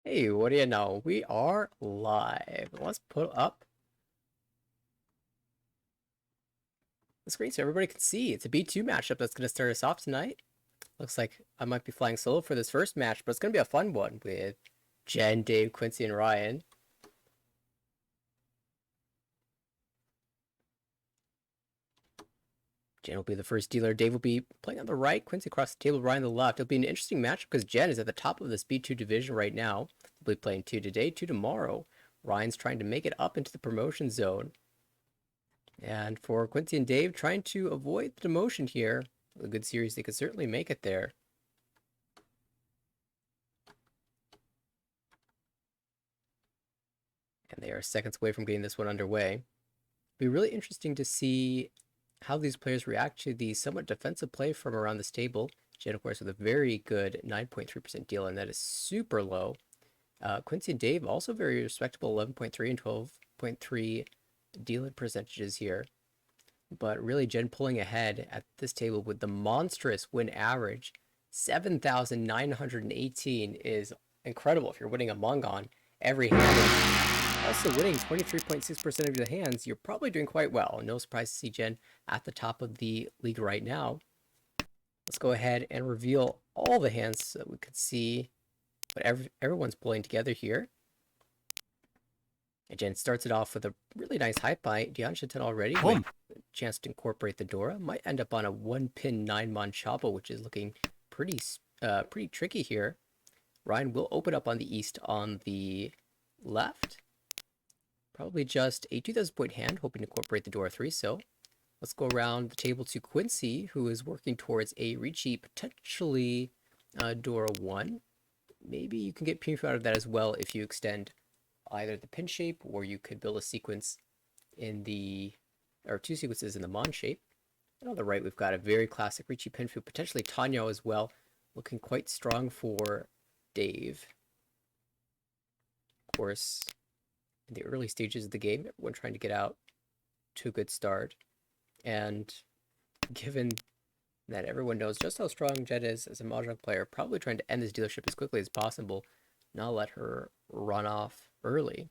Hey, what do you know? We are live. Let's put up the screen so everybody can see. It's a B2 matchup that's going to start us off tonight. Looks like I might be flying solo for this first match, but it's going to be a fun one with Jen, Dave, Quincy, and Ryan. Jen will be the first dealer. Dave will be playing on the right. Quincy across the table. Ryan on the left. It'll be an interesting matchup because Jen is at the top of this B2 division right now. They'll be playing 2 today, 2 tomorrow. Ryan's trying to make it up into the promotion zone. And for Quincy and Dave, trying to avoid the demotion here. A good series, they could certainly make it there. And they are seconds away from getting this one underway. It'll be really interesting to see how these players react to the somewhat defensive play from around this table. Jen, of course, with a very good 9.3% deal, and that is super low. Quincy and Dave also very respectable 11.3 and 12.3 dealer percentages here. But really, Jen pulling ahead at this table with the monstrous win average. 7,918 is incredible if you're winning a Mangan every hand. Also winning 23.6% of your hands, you're probably doing quite well. No surprise to see Jen at the top of the league right now. Let's go ahead and reveal all the hands so that we could see what everyone's pulling together here. And Jen starts it off with a really nice high by Dianchaten already. With a chance to incorporate the Dora. Might end up on a 1-pin 9-mon Chapo, which is looking pretty tricky here. Ryan will open up on the east on the left. Probably just a 2,000 point hand, hoping to incorporate the Dora 3. So let's go around the table to Quincy, who is working towards a Ricci, potentially Dora 1. Maybe you can get Pinfu out of that as well if you extend either the pin shape, or you could build a sequence in the, or 2 sequences in the Mon shape. And on the right, we've got a very classic Ricci Pinfu, potentially Tanyo as well, looking quite strong for Dave. Of course, in the early stages of the game, everyone trying to get out to a good start. And given that everyone knows just how strong Jen is as a Mahjong player, probably trying to end this dealership as quickly as possible, not let her run off early.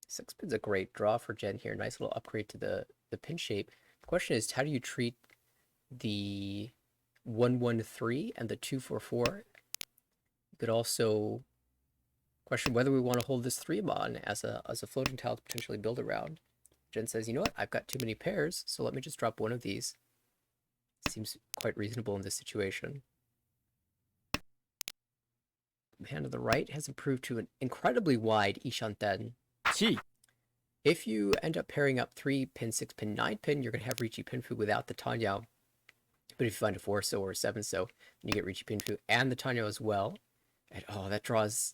6 pin's a great draw for Jen here. Nice little upgrade to the pin shape. The question is, how do you treat the 1-1-3 and the 2-4-4? You could also question whether we want to hold this 3-mon as a floating tile to potentially build around. Jen says, you know what, I've got too many pairs, so let me just drop one of these. Seems quite reasonable in this situation. The hand to the right has improved to an incredibly wide Ishanten. Chi. If you end up pairing up 3-pin, 6-pin, 9-pin, you're going to have Riichi Pinfu without the Tanyao. But if you find a 4-so or a 7-so, then you get Riichi Pinfu and the Tanyao as well. And oh, that draws...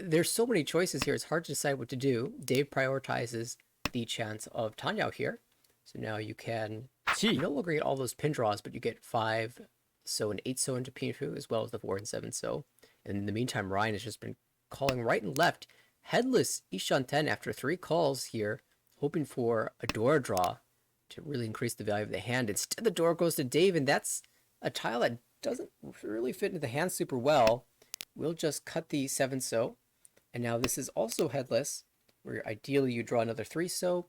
There's so many choices here, it's hard to decide what to do. Dave prioritizes the chance of Tanyao here. So now you can Chi. no longer get all those pin draws, but you get 5-so and 8-so into Pinfu, as well as the 4 and 7-so. And in the meantime, Ryan has just been calling right and left. Headless Ishanten after 3 calls here, hoping for a Dora draw to really increase the value of the hand. Instead, the Dora goes to Dave, and that's a tile that doesn't really fit into the hand super well. We'll just cut the 7-so, and now this is also headless, where ideally you draw another 3-so,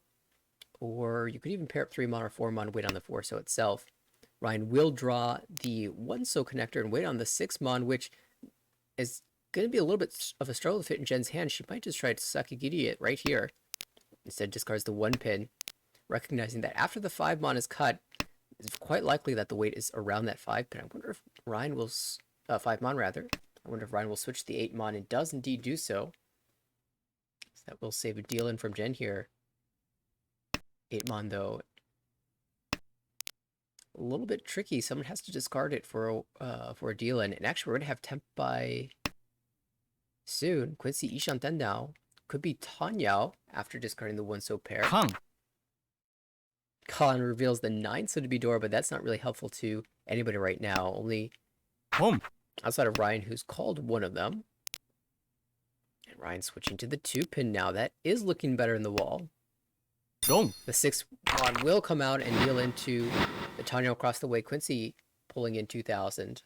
or you could even pair up 3-mon or 4-mon, wait on the 4-so itself. Ryan will draw the 1-so connector and wait on the 6-mon, which is going to be a little bit of a struggle to fit in Jen's hand. She might just try to Sakigiri it right here. Instead, discards the 1-pin, recognizing that after the 5-mon is cut, it's quite likely that the weight is around that 5-pin. I wonder if Ryan will... 5-mon, rather. I wonder if Ryan will switch the 8-mon and does indeed do so. So that will save a deal in from Jen here. 8-mon, though, a little bit tricky. Someone has to discard it for a deal in. And actually, we're going to have Tempai soon. Quincy Ishanten now. Could be Tanyao after discarding the 1-so pair. Kang. Khan reveals the 9-so to be Dora, but that's not really helpful to anybody right now. Only Home. outside of Ryan, who's called one of them. And Ryan switching to the 2-pin now. That is looking better in the wall. Long. The 6-mon will come out and deal into the Tanyao across the way. Quincy pulling in 2,000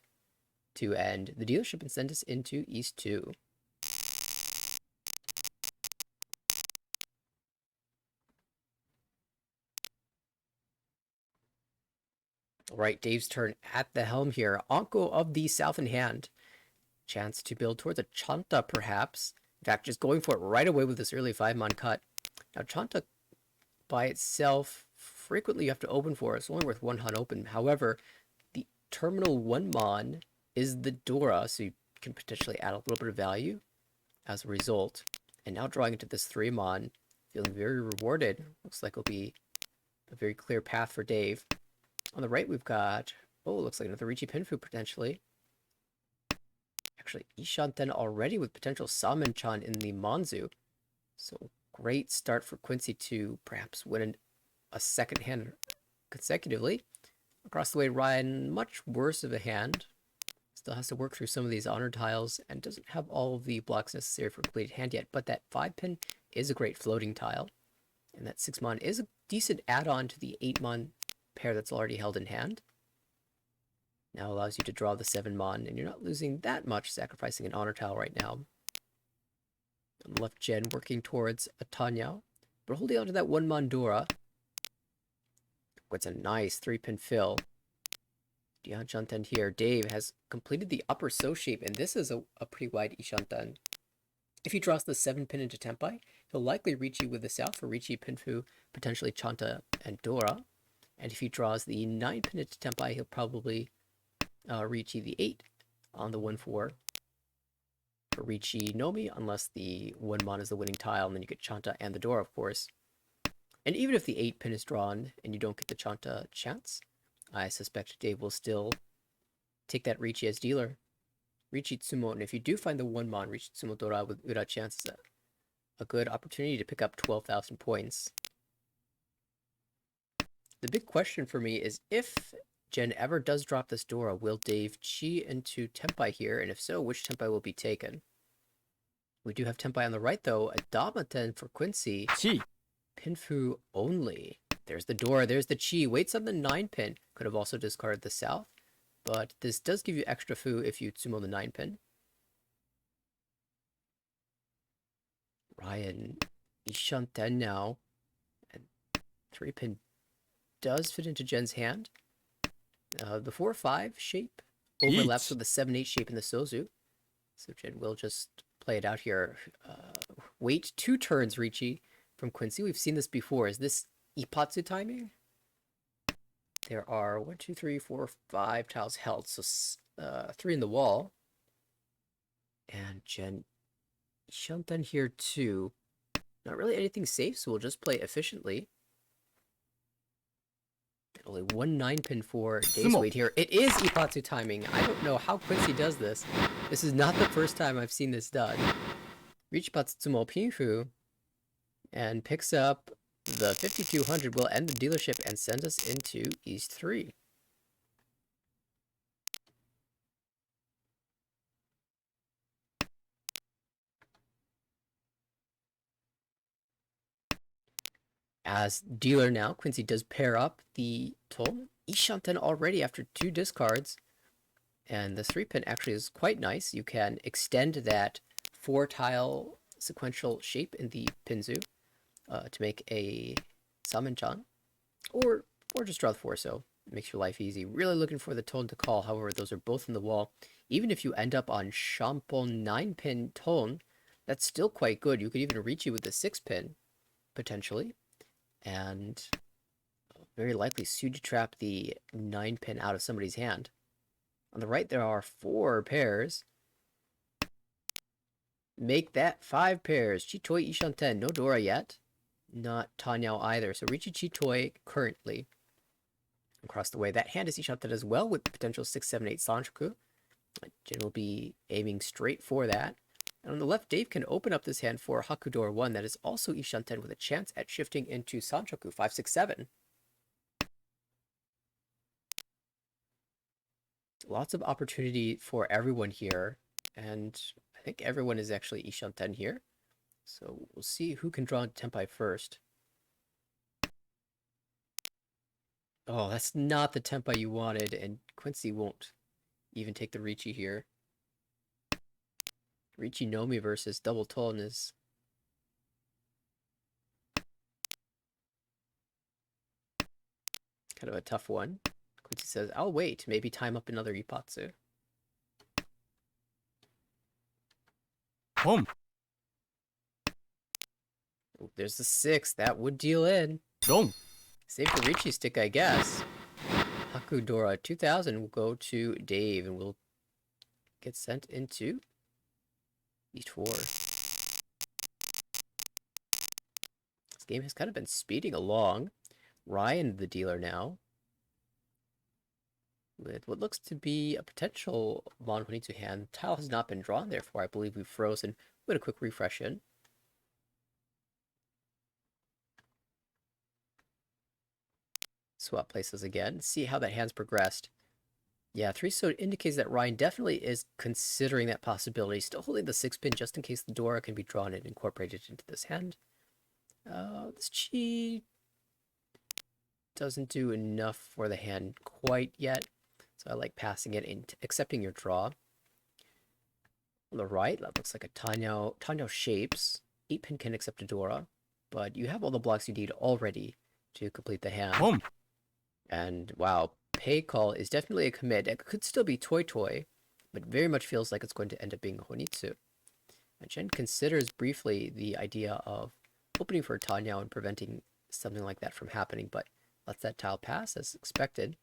to end the dealership and send us into East 2. All right, Dave's turn at the helm here. Anko of the south in hand. Chance to build towards a Chanta, perhaps. In fact, just going for it right away with this early 5-mon cut. Now, Chanta by itself, frequently you have to open for. It's only worth 1 hun open. However, the terminal 1-mon is the Dora, so you can potentially add a little bit of value as a result. And now drawing into this 3-mon, feeling very rewarded. Looks like it'll be a very clear path for Dave. On the right, we've got, looks like another Riichi Pinfu potentially. Actually, Ishanten already with potential Samenchan in the Manzu. So great start for Quincy to perhaps win a second hand consecutively. Across the way, Ryan, much worse of a hand. Still has to work through some of these honor tiles and doesn't have all of the blocks necessary for a completed hand yet. But that 5-pin is a great floating tile. And that 6-mon is a decent add-on to the 8-mon pair that's already held in hand. Now allows you to draw the 7-mon, and you're not losing that much sacrificing an honor tile right now. On the left, Jen working towards a Tanyao, but holding on to that 1-mon Dora. What's a nice 3-pin fill. Dian Shanten here. Dave has completed the upper so shape, and this is a pretty wide Ishanten. If he draws the 7-pin into Tempai, he'll likely reach you with the south for Riichi Pinfu, potentially Chanta and Dora. And if he draws the 9-pin into Tempai, he'll probably Riichi the 8 on the 1-4 for Riichi Nomi, unless the 1-mon is the winning tile, and then you get Chanta and the Dora, of course. And even if the 8-pin is drawn and you don't get the Chanta chance, I suspect Dave will still take that Riichi as dealer. Riichi Tsumo, and if you do find the 1-mon Riichi Tsumo Dora with Ura chance, is a good opportunity to pick up 12,000 points. The big question for me is if Jen ever does drop this Dora, will Dave Chi into Tempai here? And if so, which Tempai will be taken? We do have Tempai on the right, though. A Damaten for Quincy. Chi. Pinfu only. There's the Dora, there's the Chi. Waits on the 9-pin. Could have also discarded the south. But this does give you extra Fu if you Tsumo the 9-pin. Ryan Ishanten now. And 3-pin does fit into Jen's hand. The 4-5 shape overlaps with the 7-8 shape in the Sozu. So Jen will just play it out here. Wait 2 turns, Ricci, from Quincy. We've seen this before. Is this Ipatsu timing? There are 1, 2, 3, 4, 5 tiles held. So 3 in the wall. And Jen Shanten here too. Not really anything safe, so we'll just play efficiently. Only 1 9-pin for Days Wait here. It is Ipatsu timing. I don't know how Quincy does this. This is not the first time I've seen this done. Reach Patsumo Pinfu and picks up the 5200, will end the dealership and send us into East 3. As dealer now, Quincy does pair up the Ton Ishanten already after 2 discards. And the 3-pin actually is quite nice. You can extend that 4-tile sequential shape in the Pinzu to make a Samenchan, or just draw the 4, so it makes your life easy. Really looking for the Ton to call, however, those are both in the wall. Even if you end up on Shampon 9-pin Ton, that's still quite good. You could even reach you with the 6-pin, potentially, and very likely Suji trap the 9-pin out of somebody's hand. On the right, there are 4 pairs. Make that 5 pairs. Chitoi Ishanten. No Dora yet. Not Tanyao either. So Richi Chitoi currently. Across the way. That hand is Ishanten as well with potential 6, 7, 8 Sanchoku. Jin will be aiming straight for that. And on the left, Dave can open up this hand for Hakudora 1. That is also Ishanten with a chance at shifting into Sanchoku 5, 6, 7. Lots of opportunity for everyone here, and I think everyone is actually Ishanten here. So we'll see who can draw Tenpai first. Oh, that's not the Tenpai you wanted, and Quincy won't even take the Ricci here. Ricci Nomi versus Double Ton is kind of a tough one. Quincy says, I'll wait, maybe time up another Ipatsu. Home. Oh, there's the 6. That would deal in. Dong. Save the Ricci stick, I guess. Hakudora 2000 will go to Dave and will get sent into East 4. This game has kind of been speeding along. Ryan, the dealer now, with what looks to be a potential Mon Juanito hand. Tile has not been drawn, therefore I believe we've frozen. We'll get a quick refresh in. Swap places again. See how that hand's progressed. Yeah, 3 so indicates that Ryan definitely is considering that possibility. Still holding the 6-pin just in case the Dora can be drawn and incorporated into this hand. This Chi doesn't do enough for the hand quite yet. So I like passing it and accepting your draw. On the right, that looks like a Tanyao shapes. 8-pin can accept a Dora, but you have all the blocks you need already to complete the hand. Home. And wow, Pay Call is definitely a commit. It could still be Toy Toy, but very much feels like it's going to end up being Honitsu. And Jen considers briefly the idea of opening for Tanyao and preventing something like that from happening, but lets that tile pass as expected.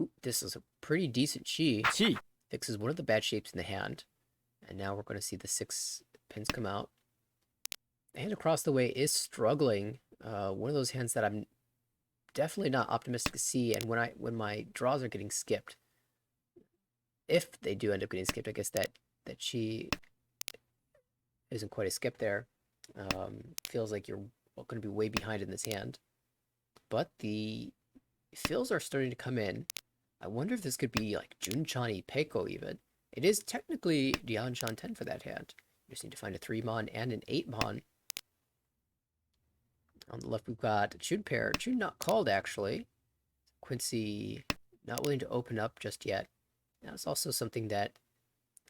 Ooh, this is a pretty decent Chi. Chi. Fixes one of the bad shapes in the hand. And now we're going to see the 6 pins come out. The hand across the way is struggling. One of those hands that I'm definitely not optimistic to see. And when my draws are getting skipped, if they do end up getting skipped, I guess that Chi isn't quite a skip there. Feels like you're going to be way behind in this hand. But the fills are starting to come in. I wonder if this could be like Junchani Peiko even. It is technically Dianshan 10 for that hand. You just need to find a 3-mon and an 8-mon. On the left, we've got Chun pair. Chun not called, actually. Quincy not willing to open up just yet. That's also something that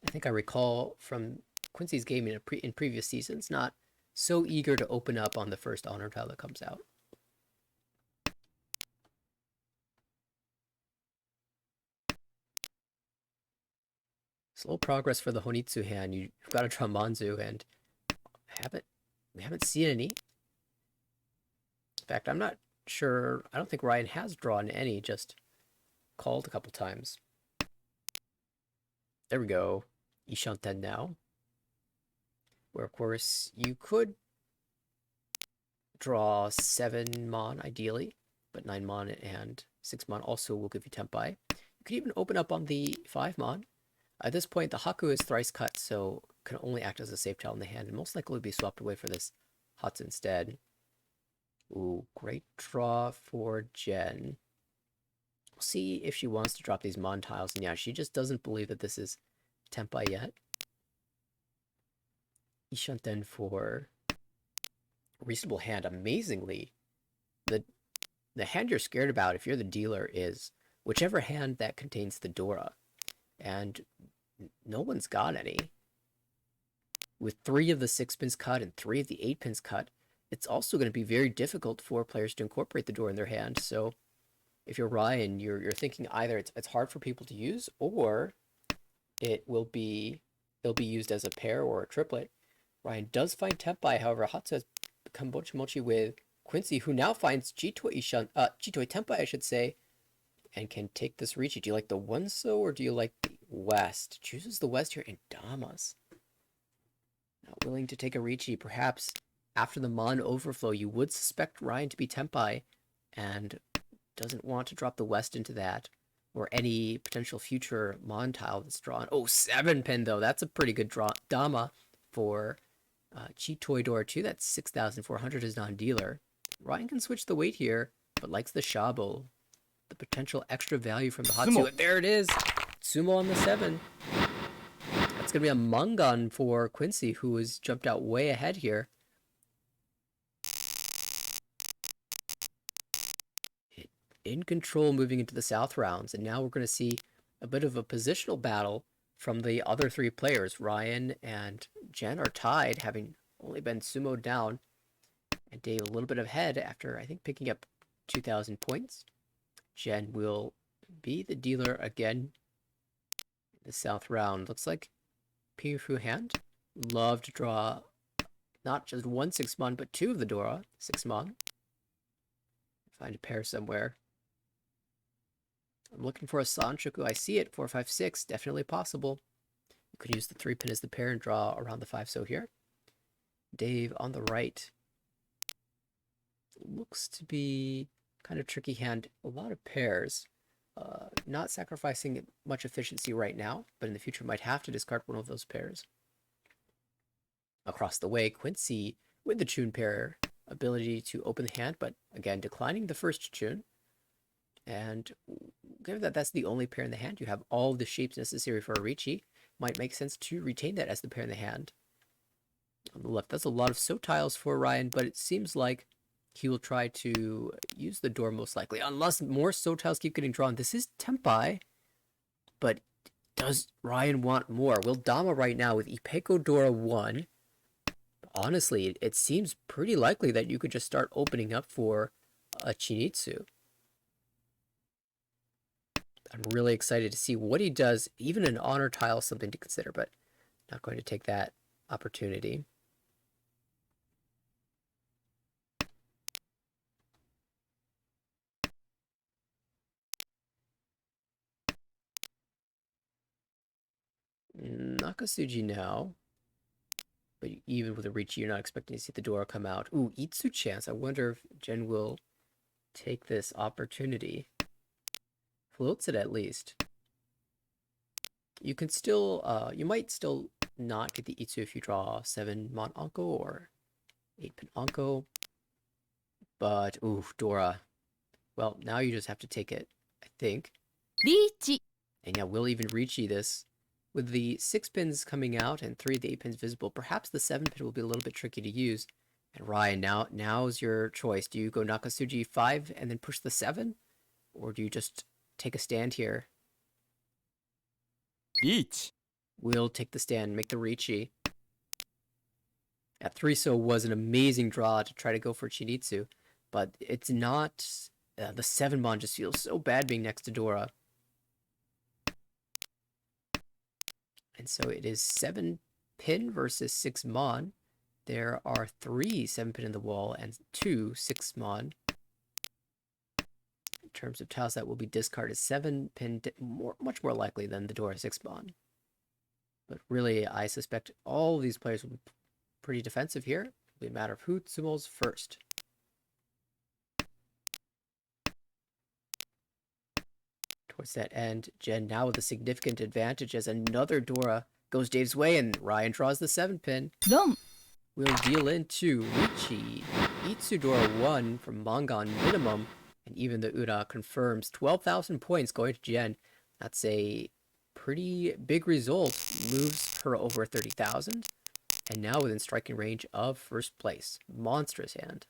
I think I recall from Quincy's game in previous seasons. Not so eager to open up on the first honor tile that comes out. Slow progress for the Honitsu hand. You've got to draw Manzu, and we haven't seen any. In fact, I'm not sure. I don't think Ryan has drawn any, just called a couple times. There we go. Ishanten now. Where, of course, you could draw 7 Mon, ideally, but 9 Mon and 6 Mon also will give you Tempai. You could even open up on the 5 Mon. At this point, the Haku is thrice cut, so can only act as a safe tile in the hand, and most likely will be swapped away for this Hatsu instead. Ooh, great draw for Jen. We'll see if she wants to drop these Mon tiles, and yeah, she just doesn't believe that this is Tempai yet. Ishanten for reasonable hand. Amazingly, the hand you're scared about if you're the dealer is whichever hand that contains the Dora, and no one's got any. With 3 of the 6 pins cut and 3 of the 8 pins cut, it's also going to be very difficult for players to incorporate the Dora in their hand. So if you're Ryan, you're thinking either it's hard for people to use, or it'll be used as a pair or a triplet. Ryan does find Tempai, however, Hatsu has become Mochi Mochi with Quincy, who now finds Jitoi Tempai, I should say, and can take this Riichi. Do you like the Wonso or do you like the West? Chooses the West here in Damas. Not willing to take a Riichi. Perhaps after the Mon overflow, you would suspect Ryan to be Tempai and doesn't want to drop the West into that, or any potential future Mon tile that's drawn. Oh, 7 pin though. That's a pretty good draw. Dama for Chitoi Dora 2. That's 6,400 as non-dealer. Ryan can switch the weight here, but likes the Shabo. The potential extra value from the Hatsu. And there it is. Sumo on the 7. That's going to be a Mangan for Quincy, who has jumped out way ahead here. In control moving into the South rounds, and now we're going to see a bit of a positional battle from the other 3 players. Ryan and Jen are tied, having only been sumoed down, and Dave a little bit ahead after, I think, picking up 2,000 points. Jen will be the dealer again in the South round. Looks like Pifu hand. Love to draw not just 1 6-mon, but 2 of the Dora 6-mon. Find a pair somewhere. I'm looking for a Sanchoku. I see it. 4, 5, 6. Definitely possible. You could use the 3 pin as the pair and draw around the 5 so here. Dave on the right. Looks to be kind of tricky hand. A lot of pairs. Not sacrificing much efficiency right now, but in the future might have to discard one of those pairs. Across the way, Quincy with the Chun pair. Ability to open the hand, but again, declining the first Chun. And given that that's the only pair in the hand, you have all the shapes necessary for a Riichi. Might make sense to retain that as the pair in the hand. On the left, that's a lot of So tiles for Ryan, but it seems like he will try to use the door most likely, unless more So tiles keep getting drawn. This is Tempai, but does Ryan want more? Will Dama right now with Ipeko Dora 1? Honestly, it seems pretty likely that you could just start opening up for a Chinitsu. I'm really excited to see what he does. Even an honor tile is something to consider, but not going to take that opportunity. Nakasuji now. But even with a Riichi, you're not expecting to see the Dora come out. Ooh, Itsu chance. I wonder if Jen will take this opportunity. Floats it at least. You can still, you might still not get the Itsu if you draw 7 Mon Anko or 8 Pin Anko. But, ooh, Dora. Well, now you just have to take it, I think. Riichi. And yeah, we'll even Riichi this. With the 6 pins coming out and 3 of the 8 pins visible, perhaps the 7 pin will be a little bit tricky to use. And Ryan, now's your choice. Do you go Nakasuji 5 and then push the 7? Or do you just take a stand here? Each. We'll take the stand, make the Riichi. At 3 so was an amazing draw to try to go for Chinitsu, but it's not. The 7 Mon just feels so bad being next to Dora. And so it is 7 pin versus 6 mon. There are 3 7 pin in the wall and 2 6 mon. In terms of tiles that will be discarded, 7 pin much more likely than the door 6 mon. But really, I suspect all of these players will be pretty defensive here. It'll be a matter of who sumos first. Towards that end, Jen now with a significant advantage as another Dora goes Dave's way, and Ryan draws the 7 pin. Dom. We'll deal into Richi. Itsudora 1 from Mangan minimum, and even the Ura confirms 12,000 points going to Jen. That's a pretty big result. Moves her over 30,000, and now within striking range of first place. Monstrous hand.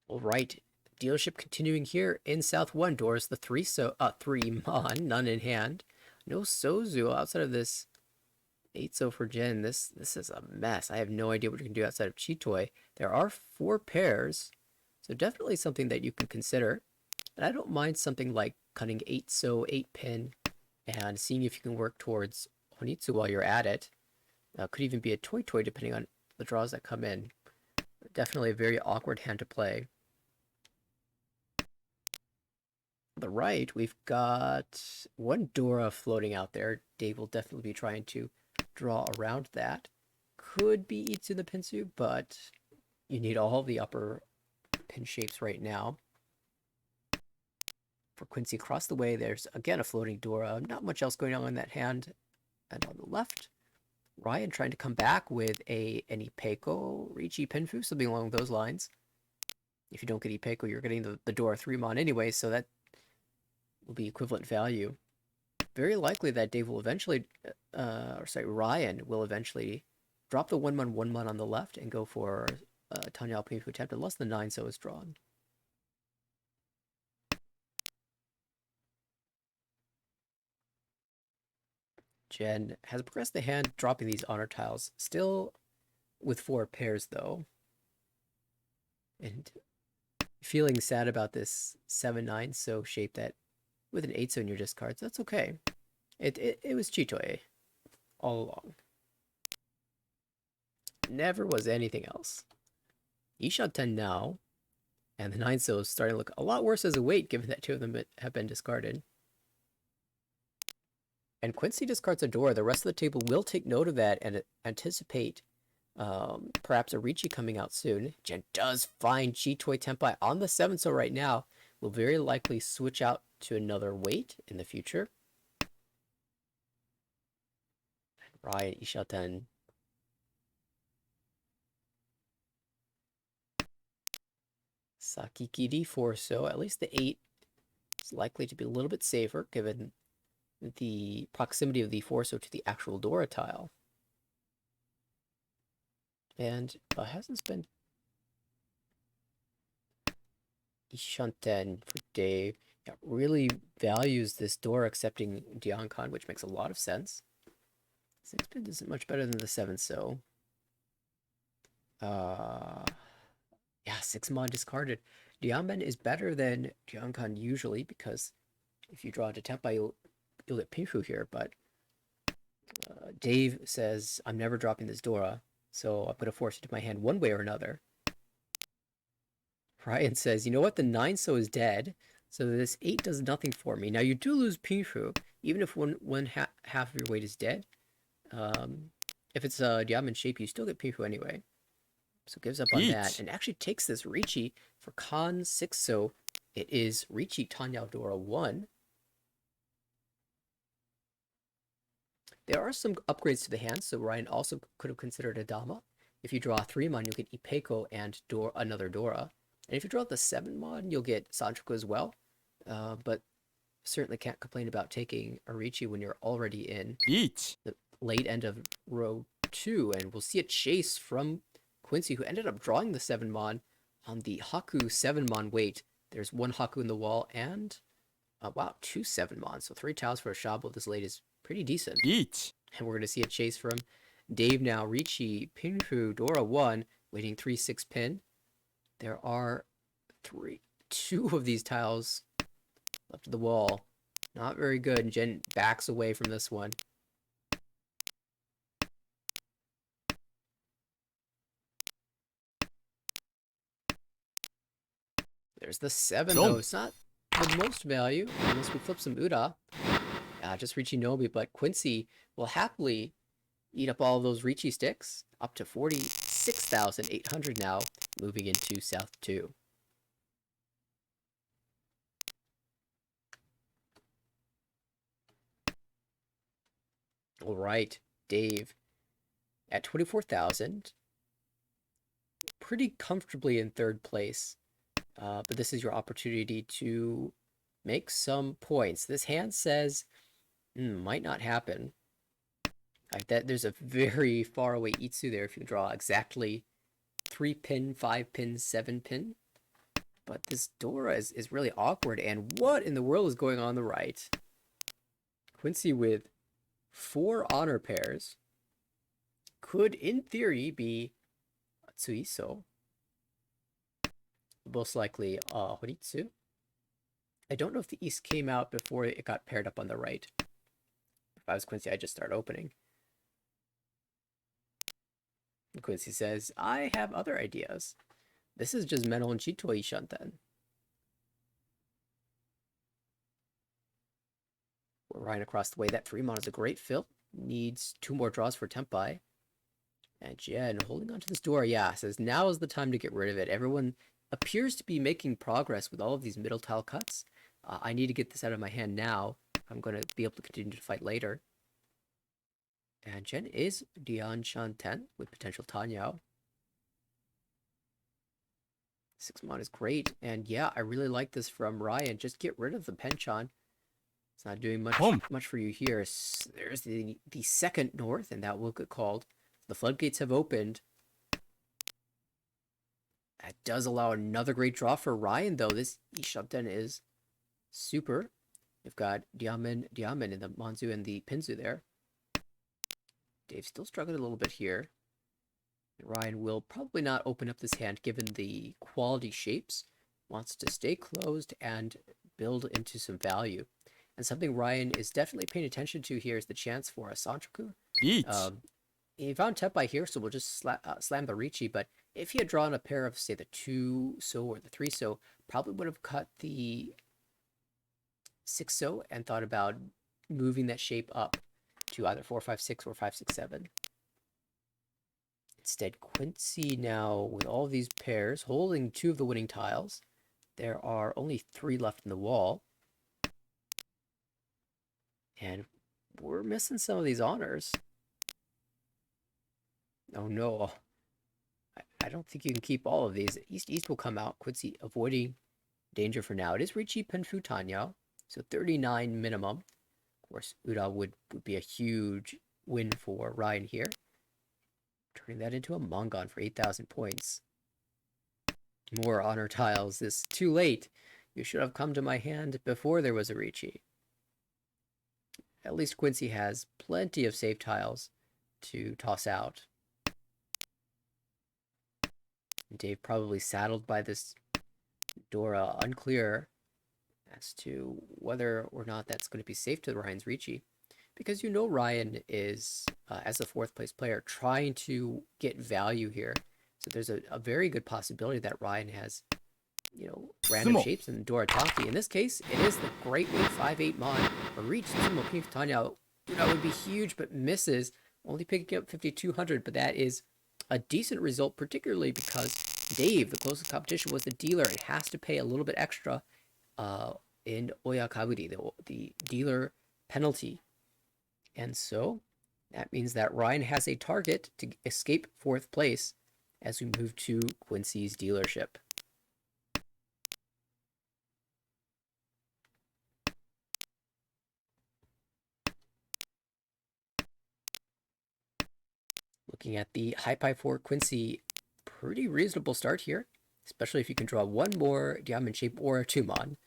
All right, dealership continuing here in South 1. Doors the 3 mon, none in hand. No Sozu outside of this 8-so for Jen. This is a mess. I have no idea what you can do outside of Chitoy. There are 4 pairs, so definitely something that you can consider. And I don't mind something like cutting 8-so, 8 pin, and seeing if you can work towards Honitsu while you're at it. Could even be a Toy depending on the draws that come in. Definitely a very awkward hand to play. On the right, we've got 1 Dora floating out there. Dave will definitely be trying to draw around that. Could be Itsu the Pinsu, but you need all the upper pin shapes right now. For Quincy across the way, there's again a floating Dora. Not much else going on in that hand. And on the left, Ryan trying to come back with an Ipeko, Richi Pinfu, something along those lines. If you don't get Ipeko, you're getting the Dora 3 mon anyway, so that will be equivalent value. Very likely that Dave will eventually, Ryan will eventually drop the 1 mon on the left and go for Tanya Pinfu attempt unless the 9-so is drawn. Jen has progressed the hand, dropping these honor tiles. Still with 4 pairs, though. And feeling sad about this 7-9-so shape that with an 8-so in your discards. That's okay. It was Chitoe all along. Never was anything else. Isha 10 now, and the 9-so is starting to look a lot worse as a weight, given that 2 of them have been discarded. And Quincy discards a door. The rest of the table will take note of that and anticipate perhaps a Richi coming out soon. Jen does find Chitoy Tenpai on the 7-so right now. Will very likely switch out to another weight in the future. Ryan Ishaten. Sakikiri 4-so. At least the 8 is likely to be a little bit safer given the proximity of the 4-so to the actual Dora tile. And hasn't spent Ishanten for Dave. Yeah, really values this Dora accepting Diancon, which makes a lot of sense. 6 pin isn't much better than the 7-so. Yeah, 6 mon discarded. Dianben is better than Diancon usually because if you draw into Tenpai, you'll get Pinfu here, but Dave says, I'm never dropping this Dora, so I'm going to force it to my hand one way or another. Ryan says, you know what? The 9-so is dead, so this 8 does nothing for me. Now, you do lose Pinfu, even if half of your weight is dead. If it's a Diamond shape, you still get Pinfu anyway. So gives up on that, and actually takes this Richi for Con 6-so. It is Richi Tanyao Dora 1. There are some upgrades to the hand, so Ryan also could have considered a Dama. If you draw 3 mon, you'll get Ipeko and another Dora. And if you draw the 7 mon, you'll get Sanchoku as well. But certainly can't complain about taking a Richi when you're already in the late end of row 2. And we'll see a chase from Quincy, who ended up drawing the 7 mon on the Haku 7 mon weight. There's 1 Haku in the wall and, wow, 2 7 mon. So 3 tiles for a Shabo this late is pretty decent. And we're going to see a chase from Dave now. Richi, Pinfu, Dora 1, waiting 3-6 pin. There are Two of these tiles left of the wall. Not very good. And Jen backs away from this one. There's the 7, though. It's not the most value, unless we flip some Uda. Just Ricci Nobi, but Quincy will happily eat up all of those Ricci sticks. Up to 46,800 now, moving into South 2. All right, Dave at 24,000. Pretty comfortably in third place. But this is your opportunity to make some points. This hand says, might not happen. There's a very far away Itsu there if you draw exactly 3 pin, 5 pin, 7 pin. But this Dora is really awkward. And what in the world is going on the right? Quincy with 4 honor pairs could, in theory, be Tsuiso. Most likely Horitsu. I don't know if the East came out before it got paired up on the right. If I was Quincy, I'd just start opening. Quincy says, I have other ideas. This is just Menon Chitoi Shanten. We're right across the way. That 3-mon is a great fill. Needs 2 more draws for Tempai. And Jen holding on to this door, says now is the time to get rid of it. Everyone appears to be making progress with all of these middle tile cuts. I need to get this out of my hand now. I'm going to be able to continue to fight later. And Jen is Dian Shanten with potential Tanyao. 6-mon is great. And I really like this from Ryan. Just get rid of the Penchon. It's not doing much for you here. There's the second north, and that will get called. The floodgates have opened. That does allow another great draw for Ryan, though. This Ishanten is super. You've got Diamen in the Manzu and the Pinzu there. Dave's still struggling a little bit here. Ryan will probably not open up this hand given the quality shapes. Wants to stay closed and build into some value. And something Ryan is definitely paying attention to here is the chance for a Sanchoku. He found Tempai here, so we'll just slam the Ricci, but if he had drawn a pair of, say, the 2-so or the 3-so, probably would have cut the 6-so and thought about moving that shape up to either 4-5-6 or 5-6-7. Instead, Quincy now, with all of these pairs, holding 2 of the winning tiles. There are only 3 left in the wall. And we're missing some of these honors. Oh no. I don't think you can keep all of these. East will come out. Quincy avoiding danger for now. It is Ricci Penfu Tanyao, so 39 minimum. Of course, Uda would be a huge win for Ryan here. Turning that into a Mangan for 8,000 points. More honor tiles. This too late. You should have come to my hand before there was a Ricci. At least Quincy has plenty of save tiles to toss out. Dave probably saddled by this Dora, unclear as to whether or not that's going to be safe to Ryan's Ricci. Because Ryan is, as a 4th place player, trying to get value here. So there's a very good possibility that Ryan has, random shapes in Dora Taki. In this case, it is the great weight 5-8 mon. A reach Sumo Pink Tanya. That would be huge, but misses. Only picking up 5,200, but that is a decent result, particularly because Dave, the closest competition, was the dealer and has to pay a little bit extra in Oyakaburi, the dealer penalty. And so that means that Ryan has a target to escape 4th place as we move to Quincy's dealership. Looking at the high pie for Quincy, pretty reasonable start here, especially if you can draw 1 more diamond shape or a 2-mon.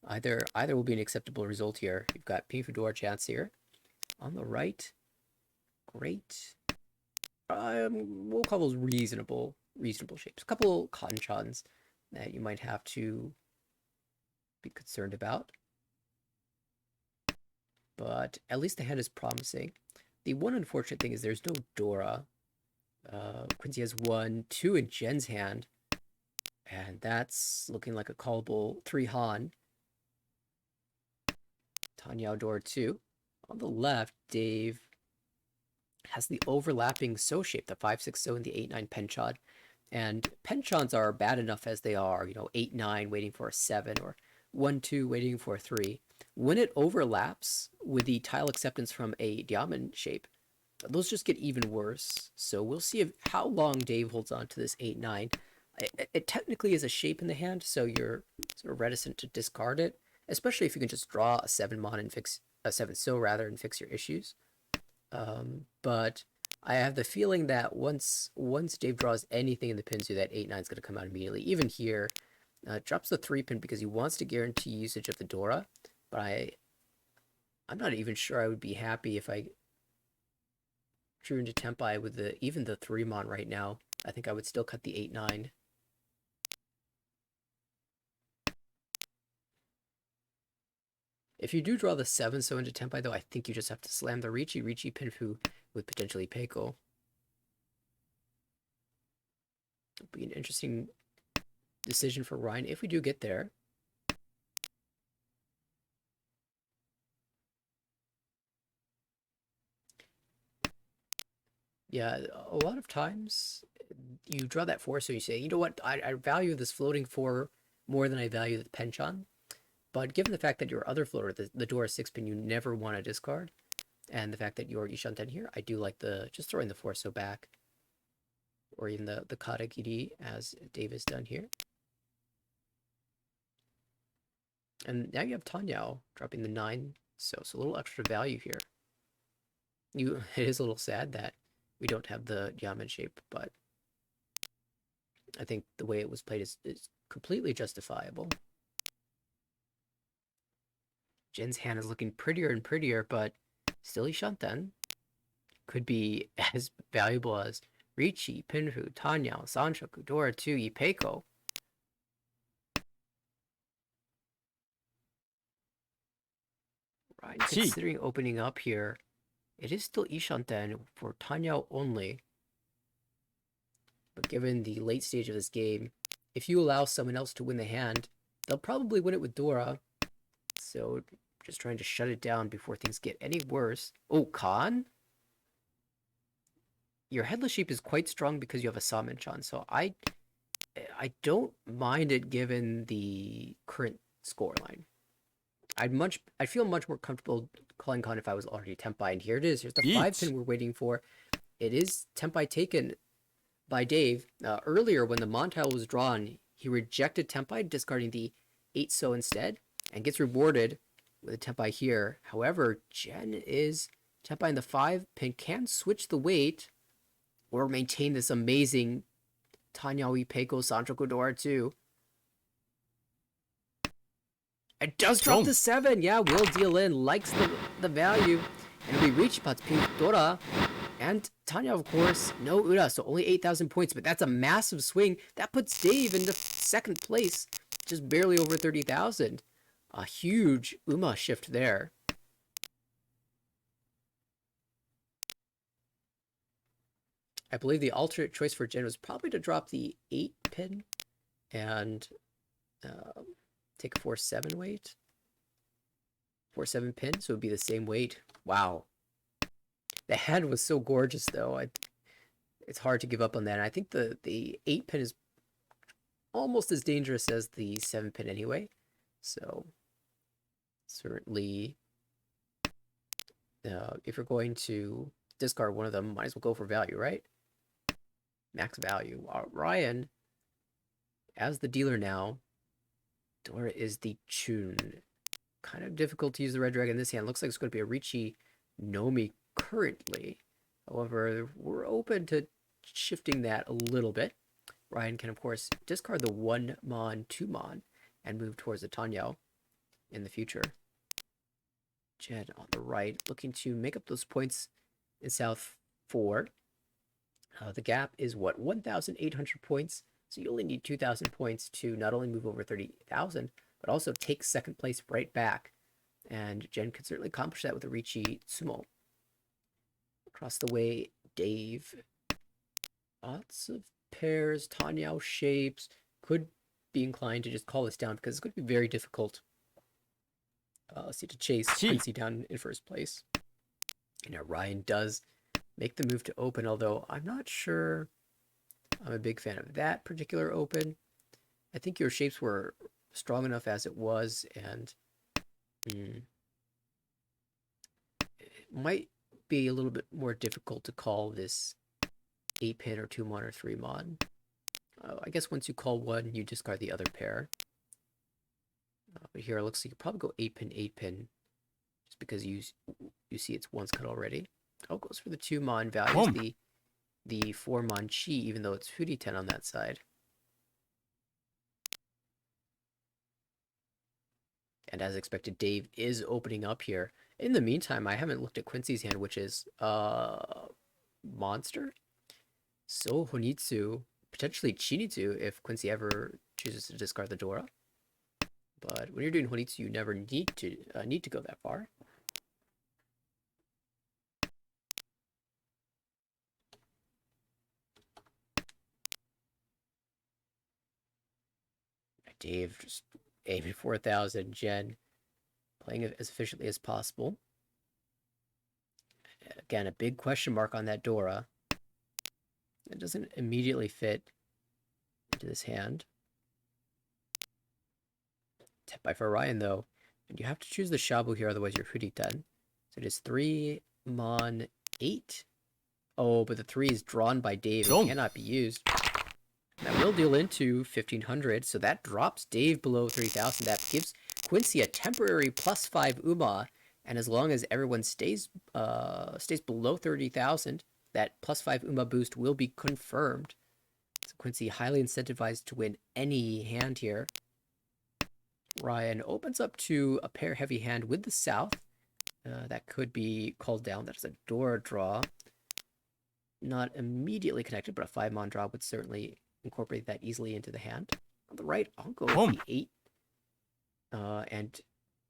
Either will be an acceptable result here. You've got Pink Fedora chance here. On the right, great. We'll call those reasonable shapes. A couple Kanchans, that you might have to be concerned about. But at least the hand is promising. The one unfortunate thing is there's no Dora. Quincy has 1, 2 in Jen's hand, and that's looking like a callable 3 Han. Tanyao Dora 2. On the left, Dave has the overlapping So shape, the 5-6 So and the 8-9 Penchon. And Penchons are bad enough as they are, 8-9 waiting for a 7 or 1-2 waiting for a 3. When it overlaps with the tile acceptance from a diamond shape, those just get even worse. So we'll see how long Dave holds on to this 8-9. It technically is a shape in the hand, so you're sort of reticent to discard it, especially if you can just draw a 7 mon and fix a 7 So rather and fix your issues. But I have the feeling that once Dave draws anything in the Pinzu, that 8-9 is going to come out immediately. Even here, drops the 3 pin because he wants to guarantee usage of the Dora. But I'm not even sure I would be happy if I drew into Tempai with even the 3 mon right now. I think I would still cut the 8-9. If you do draw the 7 So into Tempai, though, I think you just have to slam the Ricci Pinfu with potentially Peiko. It'll be an interesting decision for Ryan if we do get there. Yeah, a lot of times you draw that 4, so you say, you know what, I value this floating 4 more than I value the Penchon. But given the fact that your other floater, the Dora 6 pin, you never want to discard, and the fact that your Ishanten here, I do like just throwing the 4 So back, or even the Karakiri as Dave has done here. And now you have Tanyao dropping the 9 So a little extra value here. It is a little sad that we don't have the Yamen shape, but I think the way it was played is completely justifiable. Jin's hand is looking prettier and prettier, but still Ishanten could be as valuable as Ricci, Pinfu, Tanyao, Sanshoku, Dora 2, Ipeiko. Right, considering opening up here, it is still Ishanten for Tanyao only. But given the late stage of this game, if you allow someone else to win the hand, they'll probably win it with Dora. So just trying to shut it down before things get any worse. Oh, Khan? Your headless shape is quite strong because you have a Samenchan, so I don't mind it given the current scoreline. I'd feel much more comfortable calling Khan if I was already Tempai, and here it is. Here's the 5 pin we're waiting for. It is Tempai taken by Dave. Earlier, when the Mon tile was drawn, he rejected Tempai, discarding the 8 So instead, and gets rewarded with a Tempai here. However, Jen is Tempai in the 5 pin, can switch the weight or maintain this amazing Tanyawi Peiko Sanchoku Dora 2. It does drop to 7. Yeah, will deal in, likes the value. And we reach Pat's Pink Dora. And Tanya, of course, no Ura, so only 8,000 points, but that's a massive swing. That puts Dave into 2nd place, just barely over 30,000. A huge Uma shift there. I believe the alternate choice for Jen was probably to drop the 8 pin and take a 4-7 weight. 4-7 pin, so it would be the same weight. Wow. The hand was so gorgeous, though. It's hard to give up on that. And I think the 8 pin is almost as dangerous as the 7 pin anyway. So certainly, if you're going to discard one of them, might as well go for value, right? Max value. Ryan, as the dealer now, Dora is the Chun. Kind of difficult to use the red dragon in this hand. Looks like it's going to be a Ricci Nomi currently. However, we're open to shifting that a little bit. Ryan can, of course, discard the 1 Mon, 2 Mon, and move towards the Tanyao in the future. Jen on the right, looking to make up those points in South 4. The gap is, what, 1,800 points? So you only need 2,000 points to not only move over 30,000, but also take second place right back. And Jen could certainly accomplish that with a Ricci Sumo. Across the way, Dave. Lots of pairs, Tanyao shapes. Could be inclined to just call this down because it's going to be very difficult. Let's see, to chase Quincy down in first place. And now Ryan does make the move to open, although I'm not sure I'm a big fan of that particular open. I think your shapes were strong enough as it was, and it might be a little bit more difficult to call this 8-pin or 2-mon or 3-mon. I guess once you call one, you discard the other pair. But here it looks like you probably go 8-pin, 8-pin, just because you see it's once cut already. Oh, goes for the 2-mon, values the 4-mon chi, even though it's Hudi 10 on that side. And as expected, Dave is opening up here. In the meantime, I haven't looked at Quincy's hand, which is Monster. So Honitsu, potentially Chinitsu if Quincy ever chooses to discard the Dora. But when you're doing Honitsu, you never need to go that far. Dave just aiming 4,000. Jen playing it as efficiently as possible. Again, a big question mark on that Dora. It doesn't immediately fit into this hand. Tip by for Ryan, though. And you have to choose the Shabu here, otherwise you're Huritan. So it is 3-mon 8. Oh, but the 3 is drawn by Dave and cannot be used. And that will deal into 1,500, so that drops Dave below 3,000. That gives Quincy a temporary +5 UMA, and as long as everyone stays below 30,000, that +5 UMA boost will be confirmed. So Quincy highly incentivized to win any hand here. Ryan opens up to a pair heavy hand with the South. That could be called down. That's a Dora draw. Not immediately connected, but a 5-mon draw would certainly incorporate that easily into the hand. On the right, I'll go with the 8. And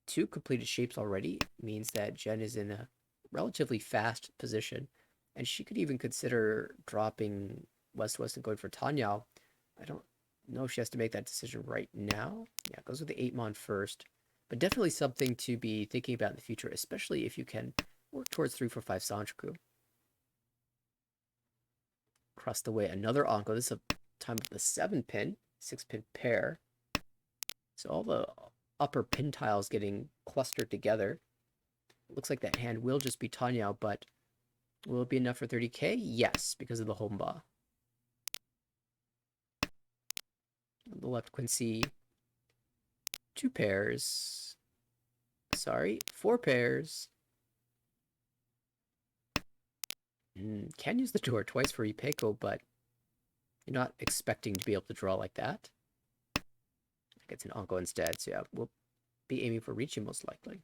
2 completed shapes already means that Jen is in a relatively fast position. And she could even consider dropping West-West and going for Tanyao. I don't know if she has to make that decision right now. Yeah, it goes with the 8-mon first. But definitely something to be thinking about in the future, especially if you can work towards 3-4-5 Sanchoku. Across the way, another Anko. This is a time of the 7-pin, 6-pin pair. So all the upper pin tiles getting clustered together. Looks like that hand will just be Tanyao, but will it be enough for 30k? Yes, because of the Homba. On the left, Quincy, 2 pairs. Sorry, 4 pairs. Can use the door twice for Ipeko, but you're not expecting to be able to draw like that. I think it's an Anko instead, so yeah, we'll be aiming for Ricci most likely.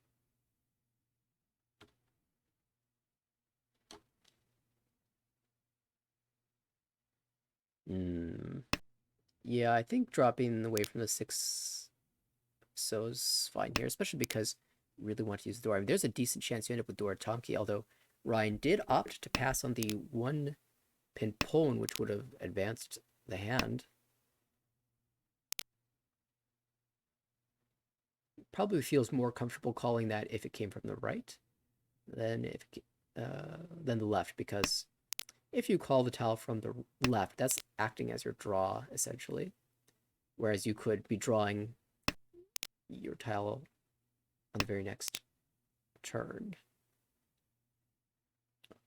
Yeah, I think dropping away from the 6 so is fine here, especially because you really want to use the door. I mean, there's a decent chance you end up with Dora Tonki, although Ryan did opt to pass on the 1-pin pawn, which would have advanced the hand. Probably feels more comfortable calling that if it came from the right than the left, because if you call the tile from the left, that's acting as your draw, essentially. Whereas you could be drawing your tile on the very next turn.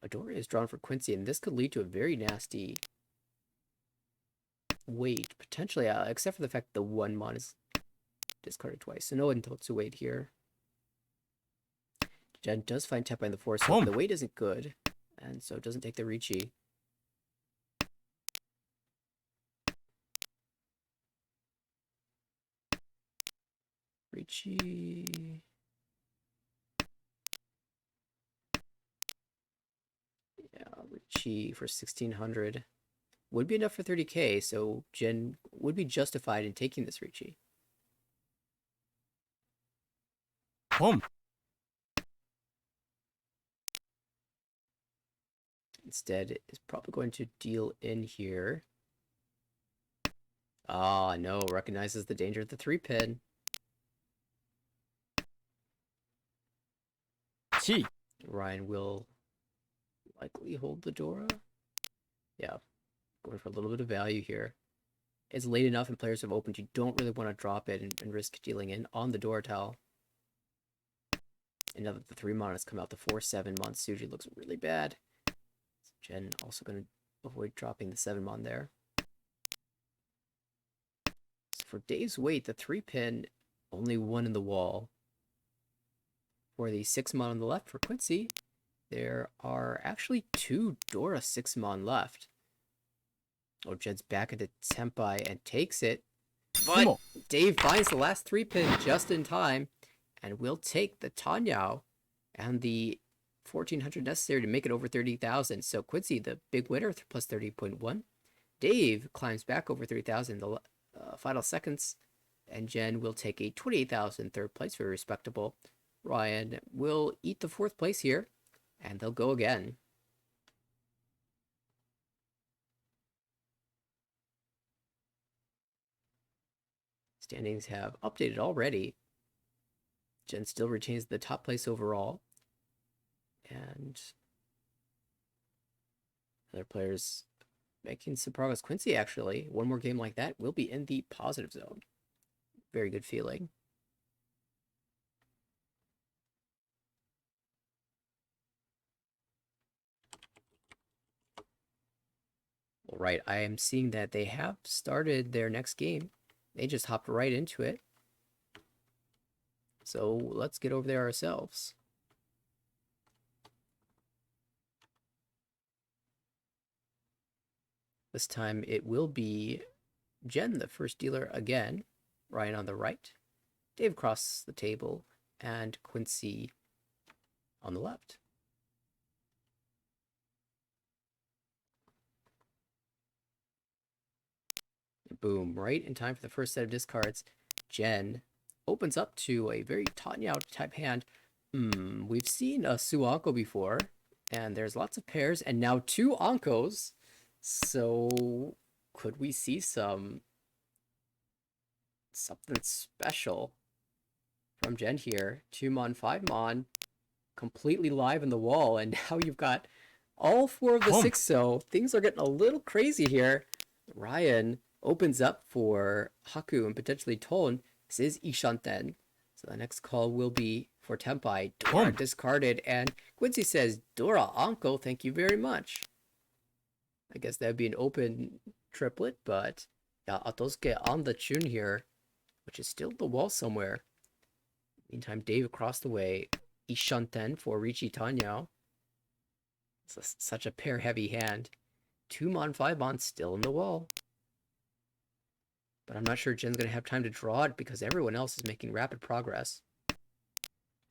Adora is drawn for Quincy, and this could lead to a very nasty wait, potentially, except for the fact that the 1-mon is discarded twice. So no Intotsu wait here. Jen does find Tepai in the 4, so the wait isn't good, and so it doesn't take the Ricci. Ricci. Yeah, Ricci for 1,600. would be enough for 30k, so Jen would be justified in taking this Ricci. Boom. Instead, is probably going to deal in here. Ah, no, recognizes the danger of the 3-pin. Chi. Ryan will likely hold the Dora. Yeah, going for a little bit of value here. It's late enough and players have opened. You don't really want to drop it and risk dealing in on the Dora tile. And now that the 3-mon has come out, the 4-7 Monsuji looks really bad. So Jen also going to avoid dropping the 7-mon there. So for Dave's weight, the 3-pin only one in the wall. For the 6-mon on the left for Quincy, there are actually 2 Dora 6-mon left. Oh, Jed's back into Tempai and takes it. But Dave finds the last 3-pin just in time and will take the Tanyao and the 1400 necessary to make it over 30,000. So Quincy, the big winner, plus 30.1. Dave climbs back over 30,000 the final seconds, and Jen will take a 28,000 third place, very respectable. Ryan will eat the 4th place here, and they'll go again. Standings have updated already. Jen still retains the top place overall. And other players making some progress. Quincy, actually, one more game like that, will be in the positive zone. Very good feeling. All right, I am seeing that they have started their next game. They just hopped right into it. So let's get over there ourselves. This time it will be Jen, the first dealer again. Ryan on the right. Dave across the table. And Quincy on the left. Boom, right in time for the first set of discards. Jen opens up to a very Tanyao type hand. We've seen a Suanko before, and there's lots of pairs, and now 2 Ankos. So could we see something special from Jen here? 2-mon, 5-mon, completely live in the wall, and now you've got all 4 of the 6, so things are getting a little crazy here. Ryan opens up for Haku and potentially Ton. This is Ishanten. So the next call will be for Tempai. Dora discarded, and Quincy says, Dora Anko, thank you very much. I guess that would be an open triplet, but yeah, Atosuke on the tune here, which is still the wall somewhere. Meantime, Dave across the way. Ishanten for Ricci Tanyao. It's such a pair-heavy hand. 2-mon, 5-mon still in the wall. But I'm not sure Jen's going to have time to draw it because everyone else is making rapid progress.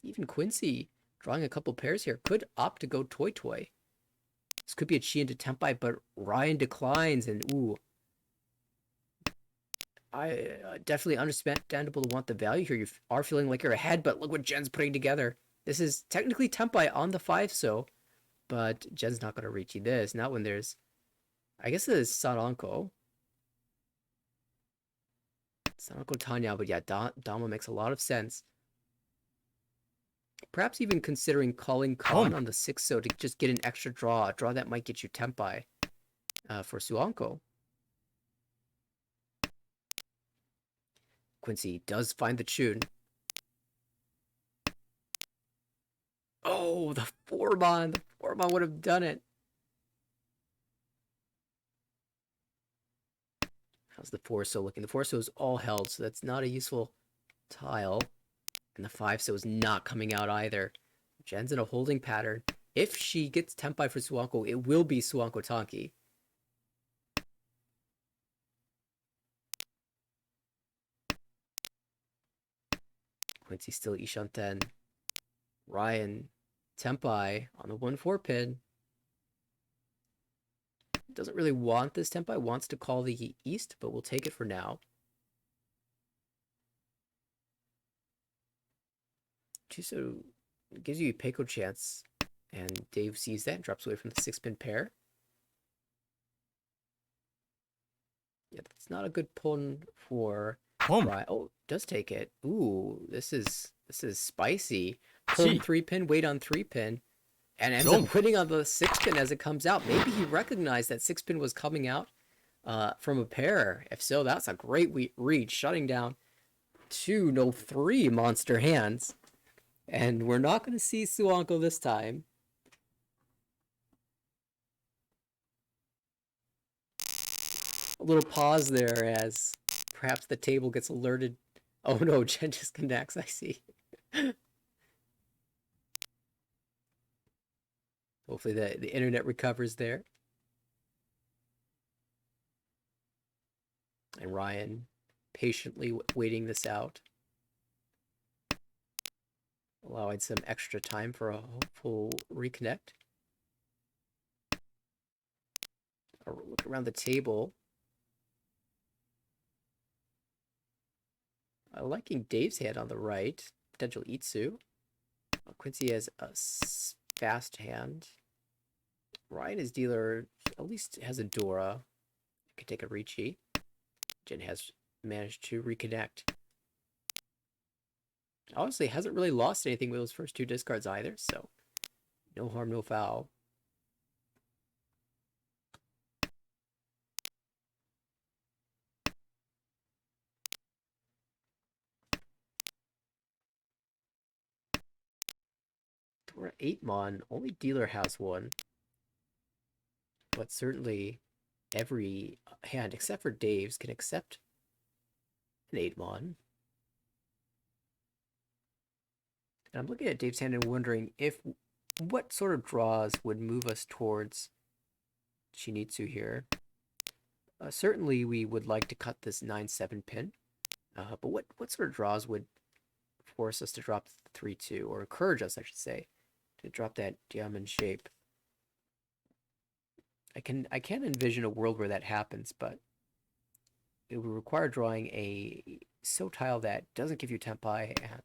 Even Quincy, drawing a couple pairs here, could opt to go Toy Toy. This could be a Chi into Tempai, but Ryan declines, and ooh. I definitely understandable to want the value here. You are feeling like you're ahead, but look what Jen's putting together. This is technically Tempai on the 5, so, but Jen's not going to reach this. Not when there's, I guess it is Saranko. Saranko Tanya, but yeah, Dama makes a lot of sense. Perhaps even considering calling Khan on the 6 so to just get an extra draw. A draw that might get you Tempai for Suanko. Quincy does find the tune. Oh, the 4-mon. The 4-mon would have done it. How's the 4-so looking? The 4-so is all held, so that's not a useful tile. And the 5-so is not coming out either. Jen's in a holding pattern. If she gets Tempai for Suanko, it will be Suanko Tanki. Quincy still Ishanten. Ryan Tempai on the 1-4 pin. Doesn't really want this tempai, wants to call the east, but we'll take it for now. So gives you a Peiko chance, and Dave sees that and drops away from the 6-pin pair. Yeah, that's not a good pawn for Home. Rye. Oh, does take it. Ooh, this is spicy. Pawn Chi. 3-pin, wait on 3-pin, and ends Dong. up winning on the 6-pin as it comes out. Maybe he recognized that 6-pin was coming out from a pair. If so, that's a great reach, shutting down 2, no 3 monster hands. And we're not going to see Suanko this time. A little pause there as perhaps the table gets alerted. Oh no, Jen just connects, I see. Hopefully the internet recovers there. And Ryan patiently waiting this out. Allowing some extra time for a hopeful reconnect. Look around the table. Liking Dave's hand on the right. Potential Itsu. Quincy has a fast hand. Ryan, his dealer, at least has a Dora. Could take a Ricci. Jen has managed to reconnect. Honestly, hasn't really lost anything with those first 2 discards either, so no harm, no foul. Dora 8-mon, only dealer has one. But certainly every hand, except for Dave's, can accept an 8-mon. And I'm looking at Dave's hand and wondering what sort of draws would move us towards Shinichi here. Certainly we would like to cut this 9-7 pin. But what sort of draws would force us to drop the 3-2, or encourage us, I should say, to drop that diamond shape? I can't envision a world where that happens, but it would require drawing a so tile that doesn't give you tempai and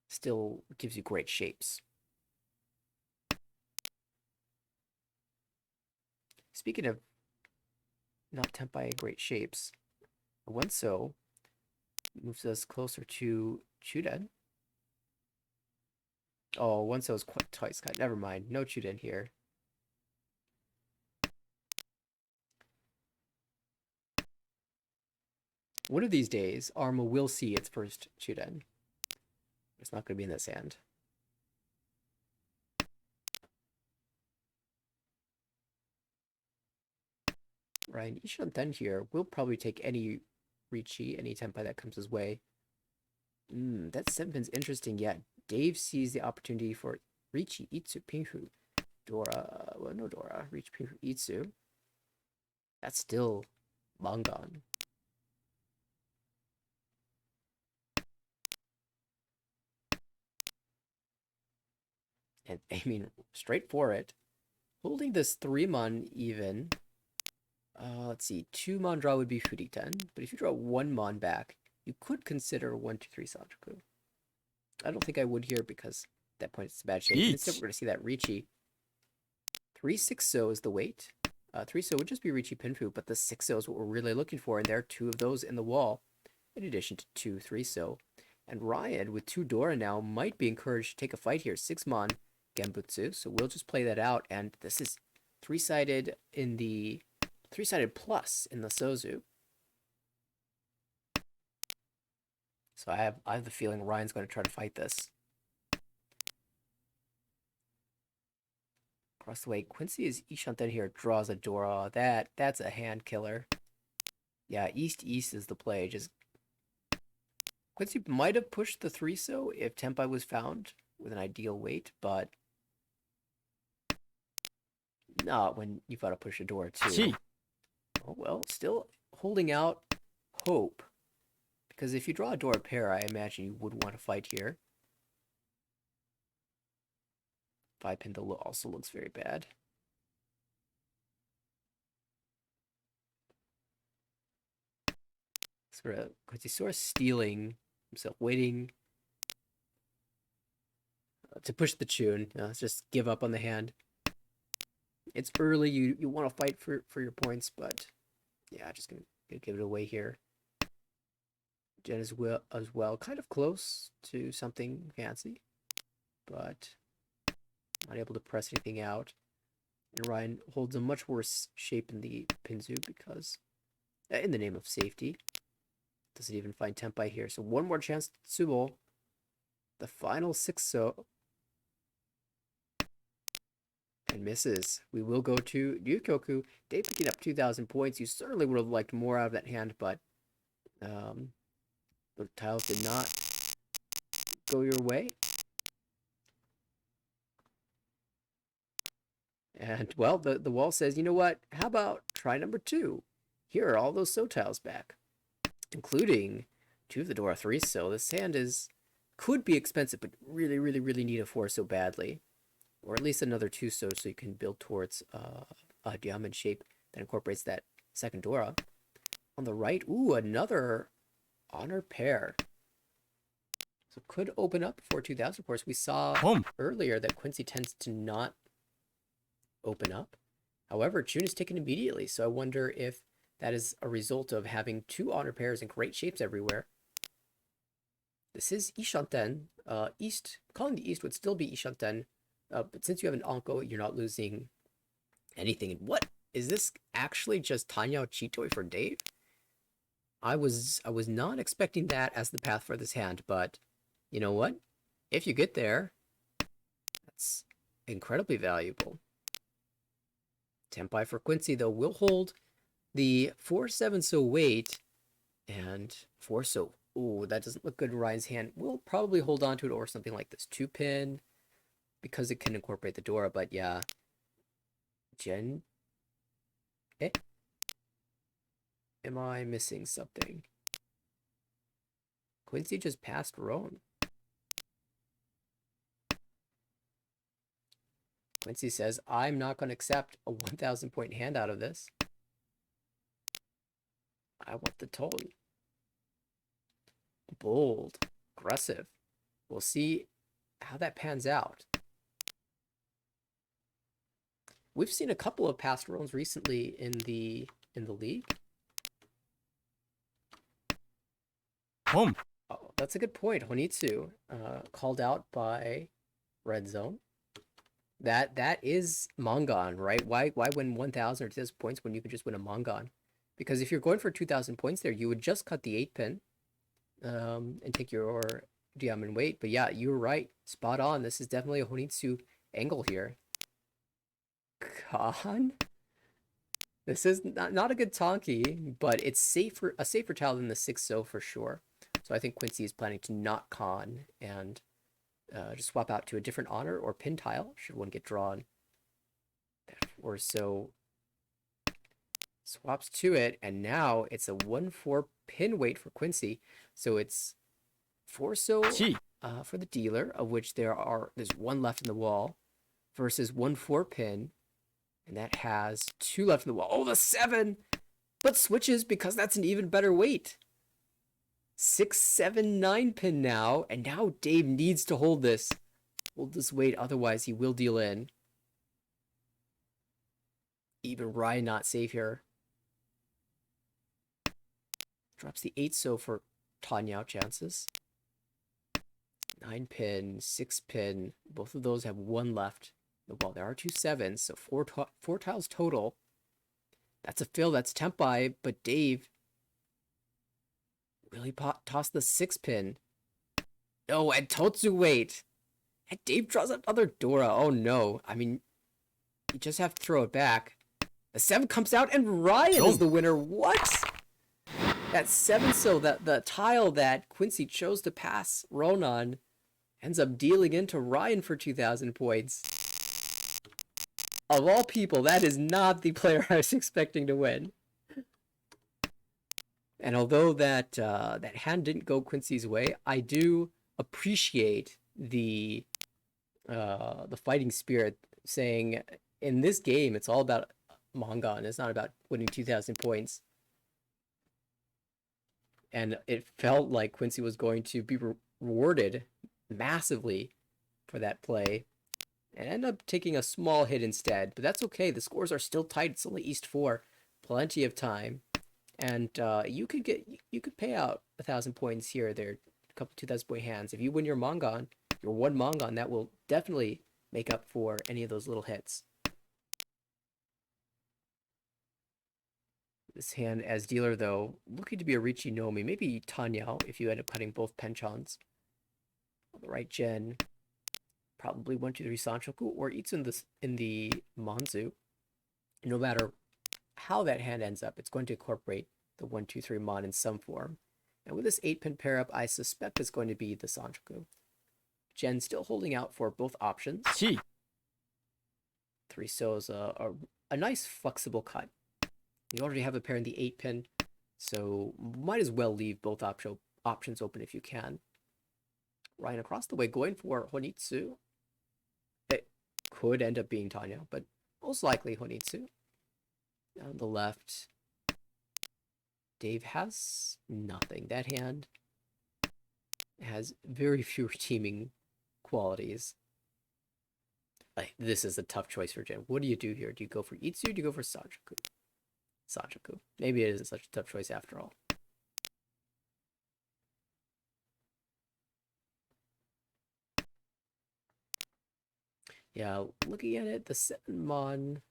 still gives you great shapes. Speaking of not tempai great shapes, one so moves us closer to Chuden. Oh, one so is quite twice cut. Never mind. No Chuden here. One of these days, Arma will see its first Chuden. It's not going to be in this hand. Ryan Ishanten here will probably take any Ricci, any tempai that comes his way. That 7-pin's interesting. Yeah, Dave sees the opportunity for Ricci, Itsu, Pinhu, Dora. Well, no Dora. Ricci, Pinhu, Itsu. That's still Mangan. And I mean, straight for it. Holding this 3-mon even. Let's see. 2-mon draw would be Furiten. But if you draw 1-mon back, you could consider 1-2-3 Sanjaku. I don't think I would here because at that point it's a bad shape. Instead, we're going to see that Ricci. 3-6-0 is the weight. 3-0 would just be Ricci Pinfu, but the 6-0 is what we're really looking for, and there are 2 of those in the wall, in addition to 2 3-0. And Ryan, with 2 Dora now, might be encouraged to take a fight here. 6-mon Genbutsu, so we'll just play that out, and this is 3-sided in the 3-sided plus in the Sozu. So I have the feeling Ryan's going to try to fight this. Across the way, Quincy is Ishanten here, draws a Dora. That's a hand killer. Yeah, East-East is the play. Just Quincy might have pushed the 3-so if tempai was found with an ideal weight, but not when you've got to push a Dora too. Oh well, still holding out hope. Because if you draw a Dora pair, I imagine you would want to fight here. 5-pin also looks very bad. Sort of stealing himself, waiting to push the tune. Just give up on the hand. It's early. You want to fight for your points, but yeah, just gonna give it away here. Jen as well, kind of close to something fancy, but not able to press anything out. And Ryan holds a much worse shape in the Pinzu because, in the name of safety, doesn't even find Tempai here. So one more chance to Tsubo. The final 6-so. And misses. We will go to Ryukyoku. Dave picking up 2,000 points. You certainly would have liked more out of that hand, but the tiles did not go your way. And, well, the wall says, you know what? How about try number 2? Here are all those so tiles back, including 2 of the Dora 3. So this hand could be expensive, but really, really, really need a 4 so badly. Or at least another 2 so you can build towards a diamond shape that incorporates that second Dora. On the right, ooh, another honor pair. So could open up for 2,000. Of course, we saw earlier that Quincy tends to not open up. However, June is taken immediately, so I wonder if that is a result of having 2 honor pairs in great shapes everywhere. This is Ishanten. East, calling the East would still be Ishanten. But since you have an Anko, you're not losing anything. And what is this actually just Tanyao Chitoi for Dave? I was not expecting that as the path for this hand, but you know what? If you get there, that's incredibly valuable. Tempai for Quincy, though, will hold the 4-7 so wait, and 4 so. Ooh, that doesn't look good in Ryan's hand. We'll probably hold on to it or something like this 2-pin. Because it can incorporate the Dora, but yeah. Jen? Am I missing something? Quincy just passed Roan. Quincy says, I'm not going to accept a 1,000 point hand out of this. I want the tone. Bold. Aggressive. We'll see how that pans out. We've seen a couple of past Roans recently in the league. Oh, that's a good point. Honitsu, called out by Red Zone. That is Mangan, right? Why win 1,000 or 2,000 points when you could just win a Mangan? Because if you're going for 2,000 points there, you would just cut the 8-pin and take your diamond weight. But yeah, you were right. Spot on. This is definitely a Honitsu angle here. Khan? This is not a good Tonki, but it's a safer tile than the 6-so for sure. So I think Quincy is planning to not con and just swap out to a different honor or pin tile should one get drawn. Or so swaps to it, and now it's a 1-4 pin weight for Quincy. So it's 4 so for the dealer, of which there's 1 left in the wall, versus 1-4 pin. And that has 2 left in the wall. Oh, the 7! But switches because that's an even better weight. 6, 7, 9 pin now. And now Dave needs to hold this. Hold this weight, otherwise he will deal in. Even Ryan not safe here. Drops the 8-so for Tanyao chances. 9 pin, 6 pin. Both of those have 1 left. Well, there are 2 7s, so 4 tiles total. That's a fill, that's Tempai, but Dave really tossed the 6-pin. No, and Totsu wait. And Dave draws another Dora. Oh no. I mean, you just have to throw it back. The 7 comes out, and Ryan is the winner. What? That 7 so the tile that Quincy chose to pass Ronan ends up dealing into Ryan for 2,000 points. Of all people, that is not the player I was expecting to win. And although that hand didn't go Quincy's way, I do appreciate the fighting spirit, saying in this game it's all about Mangan. It's not about winning 2,000 points. and it felt like Quincy was going to be rewarded massively for that play and end up taking a small hit instead. But that's okay. The scores are still tight. It's only East 4. Plenty of time. And you could pay out 1,000 points here or there, a couple 2,000 point hands. If you win your Mangan, your one Mangan, that will definitely make up for any of those little hits. This hand as dealer, though, looking to be a Richie Nomi, maybe Tanya if you end up cutting both penchants. On the right gen, probably 1, 2, 3 Sanchoku or Itsu in the Manzu. No matter how that hand ends up, it's going to incorporate the 1, 2, 3 Mon in some form. And with this 8-pin pair up, I suspect it's going to be the Sanchoku. Gen still holding out for both options. 3 So is a nice flexible cut. You already have a pair in the 8-pin, so might as well leave both options open if you can. Ryan across the way going for Honitsu. It could end up being Tanya, but most likely Honitsu. On the left, Dave has nothing. That hand has very few redeeming qualities. This is a tough choice for Jen. What do you do here? Do you go for Itsu or do you go for Sanchoku? Sanchoku. Maybe it isn't such a tough choice after all. Yeah, looking at it, the 7 Mon...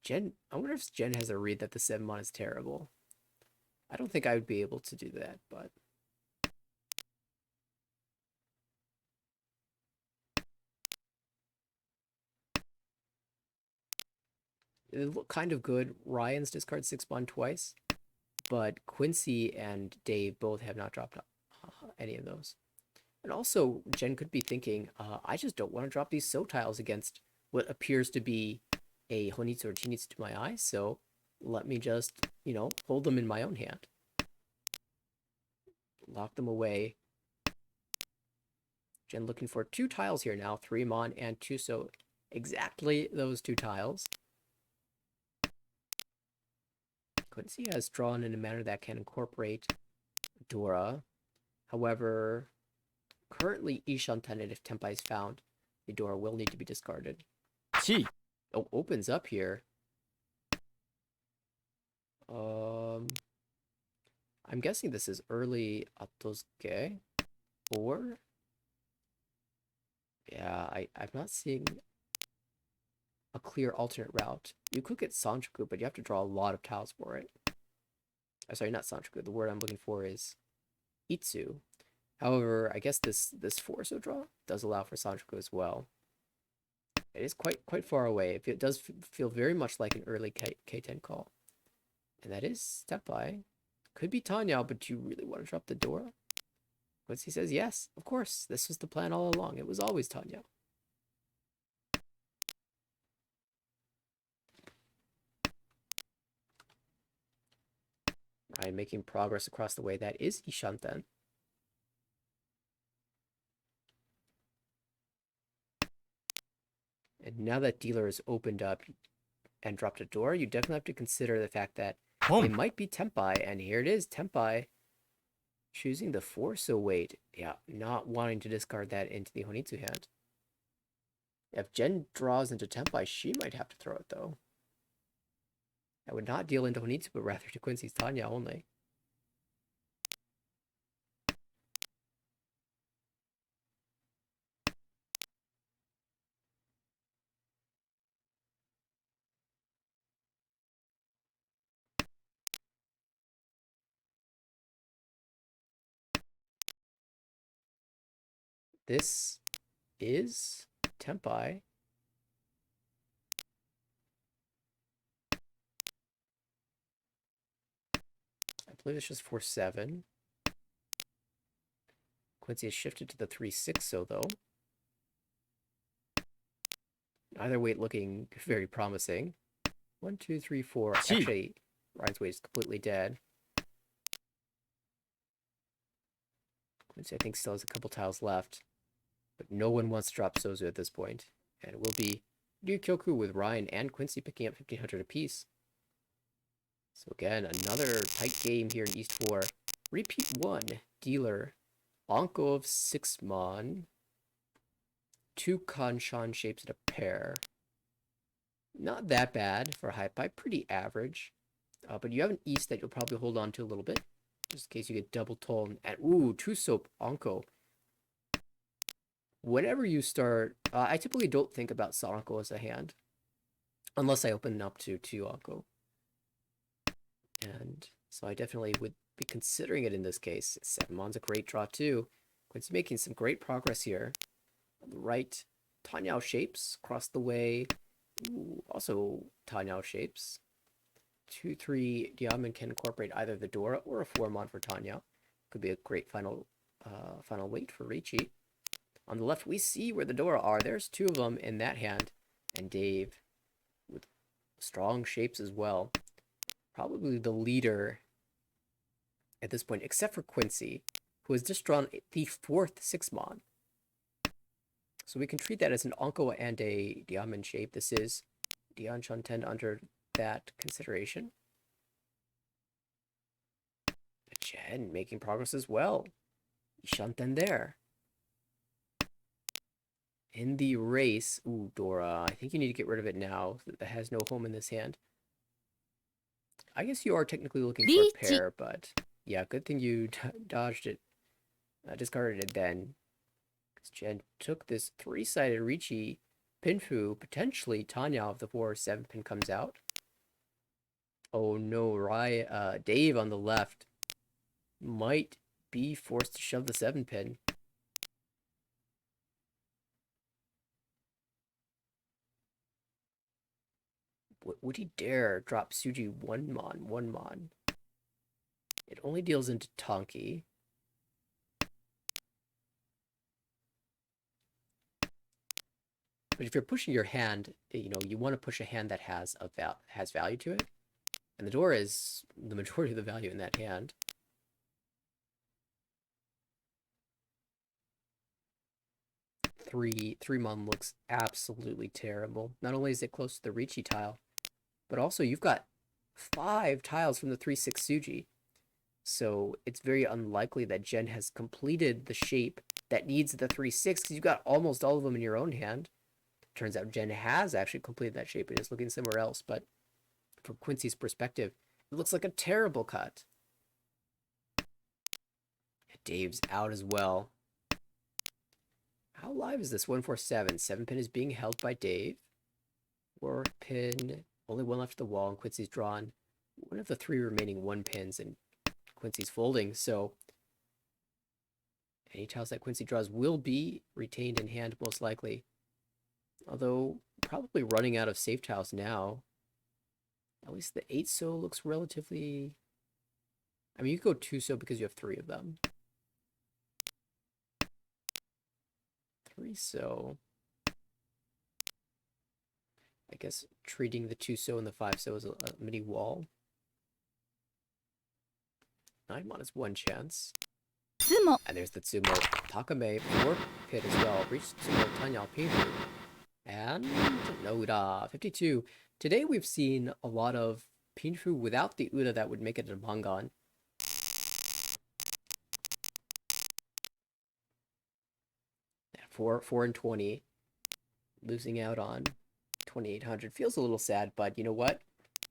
Jen, I wonder if Jen has a read that the 7 Mon is terrible. I don't think I would be able to do that, but... It looked kind of good. Ryan's discard 6 Mon twice, but Quincy and Dave both have not dropped any of those. And also, Jen could be thinking, I just don't want to drop these So tiles against what appears to be a Honitsu or Chinitsu to my eye, so let me just, hold them in my own hand. Lock them away. Jen looking for 2 tiles here now, 3 Mon and 2 So. Exactly those 2 tiles. Quincy has drawn in a manner that can incorporate Dora. However, currently Ishanten, if Tenpai is found, the Dora will need to be discarded. Oh, opens up here. I'm guessing this is early Atosuke. Or... Yeah, I'm not seeing a clear alternate route. You could get Sanchoku, but you have to draw a lot of tiles for it. Sorry, not Sanchoku. The word I'm looking for is Itsu. However, I guess this 4 So draw does allow for Sanchoku as well. It is quite far away. It does feel very much like an early K10 call. And that is Tenpai. Could be Tanya, but do you really want to drop the Dora? Quincy says yes, of course. This was the plan all along. It was always Tanya. Ryan making progress across the way. That is Ishanten. And now that dealer has opened up and dropped a door, you definitely have to consider the fact that it might be Tenpai. And here it is, Tenpai choosing the 4 So wait. Yeah, not wanting to discard that into the Honitsu hand. If Jen draws into Tenpai, she might have to throw it, though. I would not deal into Honitsu, but rather to Quincy's Tanya only. This is Tenpai. I believe it's just 4-7. Quincy has shifted to the 3-6 So, though. Either weight looking very promising. 1, 2, 3, 4. Actually, Ryan's weight is completely dead. Quincy, I think, still has a couple tiles left. But no one wants to drop Sozu at this point. And it will be Ryukyoku with Ryan and Quincy picking up 1,500 apiece. So again, another tight game here in East 4. Repeat 1. Dealer. Onko of 6 mon. 2 Kanshan shapes in a pair. Not that bad for high pipe. Pretty average. But you have an East that you'll probably hold on to a little bit. Just in case you get double tone. And ooh, 2 soap Onko. Whenever you start, I typically don't think about Sonoko as a hand. Unless I open it up to 2 Onko. And so I definitely would be considering it in this case. 7 mon's a great draw too. Quincy's making some great progress here. On the right, Tanyao shapes across the way. Ooh, also Tanyao shapes. 2-3 Diamond can incorporate either the Dora or a 4 mon for Tanyao. Could be a great final weight for Ricci. On the left, we see where the Dora are. There's 2 of them in that hand. And Dave with strong shapes as well. Probably the leader at this point, except for Quincy, who has just drawn the 4th 6 mon. So we can treat that as an Onko and a Diamond shape. This is Dianchan 10 under that consideration. Chen making progress as well. Ishanten there. In the race, ooh, Dora, I think you need to get rid of it now. That has no home in this hand. I guess you are technically looking for a pair, but yeah, good thing you dodged it. Discarded it then. Because Jen took this 3-sided Ricci Pinfu, potentially Tanya of the 4-7 pin comes out. Oh no, Dave on the left might be forced to shove the 7 pin. Would he dare drop Suji 1 mon? It only deals into Tonki. But if you're pushing your hand, you know, you want to push a hand that has value to it. And the door is the majority of the value in that hand. Three mon looks absolutely terrible. Not only is it close to the Ricci tile, but also you've got 5 tiles from the 3-6 Suji. So it's very unlikely that Jen has completed the shape that needs the 3-6 because you've got almost all of them in your own hand. Turns out Jen has actually completed that shape and is looking somewhere else, but from Quincy's perspective, it looks like a terrible cut. Dave's out as well. How live is this? 147. 7 pin is being held by Dave. 4 pin, only 1 left of the wall, and Quincy's drawn 1 of the 3 remaining 1 pins, and Quincy's folding. So any tiles that Quincy draws will be retained in hand most likely. Although probably running out of safe tiles now. At least the 8 so looks relatively... I mean, you could go 2 so because you have 3 of them. 3 so. I guess treating the 2 so and the 5 so as a mini wall. 9 mon is 1 chance. Tsumo. And there's the Tsumo. Takame, 4 pit as well. Reached Tsumo Tanya Pinfu. And no Uda, 52. Today we've seen a lot of Pinfu without the Uda that would make it a Mangan. At 4 and 20. Losing out on 2,800. Feels a little sad, but you know what?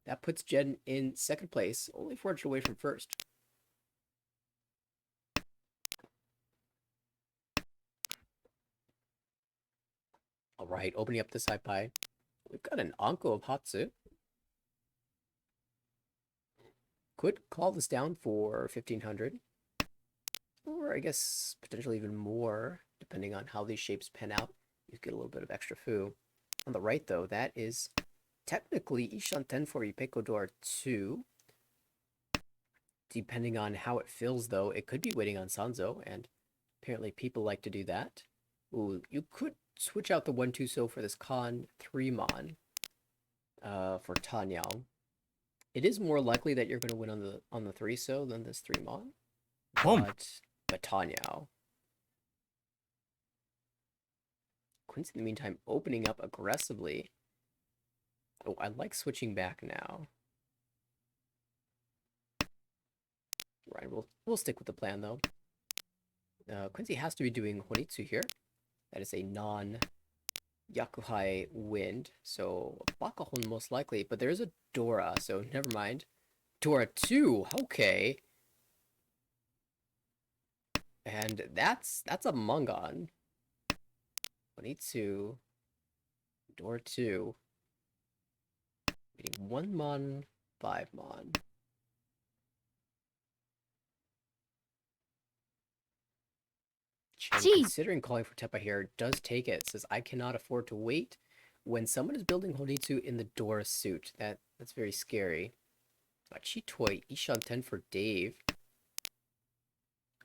That puts Jen in 2nd place, only 400 away from 1st. All right, opening up the side pie. We've got an Anko of Hatsu. Could call this down for 1,500. Or I guess potentially even more, depending on how these shapes pan out. You get a little bit of extra foo. On the right, though, that is technically Ishanten for Ipeko Door 2. Depending on how it fills, though, it could be waiting on Sanzo, and apparently people like to do that. Ooh, you could switch out the 1-2 so for this Con 3 mon for Tanyao. It is more likely that you're going to win on the 3 so than this 3 mon. But Tanyao. Quincy, in the meantime, opening up aggressively. Oh, I like switching back now. Fine, we'll stick with the plan though. Quincy has to be doing Honitsu here. That is a non-Yakuhai wind, so Bakahon most likely, but there is a Dora, so never mind. Dora 2, okay. And that's a Mangan. Honitsu, Dora 2. Meaning 1 mon, 5 mon. Chen, considering calling for Tepa here, does take it. Says, I cannot afford to wait. When someone is building Honitsu in the Dora suit, that's very scary. Chitoi, Ishan 10 for Dave.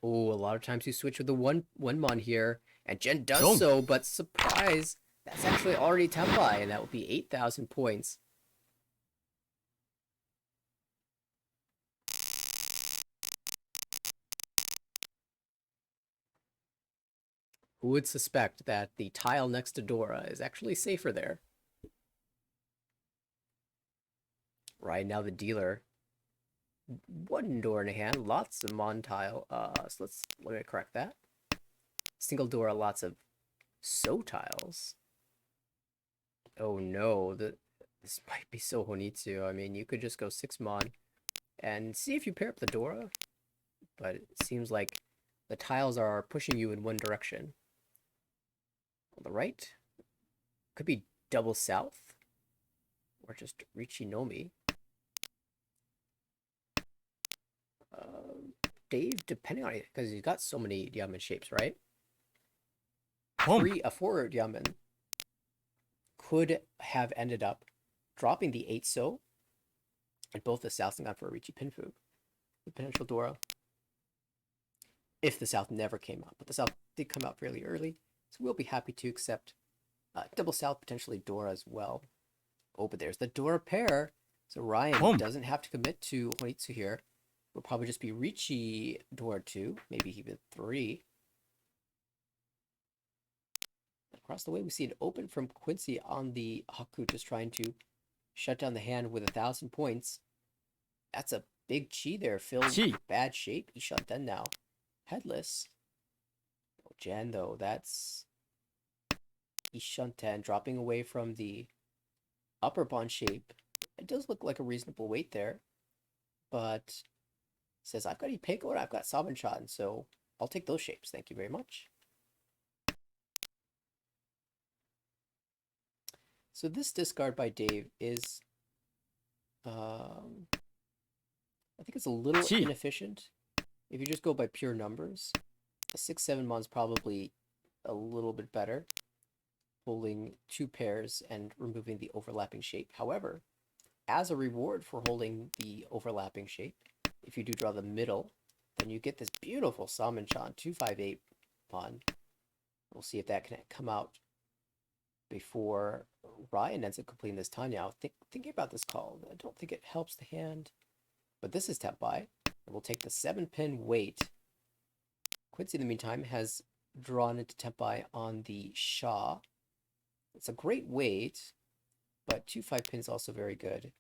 Oh, a lot of times you switch with the one mon here, and Jen does so, but surprise, that's actually already Tempai, and that would be 8,000 points. Who would suspect that the tile next to Dora is actually safer there? Right now, the dealer. 1 door in hand, lots of mon tile. So let me correct that. Single door, lots of so tiles. Oh no, this might be so Honitsu. I mean, you could just go 6 mon and see if you pair up the Dora, but it seems like the tiles are pushing you in one direction. On the right, could be double south, or just Richinomi. Dave, depending on it, because he's got so many diamond shapes, right? A 4 diamond could have ended up dropping the 8 so and both the south and gone for a Richi Pinfu, the potential Dora. If the south never came out, but the south did come out fairly early, so we'll be happy to accept double south, potentially Dora as well. Oh, but there's the Dora pair, so Ryan doesn't have to commit to Honitsu here. Will probably just be Richi Dora 2, maybe even 3. Across the way, we see it open from Quincy on the Haku, just trying to shut down the hand with 1,000 points. That's a big chi there, filled with bad shape. Ishanten now. Headless. Oh, Jan, though, that's Ishanten dropping away from the upper bond shape. It does look like a reasonable weight there, but says, I've got Ipeiko and I've got Sabanchan, so I'll take those shapes. Thank you very much. So this discard by Dave is, I think it's a little inefficient. If you just go by pure numbers, a 6-7 mon's probably a little bit better, holding 2 pairs and removing the overlapping shape. However, as a reward for holding the overlapping shape, if you do draw the middle, then you get this beautiful Samenchan 258 mon. We'll see if that can come out before Ryan ends up completing this Tanya. Thinking about this call, I don't think it helps the hand, but this is Tempai, and we'll take the 7-pin weight. Quincy, in the meantime, has drawn into Tempai on the Sha. It's a great weight, but 2-5 pin is also very good.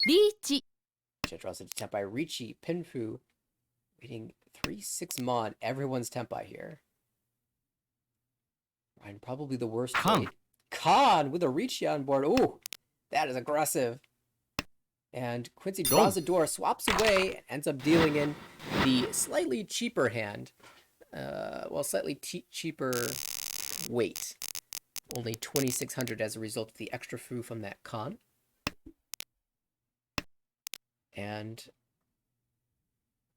Richi. Draws into Tempai. Richi, Pinfu, waiting 3-6 mon. Everyone's Tempai here. Ryan, probably the worst weight. Khan with a Richi on board. Ooh, that is aggressive. And Quincy draws a door, swaps away, and ends up dealing in the slightly cheaper hand. Slightly cheaper weight. Only 2,600 as a result of the extra fu from that Khan. And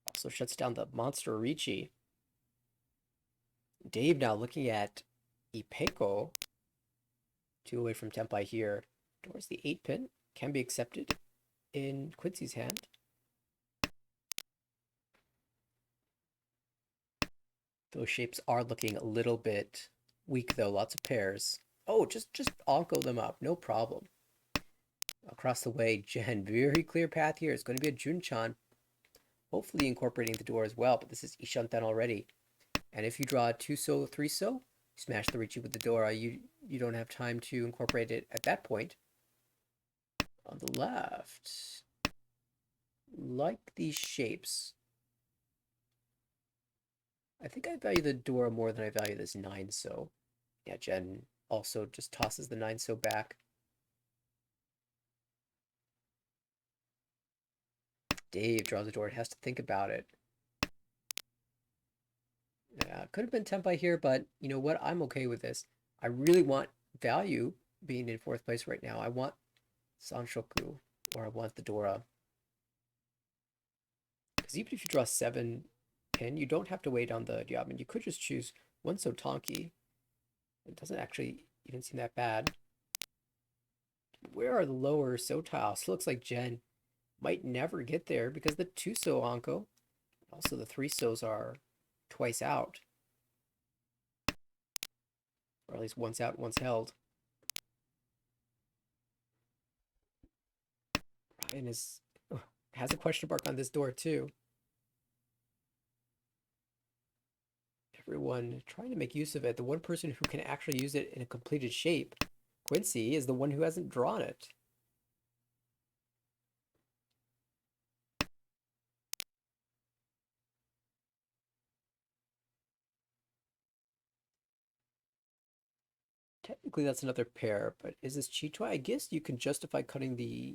also shuts down the monster Richi. Dave now looking at Ipeiko. 2 away from Tempai here. Towards the 8-pin. Can be accepted in Quincy's hand. Those shapes are looking a little bit weak though. Lots of pairs. Oh, just onko them up. No problem. Across the way, Jen, very clear path here. It's going to be a Junchan, hopefully incorporating the door as well, but this is Ishanten already. And if you draw a 2 so, 3 so, smash the Richi with the Dora. You don't have time to incorporate it at that point. On the left, like these shapes, I think I value the Dora more than I value this 9 so. Yeah, Jen also just tosses the 9 so back. Dave draws the door and has to think about it. Yeah, could have been Tenpai here, but you know what? I'm okay with this. I really want value being in 4th place right now. I want Sanshoku, or I want the Dora. Because even if you draw 7 pin, you don't have to wait on the Diamond. You could just choose one Sotanki. It doesn't actually even seem that bad. Where are the lower So tiles? Looks like Jen might never get there because the 2 So Anko, also the 3 So's are twice out. Or at least once out, once held. Ryan has a question mark on this door too. Everyone trying to make use of it. The one person who can actually use it in a completed shape, Quincy, is the one who hasn't drawn it. Technically, that's another pair, but is this Chitwa? I guess you can justify cutting the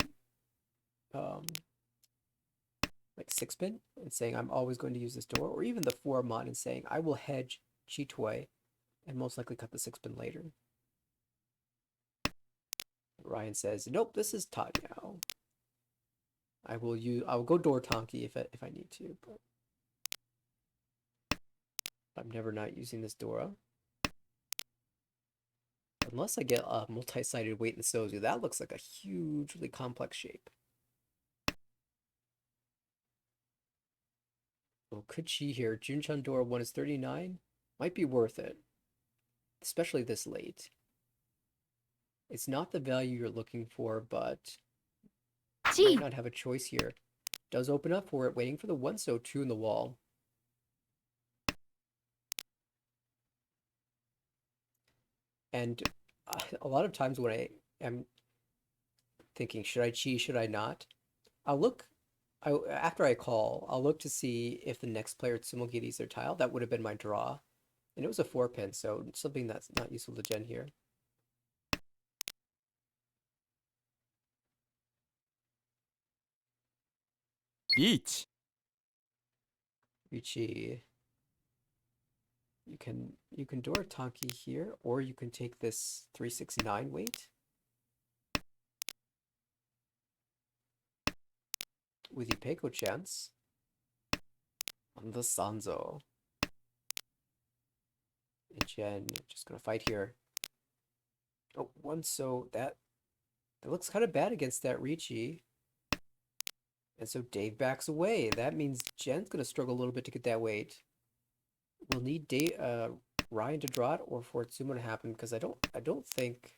like 6-pin and saying I'm always going to use this door, or even the 4 mod and saying I will hedge Chitwe and most likely cut the 6-pin later. Ryan says, nope, this is Tanyao. I will go door Tonki if I need to, but I'm never not using this Dora. Unless I get a multi-sided weight in the Sozu, that looks like a hugely complex shape. Oh, could she here? Junchan Dora 1 is 39. Might be worth it. Especially this late. It's not the value you're looking for, but might not have a choice here. Does open up for it, waiting for the 1 so 2 in the wall. And a lot of times when I am thinking, should I cheese, should I not? I'll look, after I call, I'll look to see if the next player Tsumogiri's their tile. That would have been my draw. And it was a 4-pin, so something that's not useful to Jen here. Each. Richi, you can door Tonki here, or you can take this 369 weight with Ipeco chance on the Sanzo. And Jen just gonna fight here. Oh, 1 so that looks kind of bad against that Richi. And so Dave backs away. That means Jen's gonna struggle a little bit to get that weight. We'll need Ryan to draw it or for Itsumo to happen, because I don't think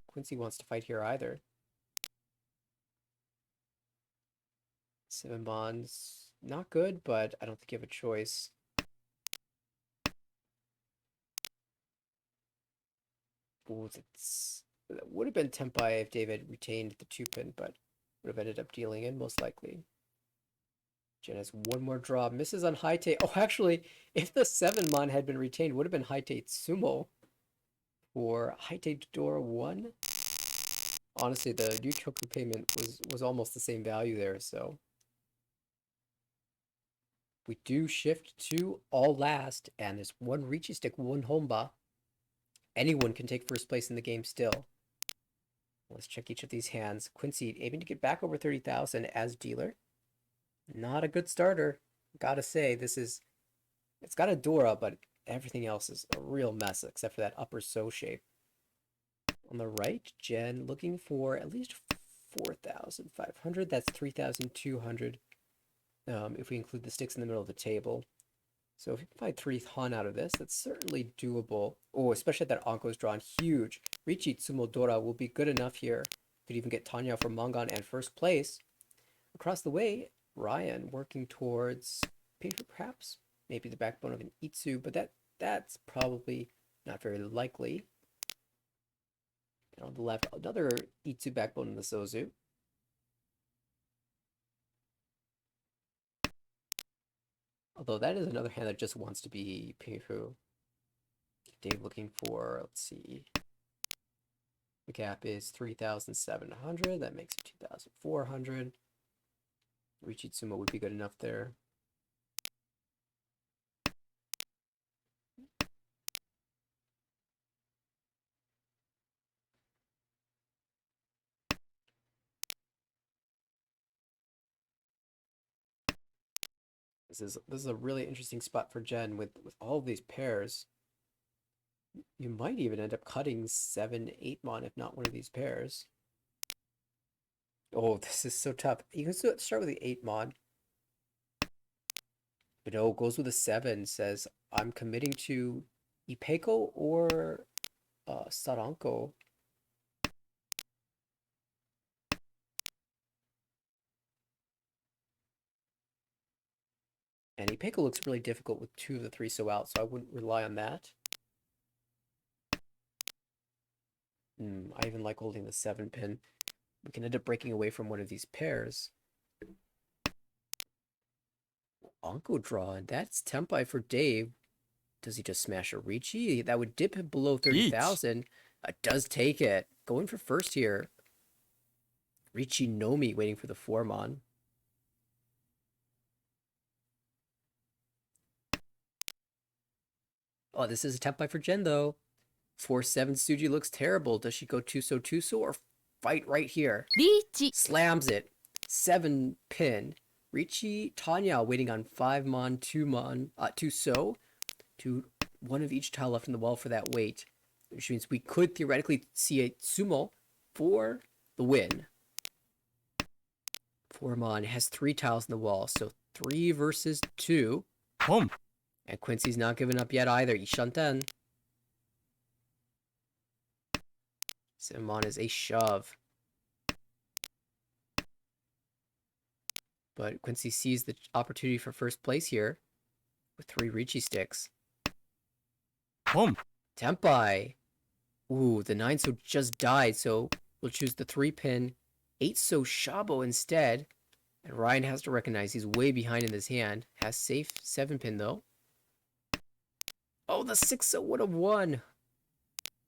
Quincy wants to fight here either. 7 bonds, not good, but I don't think you have a choice. Ooh, that would have been Tenpai if David retained the 2-pin, but would have ended up dealing in most likely. Jen has one more draw, misses on Haite. Oh, actually, if the 7 mon had been retained, would have been Haite Sumo for Haite Dora 1. Honestly, the new Choku payment was almost the same value there, so we do shift to all last, and there's 1 Richi stick, 1 Homba. Anyone can take first place in the game still. Let's check each of these hands. Quincy aiming to get back over 30,000 as dealer. Not a good starter. Gotta say, it's got a Dora, but everything else is a real mess except for that upper So shape. On the right, Jen looking for at least 4,500. That's 3,200 if we include the sticks in the middle of the table. So if you can find 3 Han out of this, that's certainly doable. Oh, especially that Anko's drawn huge. Richi Tsumodora will be good enough here. Could even get Tanya for Mangan and first place. Across the way, Ryan working towards Painter perhaps. Maybe the backbone of an Itsu, but that's probably not very likely. And on the left, another Itsu backbone in the Sozu. Although that is another hand that just wants to be Pihu. Dave looking for, let's see. The gap is 3,700. That makes it 2,400. Richitsumo would be good enough there. This is a really interesting spot for Jen with all of these pairs. You might even end up cutting 7, 8 mon if not one of these pairs. Oh, this is so tough. You can start with the 8 mon. But no, goes with a 7, says, I'm committing to Ipeko or Saranko. And Ipeko looks really difficult with 2 of the 3 so out, so I wouldn't rely on that. I even like holding the 7 pin. We can end up breaking away from one of these pairs. Anko draw, and that's Tempai for Dave. Does he just smash a Ricci? That would dip him below 30,000. Does take it. Going for first here. Ricci Nomi waiting for the 4-mon. Oh, this is a Tempai for Jen, though. 4-7 Suji looks terrible. Does she go Tuso or fight right here? リーチ Slams it. 7 pin. Ricci, Tanya waiting on 5 mon, 2 mon, Tuso. One of each tile left in the wall for that weight. Which means we could theoretically see a sumo for the win. 4 mon has 3 tiles in the wall, so 3 versus 2. ポン And Quincy's not giving up yet either. Ishanten. 7 mon is a shove. But Quincy sees the opportunity for first place here with 3 Ricci sticks. ポン Tempai. Ooh, the 9 so just died, so we'll choose the 3 pin. 8 so Shabo instead. And Ryan has to recognize he's way behind in this hand. Has safe 7 pin though. Oh, the 6 so would have won.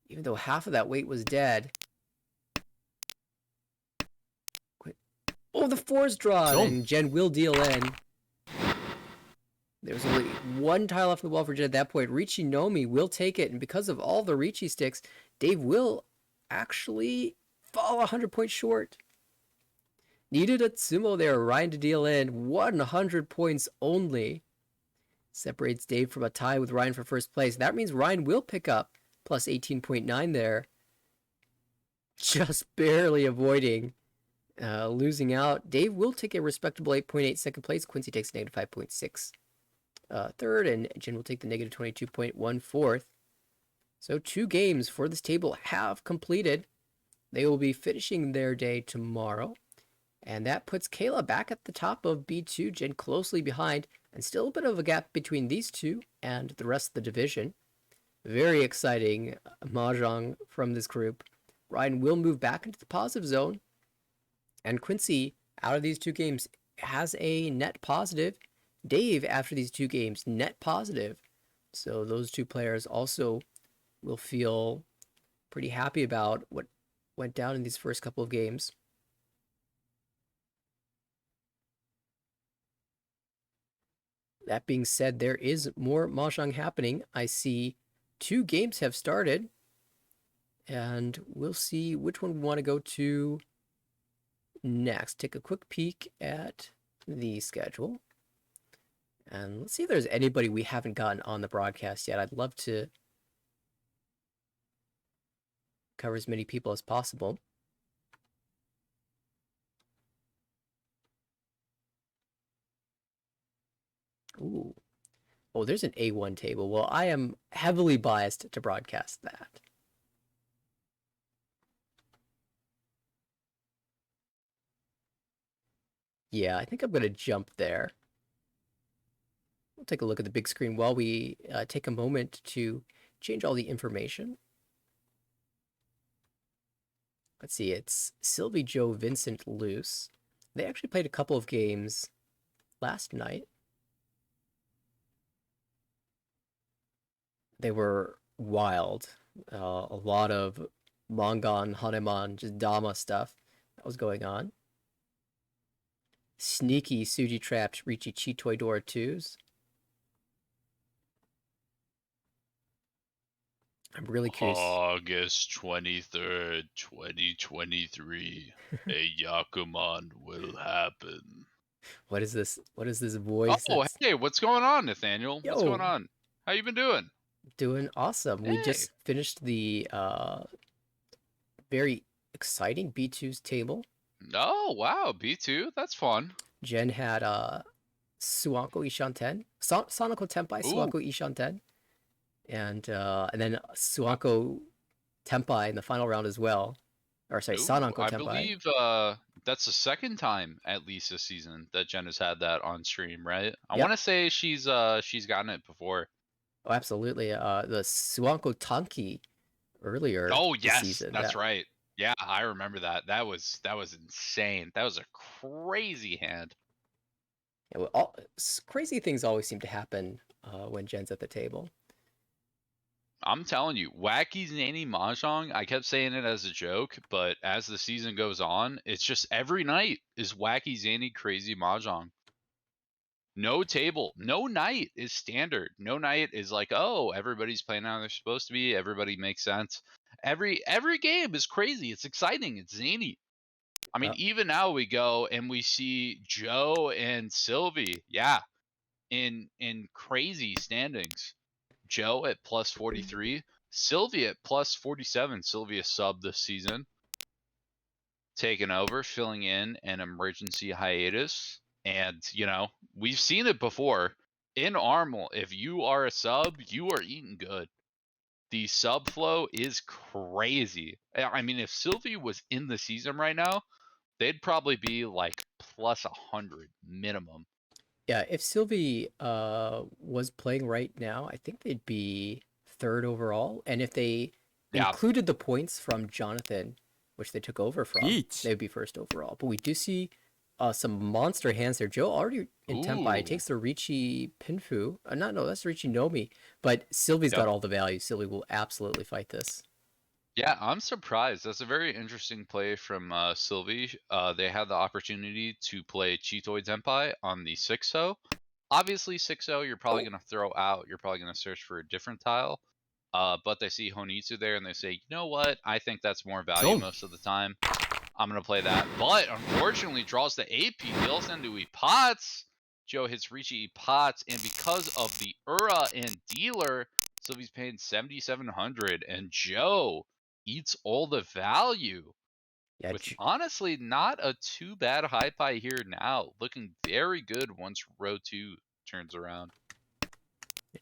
Even though half of that weight was dead. Oh, the 4's drawn, and Jen will deal in. There's only 1 tile off the wall for Jen at that point. Ricci Nomi will take it, and because of all the Ricci sticks, Dave will actually fall 100 points short. Needed a sumo there, Ryan to deal in. 100 points only. Separates Dave from a tie with Ryan for first place. That means Ryan will pick up plus 18.9 there. Just barely avoiding losing out. Dave will take a respectable 8.8 second place. Quincy takes negative 5.6 third, and Jen will take the negative 22.1 fourth. So 2 games for this table have completed. They will be finishing their day tomorrow. And that puts Kayla back at the top of B2, Jen closely behind, and still a bit of a gap between these two and the rest of the division. Very exciting mahjong from this group. Ryan will move back into the positive zone. And Quincy, out of these 2 games, has a net positive. Dave, after these 2 games, net positive. So those 2 players also will feel pretty happy about what went down in these first couple of games. That being said, there is more mahjong happening. I see 2 games have started. And we'll see which one we want to go to next. Take a quick peek at the schedule. And let's see if there's anybody we haven't gotten on the broadcast yet. I'd love to cover as many people as possible. Ooh. Oh, there's an A1 table. Well, I am heavily biased to broadcast that. Yeah, I think I'm going to jump there. We'll take a look at the big screen while we take a moment to change all the information. Let's see, it's Sylvie, Joe, Vincent, Luce. They actually played a couple of games last night. They were wild. A lot of Mangan, Hanuman, just Dama stuff that was going on. Sneaky Suji trapped Richi Chitoidora 2s. I'm really curious. August 23rd, 2023. A Yakuman will happen. What is this? What is this voice Oh, that's hey, what's going on, Nathaniel? What's going yo on? How you been doing? doing awesome? We Hey. just finished the very exciting B2's table. Oh, wow, B2. That's fun. Jen had Suanko Ishanten, Sonoko Tenpai Ooh, Suanko Ishanten, and then Suanko Tenpai in the final round as well. Or sorry, ooh. Sananko I Tenpai. believe that's the second time at least this season that Jen has had that on stream, right? I want Yep. to say she's gotten it before. Oh, absolutely. The Suanko Tanki earlier Oh, this yes, season. that's That right. Yeah, I remember that. That was insane. That was a crazy hand. yeah, crazy things always seem to happen when Jen's at the table. I'm telling you, wacky zany mahjong. I kept saying it as a joke, but as the season goes on, it's just every night is wacky zany crazy mahjong. No table, no night is standard. No night is like, oh, everybody's playing how they're supposed to be. Everybody makes sense. Every game is crazy. It's exciting. It's zany. I mean, Uh, even now we go and we see Joe and Sylvie. Yeah, in crazy standings. Joe at plus 43, Sylvia at plus 47. Sylvia sub this season, taking over, filling in an emergency hiatus. And, we've seen it before. In Armel, if you are a sub, you are eating good. The sub flow is crazy. I mean, if Sylvie was in the season right now, they'd probably be like plus 100 minimum. yeah, if Sylvie was playing right now, I think they'd be third overall. And if they Yeah. included the points from Jonathan, which they took over from, Beach. they would be first overall. But we do see some monster hands there. Joe already in Tenpai Ooh. takes the Ricci Pinfu. Not no, that's Ricci Nomi. But Sylvie's Yep. got all the value. Sylvie will absolutely fight this. Yeah, I'm surprised. That's a very interesting play from Sylvie. They had the opportunity to play Chitoi Tenpai on the 6-0. Obviously, 6-0, you're probably Oh, going to throw out. You're probably going to search for a different tile. But they see Honitsu there and they say, you know what? I think that's more value Don't. most of the time. I'm going to play that. But unfortunately, draws the AP, deals into Pots. Joe hits Ricci Pots. And because of the Ura and Dealer, Sylvie's paying 7,700. And Joe eats all the value yeah, with honestly not a too bad high pie here now. Looking very good once row 2 turns around.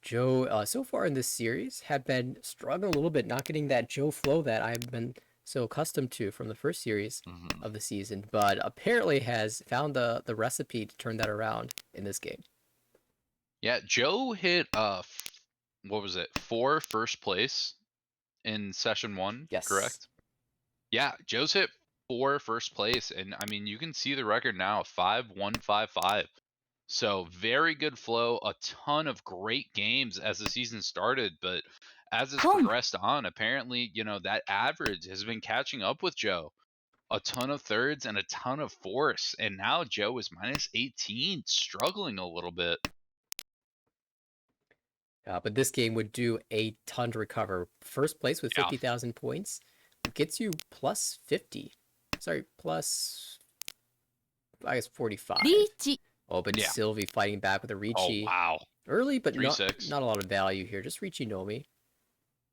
Joe, so far in this series, had been struggling a little bit, not getting that Joe flow that I've been so accustomed to from the first series Mm-hmm. of the season, but apparently has found the recipe to turn that around in this game. Yeah, Joe hit what was it? 4 first place in session 1, Yes. correct? Yeah, Joe's hit 4 first place, and I mean you can see the record now, 5-1-5-5. So very good flow, a ton of great games as the season started, but as it's Boom. progressed on, apparently, that average has been catching up with Joe. A ton of thirds and a ton of fourths, and now Joe is minus 18, struggling a little bit. But this game would do a ton to recover. First place with Yeah. 50,000 points gets you plus 50. Sorry, plus, I guess, 45. リーチ Oh, but Yeah. Sylvie fighting back with a Oh, Ricci. wow. Early, but 3-6. not a lot of value here. Just Ricci Nomi.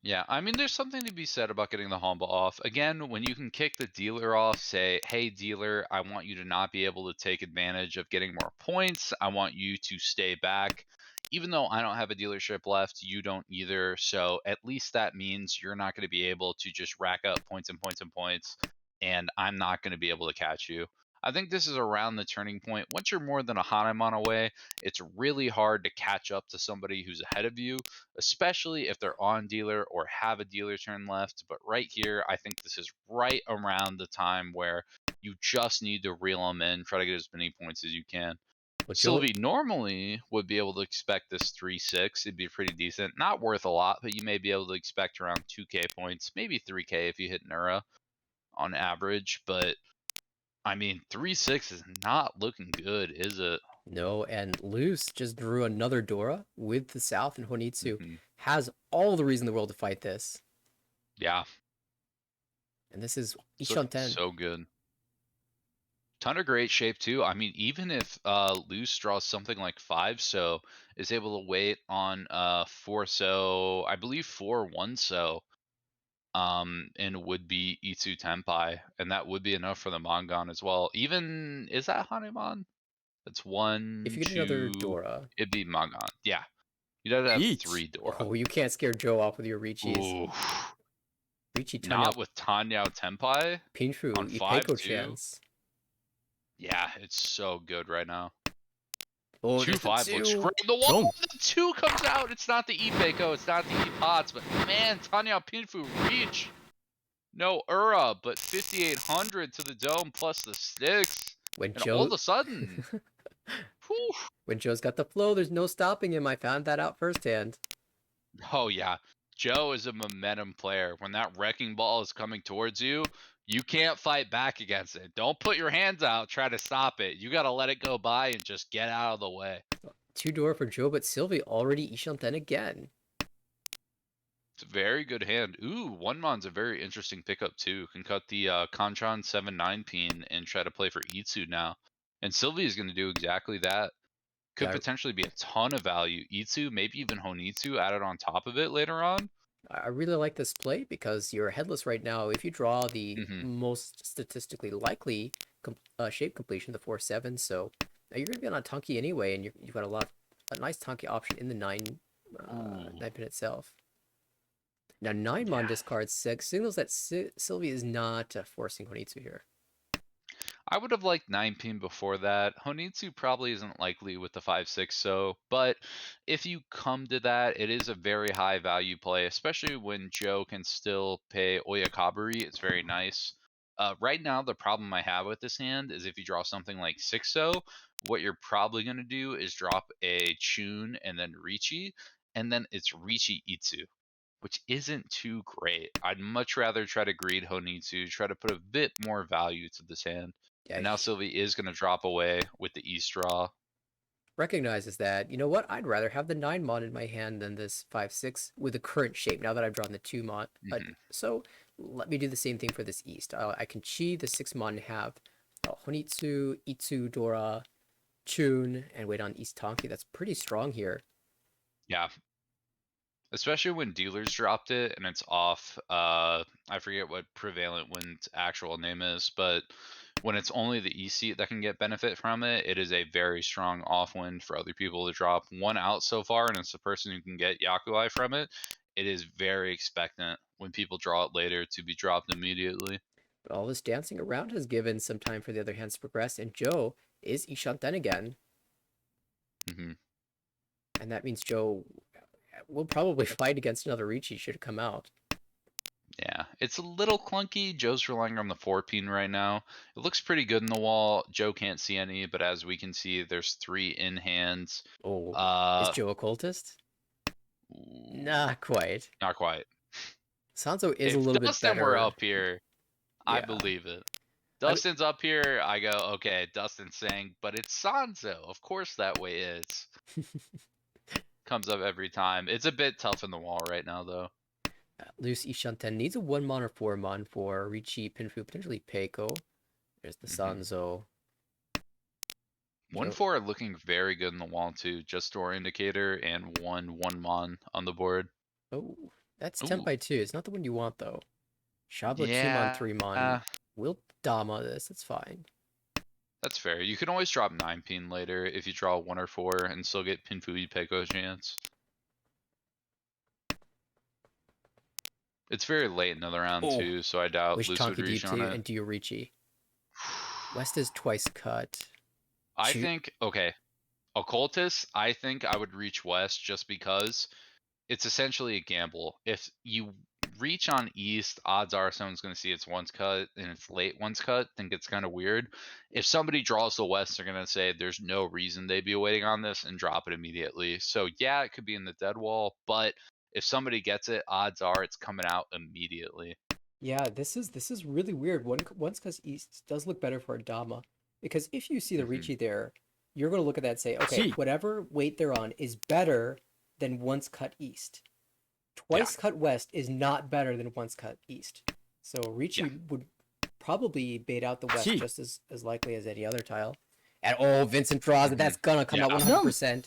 Yeah, I mean, there's something to be said about getting the humble off. Again, when you can kick the dealer off, say, hey, dealer, I want you to not be able to take advantage of getting more points. I want you to stay back. Even though I don't have a dealership left, you don't either. So at least that means you're not going to be able to just rack up points and points and points, and I'm not going to be able to catch you. I think this is around the turning point. Once you're more than a Hanuman away, it's really hard to catch up to somebody who's ahead of you, especially if they're on dealer or have a dealer turn left. But right here, I think this is right around the time where you just need to reel them in, try to get as many points as you can. Well, Joe, Sylvie normally would be able to expect this 3-6. It'd be pretty decent. Not worth a lot, but you may be able to expect around 2k points, maybe 3k if you hit Nura on average. But I mean, 3-6 is not looking good, is it? no, and Luce just drew another Dora with the South, and Honitsu Hmm. has all the reason in the world to fight this. Yeah, And this is so, Ishanten. so good. Ton of great shape too. I mean, even if Loose draws something like 5-so, is able to wait on 4-so, I believe 4-1-so, and would be Itsu Tenpai, and that would be enough for the Mangan as well. Even is that Hanuman? That's If one, you get another two. Dora, It'd be Mangan. Yeah, you'd have to have Peach. 3 Dora. oh, you can't scare Joe off with your Richis. Ooh, Richi Tanya not with Tanyao Tenpai on Pinshu, five Ipeko two. chance. Yeah, it's so good right now. Oh, there's the 2-5 looks two. great. The wall, Boom. the 2 comes out. It's not the Ipeko, it's not the Epots, but man, Tanya Pinfu reach. No Ura, but 5,800 to the dome plus the sticks. When And all of Joe a sudden, whew, when Joe's got the flow, there's no stopping him. I found that out firsthand. oh yeah, Joe is a momentum player. When that wrecking ball is coming towards you, you can't fight back against it. Don't put your hands out, try to stop it. You got to let it go by and just get out of the way. Two Dora for Joe, but Sylvie already Ishanten again. It's a very good hand. Ooh, One Mon's a very interesting pickup too. Can cut the Kanchan 7-9 pin and try to play for Itsu now. And Sylvie is going to do exactly that. Could Yeah, potentially be a ton of value. Itsu, maybe even Honitsu added on top of it later on. I really like this play because you're headless right now. If you draw the Hmm. most statistically likely shape completion, the 4-7, so you're going to be on a Tonki anyway, and you've got a nice Tonki option in the 9 pin itself. Now, 9 mon Yeah. discards 6, signals that Sylvie is not forcing Honitsu here. I would have liked 9 pin before that. Honitsu probably isn't likely with the 5-6, so, but if you come to that, it is a very high value play, especially when Joe can still pay Oyakabari. It's very nice. Right now, the problem I have with this hand is if you draw something like 6-so, what you're probably going to do is drop a Chun and then Richi, and then it's Richi Itsu, which isn't too great. I'd much rather try to greed Honitsu, try to put a bit more value to this hand. Yeah, And now Sylvie is going to drop away with the East draw. recognizes that, you know what, I'd rather have the 9 mon in my hand than this 5-6 with the current shape now that I've drawn the 2 mon. Hmm. So let me do the same thing for this East. I can chi the 6 mon and have Honitsu, Itsu, Dora, Chun, and wait on East Tonki. That's pretty strong here. Yeah. Especially when dealers dropped it and it's off. I forget what Prevalent Wind's actual name is, but when it's only the E seat that can get benefit from it, it is a very strong off wind for other people to drop one out so far, and it's the person who can get Yakuai from it. It is very expectant when people draw it later to be dropped immediately. But all this dancing around has given some time for the other hands to progress, and Joe is Ishanten again. Hmm. And that means Joe will probably fight against another Richi should it come out. Yeah, it's a little clunky. Joe's relying on the 4 pin right now. It looks pretty good in the wall. Joe can't see any, but as we can see, there's 3 in hands. Oh, is Uh, Joe a cultist? ooh, Not quite. not quite. Sanzo is a If little bit Dustin were better. up here, I Yeah. believe it. I Dustin's up here, I go, okay, Dustin's saying, but it's Sanzo. Of course that way is. Comes up every time. It's a bit tough in the wall right now, though. Loose Ishanten needs a 1 mon or 4 mon for Richi, Pinfu, potentially Peiko. There's the Hmm. Sanzo. 1-4 looking very good in the wall, too. Just door indicator and 1 mon on the board. Oh, that's Ooh. Tenpai 2. It's not the one you want, though. Shablo 2 mon, Yeah, 3 mon. We'll Dama this. It's fine. that's fair. You can always drop 9 pin later if you draw 1 or 4 and still get Pinfui Peko chance. It's very late in the round Oh, too, so I doubt wish Luce would Tonki reach on D2 it. and do your Richi. West is twice cut. I think, okay, Occultist, I think I would reach West just because it's essentially a gamble. If you reach on East, odds are someone's going to see it's once cut and it's late once cut. Think it's kind of weird. If somebody draws the West, they're going to say there's no reason they'd be waiting on this and drop it immediately. So yeah, it could be in the dead wall, but if somebody gets it, odds are it's coming out immediately. Yeah, this is really weird. Once because East does look better for a Dama, because if you see the Hmm. Ricci there, you're gonna look at that and say, okay, Chi. whatever weight they're on is better than once cut East. Yeah, Twice cut West is not better than once cut East. So yeah. Ricci would probably bait out the West Chi. just as likely as any other tile. And oh, Vincent draws it. Hmm. That's gonna come out Yeah. 100%.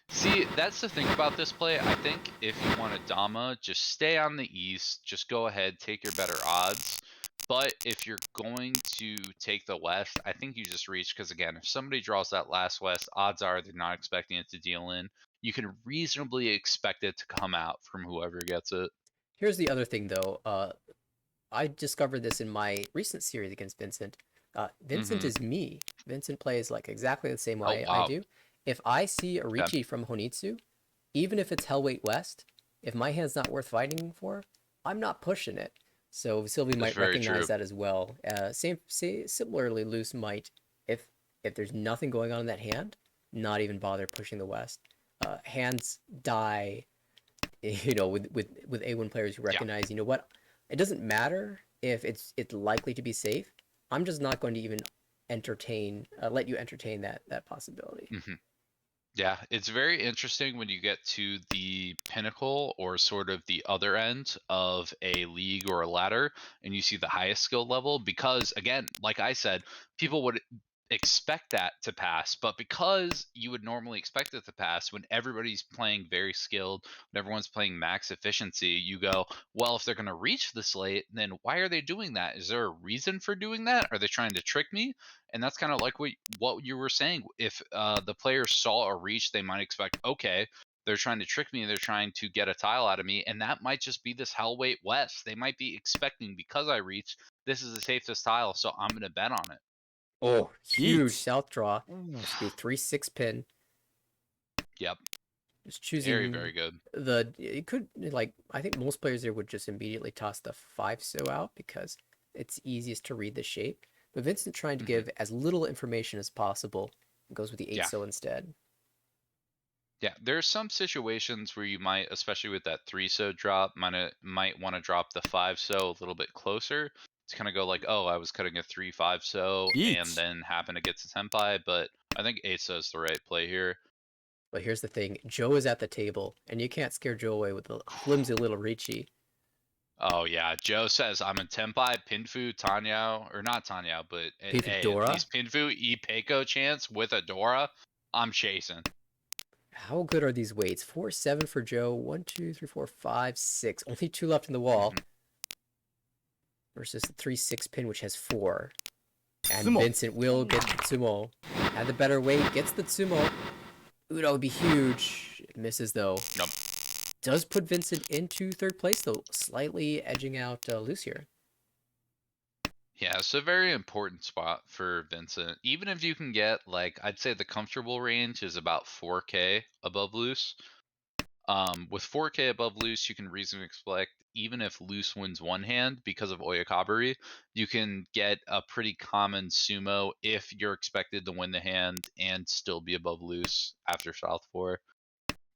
See, that's the thing about this play. I think if you want a Dama, just stay on the East. Just go ahead, take your better odds. But if you're going to take the West, I think you just reach because again, if somebody draws that last West, odds are they're not expecting it to deal in. You can reasonably expect it to come out from whoever gets it. Here's the other thing though. I discovered this in my recent series against Vincent. Vincent Hmm. is me. Vincent plays like exactly the same Oh way I wow. do. If I see a Okay. Ricci from Honitsu, even if it's Hellweight West, if my hand's not worth fighting for, I'm not pushing it. So Sylvie That's might very recognize true. that as well. Similarly, Luce might, if if there's nothing going on in that hand, not even bother pushing the West. Hands die, with A1 players who Yeah. recognize, you know what, it doesn't matter if it's likely to be safe. I'm just not going to even let you entertain that possibility. Hmm. Yeah, it's very interesting when you get to the pinnacle or sort of the other end of a league or a ladder and you see the highest skill level because again, like I said, people would expect that to pass, but because you would normally expect it to pass when everybody's playing very skilled, when everyone's playing max efficiency, you go, well, if they're going to reach this late, then why are they doing that? Is there a reason for doing that? Are they trying to trick me? And that's kind of like what you were saying. If the player saw a reach, they might expect, okay, they're trying to trick me. They're trying to get a tile out of me, and that might just be this Hellweight West. They might be expecting because I reach, this is the safest tile, so I'm gonna bet on it. Oh, huge Eat. south draw. This would be Oof. 3-6 pin. Yep, Just very choosing very good. it could, like, I think most players there would just immediately toss the 5-so out because it's easiest to read the shape. But Vincent trying to Hmm. give as little information as possible goes with the Yeah, 8-so instead. yeah. There's some situations where you might, especially with that 3-so drop, might want to drop the 5-so a little bit closer to kind of go like, oh, I was cutting a 3-5-so and Eat. then happen to get to senpai, but I think 8-so is the right play here. But here's the thing, Joe is at the table, and you can't scare Joe away with a flimsy little Ricci. Oh yeah, Joe says I'm a Tenpai, Pinfu, Tanyao, or not Tanyao, but hey, at Dora, least Pinfu, Peiko chance with a Dora. I'm chasing. how good are these weights? 4-7 for Joe, 1, 2, 3, 4, 5, 6. Only 2 left in the wall Hmm. versus the 3-6 pin, which has 4. And Sumo. Vincent will get the Tsumo. Had the better weight, gets the Tsumo. Ooh, that would be huge. It misses though. Nope. Does put Vincent into third place though, slightly edging out Luce here. Yeah, it's a very important spot for Vincent. Even if you can get like, I'd say the comfortable range is about 4K above loose. With 4K above loose, you can reasonably expect, even if loose wins one hand because of Oyakabari, you can get a pretty common sumo if you're expected to win the hand and still be above loose after South 4.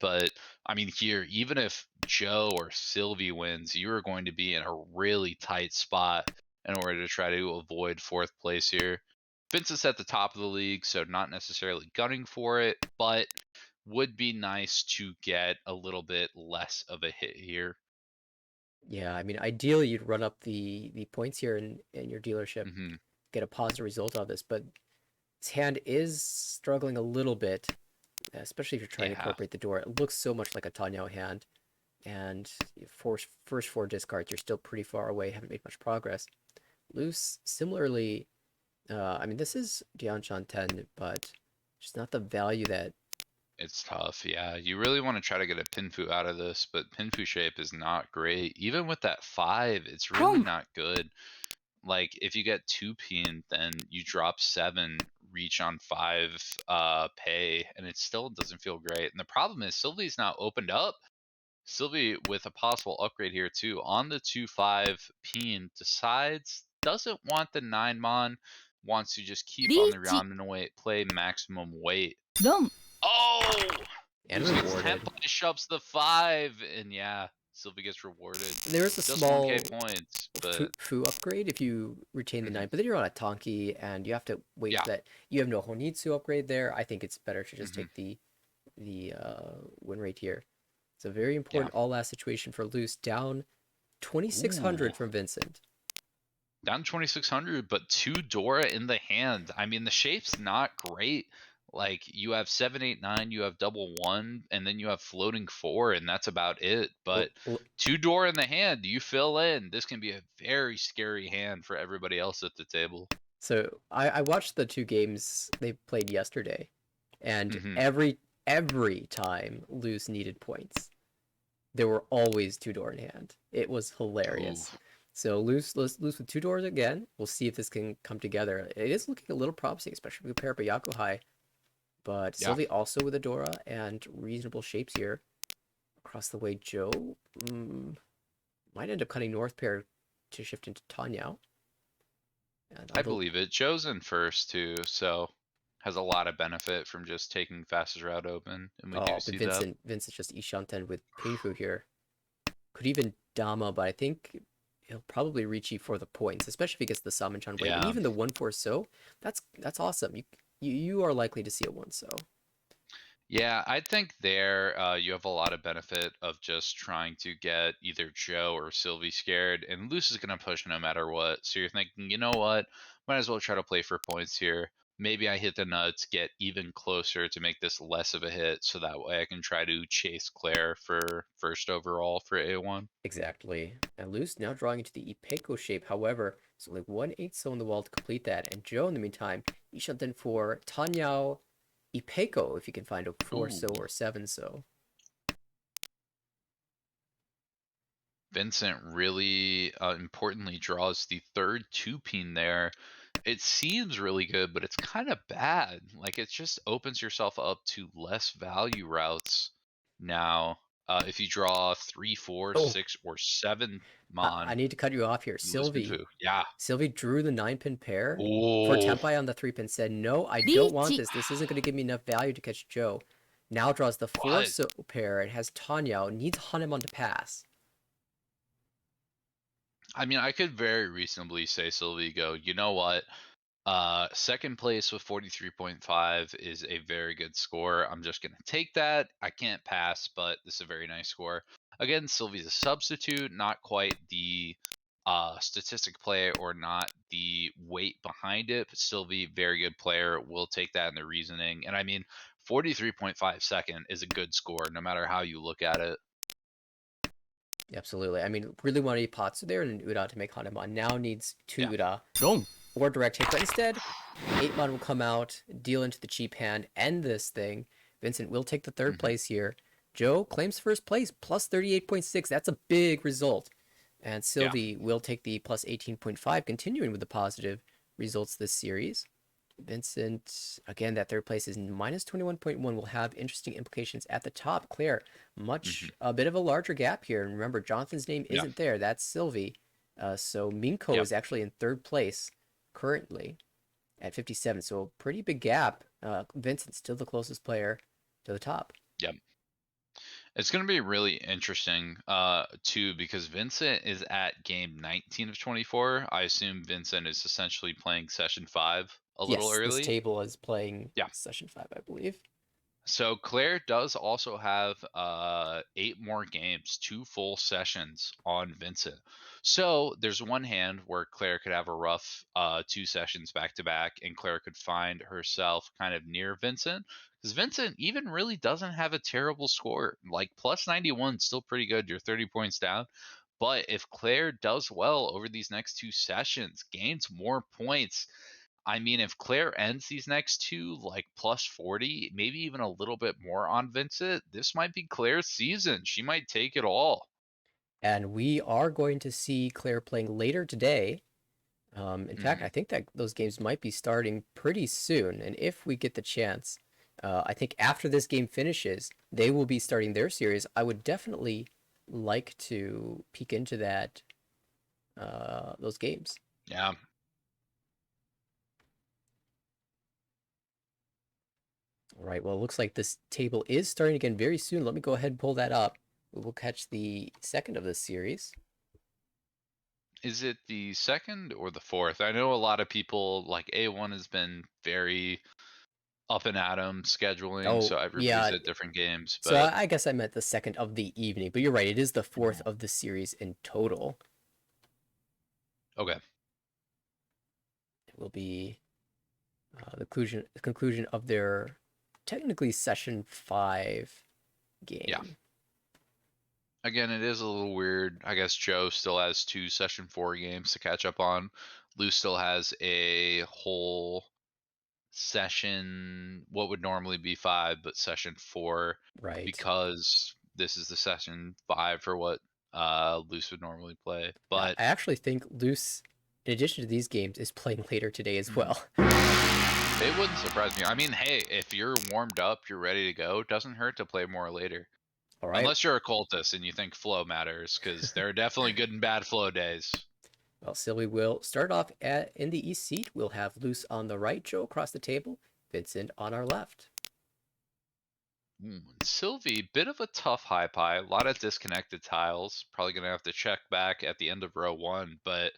But I mean, here, even if Joe or Sylvie wins, you are going to be in a really tight spot in order to try to avoid fourth place here. Vince is at the top of the league, so not necessarily gunning for it, but would be nice to get a little bit less of a hit here. Yeah, I mean, ideally you'd run up the points here in your dealership, Hmm. get a positive result out of this, but his hand is struggling a little bit, especially if you're trying to Yeah. incorporate the door. It looks so much like a Tanyao hand, and first 4 discards, you're still pretty far away, haven't made much progress. Loose, similarly, I mean, this is Dianchan 10, but just not the value that. It's tough, yeah. You really want to try to get a Pinfu out of this, but Pinfu shape is not great. Even with that 5, it's really Boom. not good. Like, if you get 2 pin, then you drop 7, reach on 5 pay, and it still doesn't feel great. And the problem is Sylvie's now opened up Sylvie with a possible upgrade here too. On the 2-5, Peen decides doesn't want the 9 mon, wants to just keep on the リーチ Ramen weight, play maximum weight. ロン Oh! And Loose gets rewarded. 10 points, shoves the 5, and yeah, Sylvie gets rewarded. There's a Just small 1k points, but foo upgrade if you retain the 9, but then you're on a Tonki and you have to wait yeah. for that. You have no Honitsu upgrade there. I think it's better to just Mhm. take the win rate here. It's a very important all-last situation for Loose, down 2,600 Ooh. from Vincent. Down 2,600, but 2 Dora in the hand. I mean, the shape's not great. Like, you have 7, 8, 9, you have double 1, and then you have floating 4, and that's about it. But 2 Dora in the hand, you fill in. This can be a very scary hand for everybody else at the table. So I watched the 2 games they played yesterday, and Mhm. every time Loose needed points, there were always 2 door in hand. It was hilarious. Ooh. So Loose with 2 doors again. We'll see if this can come together. It is looking a little promising, especially if we pair up a Yakuhai. But Yeah. Sylvie also with a Dora and reasonable shapes here. Across the way, Joe might end up cutting north pair to shift into Tanyao. And I believe it. Joe's in first, too, so has a lot of benefit from just taking fastest route open, and we do oh, but see that. Vincent just Ishanten with Painfu here. Could even Dama, but I think he'll probably reach you for the points, especially if he gets the Samenchan weight. And Yeah. even the 1-4 so, that's awesome. You are likely to see a 1 so. Yeah, I think there you have a lot of benefit of just trying to get either Joe or Sylvie scared, and Luce is going to push no matter what. So you're thinking, you know what? Might as well try to play for points here. Maybe I hit the nuts, get even closer to make this less of a hit, so that way I can try to chase Claire for first overall for A1. Exactly. And Luce now drawing into the Ipeco shape. However, it's only 1/8 so in the wall to complete that. And Joe, in the meantime, Ishanten for Tanyao Ipeco, if you can find a 4 so Ooh. or 7 so. Vincent really importantly draws the third 2-pin there. It seems really good, but it's kind of bad. Like, it just opens yourself up to less value routes now. If you draw 3, 4, Oh, 6, or 7 I Mon, need to cut you off here. you lose Sylvie Pinfu. Yeah. Drew the 9-pin pair for Oh, Tempai on the 3-pin, said, no, I リ don't ー want チ this. This isn't going to give me enough value to catch Joe. Now draws the 4 but so pair. It has Tanyao. Needs Hanemon to pass. I mean, I could very reasonably say Sylvie go, you know what? Second place with 43.5 is a very good score. I'm just going to take that. I can't pass, but this is a very nice score. Again, Sylvie's a substitute, not quite the statistic play or not the weight behind it, but Sylvie, very good player, will take that in the reasoning. And I mean, 43.5 second is a good score, no matter how you look at it. Absolutely. I mean, really wanted Potsu there and an Uda to make Hanemon. Now needs 2 Yeah. Uda. ロン Or direct hit, but instead, 8-mon will come out, deal into the cheap hand, end this thing. Vincent will take the 3rd place here. Joe claims first place, plus 38.6. That's a big result. And Sylvie will take the plus 18.5, continuing with the positive results this series. Vincent, again, that 3rd place is minus 21.1, will have interesting implications at the top. Claire, a bit of a larger gap here. And remember, Jonathan's name Yeah. isn't there. That's Sylvie. So Minko is actually in 3rd place currently at 57. So a pretty big gap. Vincent's still the closest player to the top. Yep. It's going to be really interesting, too, because Vincent is at game 19 of 24. I assume Vincent is essentially playing session 5 a little Yes, this early. table is playing Yeah. session 5, I believe. So Claire does also have 8 more games, 2 full sessions on Vincent. So there's one hand where Claire could have a rough 2 sessions back to back, and Claire could find herself kind of near Vincent. Because Vincent even really doesn't have a terrible score. Like plus 91 still pretty good. You're 30 points down. But if Claire does well over these next 2 sessions, gains more points, I mean, if Claire ends these next 2 like plus 40, maybe even a little bit more on Vincent, this might be Claire's season. She might take it all. And we are going to see Claire playing later today. In fact, I think that those games might be starting pretty soon. And if we get the chance, I think after this game finishes, they will be starting their series. I would definitely like to peek into that those games. Yeah. All right, well, it looks like this table is starting again very soon. Let me go ahead and pull that up. We will catch the second of this series. Is it the second or the fourth? I know a lot of people like A1 has been very up and atom scheduling, Oh, so everybody's yeah. at different games, So but I guess I meant the second of the evening, but you're right. It is the fourth oh, of the series in total. okay. It will be the conclusion of their technically session 5 Yeah. game. Again, it is a little weird. I guess Joe still has 2 session 4 games to catch up on. Lou still has a whole session, what would normally be 5, but session 4, Right. because this is the session 5 for what Luce would normally play. I But actually think Luce, in addition to these games, is playing later today as mhm, well. it wouldn't surprise me. I mean, hey, if you're warmed up, you're ready to go, it doesn't hurt to play more later. All right. Unless you're a cultist and you think flow matters, because there are definitely good and bad flow days. Well, Sylvie will start off in the east seat. We'll have Luce on the right, Joe across the table, Vincent on our left. Sylvie, bit of a tough high pie. A lot of disconnected tiles. Probably gonna have to check back at the end of row 1. But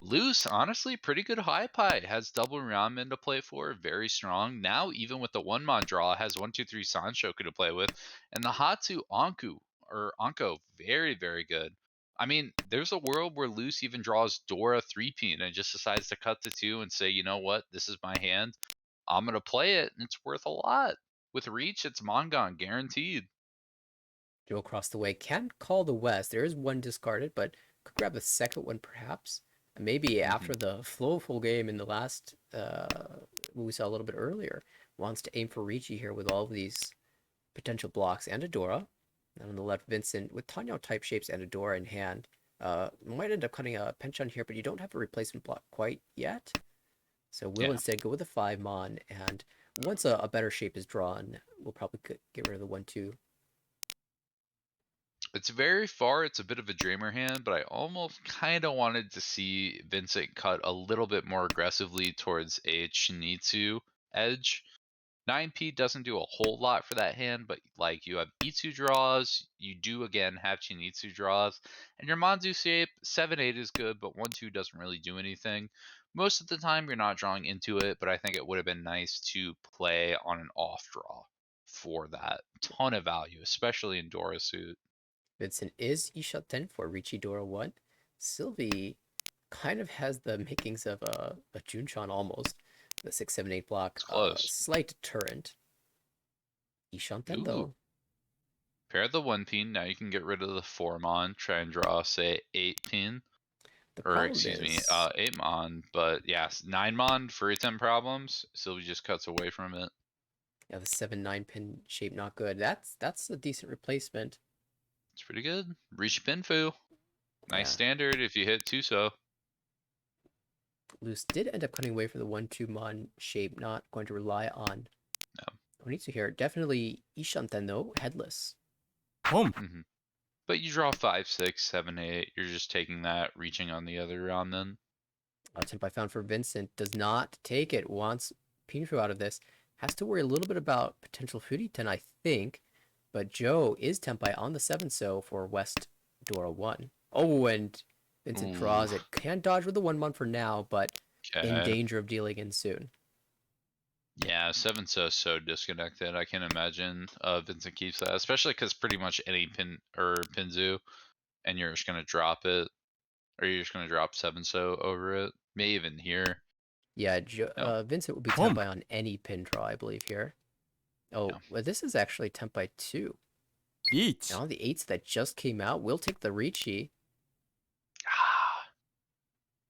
Loose, honestly, pretty good high pie. Has double Ramen to play for. Very strong. Now, even with the 1-mon draw, has 1-2-3 Sanshoku to play with. And the Hatsu Anko, very, very good. I mean, there's a world where Loose even draws Dora 3P and just decides to cut to 2 and say, you know what, this is my hand. I'm gonna play it, and it's worth a lot. With Reach, it's Mangan, guaranteed. Joe across the way can't call the west. There is one discarded, but could grab a second one perhaps. And maybe hmm after the flowful game in the last we saw a little bit earlier, wants to aim for Ricci here with all of these potential blocks and Adora. And on the left, Vincent with Tanyo type shapes and Adora in hand. Might end up cutting a penchant here, but you don't have a replacement block quite yet. So we'll Yeah, instead go with the 5-mon, and once a better shape is drawn, we'll probably get rid of the 1-2. it's very far. It's a bit of a dreamer hand, but I almost kind of wanted to see Vincent cut a little bit more aggressively towards a Shinitsu edge. 9P doesn't do a whole lot for that hand, but like you have Itsu draws, you do again have Chinitsu draws, and your Manzu shape 7-8 is good, but 1-2 doesn't really do anything. Most of the time, you're not drawing into it, but I think it would have been nice to play on an off draw for that. Ton of value, especially in Dora suit. Vincent is Isha-ten for Richidora 1. Sylvie kind of has the makings of a Junchan almost. The 6-7-8 block, It's close. slight deterrent. Isha-ten Ooh, though. pair the 1 pin. Now you can get rid of the 4-mon. Try and draw, say, 8 pin. The Or problem excuse me, is, 8-mon, but yes, 9-mon for 10 problems. Sylvie just cuts away from it. yeah, the 7-9 pin shape not good. That's a decent replacement. It's pretty good. Reach Pinfu. Nice Yeah, standard if you hit Tuso. Luce did end up cutting away for the 1-2-mon shape, not going to rely on No. Onitsu here. Definitely Isha-ten though, headless. Boom. hmm But you draw 5, 6, 7, 8. You're just taking that, reaching on the other round then. Tempai found for Vincent does not take it, wants Pinfu out of this. Has to worry a little bit about potential Furiten, I think. But Joe is Tempai on the 7 so for West Dora 1. Oh, and Vincent Ooh. draws it. Can dodge with the 1-1 for now, but in Okay. danger of dealing in soon. Yeah, 7 so disconnected. I can imagine Vincent keeps that, especially because pretty much any pin or Pinzu, and you're just gonna drop it, or you're just gonna drop 7 so over it. May even here. Yeah, No. Vincent will be Boom. Tempai on any pin draw, I believe, here. Yeah. Oh, well, this is actually Tempai 2. Reach. Now the 8s that just came out will take the Ricci.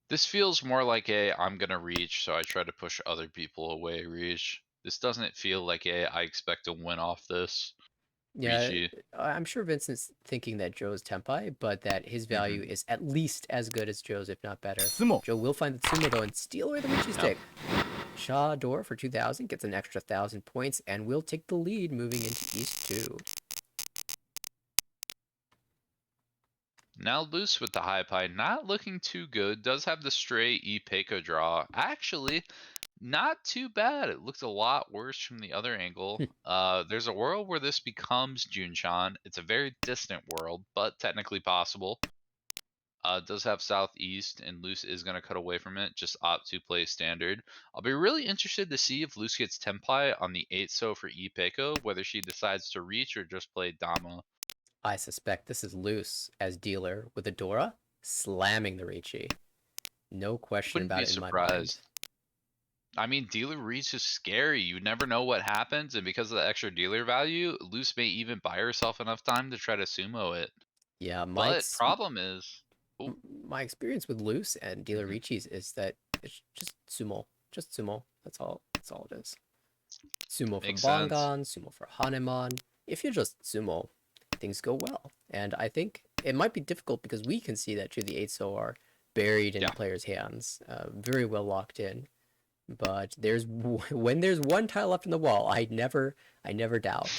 This feels more like a I'm gonna reach, so I try to push other people away reach. This doesn't feel like a I expect to win off this Yeah, reachy. I'm sure Vincent's thinking that Joe's Tempai, but that his value hmm is at least as good as Joe's, if not better. Sumo. Joe will find the Tsumo though and steal away the Richie Yeah. stick. Shaw Door for 2,000 gets an extra 1,000 points and will take the lead moving into East 2. Now loose with the high pie, not looking too good. Does have the straight E Peko draw. Actually, not too bad. It looked a lot worse from the other angle. There's a world where this becomes Junchan. It's a very distant world, but technically possible. Does have southeast, and Loose is going to cut away from it. Just opt to play standard. I'll be really interested to see if Loose gets Tempai on the 8 so for E Peko, whether she decides to reach or just play Dama. I suspect this is Loose as dealer with Adora slamming the Ricci. No question Wouldn't about be it in my mind. surprised. I mean, dealer reach is scary. You never know what happens, and because of the extra dealer value, Loose may even buy herself enough time to try to sumo it. Yeah, But problem is, oh, my experience with Loose and dealer mhm, Ricci's is that it's just sumo. Just sumo. That's all. That's all it is. Sumo from makes sense. Mangan, sumo for Hanemon. If you just sumo, things go well. And I think it might be difficult because we can see that the 8-so are buried in Yeah. the player's hands, very well locked in. But when there's one tile left in the wall, I never doubt.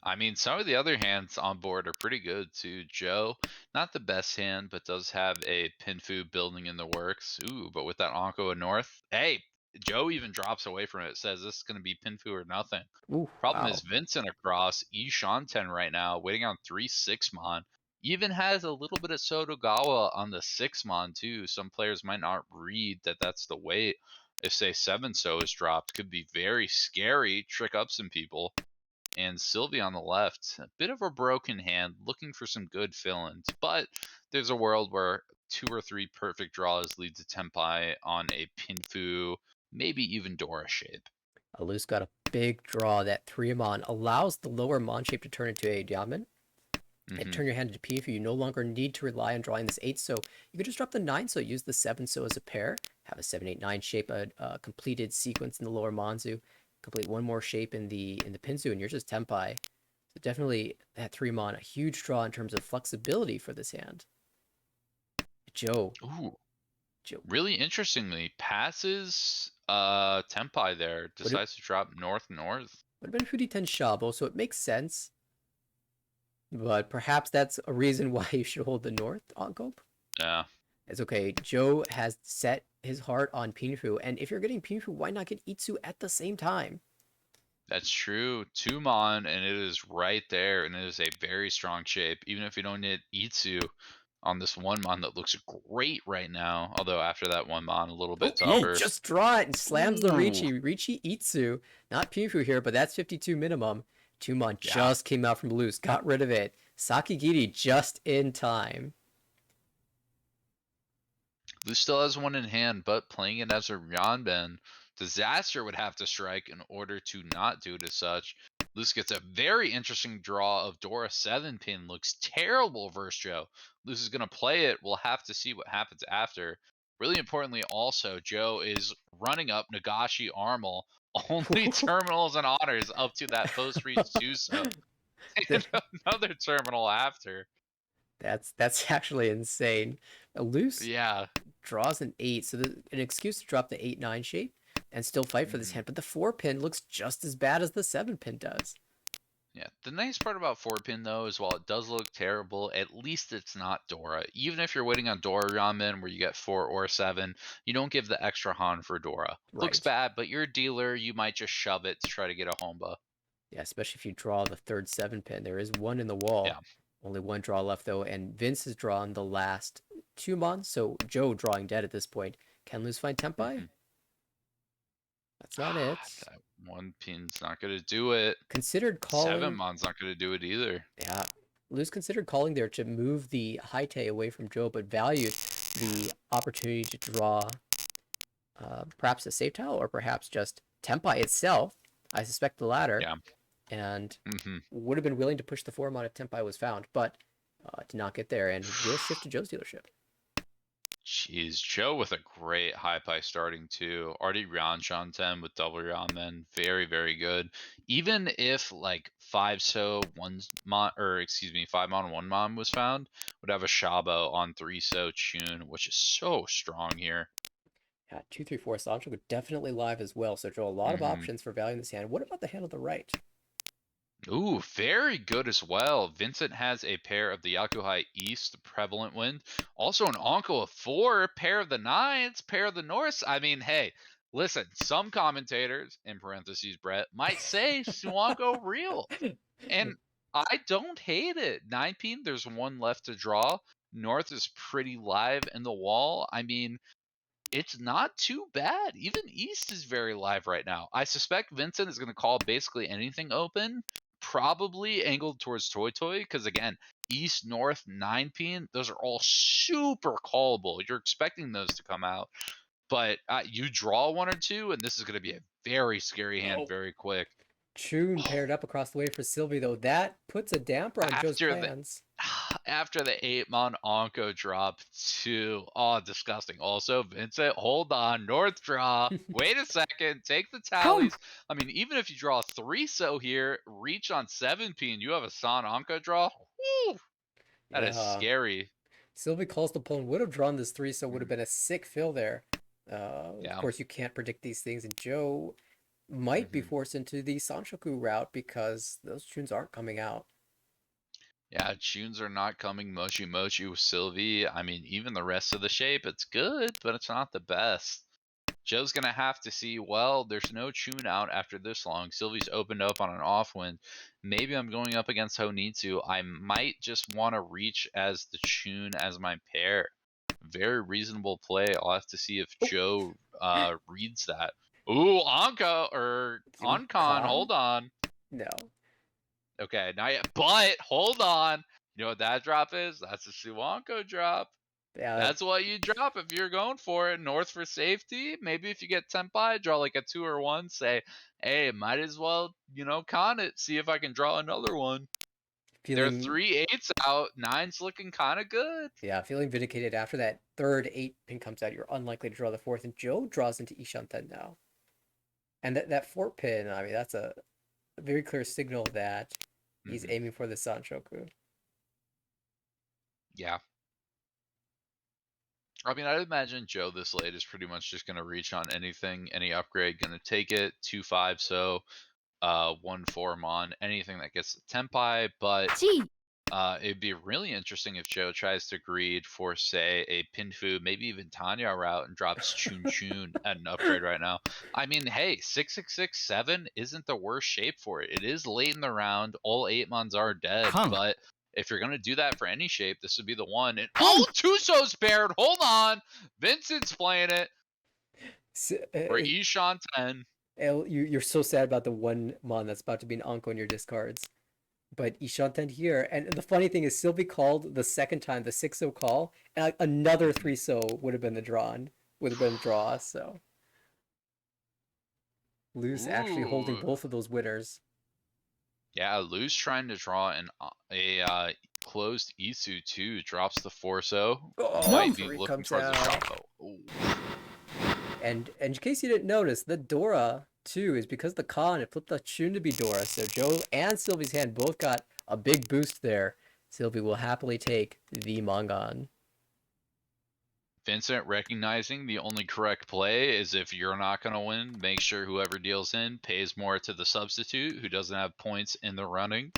I mean, some of the other hands on board are pretty good too. Joe, not the best hand, but does have a Pinfu building in the works. Ooh, but with that Onko North, hey, Joe even drops away from it. Says this is going to be Pinfu or nothing. Ooh, Problem is wow. Vincent across Ishanten right now, waiting on 3/6 mon. Even has a little bit of Sotogawa on the 6 mon too. Some players might not read that that's the weight. If say 7 so is dropped, could be very scary, trick up some people. And Sylvie on the left, a bit of a broken hand, looking for some good fill-ins. But there's a world where 2 or 3 perfect draws lead to Tempai on a Pinfu, maybe even Dora shape. Alus got a big draw. That 3-mon allows the lower mon shape to turn into a diamond and Hmm. turn your hand into P if you no longer need to rely on drawing this 8 so. You could just drop the 9 so, use the 7 so as a pair, have a 7-8-9 shape, a completed sequence in the lower Manzu, complete one more shape in the Pinzu, and you're just Tempai. So definitely that 3-mon, a huge draw in terms of flexibility for this hand. Joe. Ooh, Joe. really interestingly, passes Tempai there, Would it decides to drop north. would have been Huriten Shabo, so it makes sense. But perhaps that's a reason why you should hold the north on Gulp. Yeah, It's okay. Joe has set his heart on Pinfu, and if you're getting Pinfu, why not get Itsu at the same time? that's true. 2 mon, and it is right there, and it is a very strong shape. Even if you don't hit Itsu on this 1 mon that looks great right now, although after that 1 mon, a little Oh, bit oh, tougher. just draw it and slams the Ooh, Ricci. Ricci Itsu. Not Pinfu here, but that's 52 minimum. Tumon yeah. just came out from loose, got rid of it. Sakigiri just in time. Blue still has one in hand, but playing it as a Ryanben, Disaster would have to strike in order to not do it as such. Luce gets a very interesting draw of Dora 7 pin. Looks terrible versus Joe. Luce is going to play it. We'll have to see what happens after. Really importantly, also, Joe is running up Nagashi Armel. Only terminals and honors up to that post reach 2 so. And another terminal after. That's actually insane. A loose Yeah. draws an 8, so an excuse to drop the 8-9 shape and still fight for this Mhm. hand, but the 4 pin looks just as bad as the 7 pin does. Yeah, the nice part about 4-pin though is while it does look terrible, at least it's not Dora. Even if you're waiting on Dora Ramen where you get 4 or 7, you don't give the extra Han for Dora. Looks Right. bad, but you're a dealer, you might just shove it to try to get a Homba. Yeah, especially if you draw the third 7 pin. There is one in the wall. Yeah. Only one draw left though, and Vince has drawn the last 2 mons, so Joe drawing dead at this point. Can lose find Tempai? Hmm. That's not it. That 1 pin's not going to do it. Considered 7 calling. mon's not going to do it either. Yeah, Luz considered calling there to move the Haite away from Joe, but valued the opportunity to draw perhaps a save tile or perhaps just Tempai itself. I suspect the latter, Yeah. and Hmm. would have been willing to push the 4 mon if Tempai was found, but did not get there, and will shift to Joe's dealership. Jeez, Joe with a great high pie starting too. Already round Sean 10 with double ramen. Very, very good. Even if like 5 so 1 mon or excuse me, 5 mon 1 mon was found, would have a Shabo on 3 so Chun, which is so strong here. Yeah, 2-3-4 Sancho definitely live as well, so Joe, a lot of Hmm. options for valuing this hand. What about the hand on the right? Ooh, very good as well. Vincent has a pair of the Yakuhai East prevalent wind. Also an Onko of 4, pair of the 9s, pair of the Norths. I mean, hey, listen, some commentators, in parentheses, Brett, might say Suanko real. And I don't hate it. 9 there's one left to draw. North is pretty live in the wall. I mean, it's not too bad. Even East is very live right now. I suspect Vincent is going to call basically anything open, probably angled towards Toy Toy, because again, East, North, 9 those are all super callable. You're expecting those to come out, but you draw one or two, and this is going to be a very scary hand Oh, very quick. Chun paired up across the way for Sylvie, though. That puts a damper on Joe's After the plans. after the 8-mon Onko drop too. Oh, disgusting. Also, Vincent, hold on. North draw. Wait a second. Take the Pump. tallies. I mean, even if you draw 3 here, reach on 7p, and you have a San Onko draw. Whew, that is Yeah. scary. Sylvie calls the pawn, would have drawn this 3, so would have Mhm. been a sick fill there. Of Yeah. course, you can't predict these things, and Joe might be hmm forced into the Sanshoku route because those tunes aren't coming out. Yeah, tunes are not coming Mochi Mochi with Sylvie. I mean, even the rest of the shape, it's good, but it's not the best. Joe's going to have to see, well, there's no tune out after this long. Sylvie's opened up on an off wind. Maybe I'm going up against Honitsu. I might just want to reach as the tune as my pair. Very reasonable play. I'll have to see if Oh, Joe reads that. Ooh, Anka or do Ankon, Khan? hold on. No. Okay, not yet. But hold on. You know what that drop is? That's a Suwanko drop. Yeah, That's what you drop if you're going for it. North for safety. Maybe if you get Tenpai, draw like a 2 or 1. Say, hey, might as well, con it. See if I can draw another one. There are feeling 3 8s out. 9's looking kind of good. yeah, feeling vindicated after that third 8 pin comes out. You're unlikely to draw the fourth, and Joe draws into Ishanten now. And that 4 pin, I mean, that's a very clear signal that he's hmm aiming for the Sanshoku. Yeah. I mean, I'd imagine Joe this late is pretty much just going to reach on anything, any upgrade, going to take it. 2-5, so 1-4 Mon, anything that gets the Tenpai, but G. it'd be really interesting if Joe tries to greed for, say, a Pinfu, maybe even Tanya route and drops Chun Chun at an upgrade right now. I mean, hey, 6-6-6-7 isn't the worst shape for it. It is late in the round. All 8 mons are dead, Kung. but if you're going to do that for any shape, this would be the one. And Pump. Tuso's paired. Hold on. Vincent's playing it for S- Ishan 10. you're so sad about the one mon that's about to be an Anko in your discards. But Ishanten here, and the funny thing is Sylvie called the second time, the 6-0 call, and another 3-0 would have been the draw, so Luce actually holding Ooh. both of those winners. Yeah, Lou's trying to draw a closed Isu too. Drops the Forso. Oh, Might Num. be 3 looking comes towards the out. Chapo. Ooh. And in case you didn't notice, the Dora too is because the Khan it flipped the Chun to be Dora. So Joe and Sylvie's hand both got a big boost there. Sylvie will happily take the Mangan. Vincent recognizing the only correct play is if you're not going to win, make sure whoever deals in pays more to the substitute who doesn't have points in the running.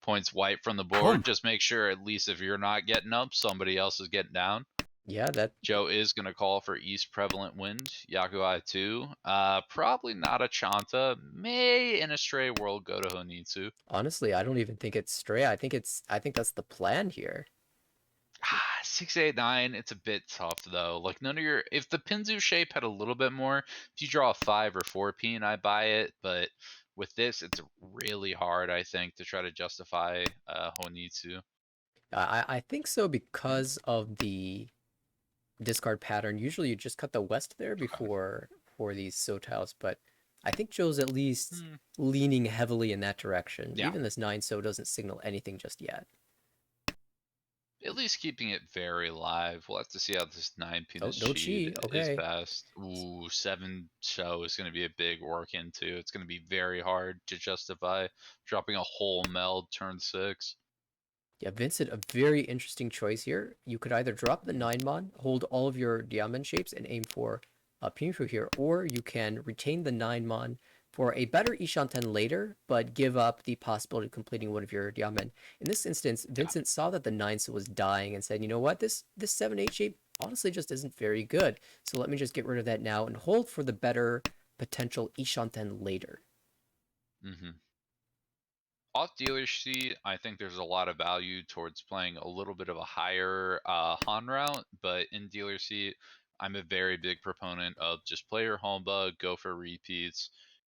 Points wiped from the board. Pump. Just make sure at least if you're not getting up, somebody else is getting down. Yeah, that Joe is going to call for East Prevalent Wind, Yakuai 2. Probably not a Chanta. May in a Stray World go to Honitsu. honestly, I don't even think it's stray. I think that's the plan here. 689, it's a bit tough though. Like none of your, if the Pinzu shape had a little bit more, if you draw a 5 or 4 pin, I buy it. But with this, it's really hard, I think, to try to justify Honitsu. I think so because of the discard pattern. Usually you just cut the west there before for these Sotiles, but I think Joe's at least Hmm. leaning heavily in that direction. Yeah. Even this 9-so doesn't signal anything just yet. At least keeping it very live. We'll have to see how this 9 pin Oh, is no cheated chi. is Okay. best. Ooh, 7 show is going to be a big work into. It's going to be very hard to justify dropping a whole meld turn 6. Yeah, Vincent, a very interesting choice here. You could either drop the 9-mon, hold all of your diamond shapes, and aim for a Pinfu here, or you can retain the 9-mon, for a better Ishanten later, but give up the possibility of completing one of your Diamond. In this instance, Vincent saw that the 9 so was dying and said, you know what, this 7-8 shape honestly just isn't very good. So let me just get rid of that now and hold for the better potential Ishanten later. Mm-hmm. Off dealer sheet, I think there's a lot of value towards playing a little bit of a higher Han route, but in dealer seat, I'm a very big proponent of just play your home bug, go for repeats,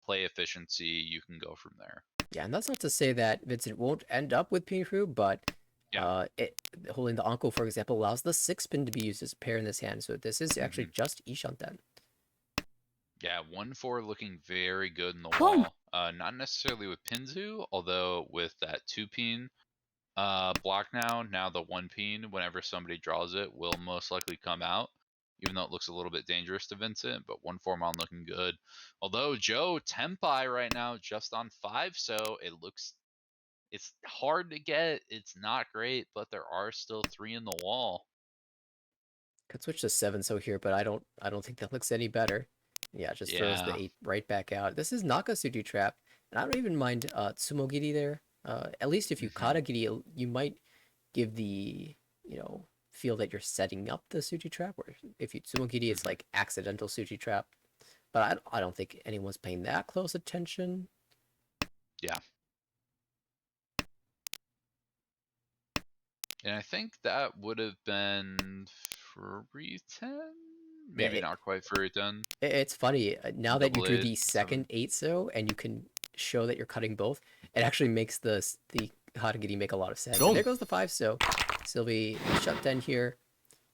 play efficiency, you can go from there. Yeah, and that's not to say that Vincent won't end up with Pinfu, but Yeah. holding the Anko, for example, allows the 6-pin to be used as a pair in this hand, so this is actually just Ishanten. Yeah, 1-4 looking very good in the Boom. wall. Not necessarily with Pinzu, although with that 2-pin block now the 1-pin, whenever somebody draws it, will most likely come out, even though it looks a little bit dangerous to Vincent, but 1-4 mon looking good. Although Joe Tempai right now just on 5, so it's hard to get. It's not great, but there are still 3 in the wall. Could switch to 7 so here, but I don't think that looks any better. Yeah, just throws the Yeah. 8 right back out. This is Nakasuji trap, and I don't even mind Tsumogiri there. At least if you Katagiri, you might give the, feel that you're setting up the Suji trap, where if you Tsumogiri, it's like accidental Suji trap. But I don't think anyone's paying that close attention. Yeah. And I think that would have been free 10? Maybe Yeah, not quite free 10. it's funny now that you Double drew 8, the 7. second 8 so and you can show that you're cutting both. It actually makes the Hatagiri make a lot of sense. And there goes the 5 so. Sylvie shut down here.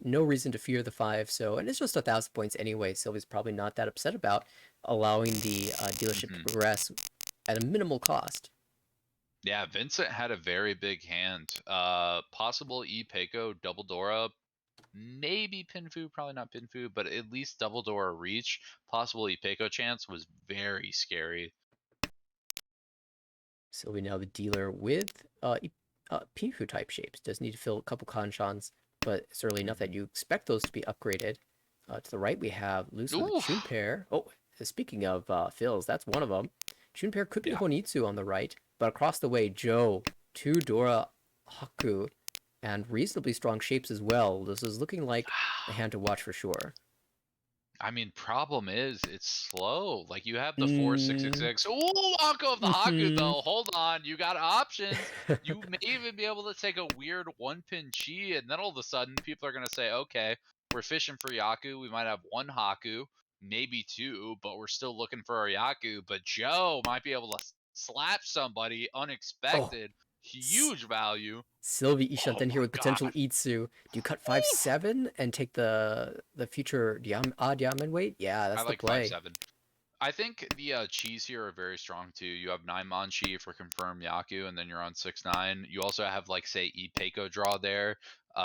No reason to fear the 5 so, and it's just 1,000 points anyway. Sylvie's probably not that upset about allowing the dealership to progress at a minimal cost. Yeah, Vincent had a very big hand. Possible Peiko, double Dora, maybe Pinfu, probably not Pinfu, but at least double Dora reach. Possible Peiko chance was very scary. Sylvie now the dealer with Pinfu type shapes. Does need to fill a couple Kanshans, but it's early enough that you expect those to be upgraded. To the right, we have Loose with a Chun pair. Oh, speaking of fills, that's one of them. Chun pair could be Honitsu on the right, but across the way, Joe, 2 Dora Haku, and reasonably strong shapes as well. This is looking like a hand to watch for sure. I mean, problem is it's slow. Like you have the 4-6-6-6. Ooh, Anko of the Haku though. Hold on, you got options. You may even be able to take a weird 1-pin chi, and then all of a sudden people are gonna say, okay, we're fishing for Yaku. We might have 1 Haku, maybe 2, but we're still looking for our Yaku. But Joe might be able to slap somebody unexpected. Huge value. Sylvie Ishanten here with potential God. Itsu. Do you cut 5-7 and take the future Diamond weight? Yeah, that's I the like play. 5-7. I think the cheese here are very strong too. You have 9 Manchi for confirm Yaku, and then you're on 6-9. You also have like say Peiko draw there.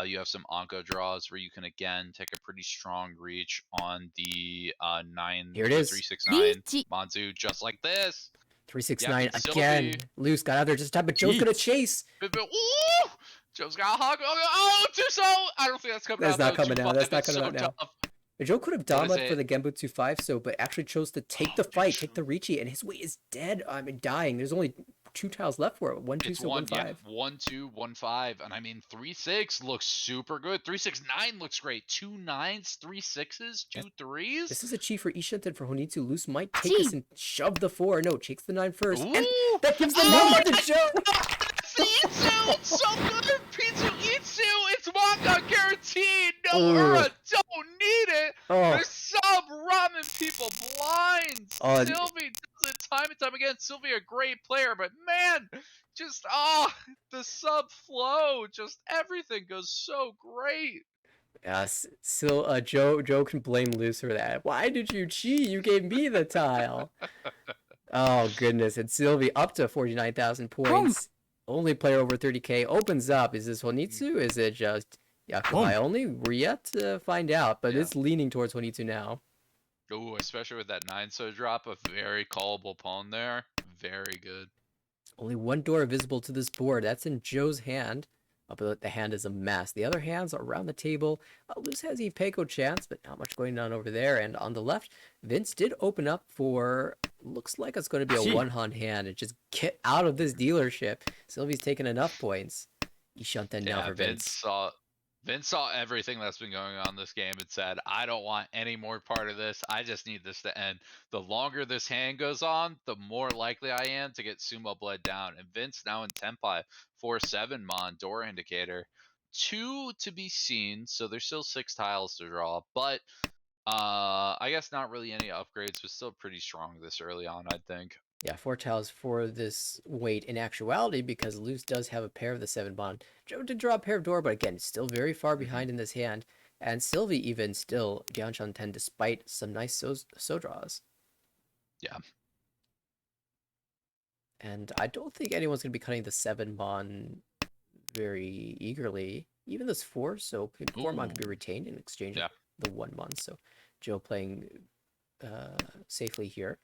You have some Anko draws where you can again take a pretty strong reach on the 9 Here it is. 3-6-9 Reach. Manzu, just like this. 3-6-9 Yeah, again. Loose got out there just in time, but Joe's gonna chase. Ooh! Joe's got a hug. Oh, too so. I don't think that's coming That's out not though. coming out. That's not It's coming so out now. tough. Joe could have What is Dhamma for it? the Genbutsu 5 so, but actually chose to take the fight, take the Richi, and his weight is dead. I mean, dying. There's only 2 tiles left for it. 1-2 It's so 1, 1-5. yeah, 1-2, 1-5, and I mean 3-6 looks super good. 3-6-9 looks great. 2 9s, 3 6s, 2 3s. This is a chi for Ishanten for Honitsu. Loose might take this and shove the 4. No, takes the 9 first. Ooh! And that gives the 9 to Joe! It's the Itsu! It's so good! Pizza Itsu! It's Manga guaranteed! No Ura! Don't need it! The sub ramen people blind! Sylvie does it time and time again. Sylvie a great player, but man, just the sub flow, just everything goes so great. Still, Joe can blame Loose for that. Why did you cheat? You gave me the tile. Oh goodness! And Sylvie up to 49,000 points. Only player over 30k opens up. Is this Honitsu? Is it just Yakuhai only? We're yet to find out, but it's leaning towards Honitsu now. Ooh, especially with that 9 so drop, a very callable pawn there. Very good. Only 1 door visible to this board. That's in Joe's hand. But the hand is a mess. The other hands are around the table. Luz has a Peko chance, but not much going on over there. And on the left, Vince did open up for, looks like it's going to be a C. one-hand hand. And just get out of this dealership. Sylvie's taken enough points. Ishanten now Yeah, for Vince. Vince saw everything that's been going on this game and said, I don't want any more part of this. I just need this to end. The longer this hand goes on, the more likely I am to get sumo bled down. And Vince now in Tenpai, 4-7 Mon, door indicator. 2 to be seen, so there's still 6 tiles to draw. But I guess not really any upgrades, but still pretty strong this early on, I think. Yeah, 4 tiles for this weight in actuality because Luz does have a pair of the 7 bond. Joe did draw a pair of door, but again, still very far behind in this hand. And Sylvie even still Gyeonchan 10 despite some nice so draws. Yeah. And I don't think anyone's going to be cutting the 7 bond very eagerly. Even this 4, so 4 mon could be retained in exchange Yeah. of the 1 mon. So Joe playing safely here.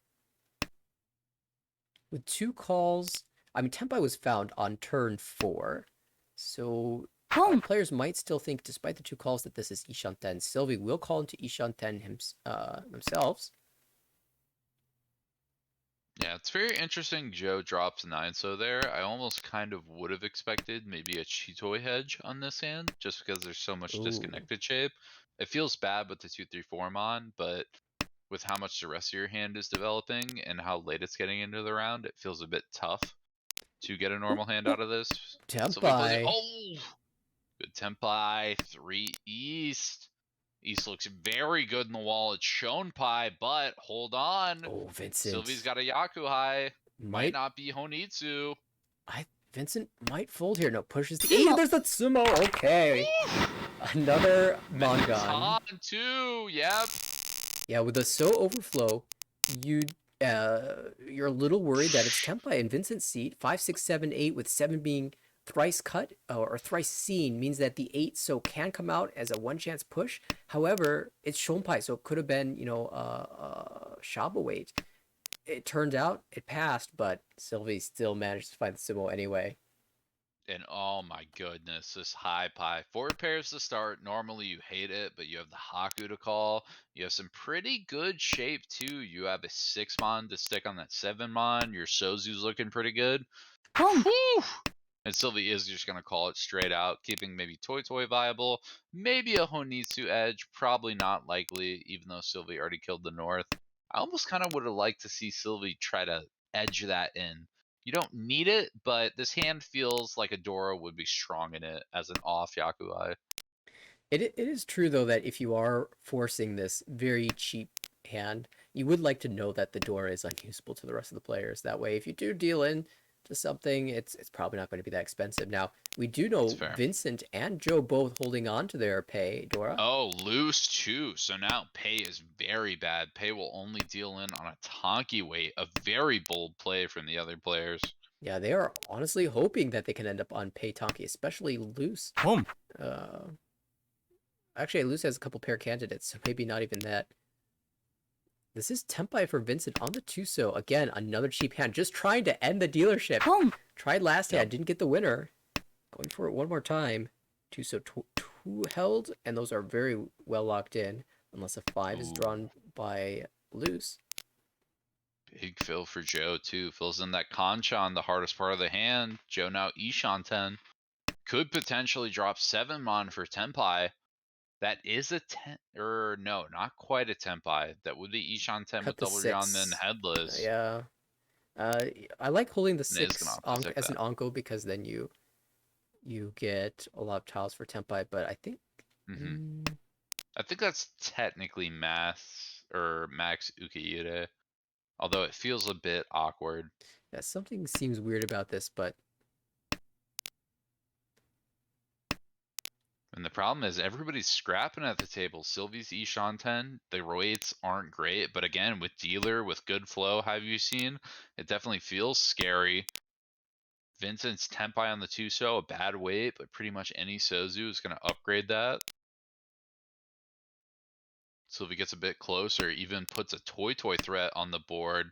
With 2 calls, I mean, Tenpai was found on turn 4. So players might still think, despite the 2 calls, that this is Ishanten. Sylvie will call into Ishanten themselves. Yeah, it's very interesting Joe drops 9 so there. I almost kind of would have expected maybe a Chitoi hedge on this hand, just because there's so much Ooh. disconnected shape. It feels bad with the 2-3-4 mon, but with how much the rest of your hand is developing and how late it's getting into the round, it feels a bit tough to get a normal hand out of this. Sylvie plays it. Tenpai. Oh! Good Tenpai, 3 East. East looks very good in the wall. It's Shonpai, but hold on. Oh, Vincent. Sylvie's got a Yakuhai. Might not be Honitsu. Vincent might fold here. No, pushes the 8. There's the sumo. Okay. Another Mangan. On too. Yep. Yeah, with the so overflow, you're a little worried that it's Tenpai and Vincent's seat. 5, 6, 7, 8, with 7 being thrice cut or thrice seen means that the 8 so can come out as a 1 chance push. However, it's Shonpai, so it could have been, Shaba weight. It turned out it passed, but Sylvie still managed to find the sumo anyway. And oh my goodness, this high pie. 4 pairs to start. Normally you hate it, but you have the Haku to call. You have some pretty good shape too. You have a 6 mon to stick on that 7 mon. Your Sozu's looking pretty good. Whew! And Sylvie is just going to call it straight out, keeping maybe Toy viable. Maybe a Honitsu edge. Probably not likely, even though Sylvie already killed the North. I almost kind of would have liked to see Sylvie try to edge that in. You don't need it, but this hand feels like a Dora would be strong in it as an off Yakuai. It is true, though, that if you are forcing this very cheap hand, you would like to know that the door is unusable to the rest of the players. That way, if you do deal in to something, it's probably not going to be that expensive. Now, we do know Vincent and Joe both holding on to their pay, Dora. Oh, loose too. So now pay is very bad. Pay will only deal in on a Tonki weight. A very bold play from the other players. Yeah, they are honestly hoping that they can end up on pay Tonki, especially Loose. Actually, Loose has a couple pair candidates, so maybe not even that. This is Tenpai for Vincent on the Tuso. Again, another cheap hand. Just trying to end the dealership. Tried last hand, didn't get the winner. Going for it one more time. Tuso 2 held, and those are very well locked in. Unless a 5 is drawn by Loose. Big fill for Joe, too. Fills in that Kanchan, the hardest part of the hand. Joe now Ishanten. Could potentially drop 7 mon for Tenpai. That is a 10, or no, not quite a Tenpai. That would be Ishanten with double Yanmen headless. Yeah. I like holding the 6 as an Onko because then you get a lot of tiles for Tenpai, but I think... I think that's technically math or max Ukiire. Although it feels a bit awkward. Yeah, something seems weird about this, but... And the problem is everybody's scrapping at the table. Sylvie's Ishanten, the weights aren't great, but again, with dealer, with good flow, have you seen? It definitely feels scary. Vincent's Tenpai on the Tuso, a bad weight, but pretty much any Sozu is going to upgrade that. Sylvie gets a bit closer, even puts a Toy threat on the board.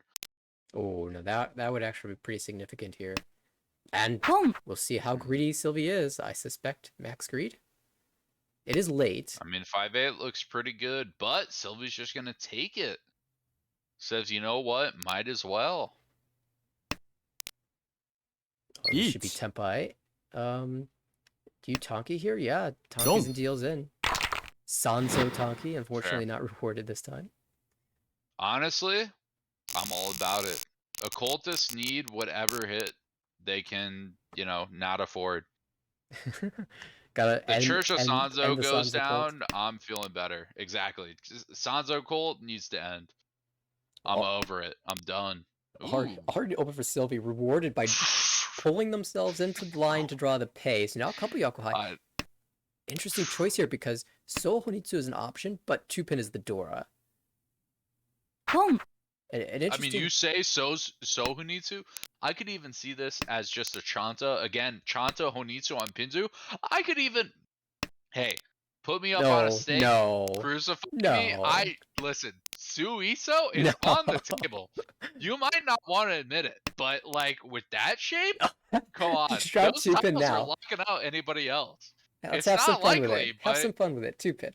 Oh, no, that would actually be pretty significant here. Andポン we'll see how greedy Sylvie is. I suspect max greed. It is late. I mean, 5-8 looks pretty good, but Sylvie's just gonna take it. Says, you know what? Might as well. Oh, this should be Eat. Tempai. Do you Tonki here? Yeah, Tonki's Don't. and deals in. Sanzo Tonki, unfortunately Fair. not rewarded this time. Honestly, I'm all about it. Occultists need whatever hit they can, not afford. Gotta The Church of end Sanzo the goes Sanzo cult. down, I'm feeling better. Exactly. Sanzo cult needs to end. I'm Oh. over it. I'm done. Hard Ooh. to open for Sylvie, rewarded by pulling themselves into the line to draw the pace. Now a couple Yakuhai. I- Interesting choice here because Soul Honitsu is an option, but 2-pin is the Dora. ポン An I mean, interesting... you say Honitsu. I could even see this as just a Chanta. Again, Chanta Honitsu on Pinzu. I could even, hey, put me up on a stake, no, crucify me. no. Listen, Suiso is No. on the table. You might not want to admit it, but like with that shape, come on, Just drop those 2-pin tiles are now. locking out anybody else. Let's It's have some not fun with likely, it. Have but some fun with it. 2-pin.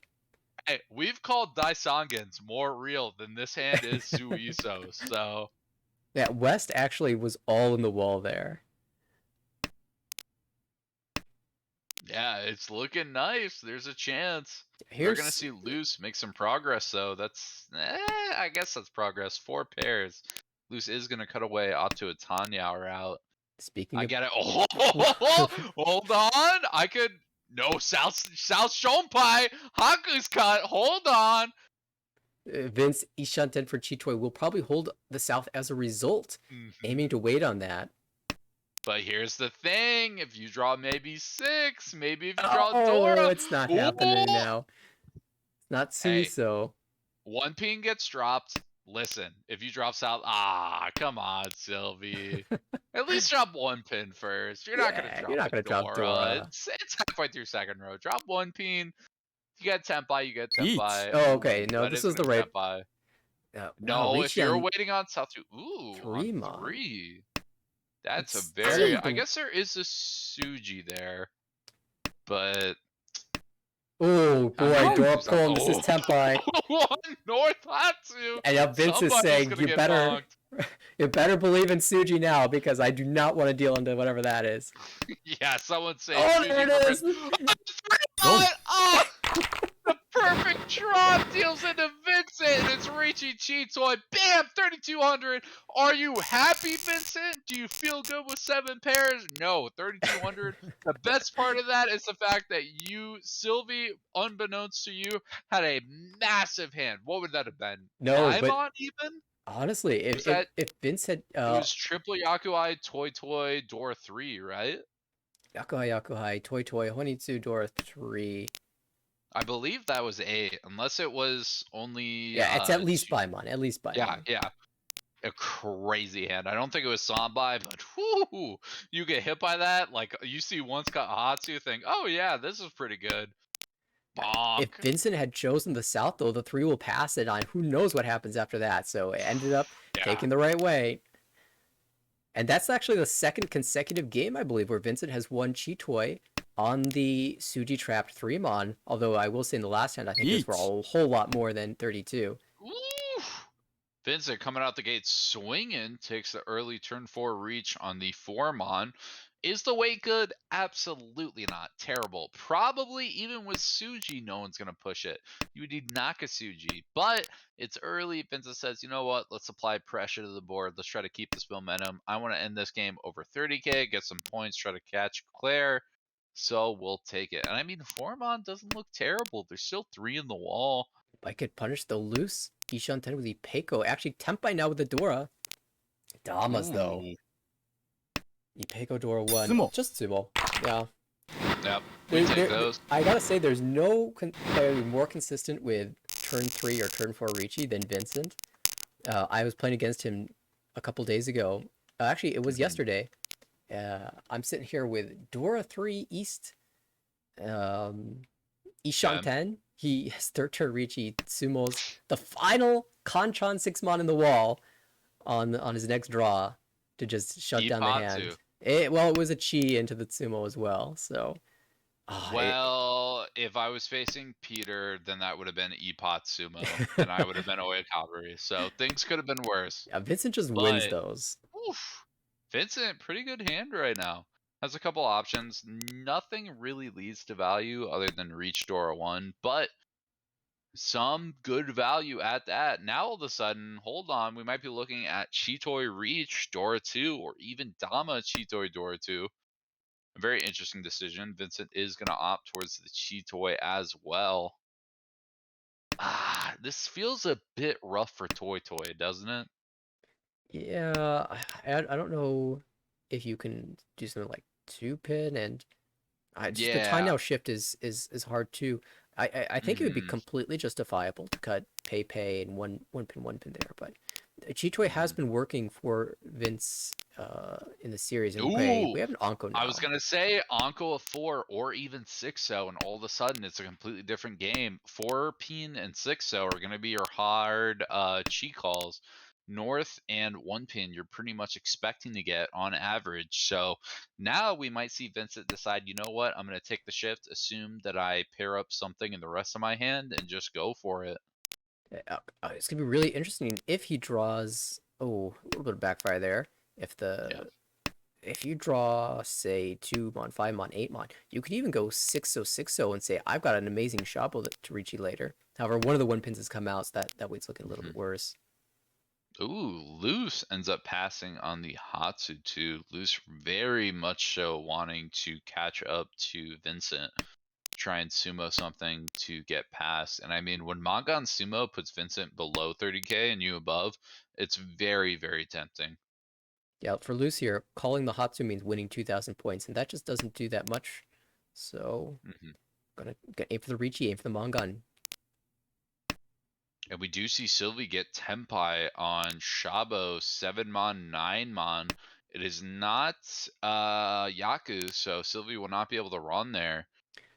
hey, we've called Daisangans more real than this hand is Suiso, so. Yeah, West actually was all in the wall there. Yeah, it's looking nice. There's a chance. We're Here's gonna see Loose make some progress, though. I guess that's progress. 4 pairs. Loose is gonna cut away onto a Tanya route. speaking I of get it. Oh, hold on. I could. No, South Shonpai. Haku's cut. Hold on. Vince Ishanten for Chitoy will probably hold the South as a result, aiming to wait on that. But here's the thing: if you draw maybe 6, maybe if you draw Dora, Oh, it's not happening ooh, now. It's not Suiso. 1 ping gets dropped. Listen, if you drop South, come on, Sylvie. At least drop 1 pin first. You're not gonna Yeah, drop you're not a gonna drop Dora. It's halfway through second row. Drop 1 pin. You get Tenpai, you get Eat. Tenpai. Oh, okay. Ooh, No, that this is was gonna the be right. Tenpai. Wow, No, if you're Richian waiting on South 2, on 3-mon. 3. That's a Instead very. of I the... guess there is a Suji there, but Oh boy, I mean, Dora who's up- pulling. This is Tempai. One North Hatsu. And now Vince is Somebody's saying, gonna you get better, bonked. you better believe in Suji now because I do not want to deal into whatever that is. Yeah, someone say Oh, there it Suji is. Oh, the perfect draw deals into Vincent, and it's Richie Cheatoy. Bam, 3,200. Are you happy, Vincent? Do you feel good with 7 pairs? No, 3,200. The best part of that is the fact that you, Sylvie, unbeknownst to you, had a massive hand. What would that have been? No, but Paimon even? honestly, Was that? if Vince had It was triple Yakuai, Toy, Door 3, right? Yakuhai, Toy, Honitsu, Dora 3. I believe that was 8, unless it was only. Yeah, it's at least Baimon. At least Baimon. Yeah. A crazy hand. I don't think it was Sambai, but whoo, you get hit by that. Like you see once got Hatsu, think, oh yeah, this is pretty good. Bonk. If Vincent had chosen the South, though, the 3 will pass it on. Who knows what happens after that? So it ended up taking the right way. And that's actually the second consecutive game, I believe, where Vincent has won Chitoy on the Suji trapped 3-mon. Although I will say in the last hand, I think those were a whole lot more than 32. Ooh. Vincent coming out the gate swinging, takes the early turn 4 reach on the 4-mon. Is the weight good? Absolutely not. Terrible. Probably even with Suji, no one's going to push it. You would need Nakasuji. But it's early. Vincent says, you know what? Let's apply pressure to the board. Let's try to keep this momentum. I want to end this game over 30k, get some points, try to catch Claire. So we'll take it. And I mean, Formon doesn't look terrible. There's still 3 in the wall. I could punish the loose. Ishanten with the Peiko. Actually, Tempai now with the Dora. Damas, though. Ipeiko Dora 1. Sumo. Just Sumo. Yeah. Yep. We take those. I gotta say, there's no player more consistent with turn 3 or turn 4 Ricci than Vincent. I was playing against him a couple days ago. Actually, it was yesterday. I'm sitting here with Dora 3 East. Ishanten. He has third turn Ricci, Sumos. The final Kanchan 6-mon in the wall on his next draw to just shut down the hand. Well, it was a chi into the sumo as well. So, ah, Well, if I was facing Peter, then that would have been Epot Sumo, and I would have been Oikabari. So things could have been worse. yeah, Vincent just wins But those. oof, Vincent, pretty good hand right now. Has a couple options. Nothing really leads to value other than Reach Dora 1, but some good value at that. Now all of a sudden, hold on, we might be looking at Chitoi Reach Dora 2 or even Dama Chitoi Dora 2. A very interesting decision. Vincent is going to opt towards the Chitoi as well. This feels a bit rough for Toy Toy, doesn't it? Yeah, I don't know if you can do something like two pin, and just the time Yeah. now shift is hard too. I think it would be hmm completely justifiable to cut pay and one pin there, but Chitoy has hmm been working for Vince in the series in Way. Ooh, We have an Anko I was now. gonna say Anko of 4 or even 6-0, and all of a sudden it's a completely different game. 4 pin and 6-0 are gonna be your hard chi calls. North and 1 pin you're pretty much expecting to get on average. So now we might see Vincent decide, you know what, I'm gonna take the shift, assume that I pair up something in the rest of my hand, and just go for it. It's gonna be really interesting if he draws. Oh, a little bit of backfire there. If Yeah. the if you draw, say, 2 mon, 5 mon, 8 mon, you could even go 6-0, 6-0 and say, I've got an amazing Shabo to reach you later. However, one of the one pins has come out, so that weight's looking a little Mhm. bit worse. Ooh, Loose ends up passing on the Hatsu too. Loose very much so wanting to catch up to Vincent, try and sumo something to get past. And I mean, when Mangan sumo puts Vincent below 30k and you above, it's very, very tempting. Yeah, for loose here, calling the Hatsu means winning 2,000 points, and that just doesn't do that much. So, hmm gonna aim for the Ricci, aim for the Mangan. And we do see Sylvie get Tempai on Shabo 7 mon, 9 mon. It is not Yaku, so Sylvie will not be able to run there.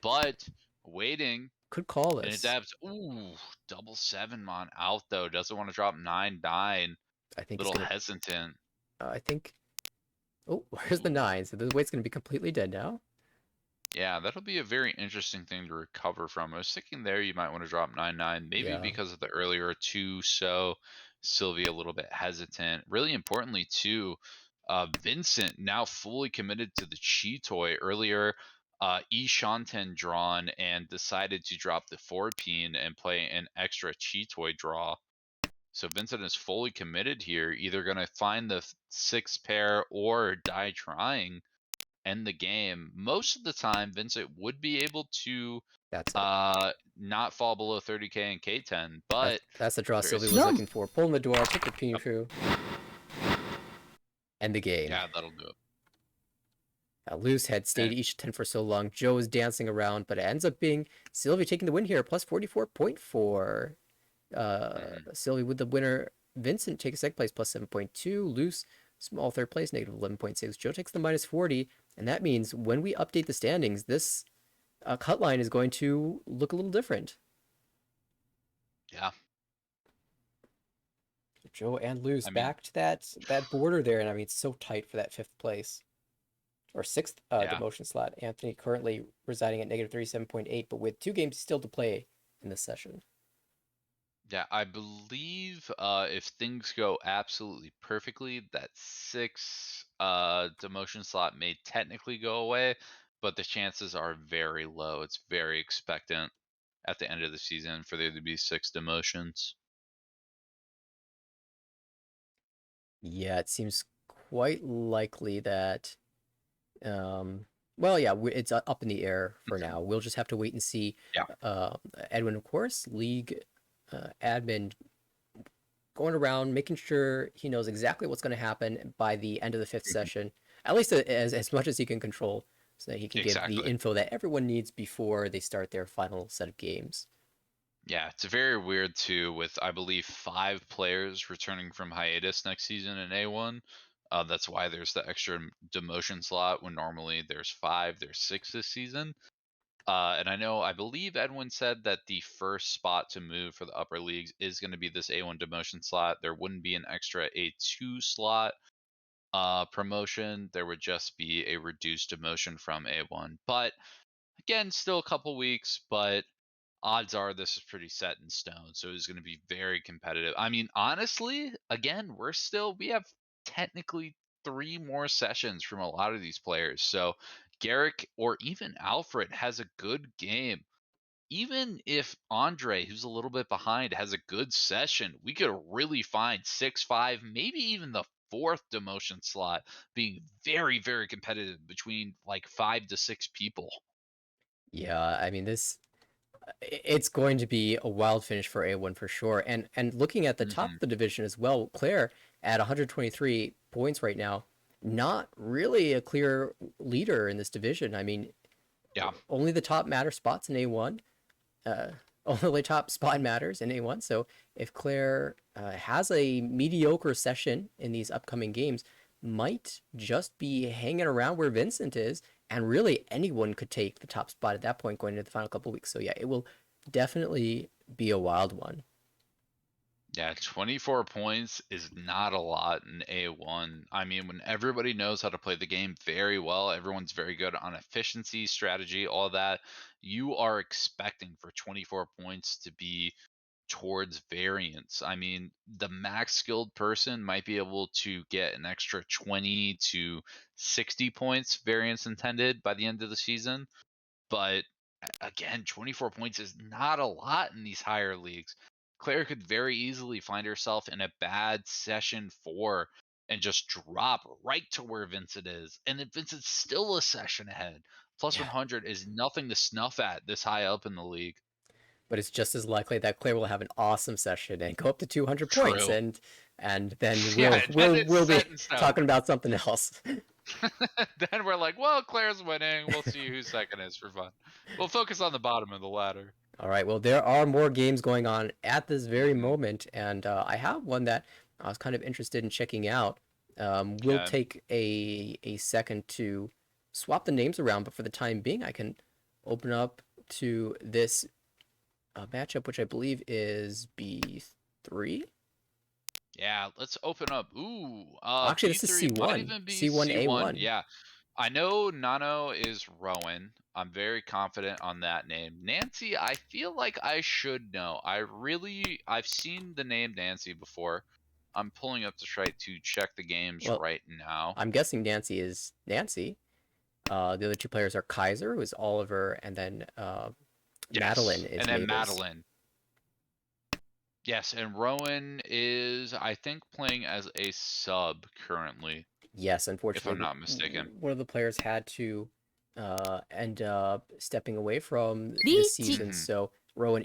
But waiting. Could call And it this. dabs. Ooh, double 7 mon out though. Doesn't want to drop 9 9. I think he's Little gonna. hesitant. I think. Oh, where's the Ooh. 9? So the weight's gonna be completely dead now. Yeah, that'll be a very interesting thing to recover from. I was thinking there you might want to drop 9 9, maybe Yeah, because of the earlier two. So Sylvia a little bit hesitant. Really importantly, too, Vincent now fully committed to the Chi toy. Earlier, E Shanten drawn and decided to drop the 4 pin and play an extra Chi toy draw. So Vincent is fully committed here, either going to find the six pair or die trying, end the game. Most of the time, Vincent would be able to that's it. not fall below 30k and K10, That's but that's the draw there is Sylvie was Boom. looking for. Pulling the door, pick the Pinshu, end the game. yeah, that'll do it. Loose had stayed And each 10 for so long. Joe is dancing around, but it ends up being Sylvie taking the win here, plus 44.4. mhm. Sylvie with the winner. Vincent takes second place, plus 7.2. Loose, small third place, negative 11.6. Joe takes the minus 40, and that means when we update the standings, this cut line is going to look a little different. Yeah, Joe and Loose I mean, back to that border there, and I mean it's so tight for that fifth place or sixth yeah, demotion slot. Anthony currently residing at negative 37.8, but with 2 games still to play in this session. yeah. I believe if things go absolutely perfectly, that six demotion slot may technically go away, but the chances are very low. It's very expectant at the end of the season for there to be six demotions. Yeah, it seems quite likely that Um, well, yeah, it's up in the air for Mhm. now. We'll just have to wait and see. Yeah. Edwin, of course, league admin going around making sure he knows exactly what's going to happen by the end of the fifth Mhm. session, at least as much as he can control, so that he can give the Exactly. info that everyone needs before they start their final set of games. Yeah, it's very weird too, with I believe 5 players returning from hiatus next season in A1. That's why there's the extra demotion slot when normally there's 5, there's 6 this season. And I believe Edwin said that the first spot to move for the upper leagues is going to be this A1 demotion slot. There wouldn't be an extra A2 slot. promotion, there would just be a reduced emotion from A1. But again, still a couple weeks, but odds are this is pretty set in stone. So it's going to be very competitive. I mean, honestly, again, we have technically 3 more sessions from a lot of these players. So Garrick or even Alfred has a good game. Even if Andre, who's a little bit behind, has a good session, we could really find 6-5, maybe even the fourth demotion slot being very, very competitive between like 5 to 6 people. Yeah, I mean it's going to be a wild finish for A1 for sure. And looking at the top Hmm. of the division as well, Claire at 123 points right now, not really a clear leader in this division. I mean, Yeah. only the top matter spots in A1. Uh, only top spot matters in A1. So if Claire has a mediocre session in these upcoming games, might just be hanging around where Vincent is, and really anyone could take the top spot at that point going into the final couple weeks. So yeah, it will definitely be a wild one. Yeah, 24 points is not a lot in A1. I mean, when everybody knows how to play the game very well, everyone's very good on efficiency, strategy, all that, you are expecting for 24 points to be towards variance. I mean, the max skilled person might be able to get an extra 20 to 60 points variance intended by the end of the season. But again, 24 points is not a lot in these higher leagues. Claire could very easily find herself in a bad session 4 and just drop right to where Vincent is. And then Vincent's still a session ahead. Plus Yeah, 100 is nothing to snuff at this high up in the league. but it's just as likely that Claire will have an awesome session and go up to 200 points, True. and then Yeah, we'll then we'll it's we'll be set in stone. talking about something else. Then we're like, well, Claire's winning. We'll see who second is for fun. We'll focus on the bottom of the ladder. All right. Well, there are more games going on at this very Hmm. moment, and I have one that I was kind of interested in checking out. We'll Yeah. take a second to swap the names around, but for the time being, I can open up to this matchup, which I believe is B3. Yeah, let's open up. Ooh, Actually, this is B3 might C1, even be C1. C1A1. Yeah. I know Nano is Rowan. I'm very confident on that name. Nancy, I feel like I should know. I've seen the name Nancy before. I'm pulling up the site to check the games Well, right now. I'm guessing Nancy is Nancy. The other two players are Kaiser, who is Oliver, and then Madeline Yes. is And then Mavis. Madeline. Yes, and Rowan is, I think, playing as a sub currently, Yes, if I'm unfortunately, not mistaken. one of the players had to end up stepping away from this リーチ season. Hmm. So Rowan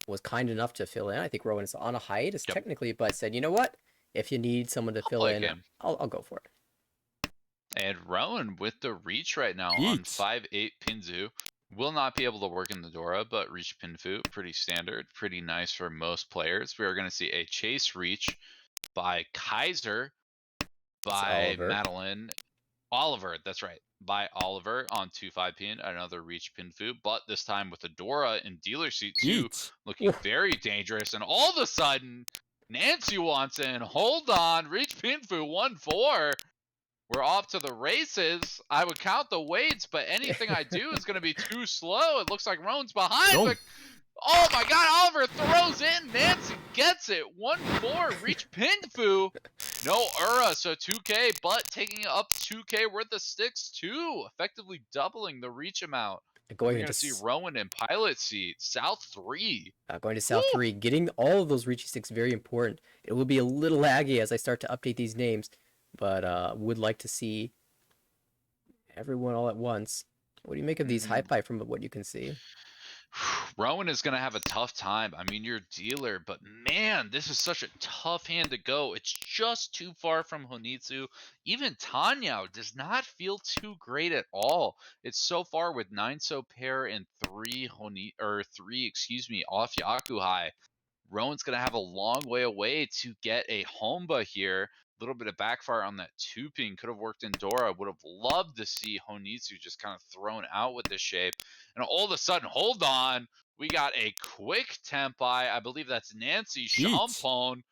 was kind enough to fill in. I think Rowan is on a hiatus Yep. technically, but said, you know what? If you need someone to I'll fill play a in, game. I'll go for it. And Rowan with the reach right now on Each. 5-8 Pinzu will not be able to work in the Dora, but reach Pinfu, pretty standard, pretty nice for most players. We are going to see a chase reach by Kaiser, It's by Oliver. Madeline, Oliver, that's right, by Oliver on 2-5 pin, another reach Pinfu, but this time with a Dora in dealer seat 2, Each. looking very dangerous. And all of a sudden, Nancy wants in. Hold on, reach Pinfu 1-4. We're off to the races. I would count the weights, but anything I do is going to be too slow. It looks like Roan's behind, Don't. but oh my god, Oliver throws in. Nancy gets it. 1-4, reach Pinfu. No Ura, so 2k, but taking up 2k worth of sticks too, effectively doubling the reach amount. Going We're going into to see Rowan in pilot seat, South 3. going to Woo! South 3, getting all of those reachy sticks very important. It will be a little laggy as I start to update these names, but would like to see everyone all at once. What do you make of these high Mhm. five from what you can see? Rowan is going to have a tough time. I mean, you're a dealer, but man, this is such a tough hand to go. It's just too far from Honitsu. Even Tanya does not feel too great at all. It's so far with 9 so pair and 3, excuse me, off Yakuhai. Rowan's going to have a long way away to get a Homba here. A little bit of backfire on that 2-ping could have worked in Dora. Would have loved to see Honitsu just kind of thrown out with this shape. And all of a sudden, hold on, we got a quick Tempai. I believe that's Nancy Each. Champone.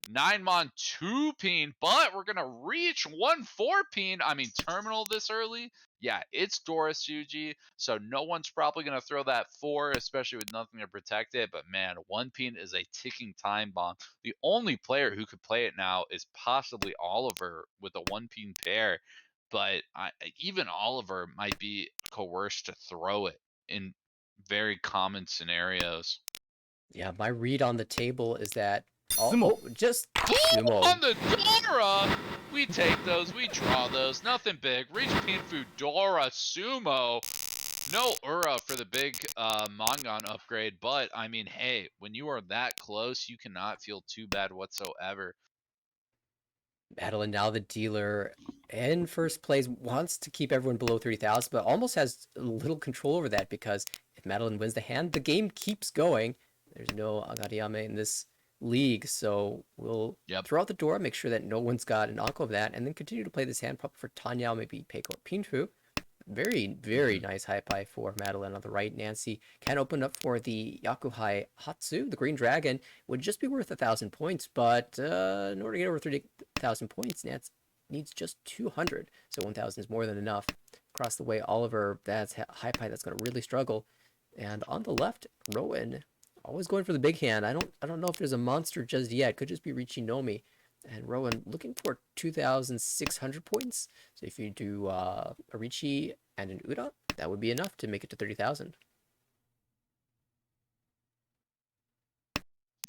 9 mon 2-peen, but we're gonna reach 1 4-peen. I mean, terminal this early. Yeah, it's Dora Suji, so no one's probably gonna throw that 4, especially with nothing to protect it. But man, 1-peen is a ticking time bomb. The only player who could play it now is possibly Oliver with a 1-peen pair, but even Oliver might be coerced to throw it in very common scenarios. Yeah, my read on the table is that Sumo. just Boom sumo. on the Dora! We take those, we draw those. Nothing big. Reach Pinfu Dora Sumo. No Ura for the big Mangan upgrade, but I mean, hey, when you are that close, you cannot feel too bad whatsoever. Madeline, now the dealer in first place, wants to keep everyone below 30,000, but almost has little control over that because if Madeline wins the hand, the game keeps going. There's no Agariame in this league, so we'll Yep. throw out the door, make sure that no one's got an Anko of that, and then continue to play this hand probably for Tanyao, maybe Peiko or Pinfu. Very, very nice high pie for Madeline on the right. Nancy can open up for the Yakuhai Hatsu. The Green Dragon would just be worth 1,000 points, but in order to get over 30,000 points, Nance needs just 200. So 1,000 is more than enough. Across the way, Oliver, that's high pie that's going to really struggle. And on the left, Rowan, always going for the big hand. I don't know if there's a monster just yet. Could just be Richinomi. And Rowan looking for 2,600 points. So if you do a Richi and an Uda, that would be enough to make it to 30,000.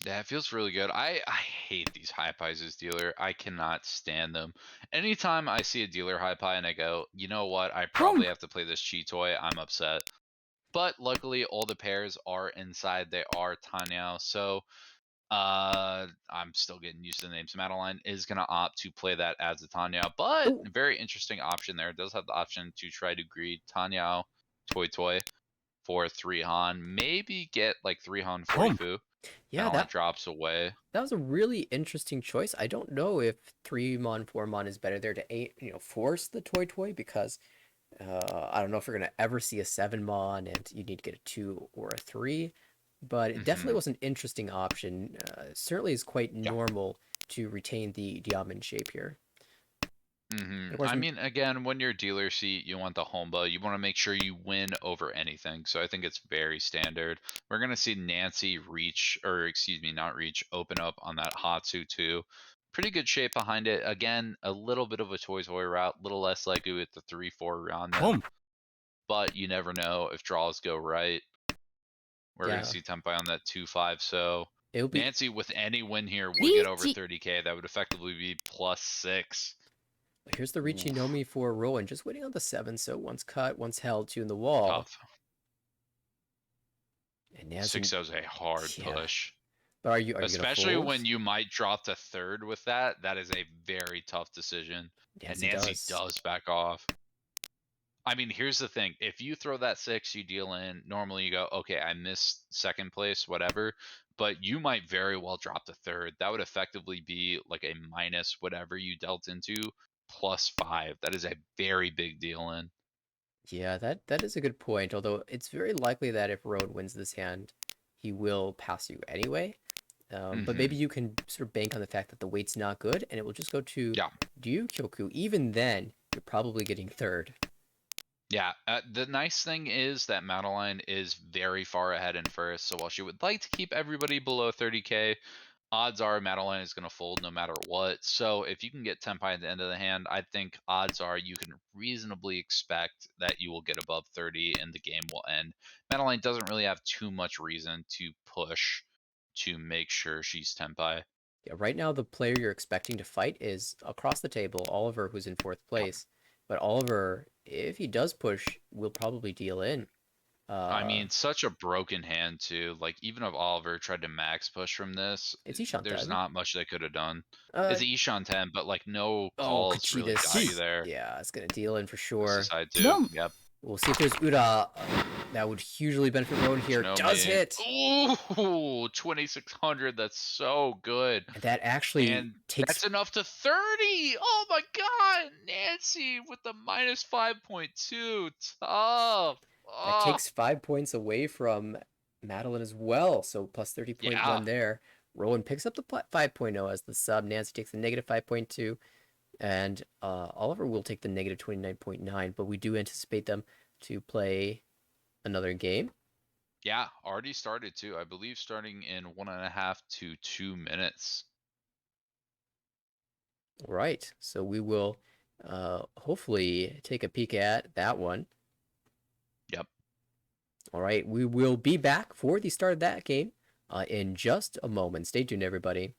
Yeah, it feels really good. I hate these high pies as dealer. I cannot stand them. Anytime I see a dealer high pie and I go, you know what, I probably Boom. have to play this cheat toy, I'm upset. But luckily, all the pairs are inside. They are Tanyao, so I'm still getting used to the names. Madeline is gonna opt to play that as a Tanyao, but Oh, very interesting option there. It does have the option to try to greed Tanyao Toy for 3 Han, maybe get like 3 Han Boom. 40 Fu. yeah, Madeline that drops away. that was a really interesting choice. I don't know if 3 mon 4 mon is better there to force the toy because I don't know if you're gonna ever see a 7 mon and you need to get a 2 or a 3. But it definitely Hmm. was an interesting option. Certainly is quite Yeah. normal to retain the diamond shape here. And of course, I mean, again, when you're dealer seat, you want the Homba. You want to make sure you win over anything. So I think it's very standard. We're gonna see Nancy reach, or excuse me, not reach, open up on that Hatsu too. Pretty good shape behind it. Again, a little bit of a toy route, a little less likely with the 3-4 around them. Boom. But you never know if draws go right. We're gonna yeah, see Tempai on that 2-5. So it'll be. Nancy with any win here would get over Richi. 30k. That would effectively be +6. Here's the Oof, Richinomi for Rowan, just waiting on the 7, so one's cut, one's held, 2 in the wall. tough. And Nancy, 6 is a hard yeah. push. But are you gonna Especially fold? when you might drop to third with that. That is a very tough decision. And Nancy Nancy does. does back off. I mean, here's the thing. If you throw that 6, you deal in. Normally you go, okay, I missed second place, whatever. But you might very well drop to third. That would effectively be like a minus whatever you dealt into +5. That is a very big deal in. Yeah, that is a good point. Although it's very likely that if Rowan wins this hand, he will pass you anyway. But Hmm. maybe you can sort of bank on the fact that the weight's not good, and it will just go to Yeah. Ryukyoku. Even then, you're probably getting third. Yeah, the nice thing is that Madeline is very far ahead in first. So while she would like to keep everybody below 30k, odds are Madeline is going to fold no matter what. So if you can get Tenpai at the end of the hand, I think odds are you can reasonably expect that you will get above 30 and the game will end. Madeline doesn't really have too much reason to push to make sure she's Tenpai. Yeah, right now the player you're expecting to fight is across the table, Oliver, who's in fourth Yeah. place. But Oliver, if he does push, will probably deal in. I Uh, mean, such a broken hand too. Like even if Oliver tried to max push from this, it's there's Ishanten. not much they could have done. Uh, It's a Ishan 10, but like no oh, calls really got you Kachidas. there. Yeah, it's gonna deal in for This is sure. side two. Boom. Yep. We'll see if there's Uda. That would hugely benefit Rowan here. Does Shinomi. hit! Ooh, 2600. That's so good. And that actually And takes that's enough to 30. Oh my god. Nancy with the minus 5.2. Tough. Oh, 5 points away from Madeline as well. So plus yeah. 30.1 there. Rowan picks up the 5.0 as the sub. Nancy takes the negative 5.2. And Oliver will take the negative 29.9. But we do anticipate them to play another game. Yeah, already started too. I believe starting in 1.5 to 2 minutes. Right. So we will hopefully take a peek at that one. Yep. All right. We will be back for the start of that game in just a moment. Stay tuned, everybody.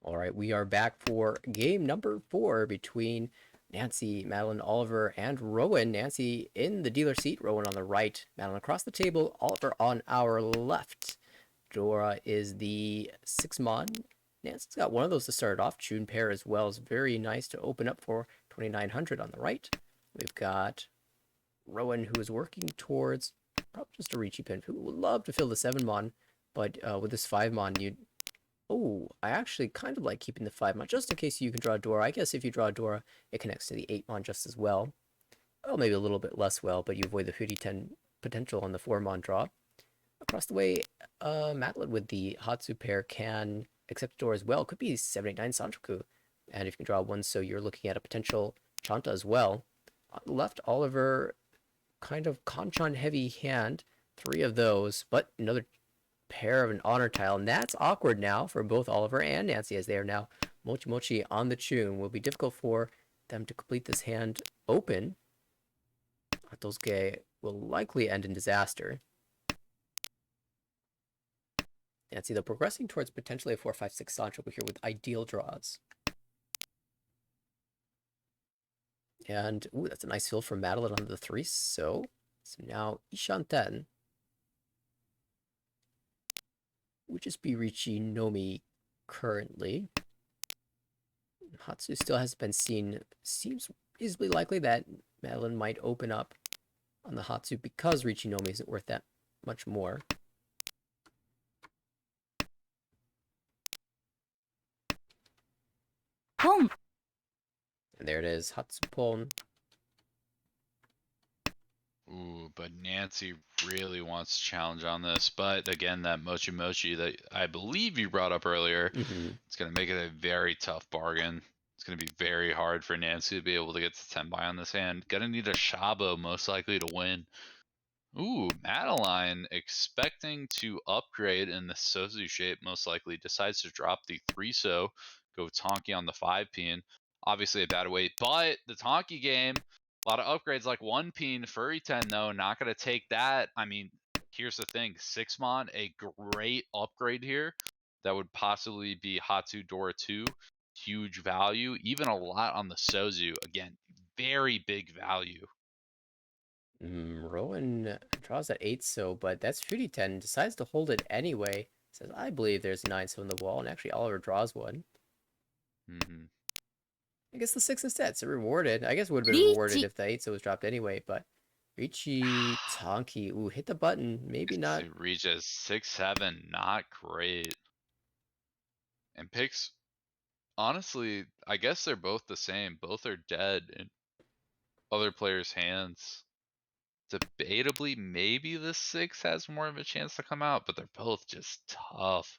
All right, we are back for game number 4 between Nancy, Madeline, Oliver, and Rowan. Nancy in the dealer seat, Rowan on the right, Madeline across the table, Oliver on our left. Dora is the 6-mon. Nancy's got one of those to start off. Tune pair as well is very nice to open up for 2,900 on the right. We've got Rowan who is working towards probably just a Ricci pin. Who would love to fill the 7-mon, but with this 5-mon, you Oh, I actually kind of like keeping the 5-mon, just in case you can draw a Dora. I guess if you draw a Dora, it connects to the 8-mon just as well. Well, maybe a little bit less well, but you avoid the 50-10 potential on the 4-mon draw. Across the way, Madeline with the Hatsu pair can accept a Dora as well. Could be 789 Sanchoku. And if you can draw one, so you're looking at a potential Chanta as well. On the left, Oliver, kind of Kanchan heavy hand. 3 of those, but another pair of an honor tile, and that's awkward now for both Oliver and Nancy as they are now Mochi Mochi on the tune. Will be difficult for them to complete this hand open. Atosge will likely end in disaster. Nancy, though, progressing towards potentially a 4-5-6 Sancho here with ideal draws. And, ooh, that's a nice fill from Madeline on the 3, so now Ishanten would just be Ricci Nomi currently. Hatsu still hasn't been seen. Seems reasonably likely that Madeline might open up on the Hatsu because Ricci Nomi isn't worth that much more. Pon. And there it is, Hatsupon. Ooh, but Nancy really wants to challenge on this. But again, that Mochi Mochi that I believe you brought up earlier, it's going to make it a very tough bargain. It's going to be very hard for Nancy to be able to get to 10 buy on this hand. Gonna need a Shabo most likely to win. Ooh, Madeline expecting to upgrade in the Sozu shape, most likely decides to drop the 3-so, go Tonki on the 5-pin. Obviously a bad weight, but the Tonki game, a lot of upgrades like 1-pin, Furry 10 though, not going to take that. I mean, here's the thing, 6-mon, a great upgrade here. That would possibly be Hatsu Dora 2, huge value, even a lot on the Sozu. Again, very big value. Rowan draws that 8-so, but that's 50-10, decides to hold it anyway. Says, I believe there's 9-so in the wall, and actually Oliver draws one. I guess the 6 instead, so rewarded. I guess it would have been rewarded Ricci. if the 8-so was dropped anyway, but Ricci, Tonki, ooh, hit the button, maybe not. It reaches 6-7, not great. And picks, honestly, I guess they're both the same. Both are dead in other players' hands. Debatably, maybe the 6 has more of a chance to come out, but they're both just tough.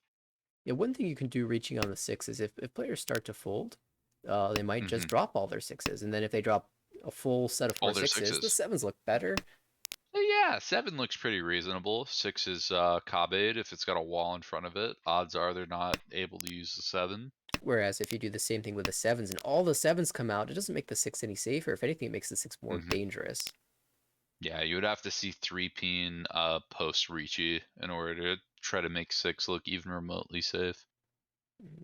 Yeah, one thing you can do reaching on the 6 is if players start to fold, they might just Mhm. drop all their 6s, and then if they drop a full set of All four their sixes, the 6s. 7s look better. Yeah, 7 looks pretty reasonable. 6 is Kabe if it's got a wall in front of it. Odds are they're not able to use the 7. Whereas if you do the same thing with the 7s and all the 7s come out, it doesn't make the 6 any safer. If anything, it makes the 6 more Mhm. dangerous. Yeah, you would have to see 3-peen post Ricci in order to try to make 6 look even remotely safe.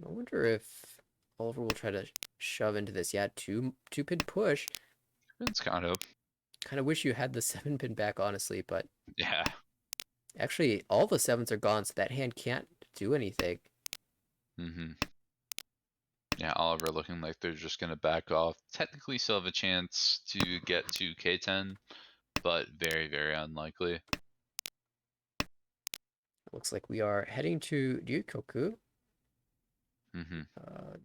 I wonder if Oliver will try to shove into this. Yeah, two pin push. It's kind of, Kind of wish you had the 7 pin back, honestly, but yeah. actually all the 7s are gone, so that hand can't do anything. hmm Yeah, Oliver looking like they're just going to back off. Technically still have a chance to get to K10, but very, very unlikely. Looks like we are heading to Ryukoku. hmm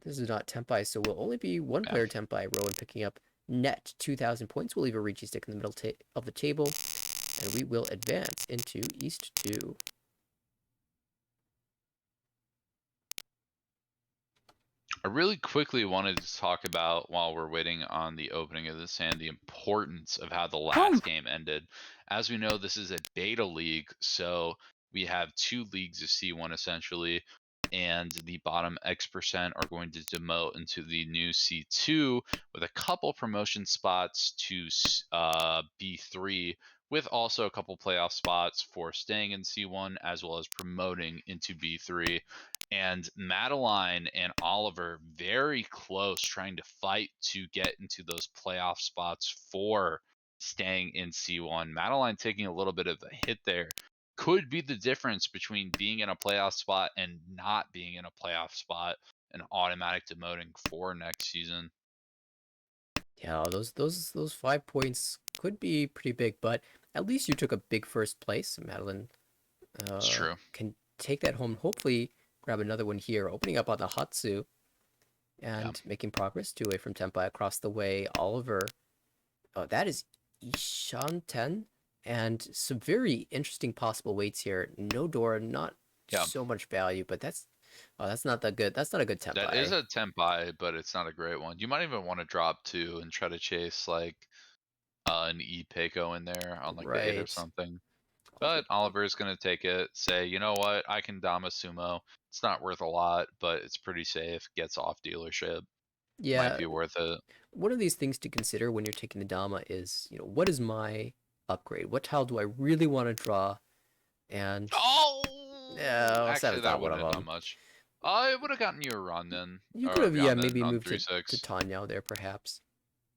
This is not Tenpai, so we'll only be one Yeah. player Tenpai, Rowan picking up net 2,000 points. We'll leave a Ricci stick in the middle of the table, and we will advance into East 2. I really quickly wanted to talk about, while we're waiting on the opening of this hand, the importance of how the Boom. last game ended. As we know, this is a beta league, so we have 2 leagues of C1 essentially, and the bottom X% are going to demote into the new C2 with a couple promotion spots to B3, with also a couple playoff spots for staying in C1 as well as promoting into B3. And Madeline and Oliver very close, trying to fight to get into those playoff spots for staying in C1. Madeline taking a little bit of a hit there could be the difference between being in a playoff spot and not being in a playoff spot and automatic demoting for next season. Yeah, those 5 points could be pretty big, but at least you took a big first place. Madeline It's true. can take that home. Hopefully, grab another one here, opening up on the Hatsu Yeah. and making progress 2 away from Tenpai across the way. Oliver, that is Ishanten, and some very interesting possible weights here. No door, not Yeah. so much value, but that's not that good. That's not a good That is Tenpai. a tempai, but it's not a great one. You might even want to drop 2 and try to chase like an E Peiko in there on like the 8 or Right. something. But Oliver's going to take it, say, you know what, I can Dama Sumo. It's not worth a lot, but it's pretty safe. Gets off dealership. Might Yeah, be worth it. one of these things to consider when you're taking the Dama is, what is my upgrade? What tile do I really want to draw? And Oh! yeah, Actually, 7's not that one wouldn't of have done them. much. It would have gotten you a run then. You could Or a have, yeah, Yamen maybe on moved to 3-6. Tanya there, perhaps.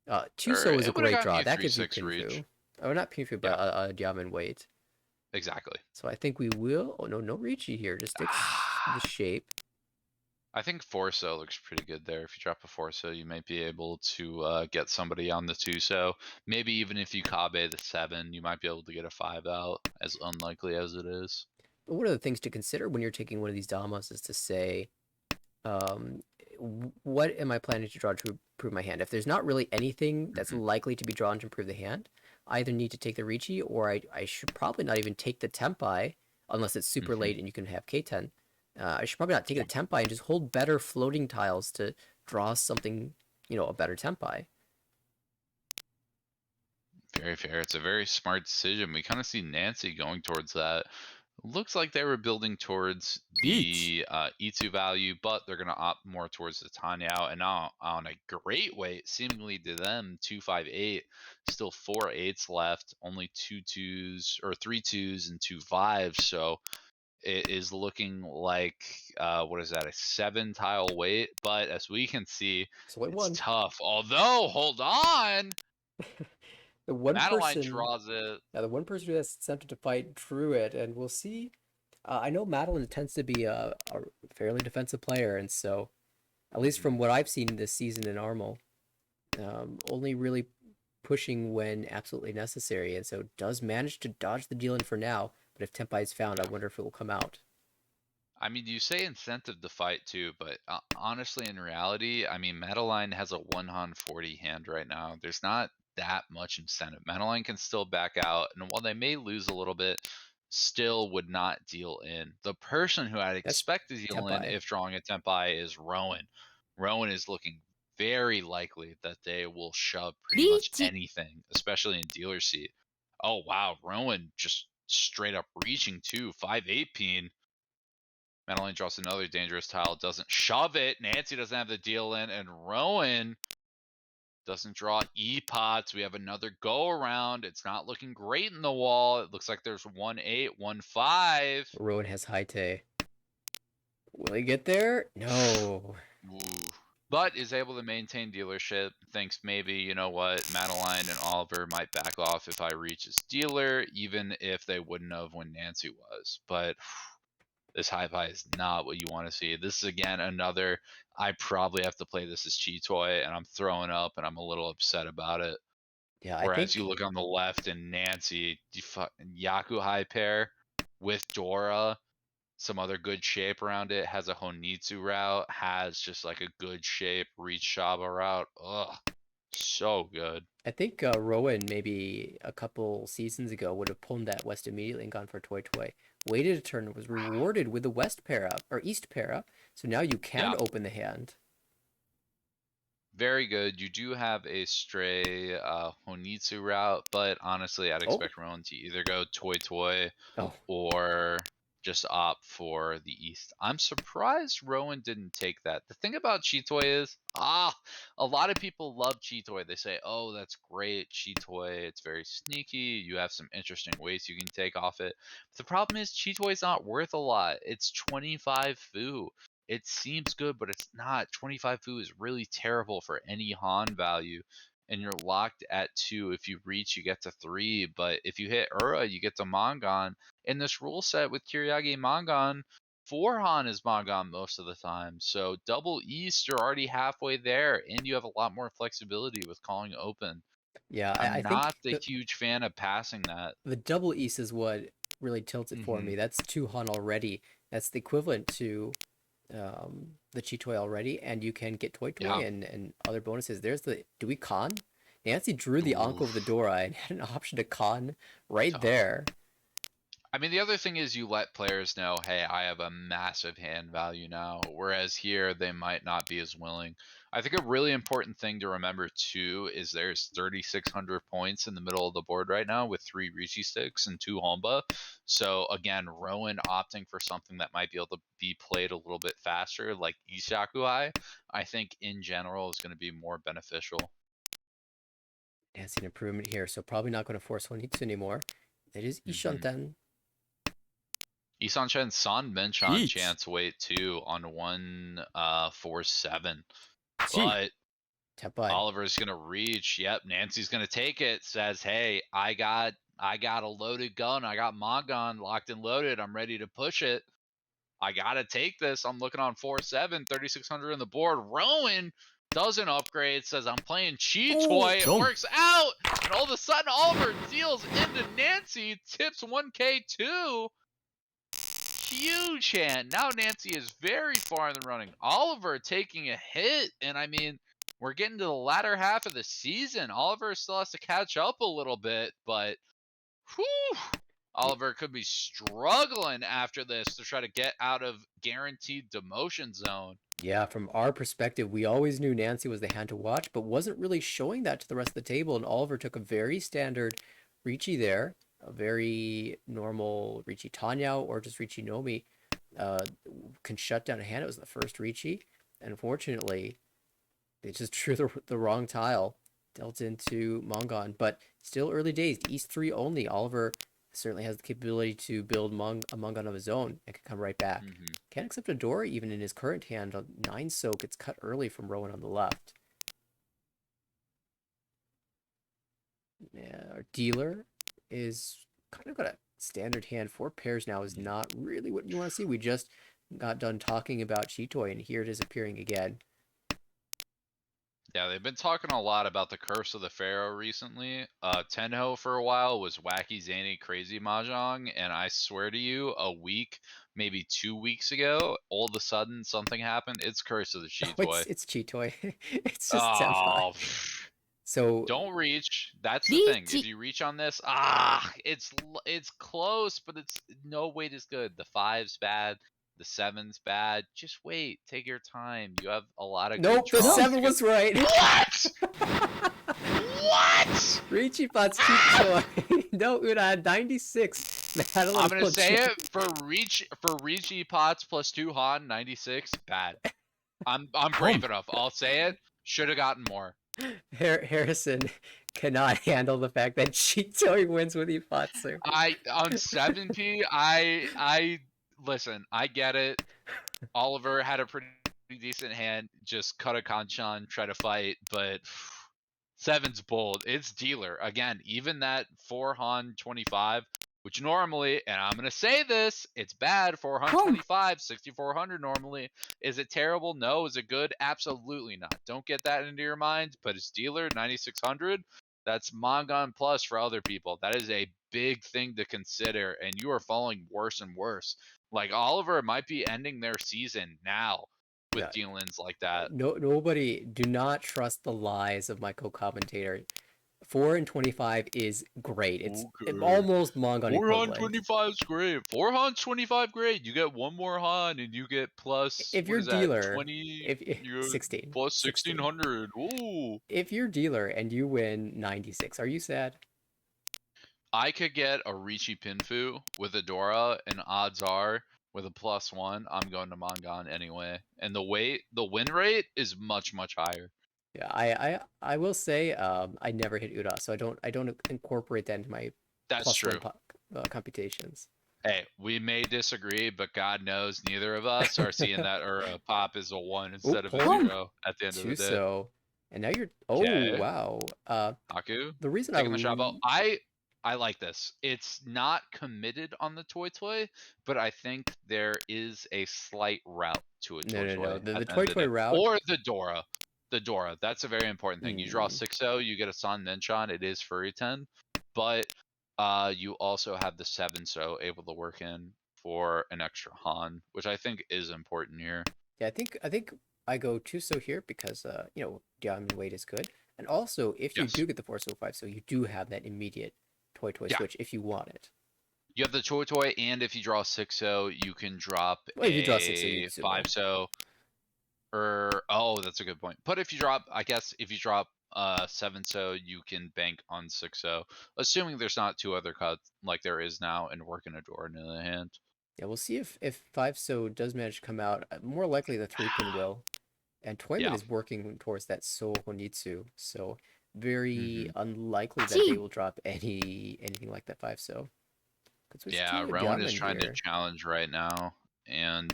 Or Tuso is a it would have great gotten draw. you That gives you 3-6 reach. Pinfu. Oh, not Pinfu, but Yeah, a Diamond weight. exactly. So I think we will. Oh, no, no Ricci here. Just sticks the shape. I think Forso looks pretty good there. If you drop a Forso, you might be able to get somebody on the 2. So maybe even if you Kabe the 7, you might be able to get a 5 out, as unlikely as it is. But one of the things to consider when you're taking one of these Damas is to say, um, what am I planning to draw to improve my hand? If there's not really anything that's hmm likely to be drawn to improve the hand, I either need to take the Ricci or I should probably not even take the Tempai unless it's super hmm late and you can have K10. I should probably not take the Tempai and just hold better floating tiles to draw something, a better Tempai. Very fair. It's a very smart decision. We kind of see Nancy going towards that. Looks like they were building towards Beach. the E2 value, but they're going to opt more towards the Tanyao. And now on a great weight, seemingly to them, 258. Still 4 8s left, only 2 2s or 3 2s and 2 5s. So it is looking like, what is that, a 7 tile weight? But as we can see, So I it's won. tough. Although, hold on, The one Madeline person, draws it. yeah, the one person who has attempted to fight drew it, and we'll see. I know Madeline tends to be a fairly defensive player, and so at least Mhm. from what I've seen this season in Armal, only really pushing when absolutely necessary, and so does manage to dodge the deal in for now. But if Tempai is found, I Yeah. wonder if it will come out. I mean, you say incentive to fight too, but honestly, in reality, I mean, Madeline has a 1 on 40 hand right now. There's not that much incentive. Madeline can still back out, and while they may lose a little bit, still would not deal in. The person who I'd That's expect to deal in Tempai. if drawing a Tempai is Rowan. Rowan is looking very likely that they will shove pretty much リーチ anything, especially in dealer seat. Oh wow, Rowan just straight up reaching too. 5-8 peen. Madeline draws another dangerous tile, doesn't shove it. Nancy doesn't have the deal in, and Rowan doesn't draw E-pots. We have another go around. It's not looking great in the wall. It looks like there's 1-8, 1-5. Rowan has high tay. Will he get there? No. Ooh. But is able to maintain dealership. Thinks maybe, you know what, Madeline and Oliver might back off if I reach as dealer, even if they wouldn't have when Nancy was. But this high pie is not what you want to see. This is again another, I probably have to play this as Cheetoy, and I'm throwing up and I'm a little upset about it. Yeah, I Whereas you think look on the left and Nancy, Yaku high pair with Dora, some other good shape around it, has a Honitsu route, has just like a good shape reach Shaba route. Ugh, so good. Rowan maybe a couple seasons ago would have pulled that west immediately and gone for Toy Toy. Waited a turn, was rewarded with the west pair up or east pair up. So now you can Yeah, open the hand. very good. You do have a stray Honitsu route, but honestly, I'd Oh, expect Rowan to either go Toy Toy oh, or just opt for the East. I'm surprised Rowan didn't take that. The thing about Cheetoy is, a lot of people love Cheetoy. They say, oh, that's great, Cheetoy. It's very sneaky. You have some interesting ways you can take off it. The problem is Cheetoy's not worth a lot. It's 25 foo. It seems good, but it's not. 25 foo is really terrible for any Han value. And you're locked at 2. If you reach, you get to 3. But if you hit Ura, you get to Mangan. In this rule set with Kiriagi Mangan, 4 Han is Mangan most of the time. So double East, you're already halfway there, and you have a lot more flexibility with calling open. yeah. I I'm think not the huge fan of passing that. the double East is what really tilts it for Hmm. me. That's two Han already. That's the equivalent to the Cheetoy already, and you can get Toy Toy Yeah. and other bonuses. There's the do we con? Nancy drew the Anko of the Oof. Dora and had an option to con right Tough. there. I mean, the other thing is you let players know, hey, I have a massive hand value now, whereas here they might not be as willing. I think a really important thing to remember too is there's 3,600 points in the middle of the board right now with 3 Rishi sticks and 2 Homba. So again, Rowan opting for something that might be able to be played a little bit faster, like Ishakuai, I think in general is going to be more beneficial. Nancy an improvement here, so probably not going to force Honitsu anymore. It is Hmm. Ishanten. Isan-Chen San Benchan リーチ chance weight too on 147. チ But Tepai. Oliver's gonna reach. Yep, Nancy's gonna take it. Says, "Hey, I got a loaded gun. I got Mangan locked and loaded. I'm ready to push it. I gotta take this. I'm looking on 4-7, 3,600 on the board." Rowan doesn't upgrade. Says, "I'm playing Chi Oh, Toy." It ドン works out, and all of a sudden, Oliver deals into Nancy. Tips 1K too. Huge hand. Now Nancy is very far in the running. Oliver taking a hit, and I mean, we're getting to the latter half of the season. Oliver still has to catch up a little bit, but whew, Oliver could be struggling after this to try to get out of guaranteed demotion zone. yeah, from our perspective, we always knew Nancy was the hand to watch, but wasn't really showing that to the rest of the table. And Oliver took a very standard Ricci there, a very normal Ricci Tanyao or just Ricci Nomi. Uh, can shut down a hand. It was the first Ricci. And unfortunately, they just drew the wrong tile, dealt into Mangan. But still early days, East 3 only. Oliver certainly has the capability to build a Mangan of his own and can come right back. Hmm. Can't accept a Dora even in his current hand. A 9 soak, it's cut early from Rowan on the left. Yeah, our dealer is kind of got a standard hand. 4 pairs now is not really what you want to see. We just got done talking about Cheetoy, and here it is appearing again. Yeah, they've been talking a lot about the Curse of the Pharaoh recently. Tenho for a while was wacky, zany, crazy mahjong, and I swear to you, a week, maybe 2 weeks ago, all of a sudden something happened. It's Curse of the Oh, Chi Toy. it's Cheetoy. It's just Senpai. Oh, So Don't reach. That's the thing. If Reach. you reach on this, it's close, but it's no weight is good. The 5's bad. The 7's bad. Just wait. Take your time. You have a lot of good nope, the draws. 7 was right. What? What? Richie Pot's cheat choy. No, Una had 96. Battle I'm of gonna say Legend. it for Ricci Potts plus 2 Han 96. Bad. I'm brave enough. I'll say it. Should have gotten more. Harrison cannot handle the fact that Chitoy wins with Ifatsu. On 7P, I listen, I get it. Oliver had a pretty decent hand, just cut a Kanchan, try to fight, but 7's bold. It's dealer. Again, even that 4 Han 25, which normally, and I'm gonna say this, it's bad. 4 Han 25, 6400 normally. Is it terrible? No. Is it good? Absolutely not. Don't get that into your mind, but it's dealer 9600. That's Mangan plus for other people. That is a big thing to consider, and you are falling worse and worse. Like Oliver might be ending their season now with Yeah. dealings like that. Nobody, do not trust the lies of my co-commentator. 4 and 25 is great. It's Okay. almost Mangan 4 Han equivalent. 25 is great. 4 Han 25 great. You get one more Han and you get plus If what you're is that? dealer, 20 if you 16, plus 16. 1600. Ooh. If you're dealer and you win 96, are you sad? I could get a Ricci Pinfu with a Dora, and odds are with a +1, I'm going to Mangan anyway. And the win rate is much higher. Yeah, I will say I never hit Ura, so I don't incorporate that into my That's true. +1 computations. Hey, we may disagree, but God knows neither of us are seeing that or pop is a 1 instead of a hold 0 at the end of the day. Tuso, and now you're Okay. wow. Haku The reason taking the shot belt. I like this. It's not committed on the toy, but I think there is a slight route to a no, toy the at the toy end of the day. route Or the Dora. The Dora. That's a very important thing. You draw mm, 6-0, you get a San Nenchan. It is Furry 10, but you also have the 7-0 able to work in for an extra Han, which I think is important here. yeah, I think I go Tuso here because you know, diamond weight is good. And also if you Yes. do get the 405, so you do have that immediate toy Yeah. switch if you want it. You have the toy, and if you draw 6-0, you can drop Well, if you draw 6, you a can sumo. 5-0. Or oh, that's a good point. But if you drop, I guess if you drop 7-0, you can bank on 6-0, assuming there's not 2 other cuts like there is now, and working a door into the hand. Yeah, we'll see if 5 so does manage to come out. More likely the 3-pin will. And Toyman Yeah. is working towards that So Honitsu, so very Mm-hmm. unlikely that they will drop anything like that 5 so. Yeah, Rowan is trying to challenge right now, and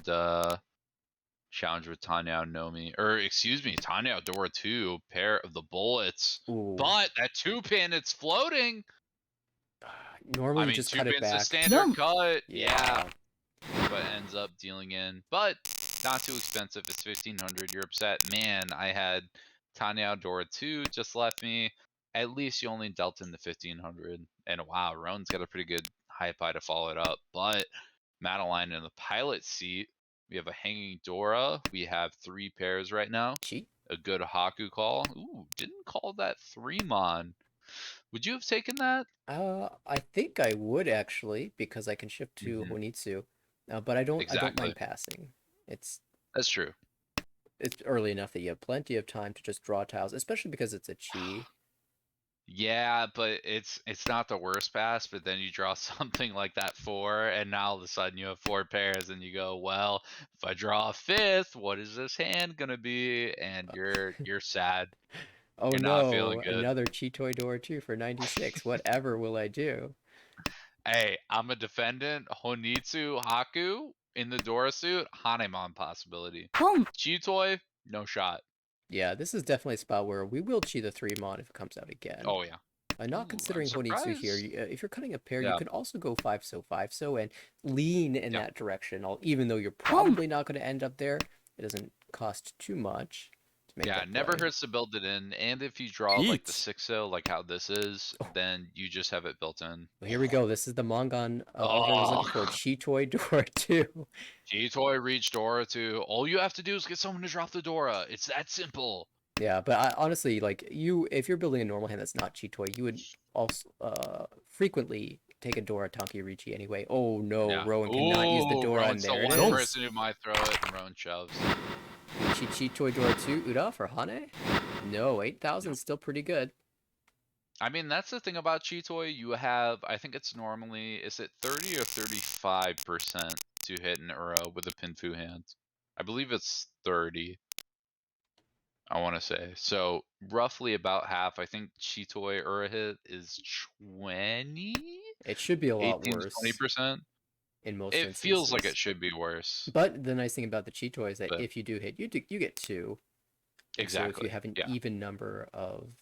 challenge with Tanya Nomi, or excuse me, Tanya Dora 2, pair of the bullets. Ooh. But that 2-pin, it's floating. Normally I mean, just 2 cut it pin's the back. standard cut. Yeah. But ends up dealing in. But not too expensive. It's 1500. You're upset. Man, I had Tanya Dora 2 just left me. At least you only dealt in the 1500. And wow, Roan's got a pretty good high pie to follow it up. But Madeline in the pilot seat. We have a hanging Dora. We have 3 pairs right now. Cheat. A good Haku call. Ooh, didn't call that 3-mon. Would you have taken that? I think I would actually, because I can shift to Honitsu. But I don't mind passing. That's true. It's early enough that you have plenty of time to just draw tiles, especially because it's a chi. Yeah, but it's not the worst pass, but then you draw something like that 4, and now all of a sudden you have 4 pairs, and you go, well, if I draw a 5th, what is this hand gonna be? And you're sad. Oh You're not feeling no, good. another Chitoy Door 2 for 96. Whatever will I do? Hey, I'm a defendant. Honitsu Haku in the Dora suit, Hanemon possibility. Chitoy, no shot. Yeah, this is definitely a spot where we will chi the 3-mon if it comes out again. Oh yeah. Not considering Honitsu here, if you're cutting a pair, you can also go 5 so, and lean in that direction. Even though you're probably not going to end up there, it doesn't cost too much to make that it never play. hurts to build it in. And if you draw like the 6-0, like how this is, then you just have it built in. Well, here we go. This is the Mangan Oliver was looking for. Chitoy Dora 2. Chitoy reach Dora 2. All you have to do is get someone to drop the Dora. It's that simple. Yeah, but honestly, like if you're building a normal hand that's not Chitoi, you would also frequently take a Dora Tanki Richi anyway. Oh no, Yeah. Rowan cannot use the Ooh, Dora, and Rowan's the there it one Boom. is. person who might throw it, and Rowan shoves. Richi Chitoi Dora 2 Uda for Hane? No, 8,000 Yep. still pretty good. I mean, that's the thing about Cheatoy. You have, I think it's normally, is it 30 or 35% to hit an Uro with a Pinfu hand? I believe it's 30, I want to say. So roughly about half. I think Cheatoy Uro hit is 20? It should be a lot 18 to worse 20%? in most It feels like instances. it should be worse, But the nice thing about the Chitoi is that but if you do hit, you get 2. And so if you exactly. have an Yeah, even number of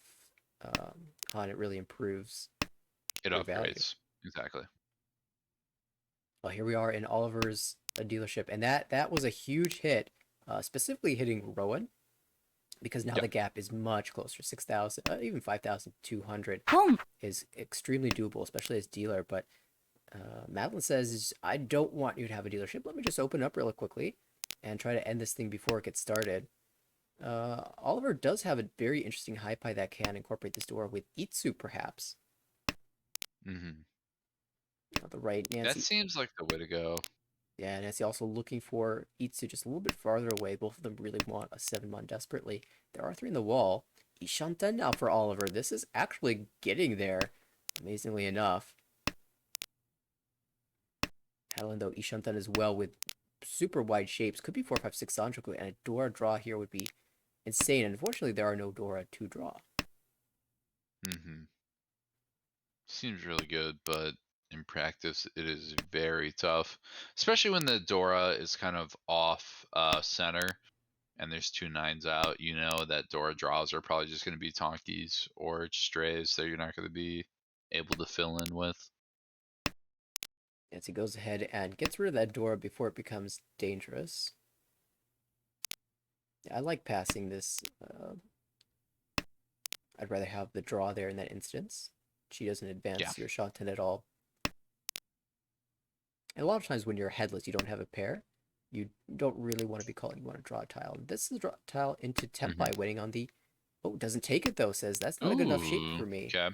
Han, it really improves it your value. upgrades. Exactly. Well, here we are in Oliver's dealership, and that was a huge hit, specifically hitting Rowan, because now Yep. the gap is much closer. 6,000, even 5,200 ポン is extremely doable, especially as dealer. But Madeline says, I don't want you to have a dealership. Let me just open up really quickly and try to end this thing before it gets started. Oliver does have a very interesting high pie that can incorporate this door with Itsu, perhaps. Hmm. On the right, That Nancy. seems like the way to go. Yeah, Nancy also looking for Itsu just a little bit farther away. Both of them really want a 7-mon desperately. There are 3 in the wall. Ishanten now for Oliver. This is actually getting there, amazingly enough. Helen, though, Ishanten as well with super wide shapes. Could be 4-5-6 Sanchoku, and a Dora draw here would be insane. Unfortunately, there are no Dora to draw. Hmm. Seems really good, but in practice it is very tough. Especially when the Dora is kind of off center and there's 2 9s out, you know that Dora draws are probably just going to be Tonkies or strays that you're not going to be able to fill in with. Nancy goes ahead and gets rid of that Dora before it becomes dangerous. I like passing this. I'd rather have the draw there in that instance. She doesn't Yeah. advance your Shanten at all. And a lot of times when you're headless, you don't have a pair. You don't really want to be calling. You want to draw a tile. This is a draw tile into Tempai, waiting on the. Oh, doesn't take it though. Says that's not a good enough shape Ooh. for me. Okay.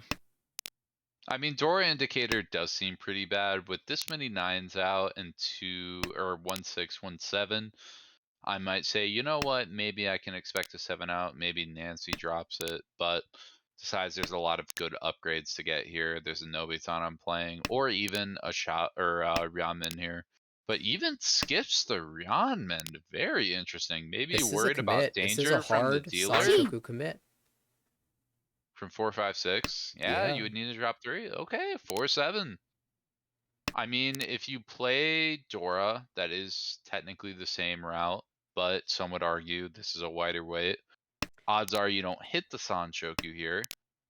I mean, Dora Indicator does seem pretty bad with this many 9s out and 1 6 1 7. I might say, you know what, maybe I can expect a 7 out. Maybe Nancy drops it, but besides, there's a lot of good upgrades to get here. There's a Nobitan I'm playing, or even a shot or Ryanman here. But even skips the Ryanman. Very interesting. Maybe This is a worried about commit. This is a danger from the hard dealer C Sanchoku commit. from 4 5 6. Yeah, Yeah. you would need to drop 3. Okay, 4 7. I mean, if you play Dora, that is technically the same route, but some would argue this is a wider weight. Odds are you don't hit the Sanchoku here.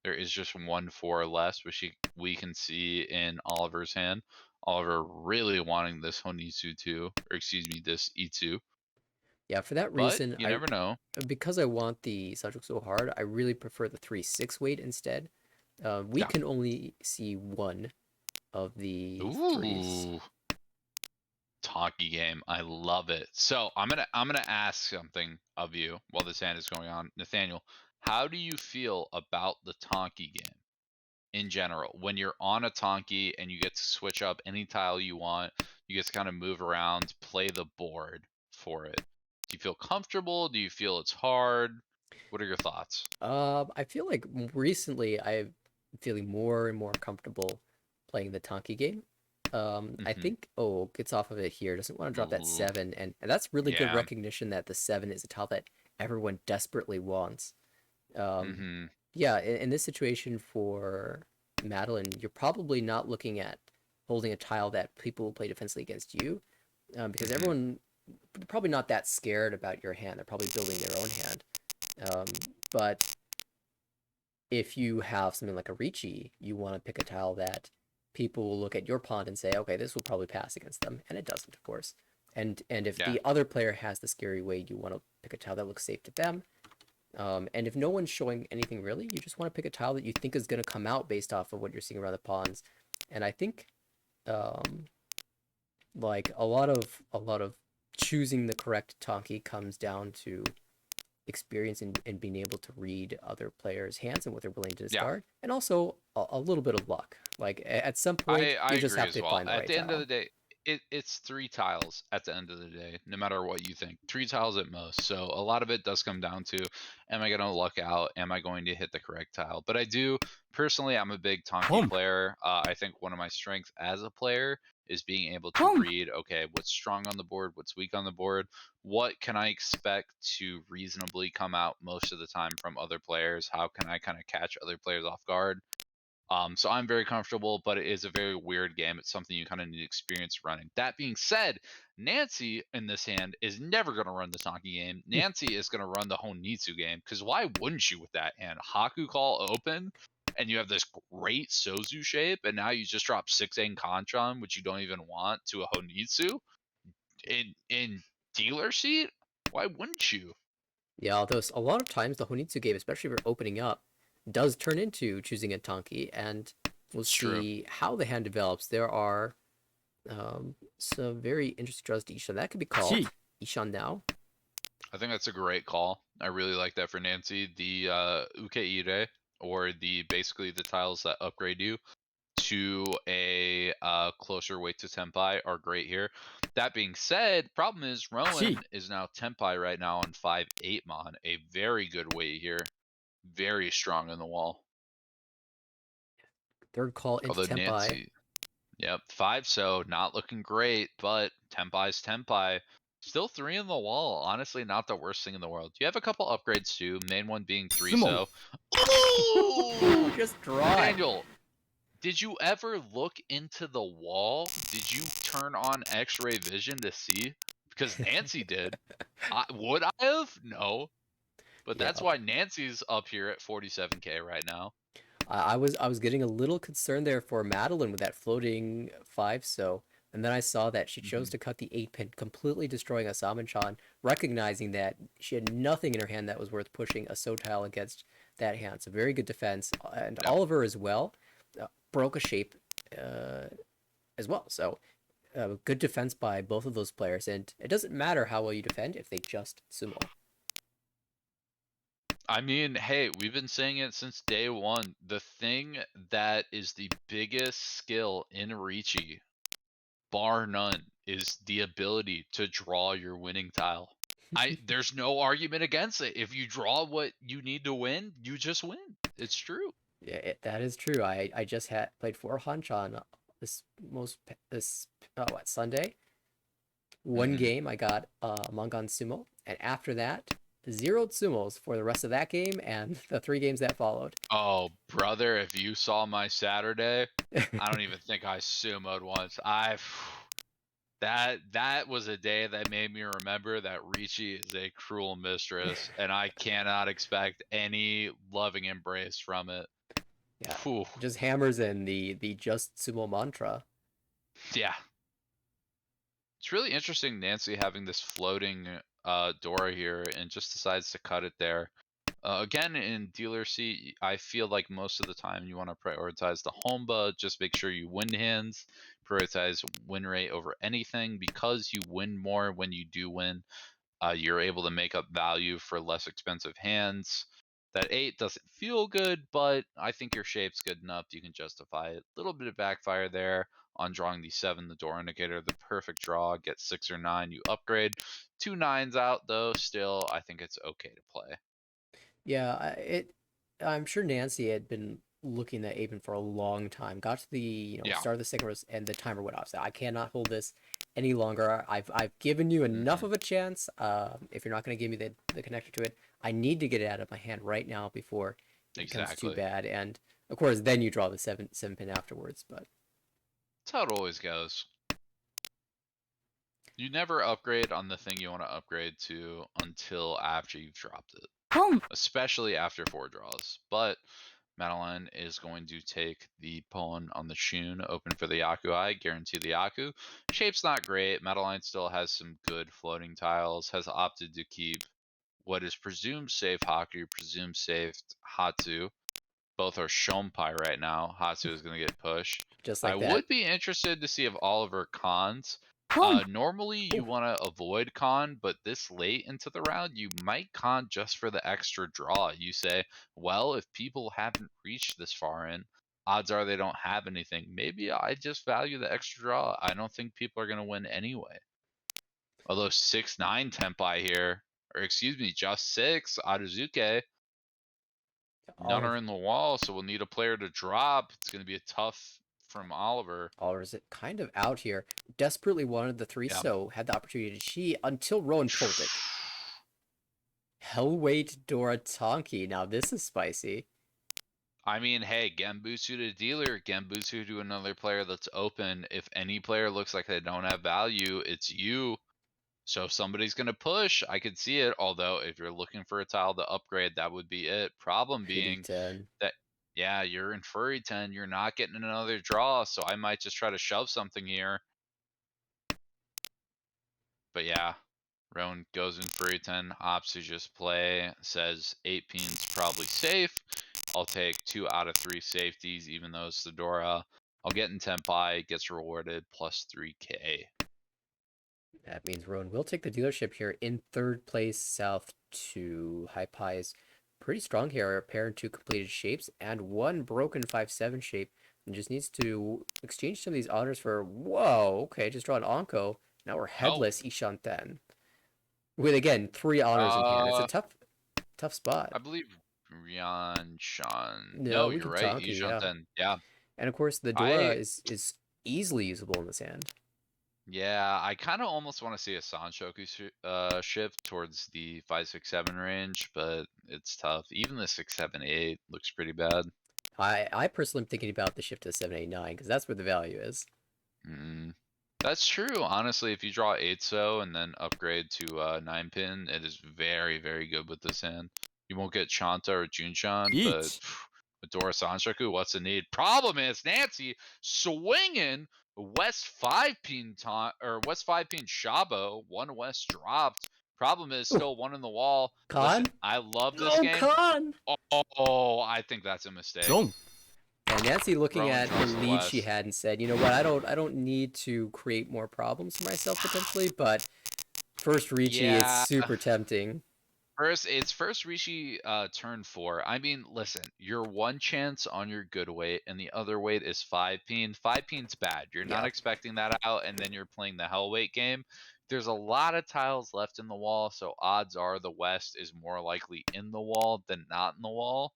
There is just 1 4 less, which we can see in Oliver's hand. Oliver really wanting this Honisu 2, or excuse me, this E2. Yeah, for that But reason, you never know. because I want the Sanchoku so hard, I really prefer the 3-6 weight instead. We Yeah. can only see one of the 3s. Ooh, talkie game. I love it. So I'm gonna ask something of you while this hand is going on. Nathaniel, how do you feel about the Tonki game in general? When you're on a Tonki and you get to switch up any tile you want, you get to kind of move around, play the board for it. Do you feel comfortable? Do you feel it's hard? What are your thoughts? I feel like recently I'm feeling more and more comfortable playing the Tonki game. I Mm-hmm. think gets off of it here. Doesn't want to drop that Ooh, 7, and that's really good yeah. recognition that the 7 is a tile that everyone desperately wants. Um, Mm-hmm. yeah, in this situation for Madeline, you're probably not looking at holding a tile that people will play defensively against you, because Mm-hmm. everyone probably not that scared about your hand. They're probably building their own hand. But if you have something like a Ricci, you want to pick a tile that people will look at your pawn and say, okay, this will probably pass against them, and it doesn't, of course. And if Yeah. the other player has the scary way, you want to pick a tile that looks safe to them. And if no one's showing anything really, you just want to pick a tile that you think is going to come out based off of what you're seeing around the pawns. And I think, um, like a lot of choosing the correct Tonki comes down to experience in being able to read other players' hands and what they're willing to Yeah, discard, and also a little bit of luck. Like at some point, I you just agree have as to well. find the At right the end of tile. the day, it's 3 tiles at the end of the day, no matter what you think. 3 tiles at most. So a lot of it does come down to, am I going to luck out? Am I going to hit the correct tile? But I do personally, I'm a big Tonki ポン player. I think one of my strengths as a player is being able to ポン read, okay, what's strong on the board, what's weak on the board, what can I expect to reasonably come out most of the time from other players? How can I kind of catch other players off guard? So I'm very comfortable, but it is a very weird game. It's something you kind of need experience running. That being said, Nancy in this hand is never going to run the Tonki game. Nancy is going to run the Honitsu game, because why wouldn't you with that hand? Haku Call open, and you have this great Sozu shape, and now you just drop 6 Kanchan, which you don't even want, to a Honitsu in dealer seat? Why wouldn't you? Yeah, although a lot of times the Honitsu game, especially if you're opening up, does turn into choosing a Tonki, and we'll It's true. see how the hand develops. There are some very interesting draws to Ishan. That could be called ち Ishan now. I think that's a great call. I really like that for Nancy. The Ukeire, or the basically the tiles that upgrade you to a closer weight to Tenpai, are great here. That being said, problem is Rowan is now Tenpai right now on 5-8 Mon, a very good weight here. Very strong in the wall. Third call into Although Tenpai. Nancy, yep, 5 so not looking great, but Tenpai's Tenpai. Still 3 in the wall. Honestly, not the worst thing in the world. You have a couple upgrades too. Main one being 3 相撲 so. Ooh! Just draw it. Daniel, did you ever look into the wall? Did you turn on X-ray vision to see? Because Nancy did. Would I have? No. But Yeah, that's why Nancy's up here at 47k right now. I was getting a little concerned there for Madeline with that floating 5 so, and then I saw that she chose Mhm. to cut the 8 pin, completely destroying a Samanchan, recognizing that she had nothing in her hand that was worth pushing a So tile against that hand. So very good defense, and Yep. Oliver as well broke a shape as well. So good defense by both of those players, and it doesn't matter how well you defend if they just sumo. I mean, hey, we've been saying it since day one. The thing that is the biggest skill in Ricci, bar none, is the ability to draw your winning tile. There's no argument against it. If you draw what you need to win, you just win. It's true. Yeah, that is true. I just had played 4 Hanchan this what Sunday. One Mhm. game I got Mangan sumo, and after that, 0 sumos for the rest of that game and the 3 games that followed. Oh, brother, if you saw my Saturday, I don't even think I sumoed once. That was a day that made me remember that Ricci is a cruel mistress, and I cannot expect any loving embrace from it. Yeah, Whew. just hammers in the just sumo mantra. Yeah. It's really interesting, Nancy having this floating Dora here and just decides to cut it there. Again, in dealer seat, I feel like most of the time you want to prioritize the Homba. Just make sure you win hands, prioritize win rate over anything, because you win more when you do win. You're able to make up value for less expensive hands. That 8 doesn't feel good, but I think your shape's good enough. You can justify it. A little bit of backfire there on drawing the 7, the door indicator, the perfect draw. Get 6 or 9, you upgrade. 2 9s out, though, still, I think it's okay to play. Yeah, I'm sure Nancy had been looking at Aben for a long time. Got to the Yeah. start of the second race, and the timer went off. So I cannot hold this any longer. I've given you enough Mhm. of a chance. If you're not going to give me the connector to it, I need to get it out of my hand right now before it becomes too Exactly. bad. And of course, then you draw the seven pin afterwards. But That's how it always goes. You never upgrade on the thing you want to upgrade to until after you've dropped it, ポン especially after 4 draws. But Madeline is going to take the pawn on the Shun, open for the Yaku Eye, guarantee the Yaku. Shape's not great. Madeline still has some good floating tiles, has opted to keep what is presumed safe Haku, presumed safe Hatsu. Both are Shompai right now. Hatsu is going to get pushed. just I like that, would be interested to see if Oliver cons. ポン Normally you Ooh. want to avoid con, but this late into the round, you might con just for the extra draw. You say, well, if people haven't reached this far in, odds are they don't have anything. Maybe I just value the extra draw. I don't think people are going to win anyway. Although 6-9 Tempai here, or excuse me, just 6 Aduzuke. None Oliver, are in the wall, so we'll need a player to drop. It's going to be a tough from Oliver. Oliver's kind of out here. Desperately wanted the 3, Yeah. so had the opportunity to cheat until Rowan folded. Hellweight Doratonki. Now this is spicy. I mean, hey, Genbutsu to dealer, Genbutsu to another player that's open. If any player looks like they don't have value, it's you. So if somebody's going to push, I could see it. Although, if you're looking for a tile to upgrade, that would be it. Problem Hitty being 10. that, yeah, you're in Furry 10. You're not getting another draw. So I might just try to shove something here. But yeah, Roan goes in Furry 10, opts to just play, says 8 peen's probably safe. I'll take 2 out of 3 safeties, even though it's Fedora. I'll get in Tempai, gets rewarded plus 3k. That means Rowan will take the dealership here in 3rd place, south to High Pies. Pretty strong here. A pair and 2 completed shapes and 1 broken 5-7 shape. And just needs to exchange some of these honors for, whoa, okay, just draw an Onko. Now we're Oh, headless Ishanten. With, again, 3 honors in hand. It's a tough spot. I believe Ryan Shan. No, No, we you're can right. Tonki, yeah. Ijanten. Yeah. And of course, the Dora I is easily usable in this hand. yeah, I kind of almost want to see a Sanshoku shift towards the 5-6-7 range, but it's tough. Even the 6-7-8 looks pretty bad. I personally am thinking about the shift to 7-8-9 because that's where the value is. Mm. That's true. Honestly, if you draw 8-so and then upgrade to 9 pin, it is very, very good with this hand. You won't get Chanta or Junshan, but Beach. with Dora Sanshoku, what's the need? Problem is, Nancy swinging West 5 pin or West 5 pin Shabo, 1 West dropped. Problem is Ooh, still 1 in the wall. Khan? Listen, I love this No, game. Khan! Oh, I think that's a mistake. Dong. And Nancy looking Rowan at the draws the lead she West. had and said, you know what, I don't need to create more problems for myself potentially, but first Ricci, it's Yeah. super tempting. It's first Rishi turn 4. I mean, listen, your one chance on your good weight and the other weight is 5 peen. 5 peen's bad. You're not Yeah. expecting that out, and then you're playing the hell weight game. There's a lot of tiles left in the wall, so odds are the West is more likely in the wall than not in the wall.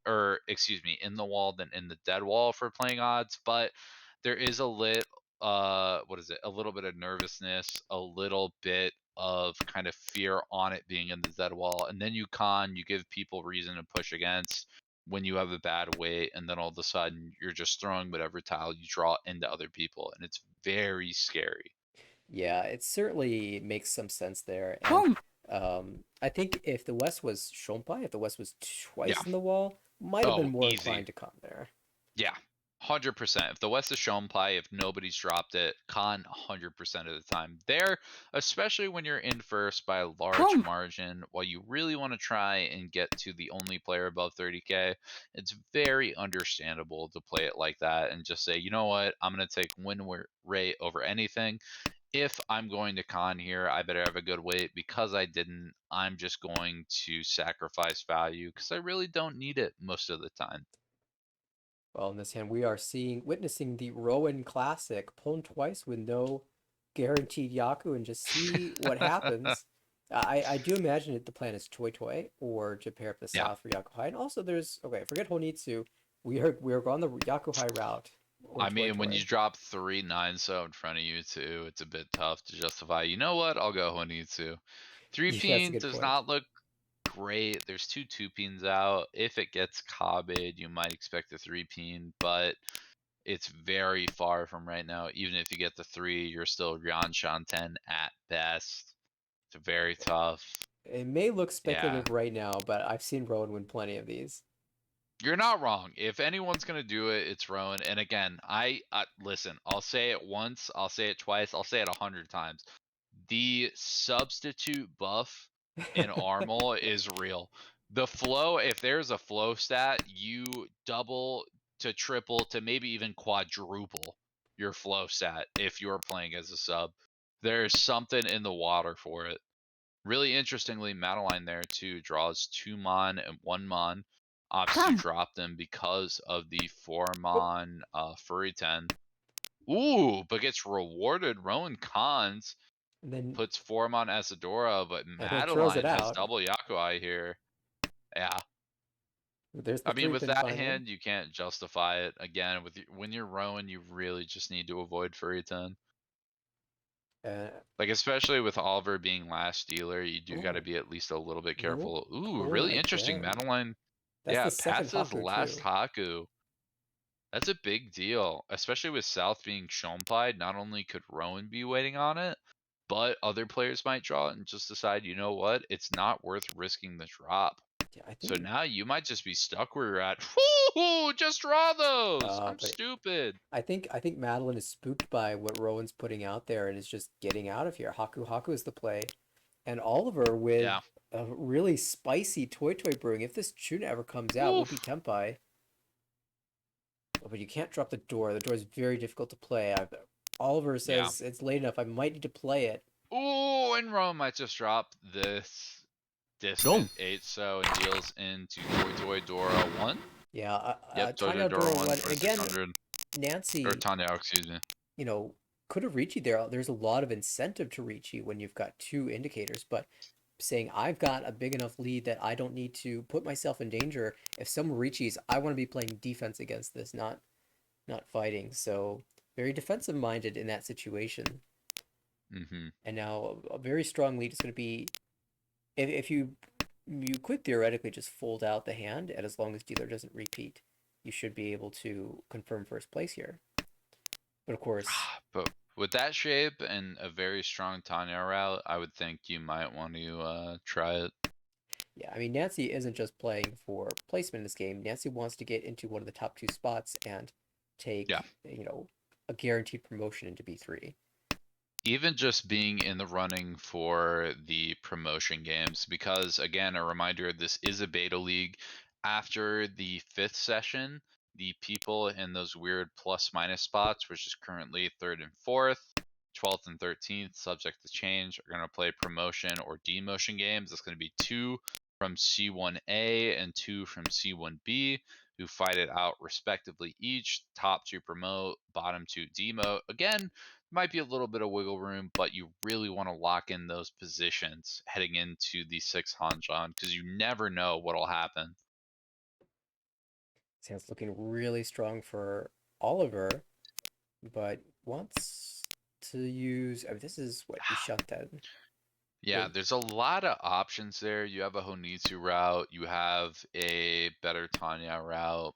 Or excuse me, in the wall than in the dead wall for playing odds, but there is what is it? A little bit of nervousness, a little bit of kind of fear on it being in the dead wall, and then you give people reason to push against when you have a bad weight, and then all of a sudden you're just throwing whatever tile you draw into other people, and it's very scary. Yeah, it certainly makes some sense there. And ポン I think if the West was Shompai, if the West was Yeah. twice in the wall, might have been Oh, more easy. inclined to come there. Yeah, 100%. If the West is shown play, if nobody's dropped it, con 100% of the time there, especially when you're in first by a large ポン margin. While you really want to try and get to the only player above 30k, it's very understandable to play it like that and just say, you know what, I'm going to take rate over anything. If I'm going to con here, I better have a good weight. Because I didn't, I'm just going to sacrifice value because I really don't need it most of the time. Well, in this hand, we are witnessing the Rowan Classic, Pwn twice with no guaranteed Yaku, and just see what happens. I do imagine the plan is Toy Toy or to pair up the Yeah. South for Yaku High. And also, there's okay, forget Honitsu. We are on the Yaku High route. Or I Toy mean, when Toy. you drop 3-9-so in front of you too, it's a bit tough to justify. You know what? I'll go Honitsu. 3 Yeah, that's a peen good does point. not look great. There's 2 peens out. If it gets Kabed, you might expect a 3 peen, but it's very far from right now. Even if you get the 3, you're still Ryanshan 10 at best. It's very tough. It may look Yeah. speculative right now, but I've seen Rowan win plenty of these. You're not wrong. If anyone's gonna do it, it's Rowan. And again, I listen. I'll say it once. I'll say it twice. I'll say it 100 times. The substitute buff in Armor is real. The flow, if there's a flow stat, you double to triple to maybe even quadruple your flow stat if you're playing as a sub. There's something in the water for it. Really interestingly, Madeline there too draws 2 Mon and 1 Mon. Opts to Come. drop them because of the 4 Oh, Mon Furry 10. Ooh, but gets rewarded. Rowan Cons and then puts 4 Mon Asadora, but throws it Madeline has out. double Yakuai here. Yeah. There's the I mean, three with pin that finally. hand, you can't justify it. Again, when you're Rowan, you really just need to avoid Furry 10. Uh, Like, especially with Oliver being last dealer, you do got to oh, be at least a little bit no careful. Ooh, pull really interesting. again. Madeline, That's yeah, the second passes Haku last too. Haku. That's a big deal, especially with South being Shompied. Not only could Rowan be waiting on it, but other players might draw it and just decide, you know what, it's not worth risking the drop. Yeah, I So think. now you might just be stuck where you're at. Woo! Just draw those. I'm But stupid. I think Madeline is spooked by what Rowan's putting out there and is just getting out of here. Haku is the play, and Oliver Yeah. with a really spicy Toy brewing. If this tuna ever comes out, will be Oof. Tempai. Oh, but you can't drop the door. The door is very difficult to play. Oliver Yeah. says it's late enough. I might need to play it. Ooh, and Rowan might just drop this Dom. distant 8 so and deals into Toy Dora 1. Yeah, Yep, Tanya Dora Dora 1, one again. 2600. Or Nancy, Tanya, excuse me. you know, could have Ricci there. There's a lot of incentive to Ricci when you've got two indicators, but saying I've got a big enough lead that I don't need to put myself in danger. If someone Ricci's, I want to be playing defense against this, not fighting. So very defensive minded in that situation. Mm-hmm. And now a very strong lead is going to be if you could theoretically just fold out the hand, and as long as dealer doesn't repeat, you should be able to confirm first place here. But of course, But with that shape and a very strong Tanya route, I would think you might want to try it. yeah, I mean, Nancy isn't just playing for placement in this game. Nancy wants to get into one of the top two spots and Yeah. take, a guaranteed promotion into B3. Even just being in the running for the promotion games, because again, a reminder, this is a beta league. After the 5th session, the people in those weird plus minus spots, which is currently 3rd and 4th, 12th and 13th, subject to change, are going to play promotion or demotion games. It's going to be 2 from C1A and 2 from C1B, who fight it out respectively each. Top 2 promote, bottom 2 demote. Again, might be a little bit of wiggle room, but you really want to lock in those positions heading into the 6 Hanjan because you never know what'll happen. So it's looking really strong for Oliver, but wants to use. I mean, this is what Ishanten. Yeah, Wait, there's a lot of options there. You have a Honitsu route, you have a better Tanya route,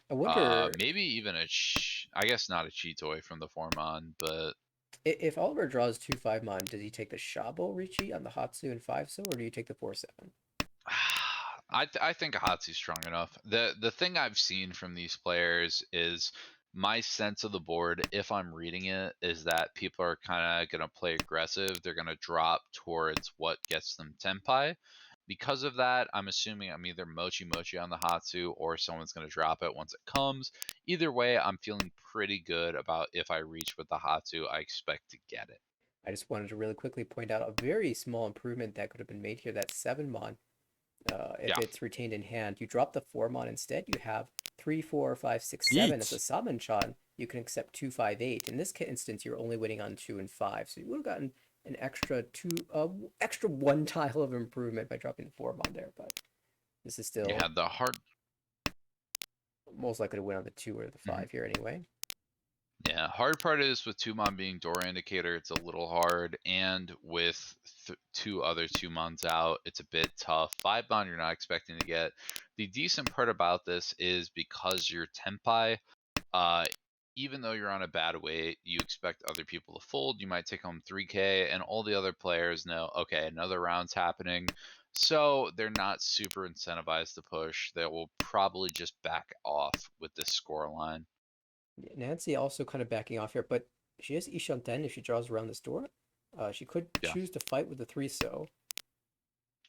I wonder maybe even I guess not a Chitoi from the Formon, but if Oliver draws 2 5 mon, does he take the Shabo Ricci on the Hatsu and 5 so, or do you take the 4/7? I think Hatsu's strong enough. The thing I've seen from these players is my sense of the board, if I'm reading it, is that people are kind of going to play aggressive. They're going to drop towards what gets them Tenpai. Because of that, I'm assuming I'm either Mochi Mochi on the Hatsu or someone's going to drop it once it comes. Either way, I'm feeling pretty good about if I reach with the Hatsu, I expect to get it. I just wanted to really quickly point out a very small improvement that could have been made here. That 7 mon, if Yeah. it's retained in hand, you drop the 4 mon instead. You have 3, 4, 5, 6, 7 as a Beats. Samenchan. You can accept 2, 5, 8. In this instance, you're only waiting on 2 and 5, so you would have gotten an extra 1 tile of improvement by dropping the 4 mon there. But this is still Yeah, the hard most likely to win on the 2 or the 5 here anyway. Yeah, hard part is with Tumon being Dora Indicator, it's a little hard, and with 2 other 2 months out, it's a bit tough. 5 mon you're not expecting to get. The decent part about this is because you're Tenpai, uh, even though you're on a bad weight, you expect other people to fold. You might take home 3K, and all the other players know, okay, another round's happening. So they're not super incentivized to push. They will probably just back off with this score line. Nancy also kind of backing off here, but she has Ishanten if she draws around this door. She could Yeah. choose to fight with the 3 so.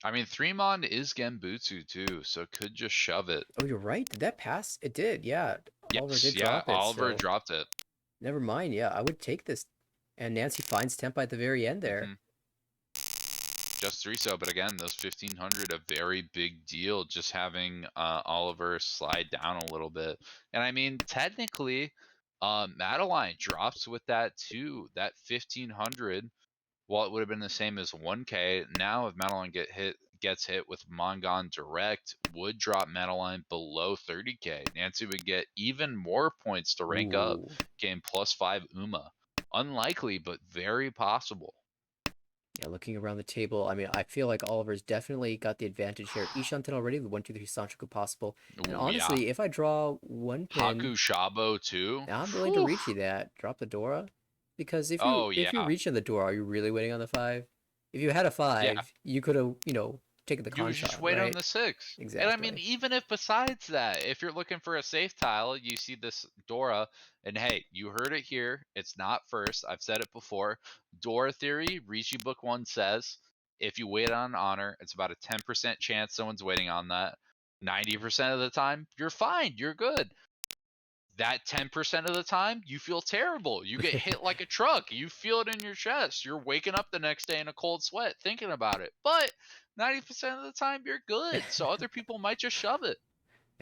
I mean, 3mon is Genbutsu too, so could just shove it. Oh, you're right. Did that pass? It did, yeah. Oliver Yes, did yeah, drop it, Oliver so dropped it. Never mind. Yeah, I would take this. And Nancy finds tempo at the very end there. Hmm. Just 3 but again, those 1500, a very big deal. Just having Oliver slide down a little bit, and I mean, technically, Madeline drops with that too. That 1500, while it would have been the same as 1K, now if Madeline gets hit with Mangan direct, would drop Madeline below 30K. Nancy would get even more points to rank up, Ooh. gain +5 Uma. Unlikely, but very possible. Yeah, looking around the table, I mean, I feel like Oliver's definitely got the advantage here. Ishanten already with 1, 2, 3 Sanchoku possible. And Ooh, yeah. honestly, if I draw one pin, Haku Shabo too. I'm willing to Whew. reach you that. Drop the Dora. Because Oh if you're yeah, reaching the Dora, are you really waiting on the 5? If you had a yeah. 5, you could have, taken the You con would just shot, wait on right? the 6. And I mean, Exactly. even if besides that, if you're looking for a safe tile, you see this Dora, and hey, you heard it here. It's not first. I've said it before. Dora theory, Rishi Book 1 says, if you wait on honor, it's about a 10% chance someone's waiting on that. 90% of the time, you're fine. You're good. That 10% of the time, you feel terrible. You get hit like a truck. You feel it in your chest. You're waking up the next day in a cold sweat thinking about it. But 90% of the time, you're good. So other people might just shove it.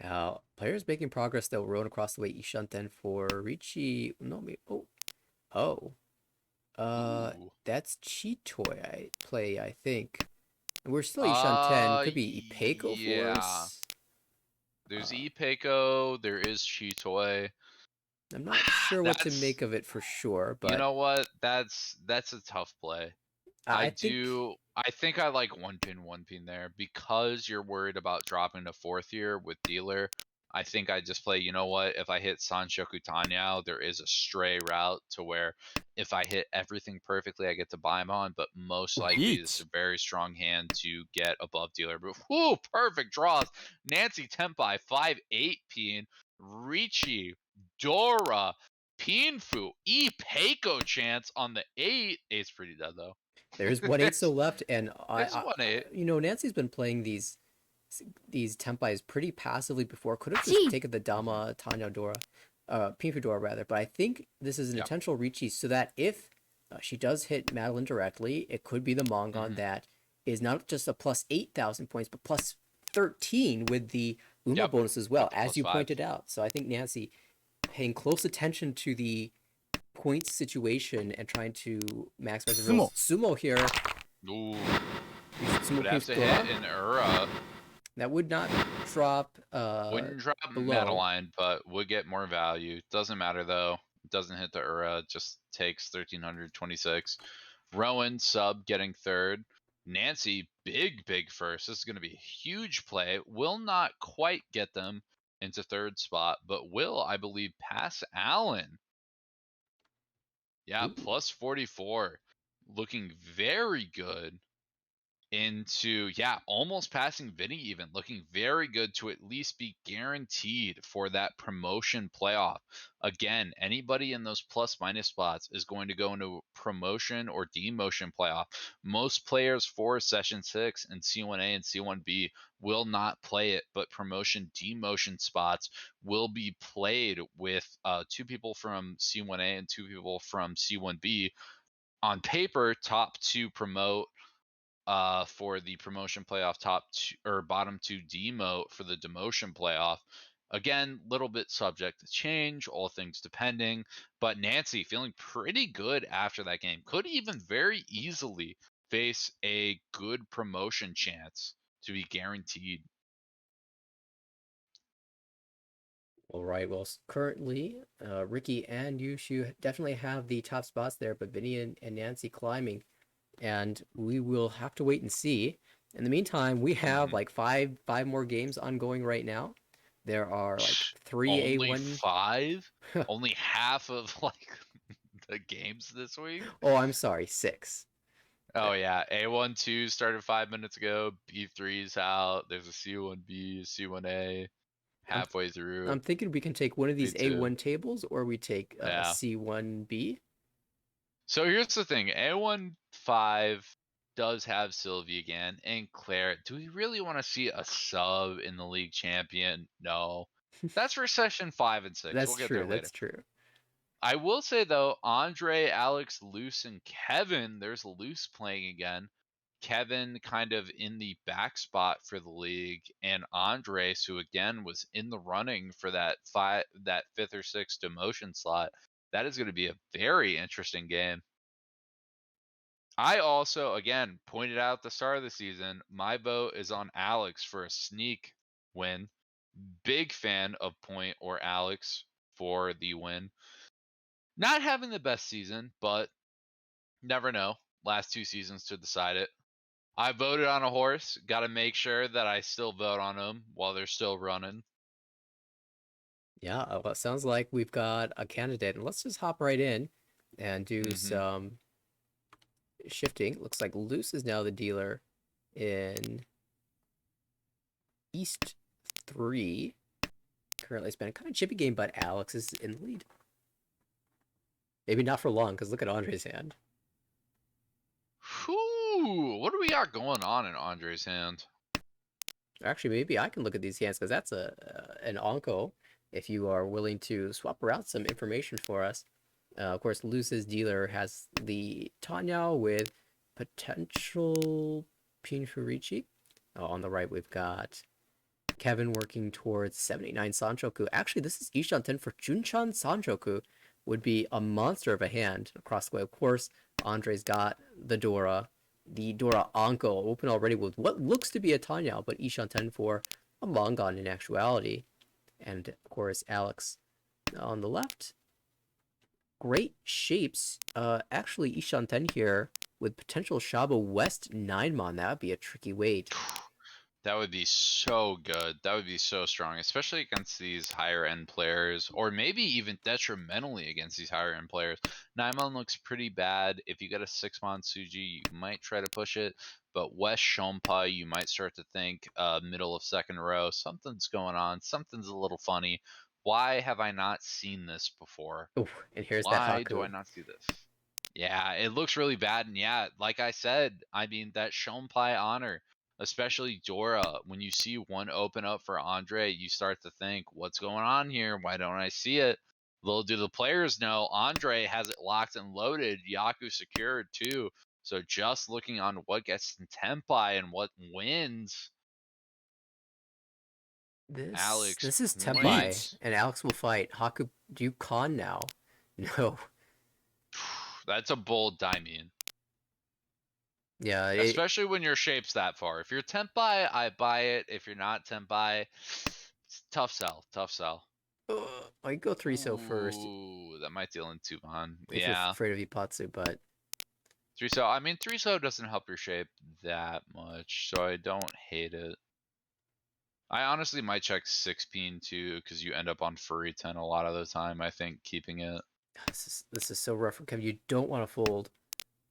Now, players making progress though, rolling across the way Ishanten for Richie. No, me. Oh, oh. Ooh. That's Chitoy I play, I think. And we're still Ishanten. Could be Ipeco Yeah. Force. There's Uh, Ipeco. There is Chitoy. I'm not sure what to That's, make of it for sure, you but know what? That's a tough play. I think I think I like one pin there because you're worried about dropping to 4th year with dealer. I think I just play, you know what, if I hit Sanshoku Tanyao, there is a stray route to where if I hit everything perfectly, I get to buy him on, but most likely it's a 1 very strong hand to get above dealer. But whoo, perfect draws. Nancy Tempai, 5-8 peen, Ricci, Dora, Pinfu, Peiko chance on the 8. Eight's pretty dead though. there's 1/8 still left, and There's 1-8. Nancy's been playing these tempais pretty passively before. Could have just G. taken the Dama Tanya Dora, Pinfu Dora rather, but I think this is an Yep. intentional Ricci so that if she does hit Madeline directly, it could be the Mongon Hmm. that is not just a plus 8,000 points, but plus 13 with the Uma Yep. bonus as With well, the as you +5. pointed out. So I think Nancy paying close attention to the points situation and trying to maximize the rolls. Sumo here. Ooh. Sumo Would have Queen's to Dora. hit an Ura. That would not drop Wouldn't drop below. Madeline, but would get more value. Doesn't matter though. It doesn't hit the Ura. Just takes 1326. Rowan sub getting 3rd. Nancy big first. This is going to be a huge play. Will not quite get them into 3rd spot, but will, I believe, pass Allen. Yeah, Ooh. plus 44. Looking very good into, yeah, almost passing Vinny even, looking very good to at least be guaranteed for that promotion playoff. Again, anybody in those plus minus spots is going to go into promotion or demotion playoff. Most players for session 6 and C1A and C1B will not play it, but promotion demotion spots will be played with 2 people from C1A and 2 people from C1B. On paper, top 2 promote for the promotion playoff, top 2 or bottom 2 demote for the demotion playoff. Again, little bit subject to change, all things depending. But Nancy feeling pretty good after that game. Could even very easily face a good promotion chance to be guaranteed. All right. Well, currently, Ricky and Yushu definitely have the top spots there, but Vinny and Nancy climbing, and we will have to wait and see. In the meantime, we have Mhm. like five more games ongoing right now. There are like three Only A1. 5? Only half of like the games this week? Oh, I'm sorry, 6. Oh yeah, A12 started 5 minutes ago. B3's out. There's a C1B, C1A I'm halfway through. I'm thinking we can take one of these B2. A1 tables, or we take Yeah. C1B. So here's the thing: A15 does have Sylvie again and Claire. Do we really want to see a sub in the league champion? No. That's for session 5 and 6. We'll That's get there true. That's later. true. I will say though, Andre, Alex, Luce, and Kevin. There's Luce playing again. Kevin kind of in the back spot for the league, and Andres, who again was in the running for that fifth or sixth demotion slot. That is going to be a very interesting game. I also, again, pointed out at the start of the season, my vote is on Alex for a sneak win. Big fan of Point or Alex for the win. Not having the best season, but never know. Last 2 seasons to decide it. I voted on a horse. Got to make sure that I still vote on them while they're still running. Yeah, well, it sounds like we've got a candidate, and let's just hop right in and do some shifting. Looks like Luce is now the dealer in East 3. Currently, it's been a kind of chippy game, but Alex is in the lead. Maybe not for long, because look at Andre's hand. Whew, what do we got going on in Andre's hand? Actually, maybe I can look at these hands, because that's an Onko, if you are willing to swap around some information for us. Of course, Luce's dealer has the Tanya with potential Pinfurichi. On the right, we've got Kevin working towards 79 Sanchoku. Actually, this is Ishan 10 for Junchan Sanchoku. Would be a monster of a hand across the way. Of course, Andre's got the Dora Onko open already with what looks to be a Tanya, but Ishan 10 for a Mangan in actuality. And of course, Alex on the left. Great shapes. Actually, Ishan 10 here with potential Shaba West 9mon. That would be a tricky wait. That would be so good. That would be so strong, especially against these higher end players, or maybe even detrimentally against these higher end players. Naimon looks pretty bad. If you get a 6mon Suji, you might try to push it, but West Shompa, you might start to think middle of second row, something's going on, something's a little funny. Why have I not seen this before? Ooh, and here's that Why do I Haku. not see this? Yeah, it looks really bad. And yeah, like I said, I mean, that Shompai honor, especially Dora, when you see one open up for Andre, you start to think, what's going on here? Why don't I see it? Little do the players know, Andre has it locked and loaded. Yaku secured too. So just looking on what gets in Tempai and what wins, Alex This is Point. Tempai, and Alex will fight. Haku, do you con now? No. That's a bold Daimon. Yeah, Especially when your shape's that far. If you're Tempai, I buy it. If you're not Tempai, it's tough sell. Tough sell. I go 3-so first Ooh, that might deal in 2-mon. if you're Yeah. afraid of Ipatsu, but 3-so. I mean, 3-so doesn't help your shape that much, so I don't hate it. I honestly might check 6-peen too, because you end up on Furry 10 a lot of the time, I think, keeping it. this is so rough for Kevin. You don't want to fold.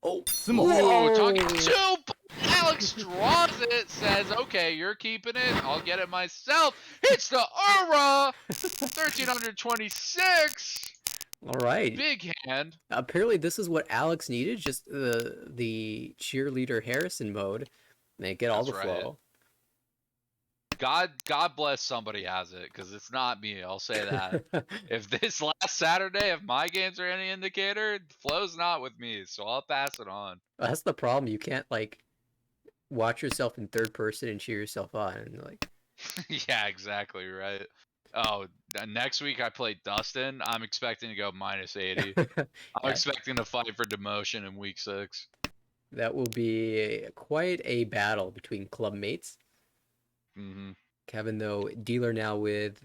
Oh, Ooh, talking to Alex draws it, says, okay, you're keeping it. I'll get it myself. Hits the aura. 1326. All right. Big hand. Apparently, this is what Alex needed. Just the cheerleader Harrison mode. They get all the That's right. flow. God bless somebody has it, because it's not me. I'll say that. If this last Saturday, if my games are any indicator, flow's not with me, so I'll pass it on. That's the problem. You can't like watch yourself in third person and cheer yourself on. And, like, Yeah, exactly right. Oh, next week I play Dustin. I'm expecting to go -80. I'm yeah, expecting to fight for demotion in week 6. that will be quite a battle between club mates. Mm-hmm. Kevin, though, dealer now with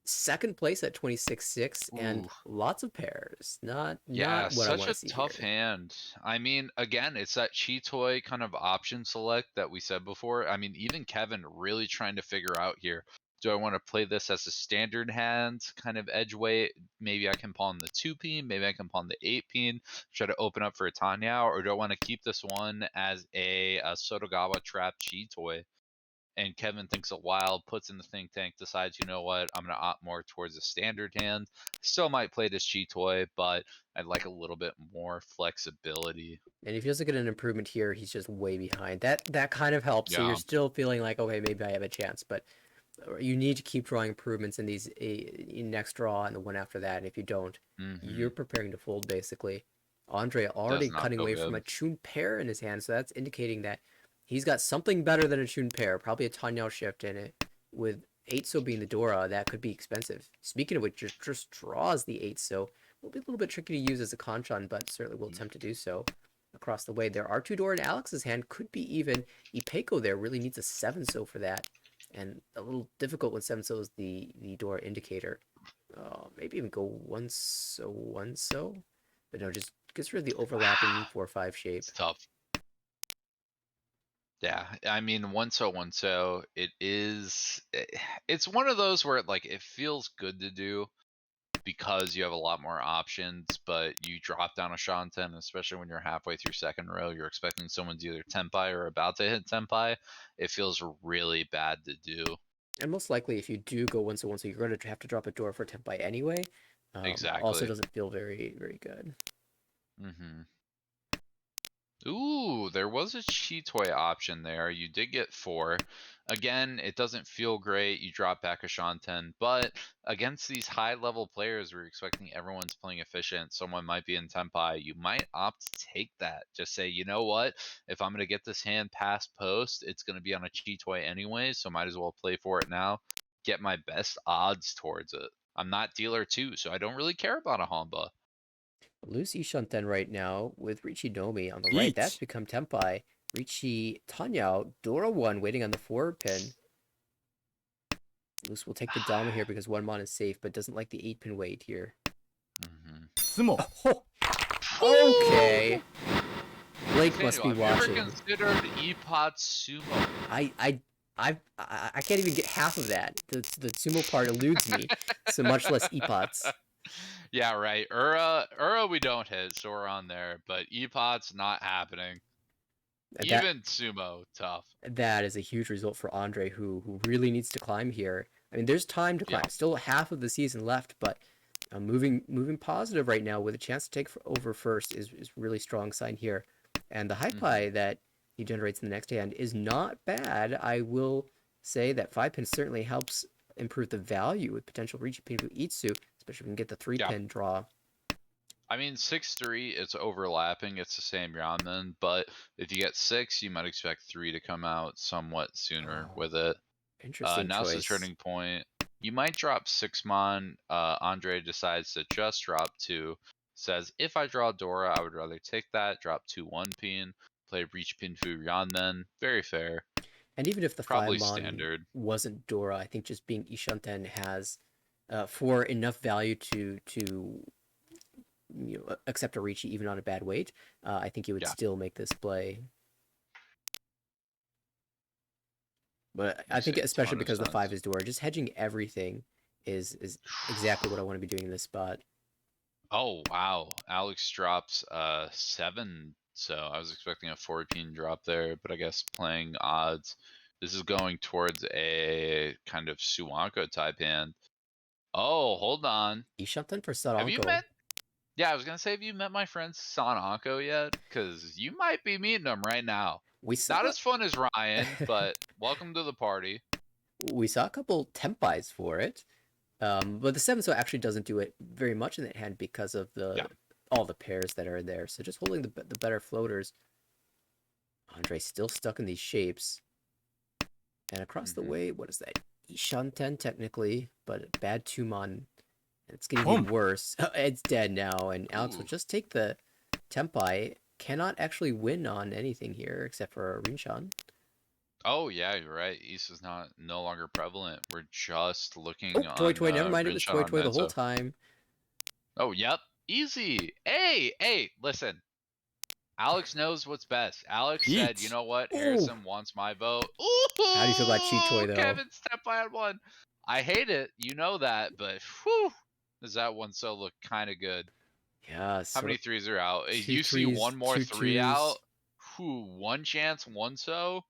second place at 26-6 and Ooh. lots of pairs. Not Yeah, what I want such to a see tough here. hand. I mean, again, it's that Cheetoy kind of option select that we said before. I mean, even Kevin really trying to figure out here. Do I want to play this as a standard hand, kind of edge weight? Maybe I can pawn the 2-peen, maybe I can pawn the 8-peen, try to open up for a Tanya, or do I want to keep this one as a Sotogawa trap Cheetoy? And Kevin thinks a while, puts in the think tank, decides, you know what, I'm going to opt more towards a standard hand. Still might play this Cheetoy, but I'd like a little bit more flexibility. And if he doesn't get an improvement here, he's just way behind. That kind of helps. So Yeah. you're still feeling like, okay, maybe I have a chance. But you need to keep drawing improvements in these next draw and the one after that. And if you don't, Mm-hmm. you're preparing to fold basically. Andre Does already not cutting feel away from a good. tuned pair in his hand, so that's indicating that he's got something better than a tuned pair, probably a Tanyao shift in it. With 8 so being the Dora, that could be expensive. Speaking of which, just draws the 8 so will be a little bit tricky to use as a Kanchan, but certainly will attempt to do so. Across the way, there are 2 Dora in Alex's hand, could be even. Ipeco there really needs a 7 so for that, and a little difficult when 7 so is the Dora indicator. Maybe even go 1 so, but no, just gets rid of the overlapping 4-5 shape. It's tough. Yeah, I mean, one so, it is. It's one of those where like it feels good to do because you have a lot more options, but you drop down a Shanten, especially when you're halfway through second row, you're expecting someone's either Tenpai or about to hit Tenpai. It feels really bad to do. And most likely, if you do go 1 so, you're going to have to drop a Dora for Tempai anyway. Also Exactly. doesn't feel very, very good. Mm-hmm. Ooh, there was a Chitoy option there. You did get 4. Again, it doesn't feel great. You drop back a Shanten, but against these high-level players, we're expecting everyone's playing efficient. Someone might be in Tenpai. You might opt to take that. Just say, you know what? If I'm going to get this hand past post, it's going to be on a Chitoy anyway, so might as well play for it now. Get my best odds towards it. I'm not dealer 2, so I don't really care about a Honba. Loose Ishanten right now with Richi Nomi on the right. That's 1 become Tempai. Richi Tanyao, Dora 1 waiting on the forward pin. Loose will take the Dama here because 1 mon is safe, but doesn't like the 8-pin weight here. Mm-hmm. 相撲 Oh, okay. Blake must be Have you ever watching. considered Epot Sumo? I can't even get half of that. The sumo part eludes me, so much less epots. Yeah, right. Ura we don't hit, so we're on there. But Epot's not happening. That Even Sumo, tough. that is a huge result for Andre, who really needs to climb here. I mean, there's time to climb. Yeah. Still half of the season left, but moving positive right now with a chance to take over first is really strong sign here. And the high pie that he generates in the next hand is not bad. I will say that 5-pin certainly helps improve the value with potential reach pin Itsu, especially if we can get the 3-pin draw. I mean, 6-3, it's overlapping. It's the same Ramen, but if you get 6, you might expect 3 to come out somewhat sooner with it. Interesting Now's the choice. turning point. You might drop 6 mon. Andre decides to just drop 2. Says, if I draw Dora, I would rather take that. Drop 2 1 pin. Play Reach Pin Fu Yanmen. Very fair. And even if the Probably 5-mon standard. wasn't Dora, I think just being Ishanten has for enough value to accept a Richi even on a bad weight. I think he would still make this play. But I Makes think a especially ton of because the 5 sense. is Dora, just hedging everything is exactly what I want to be doing in this spot. Oh wow, Alex drops 7, so I was expecting a 14 drop there, but I guess playing odds. This is going towards a kind of Suwanko type hand. Oh, hold on. Ishanten for Have you Saranko. met? Yeah, I was gonna say, have you met my friend Sanako yet? Because you might be meeting him right now. We saw Not as fun as Ryan, but welcome to the party. we saw a couple Tempais for it. But the 7 so actually doesn't do it very much in that hand because of all the pairs that are there. So just holding the better floaters. Andre still stuck in these shapes. And across the way, what is that? Ishanten technically, but bad 2-mon. It's getting even worse. It's dead now, and Alex will just take the Tempai. Cannot actually win on anything here except for Rinshan. Oh yeah, you're right. East is no longer prevalent. We're just looking Oh, Toy on Toy. Never mind, it was Rinshot Toy on Toy the whole Meta. time. Oh yep, easy. Hey, listen. Alex knows what's best. Alex said, you 1 know what? Oh, Harrison wants my vote. how do you feel about Cheat Toy Ooh, though? Kevin step by on one. I hate it. You know that, but whew, does that one so look kind of good? Yeah, How so many threes are out? two You see threes, one more two 3 out. twos. Whew, one chance, one so.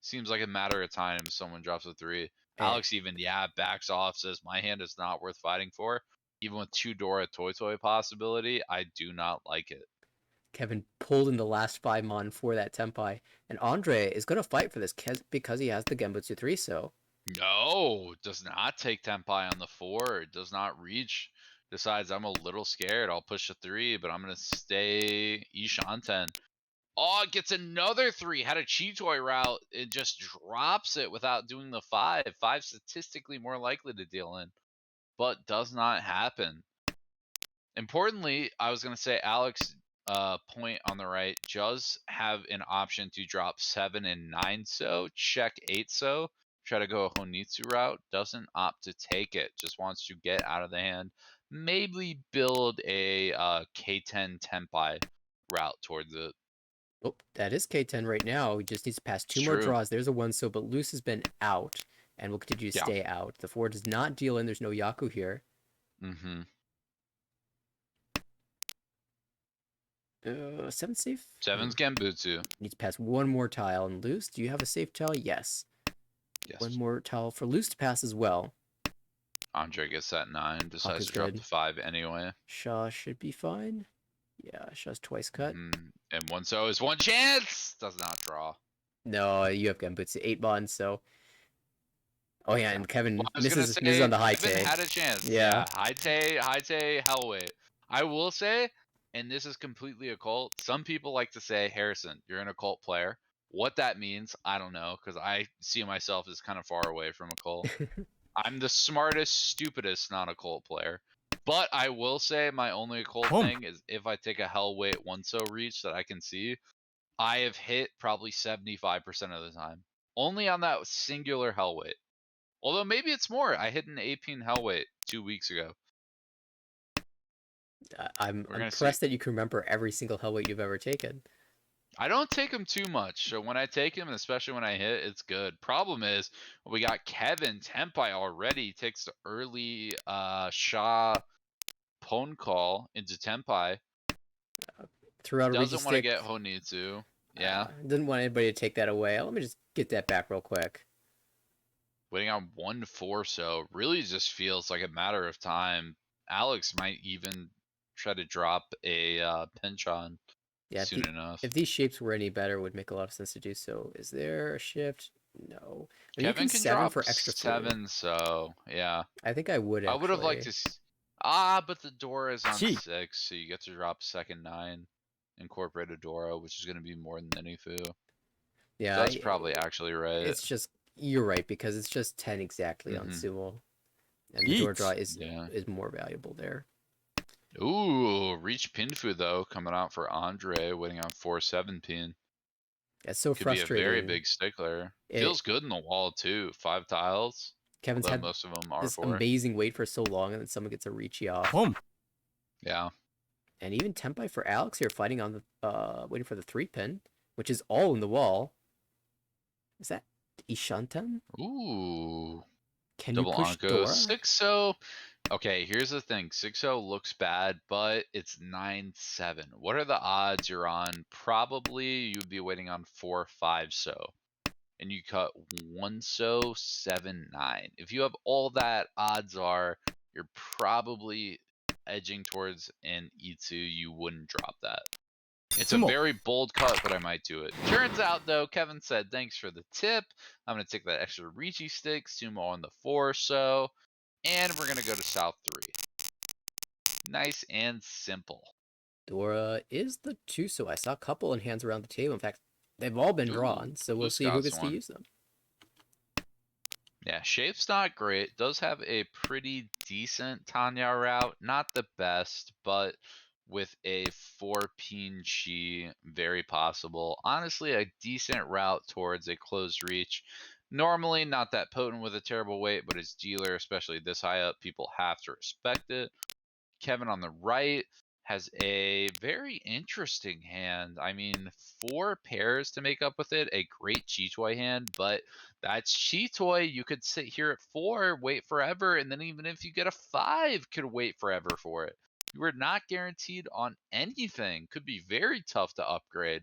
Seems like a matter of time someone drops a 3. Eh, Alex even, backs off, says my hand is not worth fighting for. Even with 2 Dora Toy Toy possibility, I do not like it. Kevin pulled in the last 5-mon for that Tempai. And Andre is going to fight for this because he has the Genbutsu 3 so. No, does not take Tenpai on the 4. It does not reach. Decides I'm a little scared. I'll push a 3, but I'm going to stay Ishanten. Oh, it gets another 3. Had a Cheetoy route. It just drops it without doing the 5. 5 statistically more likely to deal in, but does not happen. Importantly, I was going to say Alex point on the right does have an option to drop 7 and 9 so, check 8 so, try to go a Honitsu route, doesn't opt to take it, just wants to get out of the hand, maybe build a K10 Tenpai route towards it. Oh, that is K10 right now. He just needs to pass 2 It's more true. draws. There's a 1 so, but Loose has been out and will continue to Yeah. stay out. The 4 does not deal in. There's no Yaku here. Mm-hmm. 7 safe? 7's Genbutsu. Needs to pass 1 more tile. And Loose, do you have a safe tile? Yes. Yes. 1 more tile for Loose to pass as well. Andre gets that 9, decides is to drop good. the 5 anyway. Shaw should be fine. Yeah, Shaw's twice cut. And 1 so is 1 chance! Does not draw. No, you have Genbutsu 8 bonds, so. Oh yeah, and Kevin Well, I was gonna misses say on the high Kevin tay. had a chance. Yeah. High tay, Hellweight. I will say, and this is completely a cult. Some people like to say, Harrison, you're an occult player. What that means, I don't know, because I see myself as kind of far away from a cult. I'm the smartest, stupidest non-occult player. But I will say my only occult Boom. thing is if I take a Hellweight 1 so reach that I can see, I have hit probably 75% of the time. Only on that singular Hellweight. Although maybe it's more. I hit an 18 Hellweight 2 weeks ago. I'm We're gonna impressed see. that you can remember every single Hellweight you've ever taken. I don't take him too much, so when I take him, and especially when I hit, it's good. Problem is, we got Kevin Tenpai already takes the early Sha Pon call into Tenpai. Threw out a Rigi Doesn't want to stick. get Honitsu. Yeah. Didn't want anybody to take that away. Let me just get that back real quick. Waiting on 1-4 so really just feels like a matter of time. Alex might even try to drop a Penchon soon enough. If these shapes were any better, it would make a lot of sense to do so. Is there a shift? No. But Kevin you can 7 drop for extra 7, so yeah. I think I would I actually. would have liked to. But the Dora is on Gee. 6, so you get to drop second 9, incorporate a Dora, which is going to be more than Nifu. Yeah, That's probably actually right. It's just you're right because it's just 10 exactly on Sumo, and the door draw is more valuable there. Ooh, reach Pinfu though coming out for Andre, waiting on 4-7 That's so Could frustrating. be a very big stickler. Feels good in the wall too. 5 tiles. Kevin's had most of them are this 4. amazing wait for so long, and then someone gets a reachy off. Boom. Yeah. And even Tenpai for Alex here fighting on the waiting for the 3-pin, which is all in the wall. Is that Ishanten? Ooh. Can Double you push Anko. Dora? 6-0. Okay, here's the thing. 6-0 looks bad, but it's 9-7. What are the odds you're on? Probably you'd be waiting on 4-5 so. And you cut 1 so 7-9. If you have all that, odds are you're probably edging towards an E2. You wouldn't drop that. It's a very bold cut, but I might do it. Turns out, though, Kevin said, thanks for the tip. I'm going to take that extra Ricci stick, Sumo on the 4 so, and we're going to go to South 3. Nice and simple. Dora is the 2 so. I saw a couple in hands around the table. In fact, they've all been drawn, so we'll see who gets to use them. Yeah, shape's not great. Does have a pretty decent Tanya route. Not the best, but with a 4-pin chi, very possible. Honestly, a decent route towards a closed reach. Normally not that potent with a terrible weight, but as dealer, especially this high up, people have to respect it. Kevin on the right has a very interesting hand. I mean, 4 pairs to make up with it. A great Cheetoy hand, but that's Cheetoy. You could sit here at 4, wait forever, and then even if you get a 5, could wait forever for it. You are not guaranteed on anything. Could be very tough to upgrade.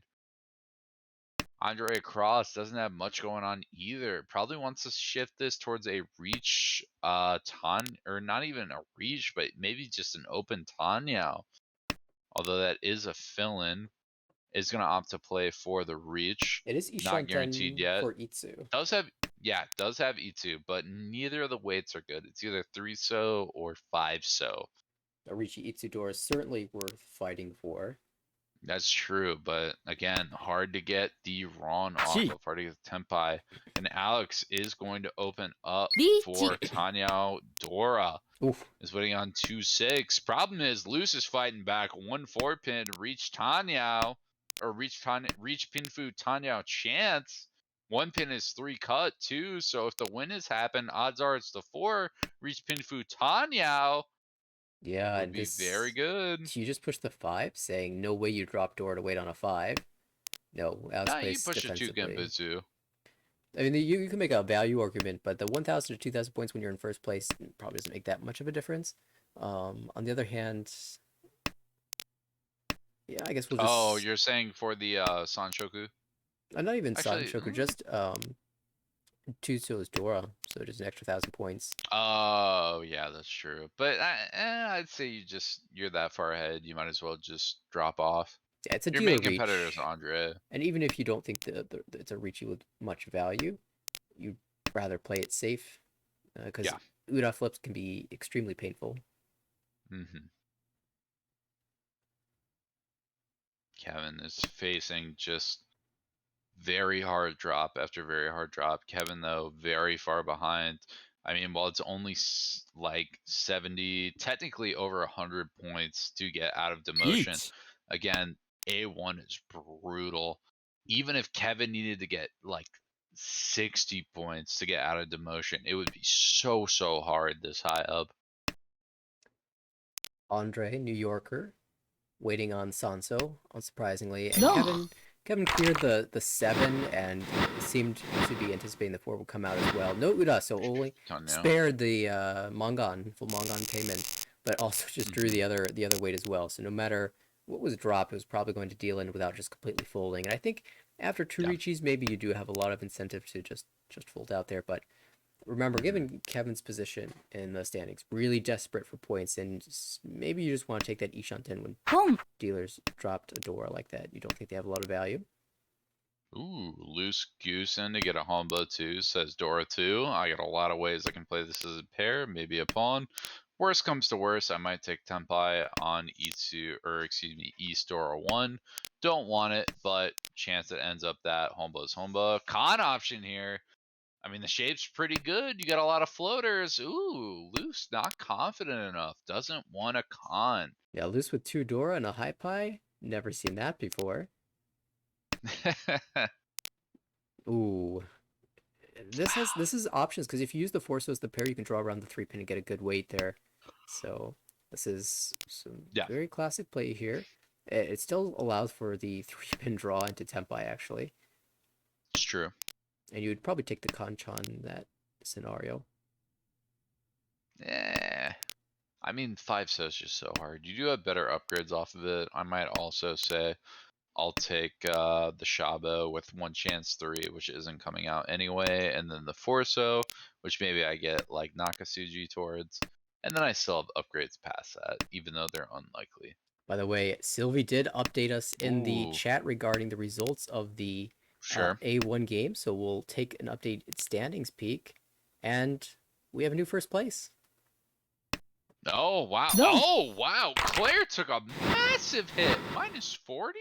Andre across doesn't have much going on either. Probably wants to shift this towards a reach or not even a reach, but maybe just an open Tanya. Although that is a fill-in. Is gonna opt to play for the reach. It is Not guaranteed Ishanten yet. for Itsu. Yeah, it does have E2, but neither of the weights are good. It's either 3-so or 5-so. Arichi Itsudora is certainly worth fighting for. That's true, but again, hard to get the Ron off Chi. of, hard to get the Tenpai. And Alex is going to open up for リーチ Tanya Dora. Oof. Is waiting on 2-6. Problem is, Luce is fighting back. 1-4 pin to reach Tanya, or reach Pinfu Tanya chance. 1 pin is 3 cut too, so if the win has happened, odds are it's the 4 reach Pinfu Tanya. Yeah, Would and be this very good. you just pushed the 5, saying no way you drop Dora to wait on a 5. No, Alex Nah, you plays push a 2 defensively. Genbutsu. I mean, you can make a value argument, but the 1,000 to 2,000 points when you're in first place probably doesn't make that much of a difference. On the other hand, yeah, I guess we'll just. Oh, you're saying for the Sanshoku? Not even Actually, Sanshoku, just 2 is Dora, so just an extra 1,000 points. oh yeah, that's true. But I'd say you're that far ahead. You might as well just drop off. Yeah, it's a Your dealer main competitor is reach, Andre. and even if you don't think it's a reach with much value, you'd rather play it safe, because Yeah. Uda flips can be extremely painful. Kevin is facing just very hard drop after very hard drop. Kevin, though, very far behind. I mean, while it's only like 70, technically over 100 points to get out of demotion, 1 again, A1 is brutal. Even if Kevin needed to get like 60 points to get out of demotion, it would be so hard this high up. Andre, New Yorker, waiting on Sanso, unsurprisingly. And No. Kevin cleared the 7 and seemed to be anticipating the 4 would come out as well. No Uda, so only Don't know. spared the Mangan, full Mangan payment, but also just drew the other weight as well. So no matter what was dropped, it was probably going to deal in without just completely folding. And I think after 2 Yeah. Richis, maybe you do have a lot of incentive to just fold out there, but remember, given Kevin's position in the standings, really desperate for points, and maybe you just want to take that Ishanten when ポン dealers dropped a door like that. You don't think they have a lot of value? Ooh, loose goose in to get a Hombo too, says Dora 2. I got a lot of ways I can play this as a pair, maybe a pawn. Worst comes to worst, I might take Tenpai on E2, or excuse me, East Dora 1. Don't want it, but chance it ends up that Hombo's Hombo. Con option here. I mean, the shape's pretty good. You got a lot of floaters. Ooh, loose, not confident enough. Doesn't want a con. Yeah, loose with 2 Dora and a high pie? Never seen that before. Ooh. This is options, because if you use the 4 so as the pair, you can draw around the 3 pin and get a good weight there. So this is some very classic play here. It still allows for the 3 pin draw into Tenpai, actually. It's true. And you would probably take the Kanchan in that scenario. Yeah. I mean, 5-so is just so hard. You do have better upgrades off of it. I might also say I'll take the Shabo with 1 chance 3, which isn't coming out anyway, and then the 4-so, which maybe I get like Nakasuji towards. And then I still have upgrades past that, even though they're unlikely. By the way, Sylvie did update us in the Ooh. chat regarding the results of the Sure. A1 game, so we'll take an updated standings peek, and we have a new first place. Oh, wow. No. Oh, wow. Claire took a massive hit. -40?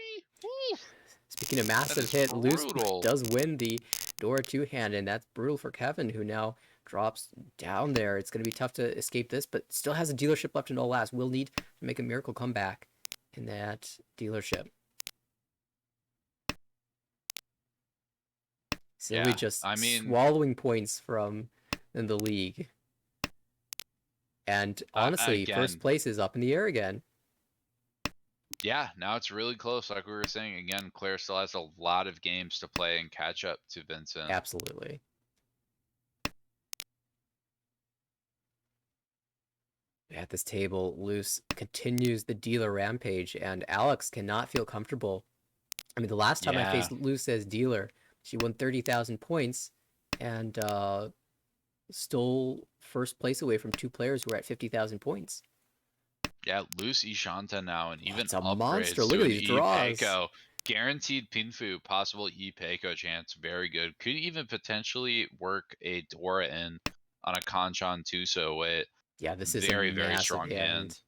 Woo. Speaking of massive is hit, Luce brutal. does win the Dora 2-hand, and that's brutal for Kevin, who now drops down there. It's going to be tough to escape this, but still has a dealership left in all last. Will need to make a miracle comeback in that dealership. Sylvie just swallowing points from in the league. And honestly, first place is up in the air again. Yeah, now it's really close. Like we were saying, again, Claire still has a lot of games to play and catch up to Vincent. Absolutely. At this table, Luce continues the dealer rampage, and Alex cannot feel comfortable. I mean, the last time I faced Luce as dealer, she won 30,000 points and stole first place away from 2 players who were at 50,000 points. Yeah, Luce Ishanta now, and even it's a upgrades monster. Look at these draws. Peiko. Guaranteed Pinfu, possible Peiko chance, very good. Could even potentially work a Dora in on a Kanchan Tuso with Yeah, this is a very, very massive strong hand.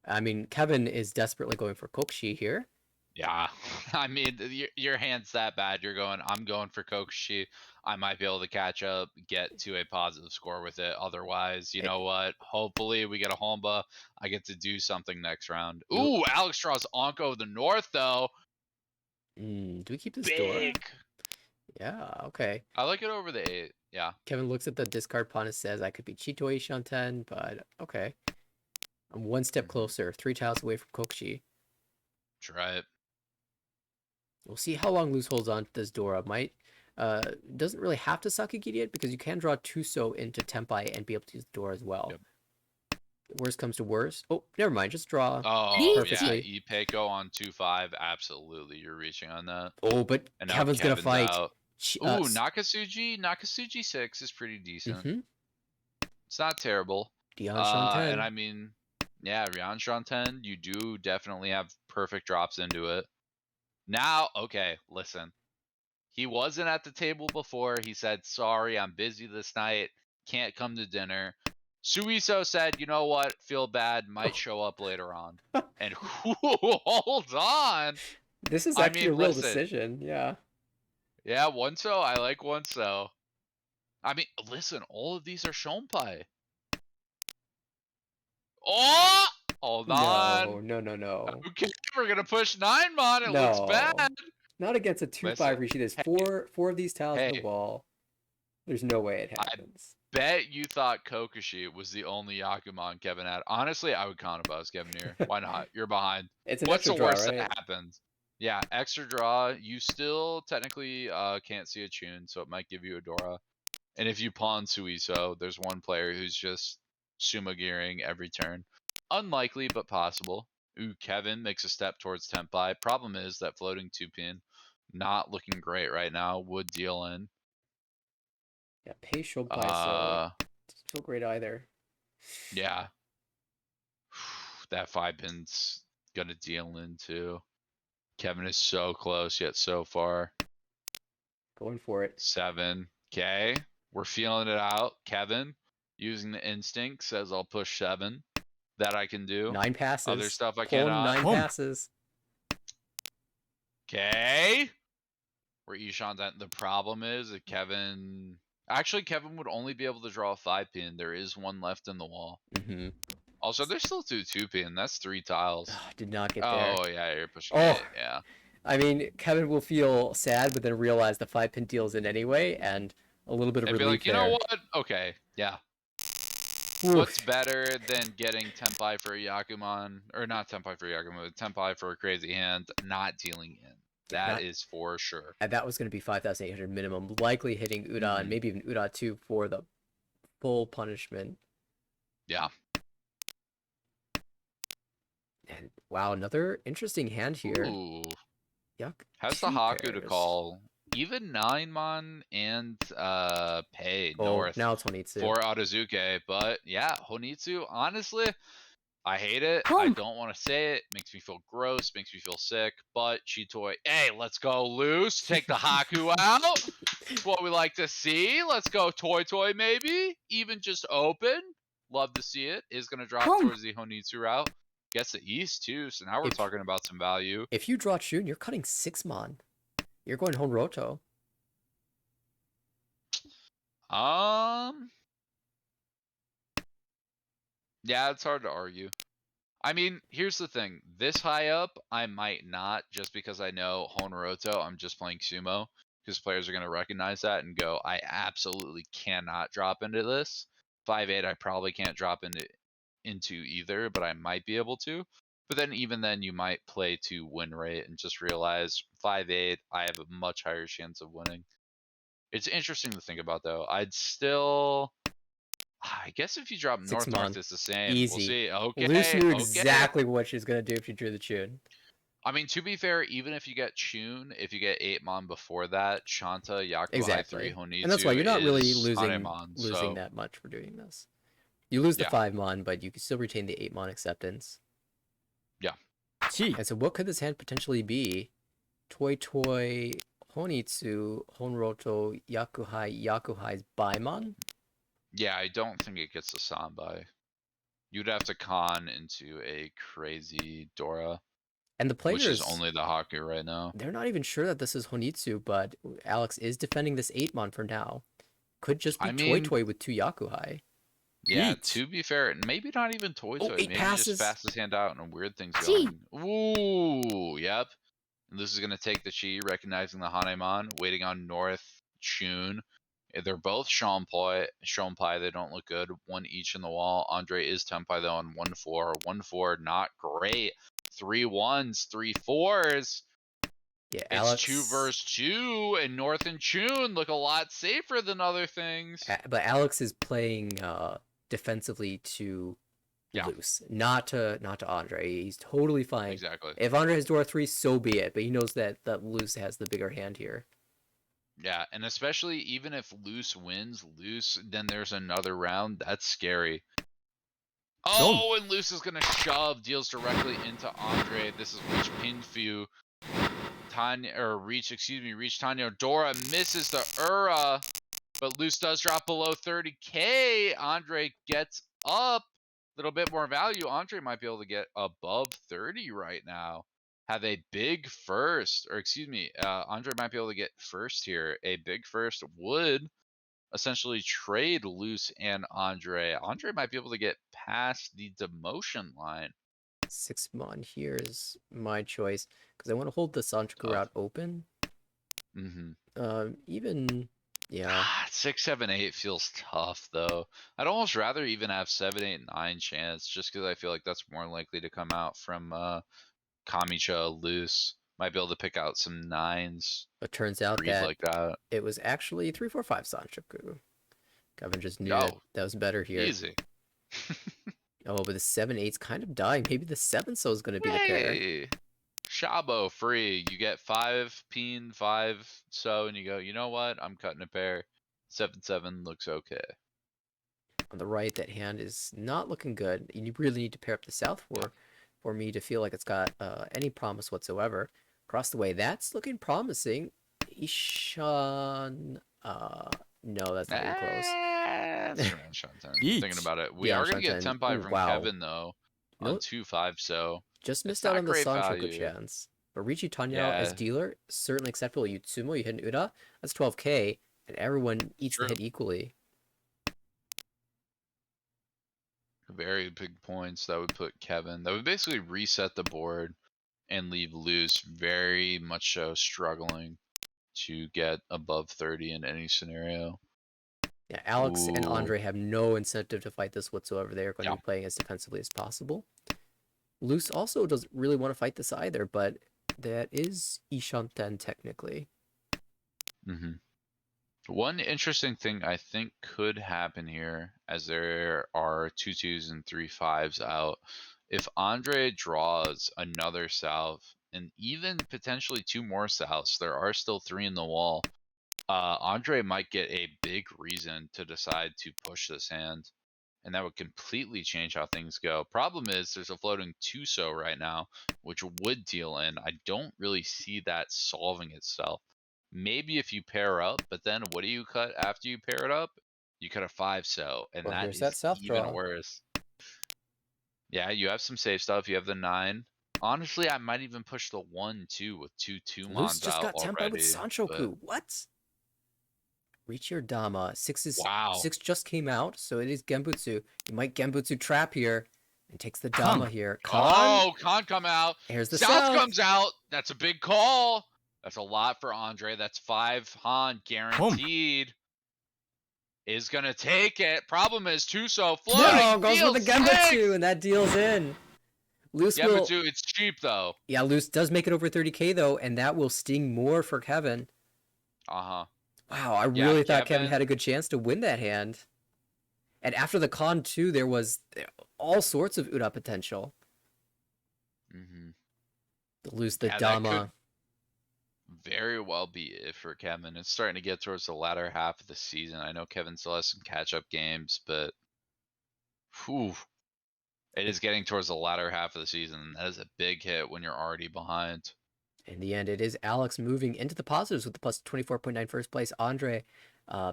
I mean, Kevin is desperately going for Kokshi here. Yeah, I mean, your hand's that bad. You're going, I'm going for Kokushi. I might be able to catch up, get to a positive score with it. Otherwise, you Eh, know what? Hopefully, we get a Homba. I get to do something next round. You, Ooh, Alex draws Onko of the North, though. do we keep this Dora? Big. Yeah, okay. I like it over the 8. Yeah, Kevin looks at the discard pawn and says, I could be Chitoi Shanten, but okay. I'm one step closer, 3 tiles away from Kokshi. try it. We'll see how long Loose holds on to this Dora. Doesn't really have to Sakigiri it because you can draw Tuso into Tempai and be able to use the Dora as well. Yep. Worst comes to worst. Oh, never mind. Just draw. Oh, Perfectly. yeah, Peiko on 2-5. Absolutely, you're reaching on that. Oh, but And now Kevin's gonna fight. out. Ooh, Nakasuji 6 is pretty decent. Mm-hmm. It's not terrible. Dion And Shanten. I mean, yeah, Ryan Shanten, you do definitely have perfect drops into it. Now, okay, listen. He wasn't at the table before. He said, sorry, I'm busy this night. Can't come to dinner. Suiso said, you know what? Feel bad. Might show up later on. And hold on. This is I actually mean, a real listen. decision. Yeah. Yeah, one so. I like one so. I mean, listen, all of these are Shonpai. Oh! Hold on. No. Okay, we're gonna push 9-mon. It looks bad. Not against a 2-5 Listen, Rishi. There's hey, four of these tiles in the hey, wall. There's no way it I happens. bet you thought Kokushi was the only Yakuman Kevin had. Honestly, I would count if I was Kevin here. Why not? You're behind. It's an What's extra the draw, worst right? that happens? Yeah, extra draw. You still technically can't see a tune, so it might give you a Dora. And if you pawn Suiso, there's one player who's just sumo gearing every turn. Unlikely, but possible. Ooh, Kevin makes a step towards Tempai. Problem is that floating 2-pin, not looking great right now. Would deal in. Yeah, pay Showpai, so doesn't feel great either. Yeah. That 5-pin's gonna deal in too. Kevin is so close yet so far. Going for it. 7. Okay. We're feeling it out. Kevin, using the instinct, says I'll push 7. That I can do. 9 passes. Other stuff I Pulling cannot. 9 Pump. passes. Okay. Where Ishan's at. The problem is that Kevin... Actually, Kevin would only be able to draw a 5-pin. There is one left in the wall. Mm-hmm. Also, there's still 2-pin. That's 3 tiles. Did not get there. Oh, yeah, you're pushing Oh. 8. Yeah. I mean, Kevin will feel sad, but then realize the 5-pin deals in anyway, and a little bit of And be relief like, you there. know what? Okay, yeah. Oof. What's better than getting Tempai for a Yakuman, or not Tempai for a Yakuman, but Tempai for a crazy hand, not dealing in. That is for sure. And that was going to be 5,800 minimum, likely hitting Uda and maybe even Uda 2 for the full punishment. Yeah. And wow, another interesting hand here. Ooh. Yuck. Has the Haku to call even 9-mon and pay north now it's Honitsu. for Adazuke, but yeah, Honitsu, honestly, I hate it. I Pump. don't want to say it. Makes me feel gross. Makes me feel sick. But Chitoi, hey, let's go loose. Take the Haku out. It's what we like to see. Let's go Toy maybe. Even just open. Love to see it. Is going to drop Pump. towards the Honitsu route. Gets the east too. So now we're talking about some value. If you draw Chun, you're cutting 6-mon. You're going Honroto. Yeah, it's hard to argue. I mean, here's the thing. This high up, I might not, just because I know Honoroto, I'm just playing sumo. Because players are going to recognize that and go, I absolutely cannot drop into this. 5-8, I probably can't drop into either, but I might be able to. But then even then, you might play to win rate and just realize 5-8, I have a much higher chance of winning. It's interesting to think about, though. I'd still... I guess if you drop north, it's the same. Easy. We'll see. Okay. Luce knew exactly what she's going to do if she drew the Chun. I mean, to be fair, even if you get Chun, if you get 8-mon before that, Shanta, Yaku, High 3, Honitsu, and that's why you're not really losing so... that much for doing this. You lose the 5-mon, but you can still retain the 8-mon acceptance. Yeah. And so what could this hand potentially be? Toy Toy Honitsu Honroto Yakuhai's Baimon. Yeah, I don't think it gets a Sanbai. You'd have to con into a crazy Dora, And the which is players, only the Haku right now. they're not even sure that this is Honitsu, but Alex is defending this 8-mon for now. Could just be I Toy mean, Toy with 2 Yakuhai. yeah, Eat. to be fair, maybe not even Toy Oh, Toy. 8 Maybe just passes. fastest hand out and weird things Chi. going. Ooh, yep. And this is going to take the Chi, recognizing the Hanemon, waiting on North Shun. They're both Shonpai. They don't look good. One each in the wall. Andre is Tenpai though on 1-4. 1-4, not great. 3 1s, 3 4s. Yeah, It's 2 Alex. versus 2, and North and Chun look a lot safer than other things. But Alex is playing defensively to Yeah, Loose, not to Andre. He's totally fine. exactly. If Andre has Dora 3, so be it. But he knows that Loose has the bigger hand here. Yeah, and especially even if Loose wins, then there's another round. That's scary. Oh, and Loose is going to shove, deals directly into Andre. This is Reach Pinfu. Reach Tanya. Dora misses the Ura, but Loose does drop below 30k. Andre gets up. A little bit more value. Andre might be able to get above 30 right now. Have a big first, or excuse me, Andre might be able to get first here. A big first would essentially trade Loose and Andre. Andre might be able to get past the demotion line. 6-mon here is my choice because I want to hold the Sanchoku route open. Even yeah. 6, 7, 8 feels tough though. I'd almost rather even have 7, 8, 9 chance, just because I feel like that's more likely to come out from Kamicha Loose. Might be able to pick out some 9s. It turns out Read that like that. it was actually 3, 4, 5 Sanchoku. Kevin just knew Oh, that was better here. easy. Oh, but the 7-8's kind of dying. Maybe the 7-so is going to be the pair. Hey, Shabo free. You get 5 peen, 5 so, and you go, you know what? I'm cutting a pair. 7, 7 looks okay. On the right, that hand is not looking good. You really need to pair up the south for me to feel like it's got any promise whatsoever. Across the way, that's looking promising. Ishan, no, that's not even close. That's around shot 10. Eat. Thinking about it. We Yeah, are going to shot get 10. Tenpai Ooh, from wow. Kevin, though, on No, 2-5, so just it's missed out not on the great Sanchoku value. chance. But Richi Tanyao Yeah. as dealer, certainly acceptable. Yutsumo, you hit an Ura, that's 12k, and everyone eats True. the hit equally. Very big points. That would put Kevin. That would basically reset the board and leave Loose very much so struggling to get above 30 in any scenario. Yeah, Alex and Ooh. Andre have no incentive to fight this whatsoever. They are going to Yeah. be playing as defensively as possible. Loose also doesn't really want to fight this either, but that is Ishanten technically. One interesting thing I think could happen here, as there are 2 2s and 3 5s out, if Andre draws another south and even potentially 2 more souths, there are still 3 in the wall. Andre might get a big reason to decide to push this hand, and that would completely change how things go. Problem is, there's a floating 2-so right now, which would deal in. I don't really see that solving itself. Maybe if you pair up, but then what do you cut after you pair it up? You cut a 5-so, and Well, that here's that is south even draw. worse. Yeah, you have some safe stuff. You have the 9. Honestly, I might even push the 1 too with 2 Loose 2-mons just out got Tenpai with already. Sanchoku. What? Reach your Dama. 6 Wow. just came out, so it is Genbutsu. You might Genbutsu trap here and takes the Con. Dama here. Oh, Con come out. Here's the South south. comes out. That's a big call. That's a lot for Andre. That's 5 Han guaranteed. Is gonna take it. Problem is so floating. No, goes for the Deals Genbutsu, 6. and that deals in. Loose will. Genbutsu, it's cheap though. Yeah, Loose does make it over 30k though, and that will sting more for Kevin. Uh-huh. Wow, I Yeah, really thought Kevin Kevin had a good chance to win that hand. And after the con too, there was all sorts of Ura potential. To lose the Yeah, that Dama. could very well be it for Kevin. It's starting to get towards the latter half of the season. I know Kevin still has some catch-up games, but whew, it is getting towards the latter half of the season. That is a big hit when you're already behind. In the end, it is Alex moving into the positives with the plus 24.9 first place. Andre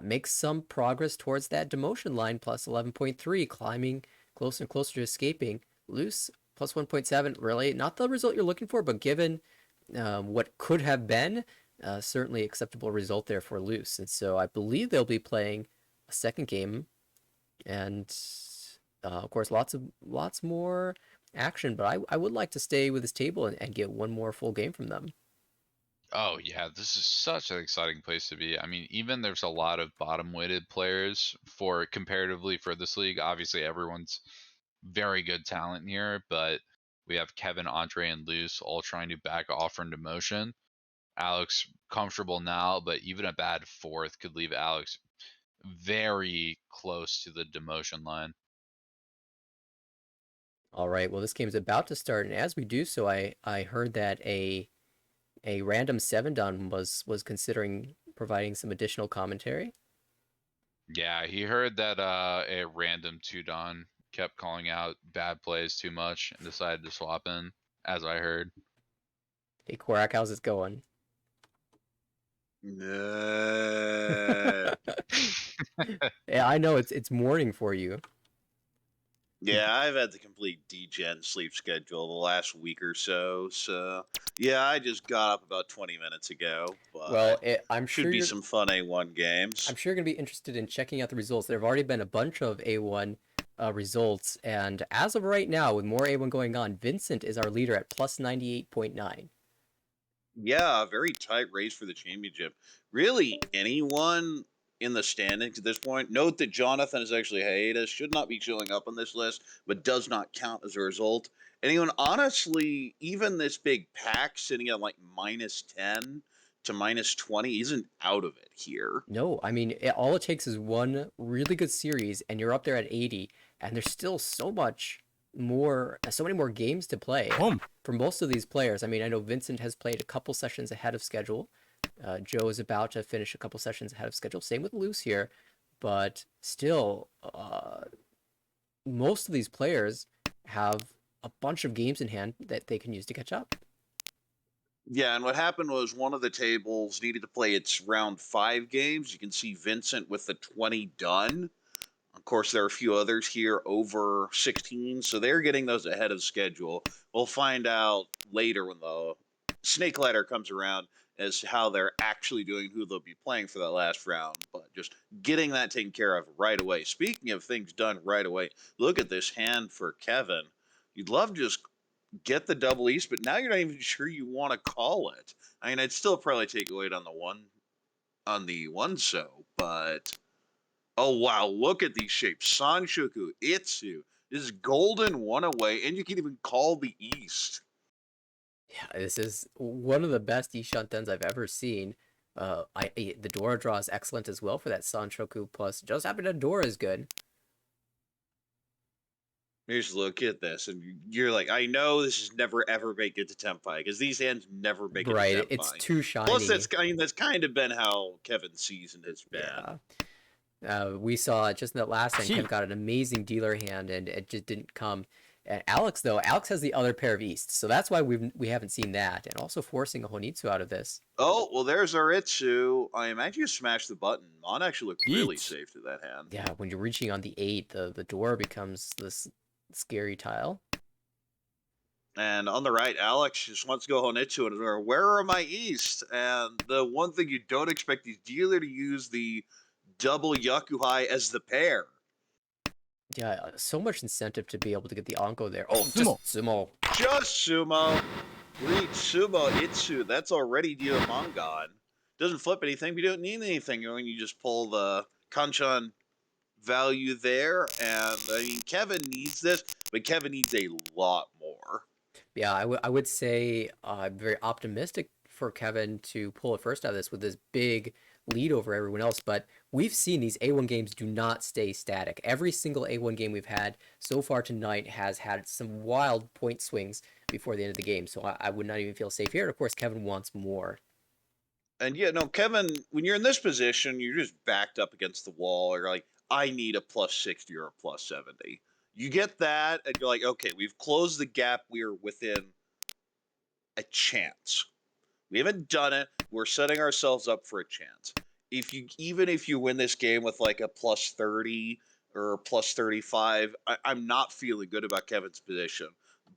makes some progress towards that demotion line, plus 11.3, climbing closer and closer to escaping. Loose, plus 1.7, really not the result you're looking for, but given what could have been, certainly acceptable result there for Loose. And so I believe they'll be playing a second game, and of course, lots more action. But I would like to stay with this table and get one more full game from them. Oh yeah, this is such an exciting place to be. I mean, even there's a lot of bottom weighted players for comparatively for this league. Obviously, everyone's very good talent here, but we have Kevin, Andre, and Luce all trying to back off from demotion. Alex comfortable now, but even a bad fourth could leave Alex very close to the demotion line. All right, well, this game's about to start, and as we do so, I heard that a random 7 don was considering providing some additional commentary. Yeah, he heard that a random 2 don kept calling out bad plays too much and decided to swap in, as I heard. Hey, Korak, how's it going? No. Yeah, I know it's morning for you. Yeah, I've had the complete degen sleep schedule the last week or so. So, yeah, I just got up about 20 minutes ago. But Well, should be some fun A1 games. I'm sure you're gonna be interested in checking out the results. There have already been a bunch of A1 results, and as of right now, with more A1 going on, Vincent is our leader at plus 98.9. Yeah, very tight race for the championship. Really, anyone in the standings at this point? Note that Jonathan is actually hiatus, should not be showing up on this list, but does not count as a result. Anyone, honestly, even this big pack sitting at like minus 10 to minus 20 isn't out of it here. No, I mean, all it takes is one really good series, and you're up there at 80, and there's still so many more games to play Boom. for most of these players. I mean, I know Vincent has played a couple sessions ahead of schedule. Joe is about to finish a couple sessions ahead of schedule. Same with Luce here, but still, most of these players have a bunch of games in hand that they can use to catch up. Yeah, and what happened was one of the tables needed to play its round 5 games. You can see Vincent with the 20 done. Of course, there are a few others here over 16, so they're getting those ahead of schedule. We'll find out later when the snake ladder comes around as to how they're actually doing, who they'll be playing for that last round. But just getting that taken care of right away. Speaking of things done right away, look at this hand for Kevin. You'd love to just get the double east, but now you're not even sure you want to call it. I mean, I'd still probably take away on the one so, but oh wow, look at these shapes. Sanshoku, Itsu. This is golden one away, and you can even call the east. Yeah, this is one of the best Ishantens I've ever seen. The Dora draw is excellent as well for that Sanshoku plus. Just happened to Dora is good. Just look at this, and you're like, I know this is never ever make it to Tempai because these hands never make it Right, to Tempai. it's too shiny. Plus, that's kind of been how Kevin's season has been. Yeah. We saw just in that last hand, Kev got an amazing dealer hand, and it just didn't come. And Alex, though, Alex has the other pair of Easts, so that's why we haven't seen that, and also forcing a Honitsu out of this. Oh, well, there's our Itsu. I imagine you smash the button. Mon actually looked really Eat. safe to that hand. Yeah, when you're reaching on the 8, the door becomes this scary tile. And on the right, Alex just wants to go Honitsu and where are my East? And the one thing you don't expect is dealer to use the double Yakuhai as the pair. Yeah, so much incentive to be able to get the Anko there. Oh, just Sumo. Just Sumo. Reach Sumo Itsu. That's already dealer Mangan. Doesn't flip anything, but you don't need anything when you just pull the Kanchan value there. And I mean, Kevin needs this, but Kevin needs a lot more. Yeah, I would say I'm very optimistic for Kevin to pull it first out of this with this big lead over everyone else, but we've seen these A1 games do not stay static. Every single A1 game we've had so far tonight has had some wild point swings before the end of the game, so I would not even feel safe here. And of course, Kevin wants more. And yeah, no, Kevin, when you're in this position, you're just backed up against the wall. You're like, I need a plus 60 or a plus 70. You get that, and you're like, okay, we've closed the gap. We are within a chance. We haven't done it. We're setting ourselves up for a chance. Even if you win this game with like a plus 30 or plus 35, I'm not feeling good about Kevin's position.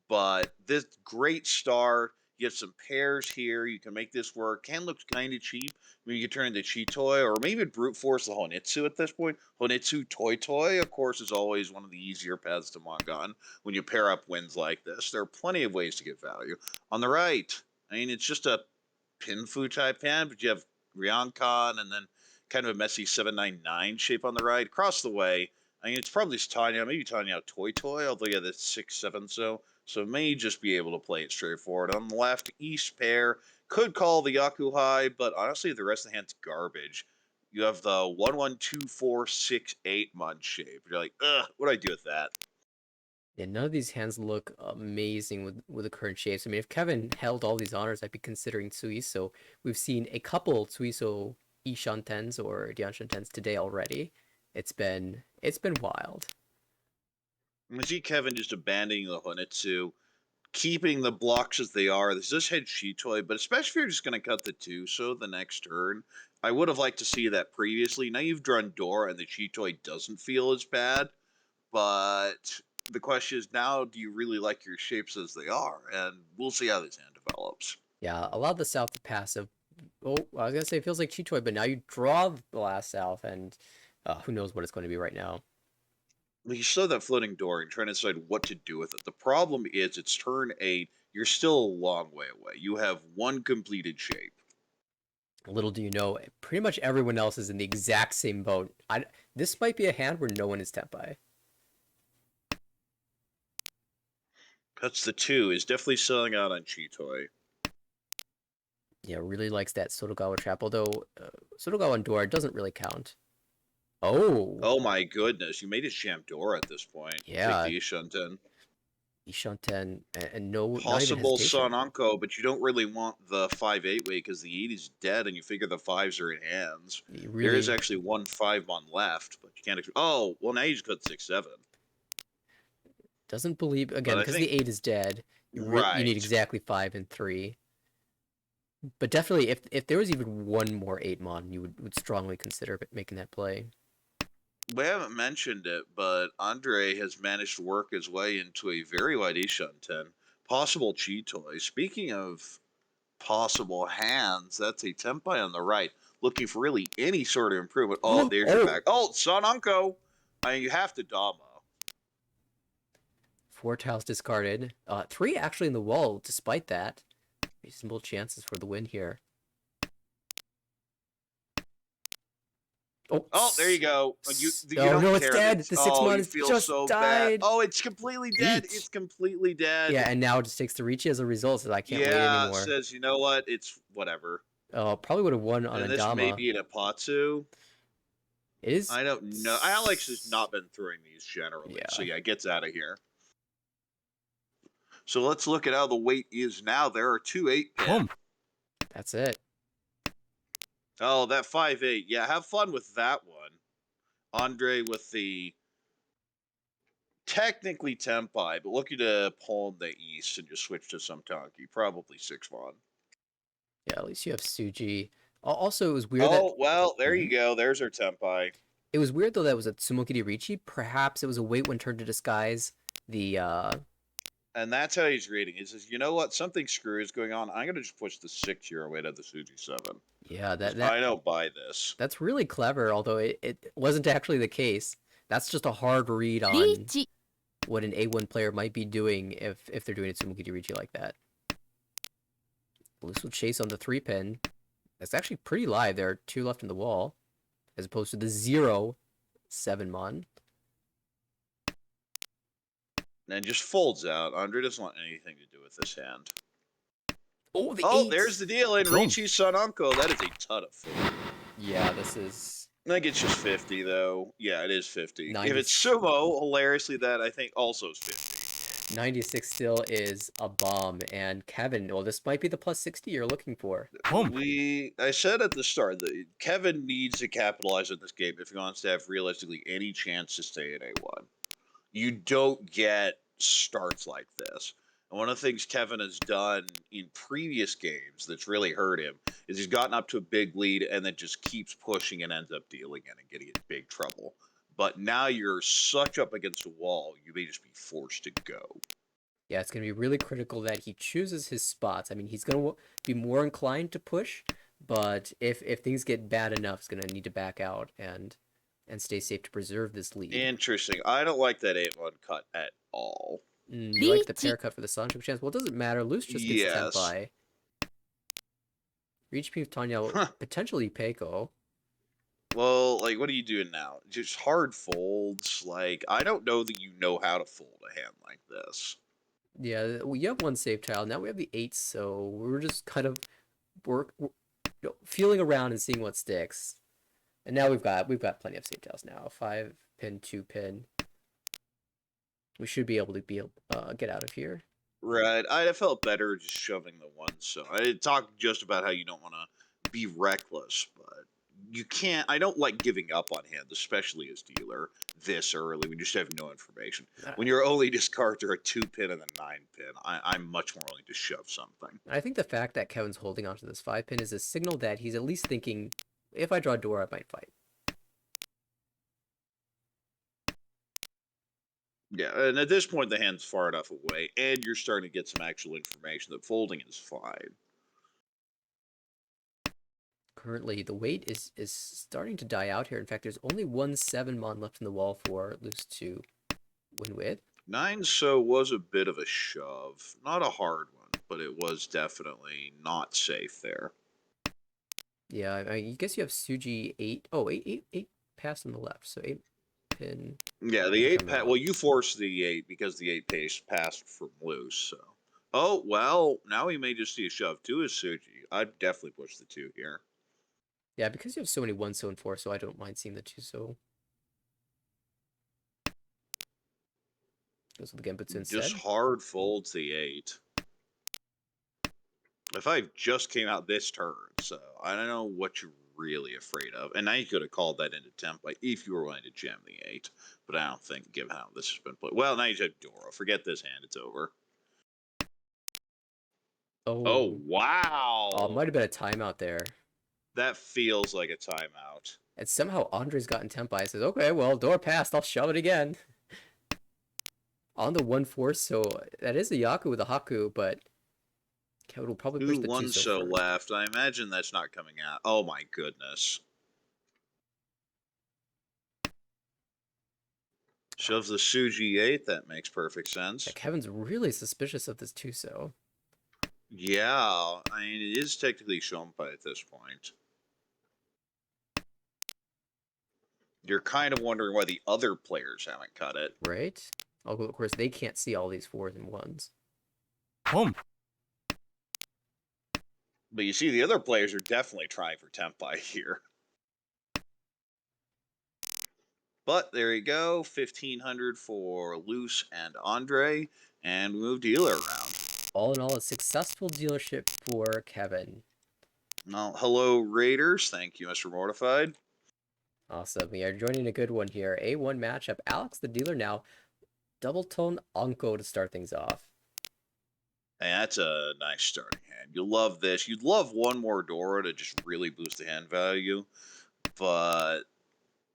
But this great start. You have some pairs here. You can make this work. Can look kind of cheap. Maybe you can turn into Chitoy or maybe brute force the Honitsu at this point. Honitsu Toy, of course, is always one of the easier paths to Mangan when you pair up wins like this. There are plenty of ways to get value. On the right, I mean, it's just a Pinfu type hand, but you have Ryoncon and then kind of a messy 799 shape on the right. Across the way, I mean, it's probably Tanya, maybe Tanya Toy, although you have the 6-7 so it may just be able to play it straightforward. On the left, East pair could call the Yakuhai, but honestly, the rest of the hand's garbage. You have the 1-1-2-4-6-8 Mud shape. You're like, ugh, what do I do with that? Yeah, none of these hands look amazing with the current shapes. I mean, if Kevin held all these honors, I'd be considering Tsuiso. We've seen a couple Tsuiso Ishantens or Dianshantens today already. It's been wild. I see Kevin just abandoning the Honitsu, keeping the blocks as they are. This does head Chitoy, but especially if you're just going to cut the 2, so the next turn, I would have liked to see that previously. Now you've drawn Dora, and the Chitoy doesn't feel as bad, but the question is now, do you really like your shapes as they are? And we'll see how this hand develops. Yeah, a lot of the South passive. Oh, I was gonna say it feels like Chitoy, but now you draw the last South, and who knows what it's going to be right now. Well, you still have that floating door and trying to decide what to do with it. The problem is it's turn 8. You're still a long way away. You have one completed shape. Little do you know, pretty much everyone else is in the exact same boat. This might be a hand where no one is Tenpai. That's the 2. Is definitely selling out on Chitoy. Yeah, really likes that Sotogawa trap, although Sotogawa and Dora doesn't really count. Oh! Oh my goodness, you made it Shamdora at this point. Yeah. Take the Ishunten. Ishanten, and no, not even Possible hesitation. Sonanko, but you don't really want the 5-8 way because the 8 is dead and you figure the 5s are in hands. There is actually 1 5-mon left, but you can't. Oh, well, now you just cut 6-7. Doesn't believe, again, because the 8 is dead. You need exactly 5 and 3. But definitely, if there was even one more 8-mon, you would strongly consider making that play. We haven't mentioned it, but Andre has managed to work his way into a very wide Ishunten. Possible Chitoy. Speaking of possible hands, that's a Tenpai on the right, looking for really any sort of improvement. Oh, there's your back. Oh, Sonanko! I mean, you have to Dama. 4 tiles discarded. 3 actually in the wall, despite that. Reasonable chances for the win here. Oh, there you go. You oh, don't no, care. It's dead. The 6-mon has just so died. Bad. Oh, it's completely dead. It's completely dead. Yeah, and now it just takes the Ricci as a result, so I can't wait anymore. Yeah, says, you know what? It's whatever. Oh, probably would have won on and a Dama. This may be an Apatsu. It is? I don't know. Alex has not been throwing these generally. Yeah. So, yeah, gets out of here. So, let's look at how the weight is now. There are 2 8-pin. That's it. Oh, that 5-8. Yeah, have fun with that one. Andre with the technically Tenpai, but looking to pull in the East and just switch to some Tonki. Probably 6-mon. Yeah, at least you have Suji. Also, it was weird Oh, well, there you go. There's our Tenpai. It was weird, though, that was a Tsumokiri Ricci. Perhaps it was a wait when turn to disguise the, And that's how he's reading. He says, you know what? Something screwy is going on. I'm going to just push the 6 here away to the Suji 7. Yeah, that I don't buy this. That's really clever, although it wasn't actually the case. That's just a hard read on what an A1 player might be doing if they're doing a Tsumokiri Ricci like that. Loose will chase on the 3-pin. That's actually pretty live. There are 2 left in the wall, as opposed to the 0 7-mon. And just folds out. Andre doesn't want anything to do with this hand. Oh, the 8. There's the deal in Ricci's son uncle. That is a ton of food. Yeah, this is. I think it's just 50 though. Yeah, it is 50. 90. If it's sumo, hilariously, that I think also is 50. 96 still is a bomb, and Kevin, well, this might be the plus 60 you're looking for. I said at the start that Kevin needs to capitalize on this game if he wants to have realistically any chance to stay in A1. You don't get starts like this. And one of the things Kevin has done in previous games that's really hurt him is he's gotten up to a big lead and then just keeps pushing and ends up dealing in and getting in big trouble. But now you're such up against a wall, you may just be forced to go. Yeah, it's going to be really critical that he chooses his spots. I mean, he's going to be more inclined to push, but if things get bad enough, he's going to need to back out and stay safe to preserve this lead. Interesting. I don't like that 8-1 cut at all. You like the pair cut for the Sancho chance? Well, it doesn't matter. Loose just gets Yes. Tenpai. Reach P with Tanya, potentially Peiko. Well, like, what are you doing now? Just hard folds. Like, I don't know that you know how to fold a hand like this. Yeah, we have one safe tile. Now we have the 8, so we're just kind of feeling around and seeing what sticks. And now we've got plenty of safe tiles now. 5 pin, 2 pin. We should be able to get out of here. Right. I'd have felt better just shoving the 1 so. I talked just about how you don't want to be reckless, but you can't. I don't like giving up on hands, especially as dealer, this early. We just have no information. When your only discards are a 2 pin and a 9 pin, I'm much more willing to shove something. I think the fact that Kevin's holding onto this 5 pin is a signal that he's at least thinking, if I draw Dora, I might fight. Yeah, and at this point, the hand's far enough away, and you're starting to get some actual information that folding is fine. Currently, the weight is starting to die out here. In fact, there's only 1 7-mon left in the wall for Loose to win with. 9 so was a bit of a shove. Not a hard one, but it was definitely not safe there. Yeah, I guess you have Suji 8. Oh, 8 passed on the left, so 8 pin. Yeah, the 8 well, you forced the 8 because the 8 pace passed from Loose, so. Oh, well, now we may just see a shove. 2 is Suji. I'd definitely push the 2 here. Yeah, because you have so many 1 so and 4, so I don't mind seeing the 2 so. Goes with the Genbutsu instead. Just hard folds the 8. If I just came out this turn, so I don't know what you're really afraid of. And now you could have called that into template if you were willing to jam the 8. But I don't think, given how this has been played. Well, now you have Dora. Forget this hand. It's over. Oh, wow. Oh, it might have been a timeout there. That feels like a timeout. And somehow Andre's gotten Tenpai. Says, okay, well, Dora passed. I'll shove it again. On the 1-4, so that is a Yaku with a Haku, but Kevin will probably push the 1 2 so left. I imagine that's not coming out. Oh my goodness. Shoves the Suji 8. That makes perfect sense. Yeah, Kevin's really suspicious of this 2 so. Yeah, I mean, it is technically Shompai at this point. You're kind of wondering why the other players haven't cut it. Right? Although, of course, they can't see all these 4s and 1s. Pump. But you see, the other players are definitely trying for Tempai here. But there you go, 1,500 for Luce and Andre, and we move dealer around. All in all, a successful dealership for Kevin. Well, hello, Raiders. Thank you, Mr. Mortified. Awesome. We are joining a good one here. A1 matchup. Alex, the dealer now. Double tone Anko to start things off. Hey, that's a nice starting hand. You'll love this. You'd love one more Dora to just really boost the hand value, but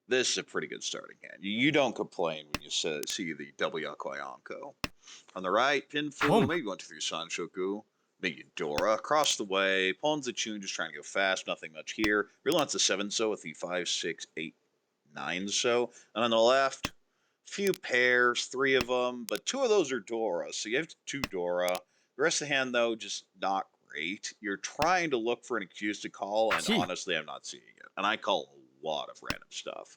this is a pretty good starting hand. You don't complain when you see the double Yakuai Anko. On the right, Pin Fu, maybe 1, 2, 3 Sanshoku, maybe Dora. Across the way, Pawns the Chun just trying to go fast, nothing much here. Really wants a 7 so with the 5, 6, 8, 9 so. And on the left, few pairs, 3 of them, but 2 of those are Dora. So you have 2 Dora. The rest of the hand, though, just not great. You're trying to look for an excuse to call, and honestly, I'm not seeing it. And I call a lot of random stuff.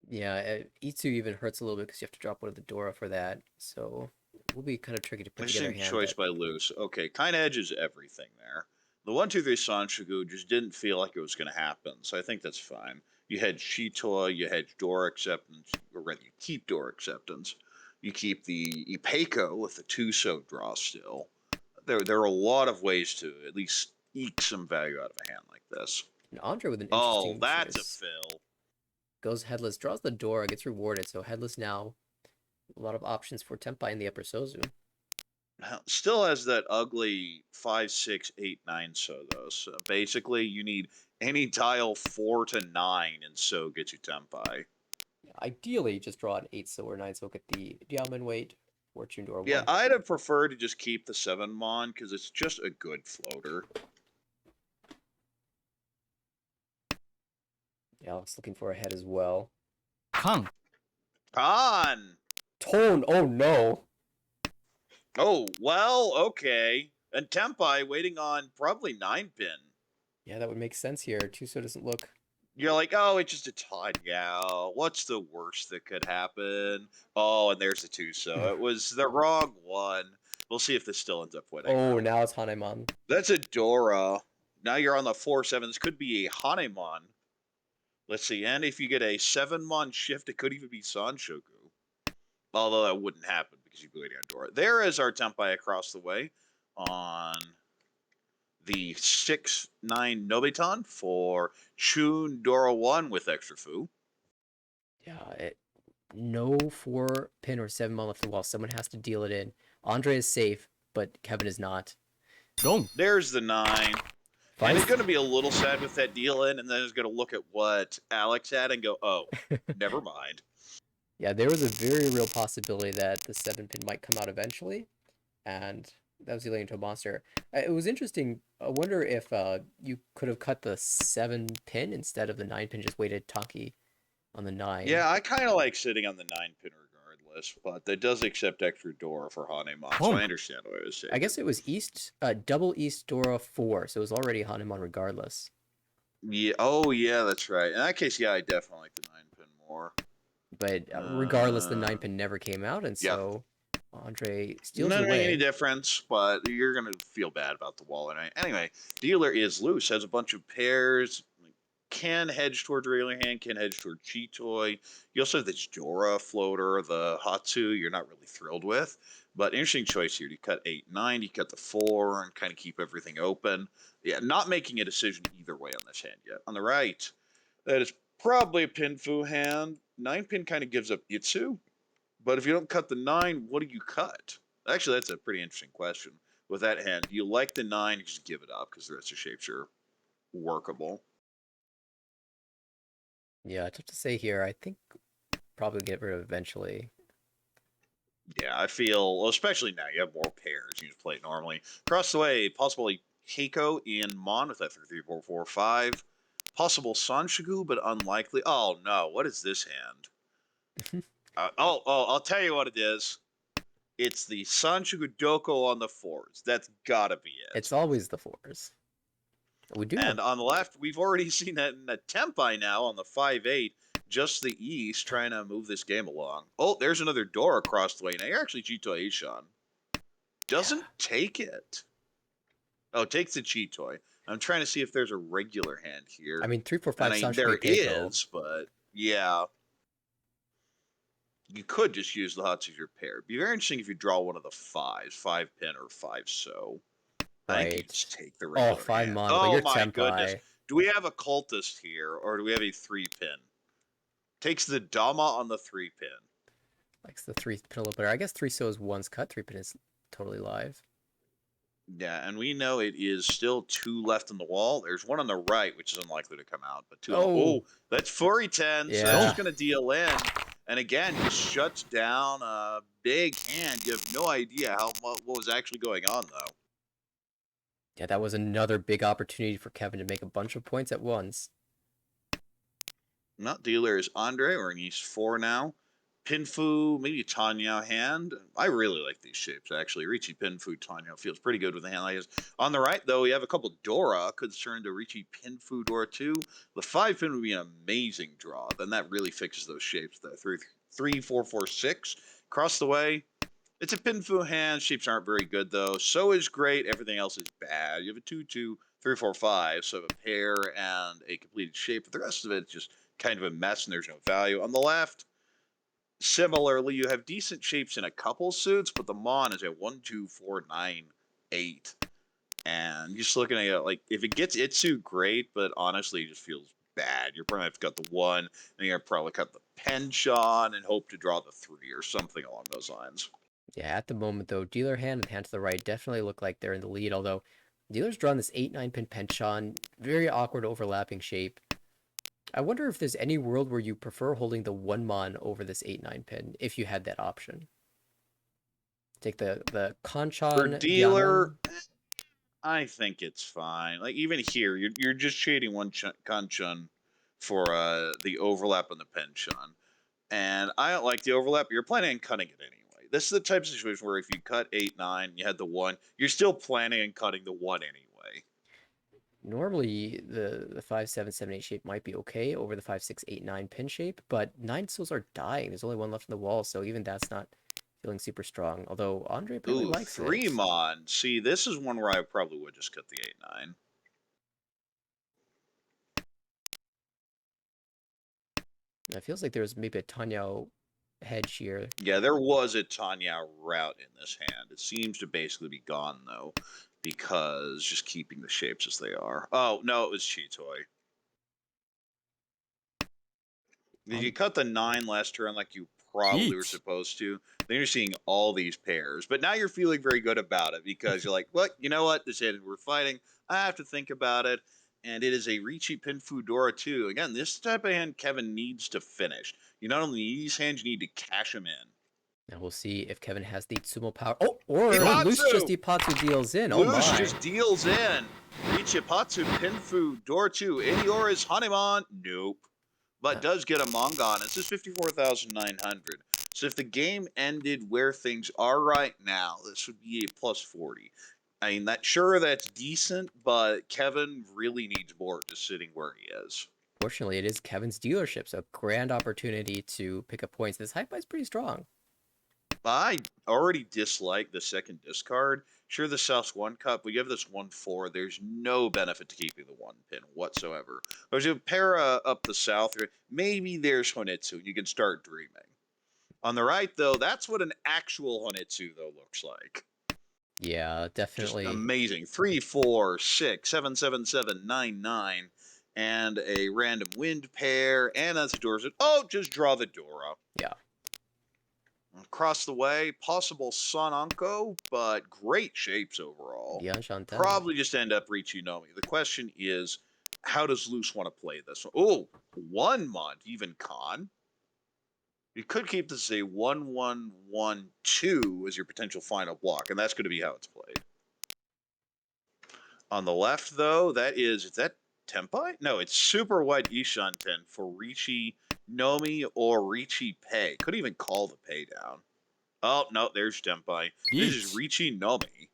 Yeah, Itsu even hurts a little bit because you have to drop one of the Dora for that. So it will be kind of tricky to put together a hand. Choice by Loose. Okay, kind of edges everything there. The 1, 2, 3 Sanshoku just didn't feel like it was going to happen, so I think that's fine. You had Shitoa, you had Dora Acceptance, or rather, you keep Dora Acceptance. You keep the Ipeiko with the 2 so draw still. There are a lot of ways to at least eke some value out of a hand like this. And Andre with an interesting that's choice. A fill. Goes Headless, draws the Dora, gets rewarded, so Headless now. A lot of options for Tenpai in the upper Sozu. Still has that ugly 5, 6, 8, 9 so though. So basically, you need any tile 4 to 9, and so gets you Tempai. Ideally, just draw an 8 so or 9 so get the Diamond Weight, Fortune Door 1. Yeah, I'd have preferred to just keep the 7 Mon because it's just a good floater. Alex looking for a head as well. 缶 Con! Tone! Oh no! Oh, well, okay. And Tempai waiting on probably 9 pin. Yeah, that would make sense here. Tuso doesn't look... You're like, oh, it's just a ton. Yeah, what's the worst that could happen? Oh, and there's the Tuso. It was the wrong one. We'll see if this still ends up winning. Oh, now it's Hanemon. That's a Dora. Now you're on the 4-7. This could be a Hanemon. Let's see. And if you get a 7-mon shift, it could even be Sanshoku. Although that wouldn't happen because you'd be waiting on Dora. There is our Tempai across the way on the 6-9 Nobiton for Chun Dora 1 with extra Fu. Yeah, no 4 pin or 7 mon left in the wall. Someone has to deal it in. Andre is safe, but Kevin is not. ロン There's the 9. And Fine. he's going to be a little sad with that deal in, and then he's going to look at what Alex had and go, oh, never mind. Yeah, there was a very real possibility that the 7 pin might come out eventually, and that was dealing into a monster. It was interesting. I wonder if you could have cut the 7 pin instead of the 9 pin, just waited Taki on the 9. Yeah, I kind of like sitting on the 9 pin regardless, but that does accept extra Dora for Hanemon, so I understand what I was saying. I guess it was double East Dora 4, so it was already Hanemon regardless. Yeah, oh yeah, that's right. In that case, yeah, I definitely like the 9 pin more. But regardless, the 9 pin never came out, and yeah. so Andre steals Not away. any difference, but you're gonna feel bad about the wall. Anyway, dealer is loose, has a bunch of pairs, can hedge toward regular hand, can hedge toward Cheetoy. You also have this Dora floater, the Hatsu, you're not really thrilled with. But interesting choice here. You cut 8, 9, you cut the 4, and kind of keep everything open. Yeah, not making a decision either way on this hand yet. On the right, that is probably a Pinfu hand. 9 pin kind of gives up Itsu. But if you don't cut the 9, what do you cut? Actually, that's a pretty interesting question. With that hand, do you like the 9? You just give it up because the rest of the shapes are workable. Yeah, tough to say here. I think probably get rid of eventually. Yeah, I feel, well, especially now, you have more pairs. You just play it normally. Across the way, possibly Keiko in Mon with that 3, 3, 4, 4, 5. Possible Sanshigu, but unlikely. Oh, no. What is this hand? I'll tell you what it is. It's the Sanshigu Doko on the 4s. That's gotta be it. It's always the 4s. We do. And on the left, we've already seen that in the Tempai now on the 5-8, just the East, trying to move this game along. Oh, there's another door across the way. Now you're actually Cheetoy Ishan. Doesn't take it. Oh, takes the Cheetoy. I'm trying to see if there's a regular hand here. I mean, 3, 4, 5 sounds there pretty Keiko. is, but yeah. You could just use the Huts as your pair. It'd be very interesting if you draw one of the 5s, 5 pin or 5 so. I think you just take the regular 5 hand. mon, Oh you're my Tempai. goodness. Do we have a cultist here, or do we have a 3 pin? Takes the Dama on the 3 pin. Likes the 3 pin a little better. I guess 3 so is 1's cut, 3 pin is totally live. Yeah, and we know it is still 2 left on the wall. There's one on the right, which is unlikely to come out, but 2. Oh, that's Furry 10, so that's going to deal in. And again, he shuts down a big hand. You have no idea what was actually going on, though. Yeah, that was another big opportunity for Kevin to make a bunch of points at once. Not dealer is Andre. We're in East 4 now. Pinfu, maybe Tanya hand. I really like these shapes, actually. Ricci, Pinfu, Tanya feels pretty good with a hand like this. On the right, though, we have a couple Dora. Could turn into Ricci, Pinfu, Dora 2. The 5 pin would be an amazing draw. Then that really fixes those shapes. The 3, 4, 4, 6. Across the way, it's a Pinfu hand. Shapes aren't very good, though. So is great. Everything else is bad. You have a 2, 2, 3, 4, 5. So a pair and a completed shape. But the rest of it's just kind of a mess, and there's no value. On the left, similarly, you have decent shapes in a couple suits, but the Mon is at 1, 2, 4, 9, 8. And you're just looking at it like, if it gets Itsu, great, but honestly, it just feels bad. You're probably have to cut the 1, and you're probably cut the Penchon and hope to draw the 3 or something along those lines. Yeah, at the moment though, dealer hand and hand to the right definitely look like they're in the lead, although dealer's drawn this 8-9 pin penchant, very awkward overlapping shape. I wonder if there's any world where you prefer holding the 1-mon over this 8-9 pin, if you had that option. Take the For Kanchan dealer, Gyanan. I think it's fine. Like even here, you're just shading one Kanchun for the overlap on the Penchun. And I don't like the overlap. You're planning on cutting it anyway. This is the type of situation where if you cut 8-9, you had the 1, you're still planning on cutting the 1 anyway. Normally, the 5-7-7-8 shape might be okay over the 5-6-8-9 pin shape, but 9 souls are dying. There's only one left in the wall, so even that's not feeling super strong. Although Andre apparently Ooh, likes 3 it. mon. See, this is one where I probably would just cut the 8-9. It feels like there's maybe a Tanyao hedge here. Yeah, there was a Tanya route in this hand. It seems to basically be gone, though, because just keeping the shapes as they are. Oh, no, it was Chitoy. Did you cut the 9 last turn like you probably were Eat. supposed to? Then you're seeing all these pairs. But now you're feeling very good about it because you're like, well, you know what? This hand we're fighting. I have to think about it. And it is a Ricci Pinfu Dora 2. Again, this type of hand Kevin needs to finish. You not only need these hands, you need to cash them in. Now we'll see if Kevin has the Sumo power. Oh, or Ipatsu! Loose just Ipatsu deals in. Oh Loose my. just deals in. Ichipatsu, Pinfu, Door 2. Aniora's Hanuman. Nope. But does get a Mangan. It's just 54,900. So if the game ended where things are right now, this would be a plus 40. I mean, that's decent, but Kevin really needs more just sitting where he is. Fortunately, it is Kevin's dealership, so grand opportunity to pick up points. This high is pretty strong. I already dislike the second discard. Sure, the South 1 Cup, we give this 1-4. There's no benefit to keeping the 1 pin whatsoever. But as you pair up the South, maybe there's Honitsu. You can start dreaming. On the right, though, that's what an actual Honitsu, though, looks like. Yeah, definitely. Just amazing. 3, 4, 6, 7, 7, 7, 9, 9. And a random wind pair. And that's a Dora. Oh, just draw the Dora. Yeah. Across the way, possible Sun Anko, but great shapes overall. Dianshan 10. Probably just end up Richinomiya. The question is, how does Luce want to play this one? Oh, 1 month, even con. You could keep this as a 1-1-1-2 as your potential final block, and that's going to be how it's played. On the left, though, is that Tempai? No, it's Super White Ishanten for Richi Nomi or Richi Pei. Could even call the pay down. Oh, no, there's Tempai. This is Eat. Richi Nomi.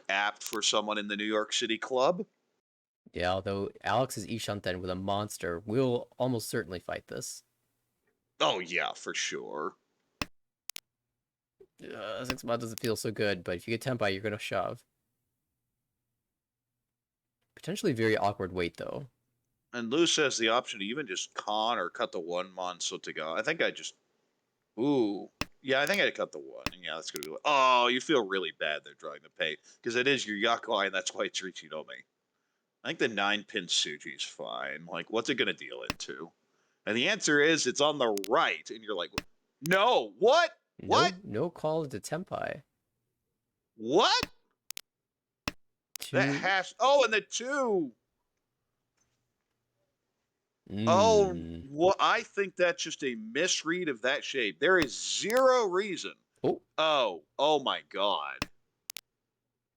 Apt for someone in the New York City club. Yeah, although Alex's Ishanten with a monster will almost certainly fight this. Oh, yeah, for sure. 6 months doesn't feel so good, but if you get Tempai, you're going to shove. Potentially very awkward wait, though. And Luce has the option to even just con or cut the 1 Monso to go. I think I just... Ooh. Yeah, I think I'd cut the 1. And yeah, that's going to be... Oh, you feel really bad they're drawing the pay. Because it is your Yakai, and that's why it's Richidomi. I think the 9-pin Suji's fine. Like, what's it going to deal into? And the answer is it's on the right. And you're like, no, what? What? No call to Tempai. What? 2. That has... Oh, and the 2. Oh, Mm. well, I think that's just a misread of that shape. There is zero reason. Oh, Oh my God.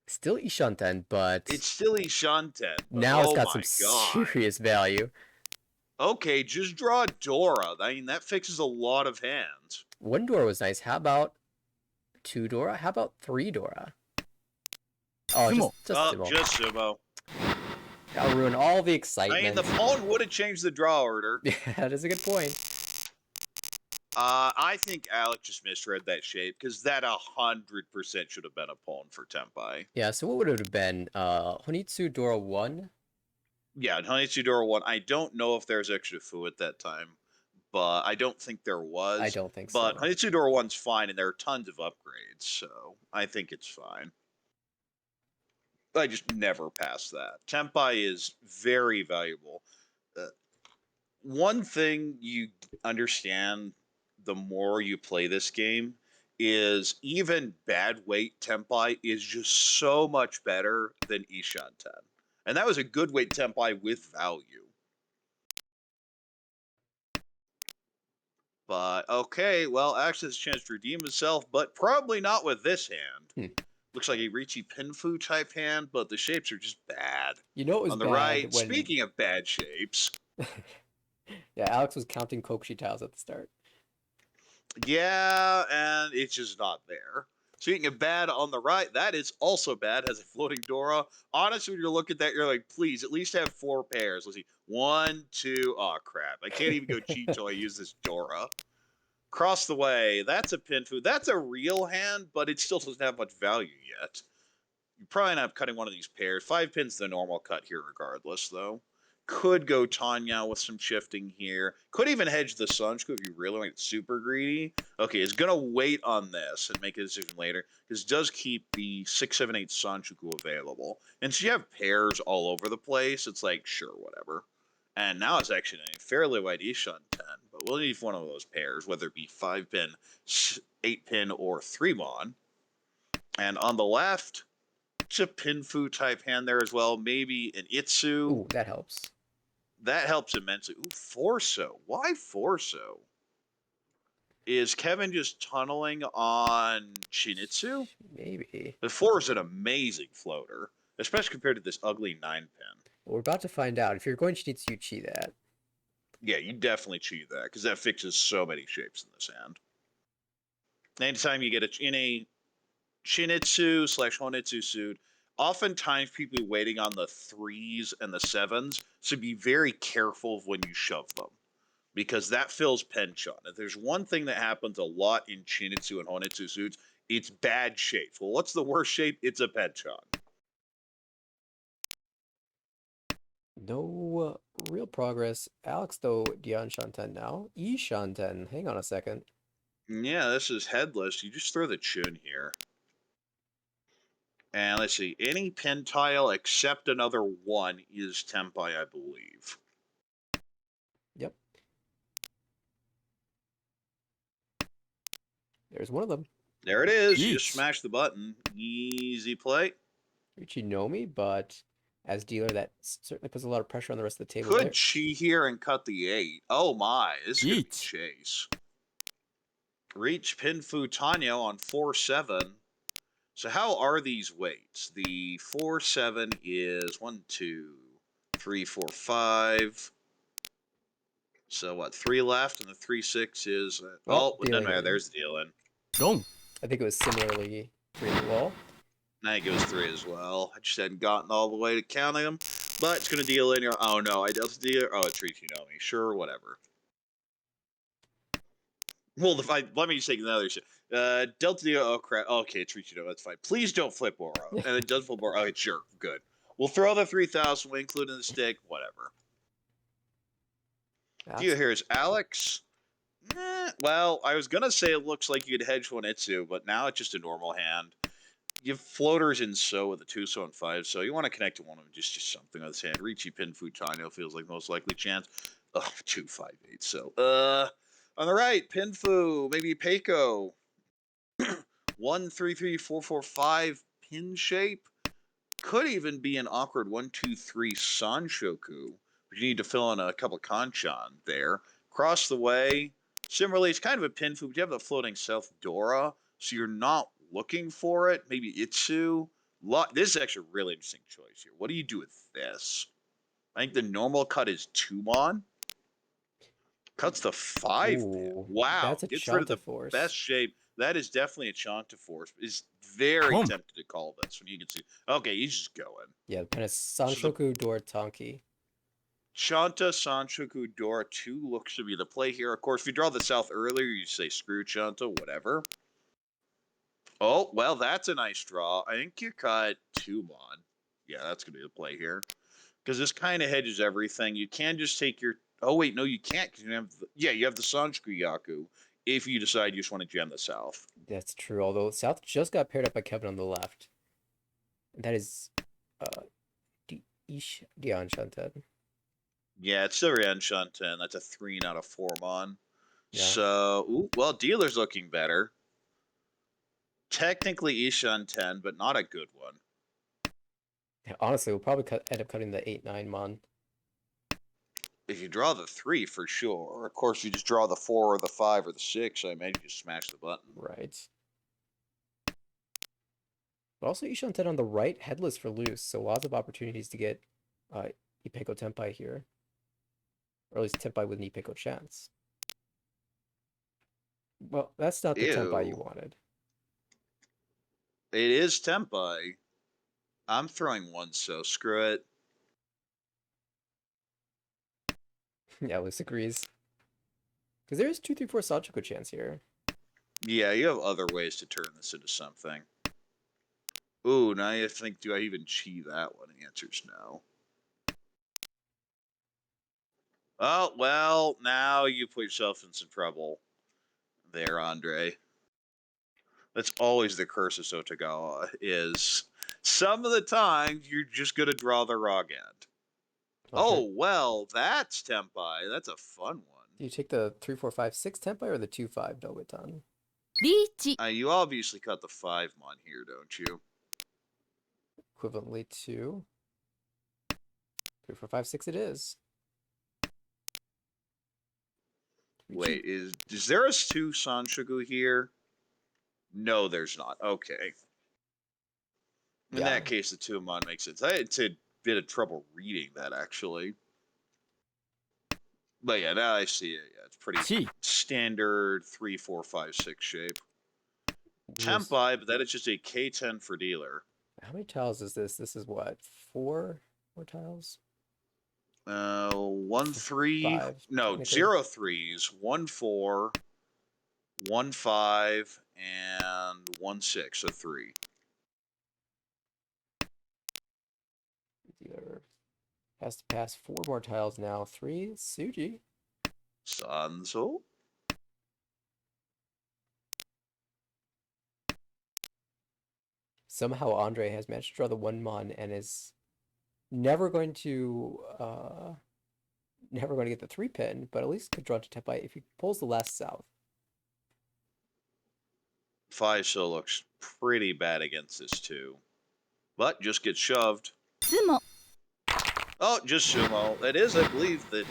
still Ishanten, but It's still Ishanten. now it's Oh got my some God. serious value. Okay, just draw Dora. I mean, that fixes a lot of hands. 1 Dora was nice. How about 2 Dora? How about 3 Dora? Oh, Sumo. just Sumo. Just Sumo. That'll ruin all the I excitement. mean, the pawn would have changed the draw order. Yeah, that is a good point. I think Alec just misread that shape because that 100% should have been a pawn for Tempai. Yeah, so what would it have been? Honitsu Dora 1? Yeah, Honitsu Dora 1. I don't know if there's extra Fu at that time, but I don't think there was. I don't think but so. Honitsu Dora 1's fine, and there are tons of upgrades, so I think it's fine. I just never pass that. Tempai is very valuable. One thing you understand the more you play this game is even bad weight Tempai is just so much better than Ishanten. And that was a good weight Tempai with value. But okay, well, Axe has a chance to redeem himself, but probably not with this hand. Looks like a Riichi Pinfu type hand, but the shapes are just bad. You know it was On the bad right, when... speaking of bad shapes. Yeah, Alex was counting Kokushi tiles at the start. Yeah, and it's just not there. Speaking of bad on the right, that is also bad. Has a floating Dora. Honestly, when you look at that, you're like, please, at least have 4 pairs. Let's see. 1, 2. Oh, crap. I can't even go cheat till I use this Dora. Cross the way. That's a Pinfu. That's a real hand, but it still doesn't have much value yet. You're probably not cutting one of these pairs. 5 pins the normal cut here regardless, though. Could go Tanya with some shifting here. Could even hedge the Sunshoku if you really want super greedy. Okay, it's going to wait on this and make a decision later. This does keep the 6, 7, 8 Sunshoku available. And so you have pairs all over the place. It's like, sure, whatever. And now it's actually a fairly wide Ishan 10. But we'll need one of those pairs, whether it be 5 pin, 8 pin, or 3 mon. And on the left, it's a Pinfu type hand there as well. Maybe an Itsu. Ooh, that helps. That helps immensely. Ooh, Forso. Why Forso? Is Kevin just tunneling on Shinitsu? Maybe. The 4 is an amazing floater, especially compared to this ugly 9 pin. Well, we're about to find out. If you're going Shinitsu, you cheat that. Yeah, you definitely cheat that, because that fixes so many shapes in this hand. Anytime you get in a Shinitsu / Honitsu suit, oftentimes people are waiting on the 3s and the 7s, so be very careful of when you shove them, because that fills Penchon. If there's one thing that happens a lot in Shinitsu and Honitsu suits, it's bad shapes. Well, what's the worst shape? It's a Penchon. No real progress. Alex, though, Dion Shanten now. E Shanten. Hang on a second. Yeah, this is headless. You just throw the Chun here. And let's see. Any pin tile except another 1 is Tempai, I believe. Yep. There's one of them. There it is. You just Yeet. smash the button. Easy play. Ichinomi, but as dealer, that certainly puts a lot of pressure on the rest of the table Could there. Chi here and cut the 8. Oh my, this is going to be Yeet. chase. Reach Pinfu Tanyo on 4-7. So how are these weights? The 4-7 is 1, 2, 3, 4, 5. So what, 3 left, and the 3-6 is... Well, it doesn't matter. dealing. There's the dealing. Dong. I think it was similarly 3 at the wall. Now it goes 3 as well. I just hadn't gotten all the way to counting them. But it's going to deal in your... Oh no, I dealt deal. Oh, it's Richinomi. Sure, whatever. Well, let me just take another shit. Delta deal. Oh crap. Okay, it's Richinomi. That's fine. Please don't flip Oro. And it does flip Oro. Okay, sure. Good. We'll throw the 3,000. We include in the stick. Whatever. Deal here is Alex. Well, I was going to say it looks like you could hedge Honitsu, but now it's just a normal hand. You have floaters in So with a 2, So, and 5, so you want to connect to one of them, just something with his hand. Riichi Pinfu Tano feels like the most likely chance. Oh, 2, 5, 8, so. On the right, Pinfu, maybe Peiko. 1, 3, 3, 4, 4, 5 pin shape. Could even be an awkward 1, 2, 3 Sanshoku. But you need to fill in a couple of Kanchan there. Cross the way. Similarly, it's kind of a Pinfu, but you have the floating South Dora, so you're not looking for it. Maybe Itsu. This is actually a really interesting choice here. What do you do with this? I think the normal cut is 2 mon. Cuts the 5 pin. Ooh, Wow. that's a Gets rid of the Chantaforce. best shape. That is definitely a Chantaforce. It's very Boom. tempted to call this when you can see. Okay, he's just going. Yeah, kind of Sanshoku Doratanki. Shanta, Sanshoku, Dora 2 looks to be the play here. Of course, if you draw the South earlier, you say screw Shanta, whatever. Oh, well, that's a nice draw. I think you cut 2 mon. Yeah, that's going to be the play here. Because this kind of hedges everything. You can just take your... Oh, wait, no, you can't. Cause you have you have the Sanshoku Yaku if you decide you just want to gem the South. That's true, although South just got paired up by Kevin on the left. That is Dion Shanten. Yeah, it's still Rian Shanten. That's a 3 out of 4 mon. Yeah. So, well, dealer's looking better. Technically Ishan 10, but not a good one. Honestly, we'll probably end up cutting the 8-9 mon. If you draw the 3, for sure. Of course, you just draw the 4 or the 5 or the 6, I imagine you just smash the button. Right. But also Ishan 10 on the right, headless for loose, so lots of opportunities to get Ipeko Tenpai here. Or at least Tenpai with an Ipeko chance. Well, that's not the Tenpai you Ew. wanted. It is Tenpai. I'm throwing 1, so screw it. Yeah, Loose agrees. Because there is 2-3-4 Sanchoku chance here. Yeah, you have other ways to turn this into something. Ooh, now you think, do I even chi that one? The answer's no. Oh, well, now you put yourself in some trouble there, Andre. That's always the curse of Sotagawa, is some of the times you're just going to draw the wrong end. Oh, well, that's Tenpai. That's a fun one. Do you take the 3-4-5-6 Tenpai or the 2-5 Dogetan? リーチ You obviously cut the 5 mon here, don't you? Equivalently to 3-4-5-6 it is. Wait, is there a 2 Sanshogu here? No, there's not. Okay. In that case, the 2 mon makes sense. I had a bit of trouble reading that, actually. But yeah, now I see it. Yeah, it's pretty チ standard 3-4-5-6 shape. Yes. Tenpai, but that is just a K10 for dealer. How many tiles is this? This is what? 4 tiles? 1 3. 5, No, technically. 0 3s, 1 4, 1 5, and 1 6. So 3. Dealer has to pass 4 more tiles now. 3, Suji. Sanso. Somehow Andre has managed to draw the 1 mon and is never going to get the 3 pin, but at least could draw to Tenpai if he pulls the last south. 5 so looks pretty bad against this too. But just gets shoved. ズモ Oh, just sumo. That is, I believe, that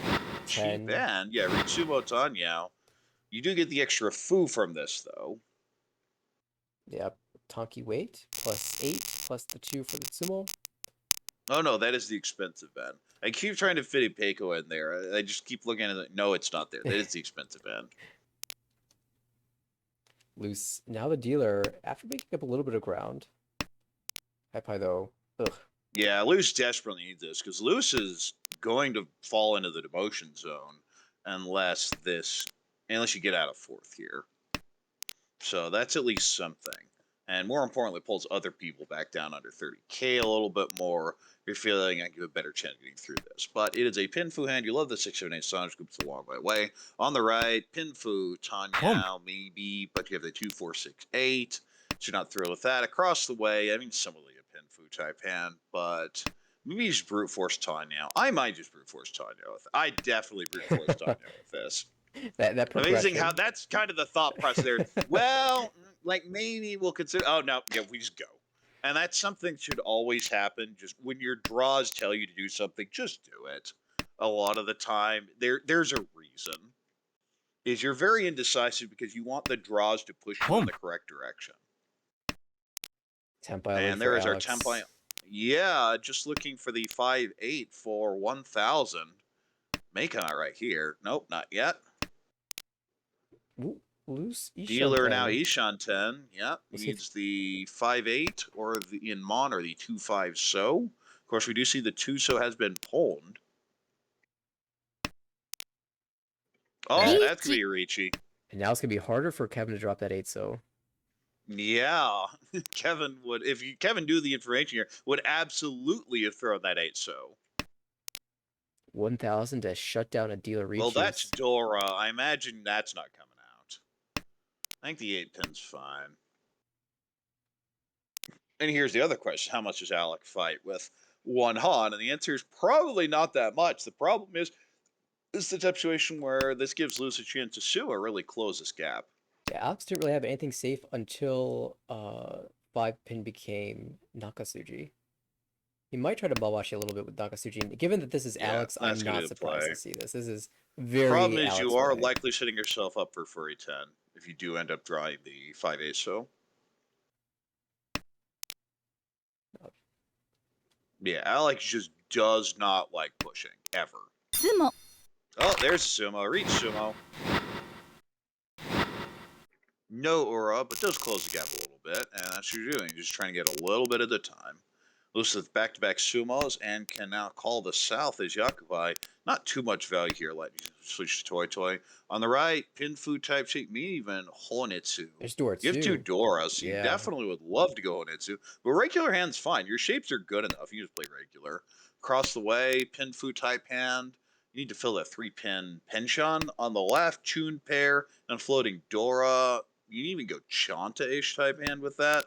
she 10. banned. Yeah, read sumo Tanyao. You do get the extra foo from this, though. Yep. Tonki weight plus 8 plus the 2 for the sumo. Oh, no, that is the expensive band. I keep trying to fit Ipeko in there. I just keep looking at it. No, it's not there. That is the expensive band. Loose. Now the dealer, after making up a little bit of ground. Haipai though. Ugh. Yeah, Luce desperately needs this because Luce is going to fall into the demotion zone unless you get out of 4th here. So that's at least something. And more importantly, pulls other people back down under 30k a little bit more. You're feeling I give a better chance of getting through this. But it is a Pinfu hand. You love the 678 Sonic Scoop's a long way. On the right, Pinfu, Tanyao, maybe, but you have the 2468. So you're not thrilled with that. Across the way, I mean, similarly a Pinfu type hand, but maybe you just brute force Tanyao. I might just brute force Tanyao with it. I definitely brute force Tanyao with this. That Amazing how progression. that's kind of the thought process there. Well, like maybe we'll consider. Oh no, yeah, we just go, and that's something that should always happen. Just when your draws tell you to do something, just do it. A lot of the time, there's a reason. Is you're very indecisive because you want the draws to push you in the correct direction. Tenpai And there is our Tenpai. Yeah, just looking for the 5-8 for 1,000. Making it right here. Nope, not yet. Loose Ishan Dealer 10. now Ishan 10. Yeah, Let's see needs the 5-8 or the in Mon or the 2-5 so. Of course, we do see the 2 so has been pulled. Oh, that's gonna be Ricci. And now it's gonna be harder for Kevin to drop that 8 so. Yeah, Kevin would, if Kevin knew the information here, would absolutely have thrown that 8 so. 1,000 to shut down a dealer reach. Well, that's Dora. I imagine that's not coming out. I think the 8 pin's fine. And here's the other question. How much does Alec fight with 1 Han? And the answer is probably not that much. The problem is, this is the type of situation where this gives Luce a chance to sue or really close this gap. Yeah, Alex didn't really have anything safe until 5-pin became Nakasuji. He might try to ball wash you a little bit with Nakasuji. And given that this is Yeah, Alex, that's I'm gonna not surprised play. to see this. This is Problem very is, you Alex are way. likely setting yourself up for furry 10 if you do end up drawing the 5 so. Yeah, Alex just does not like pushing, ever. つも Oh, there's Sumo. Reach Sumo. No aura, but does close the gap a little bit, and that's what you're doing. You're just trying to get a little bit at a time. Loose with back-to-back sumos, and can now call the south as Yakubai. Not too much value here. Let you switch to Toy Toy. On the right, Pin Food type shape, me even Honitsu. There's Dora You have two too. Doras, so you Yeah. definitely would love to go Honitsu. But regular hand's fine. Your shapes are good enough. You just play regular. Across the way, Pin Food type hand. You need to fill that 3-pin Penchon. On the left, Chun pair and floating Dora. You can even go Chanta-ish type hand with that.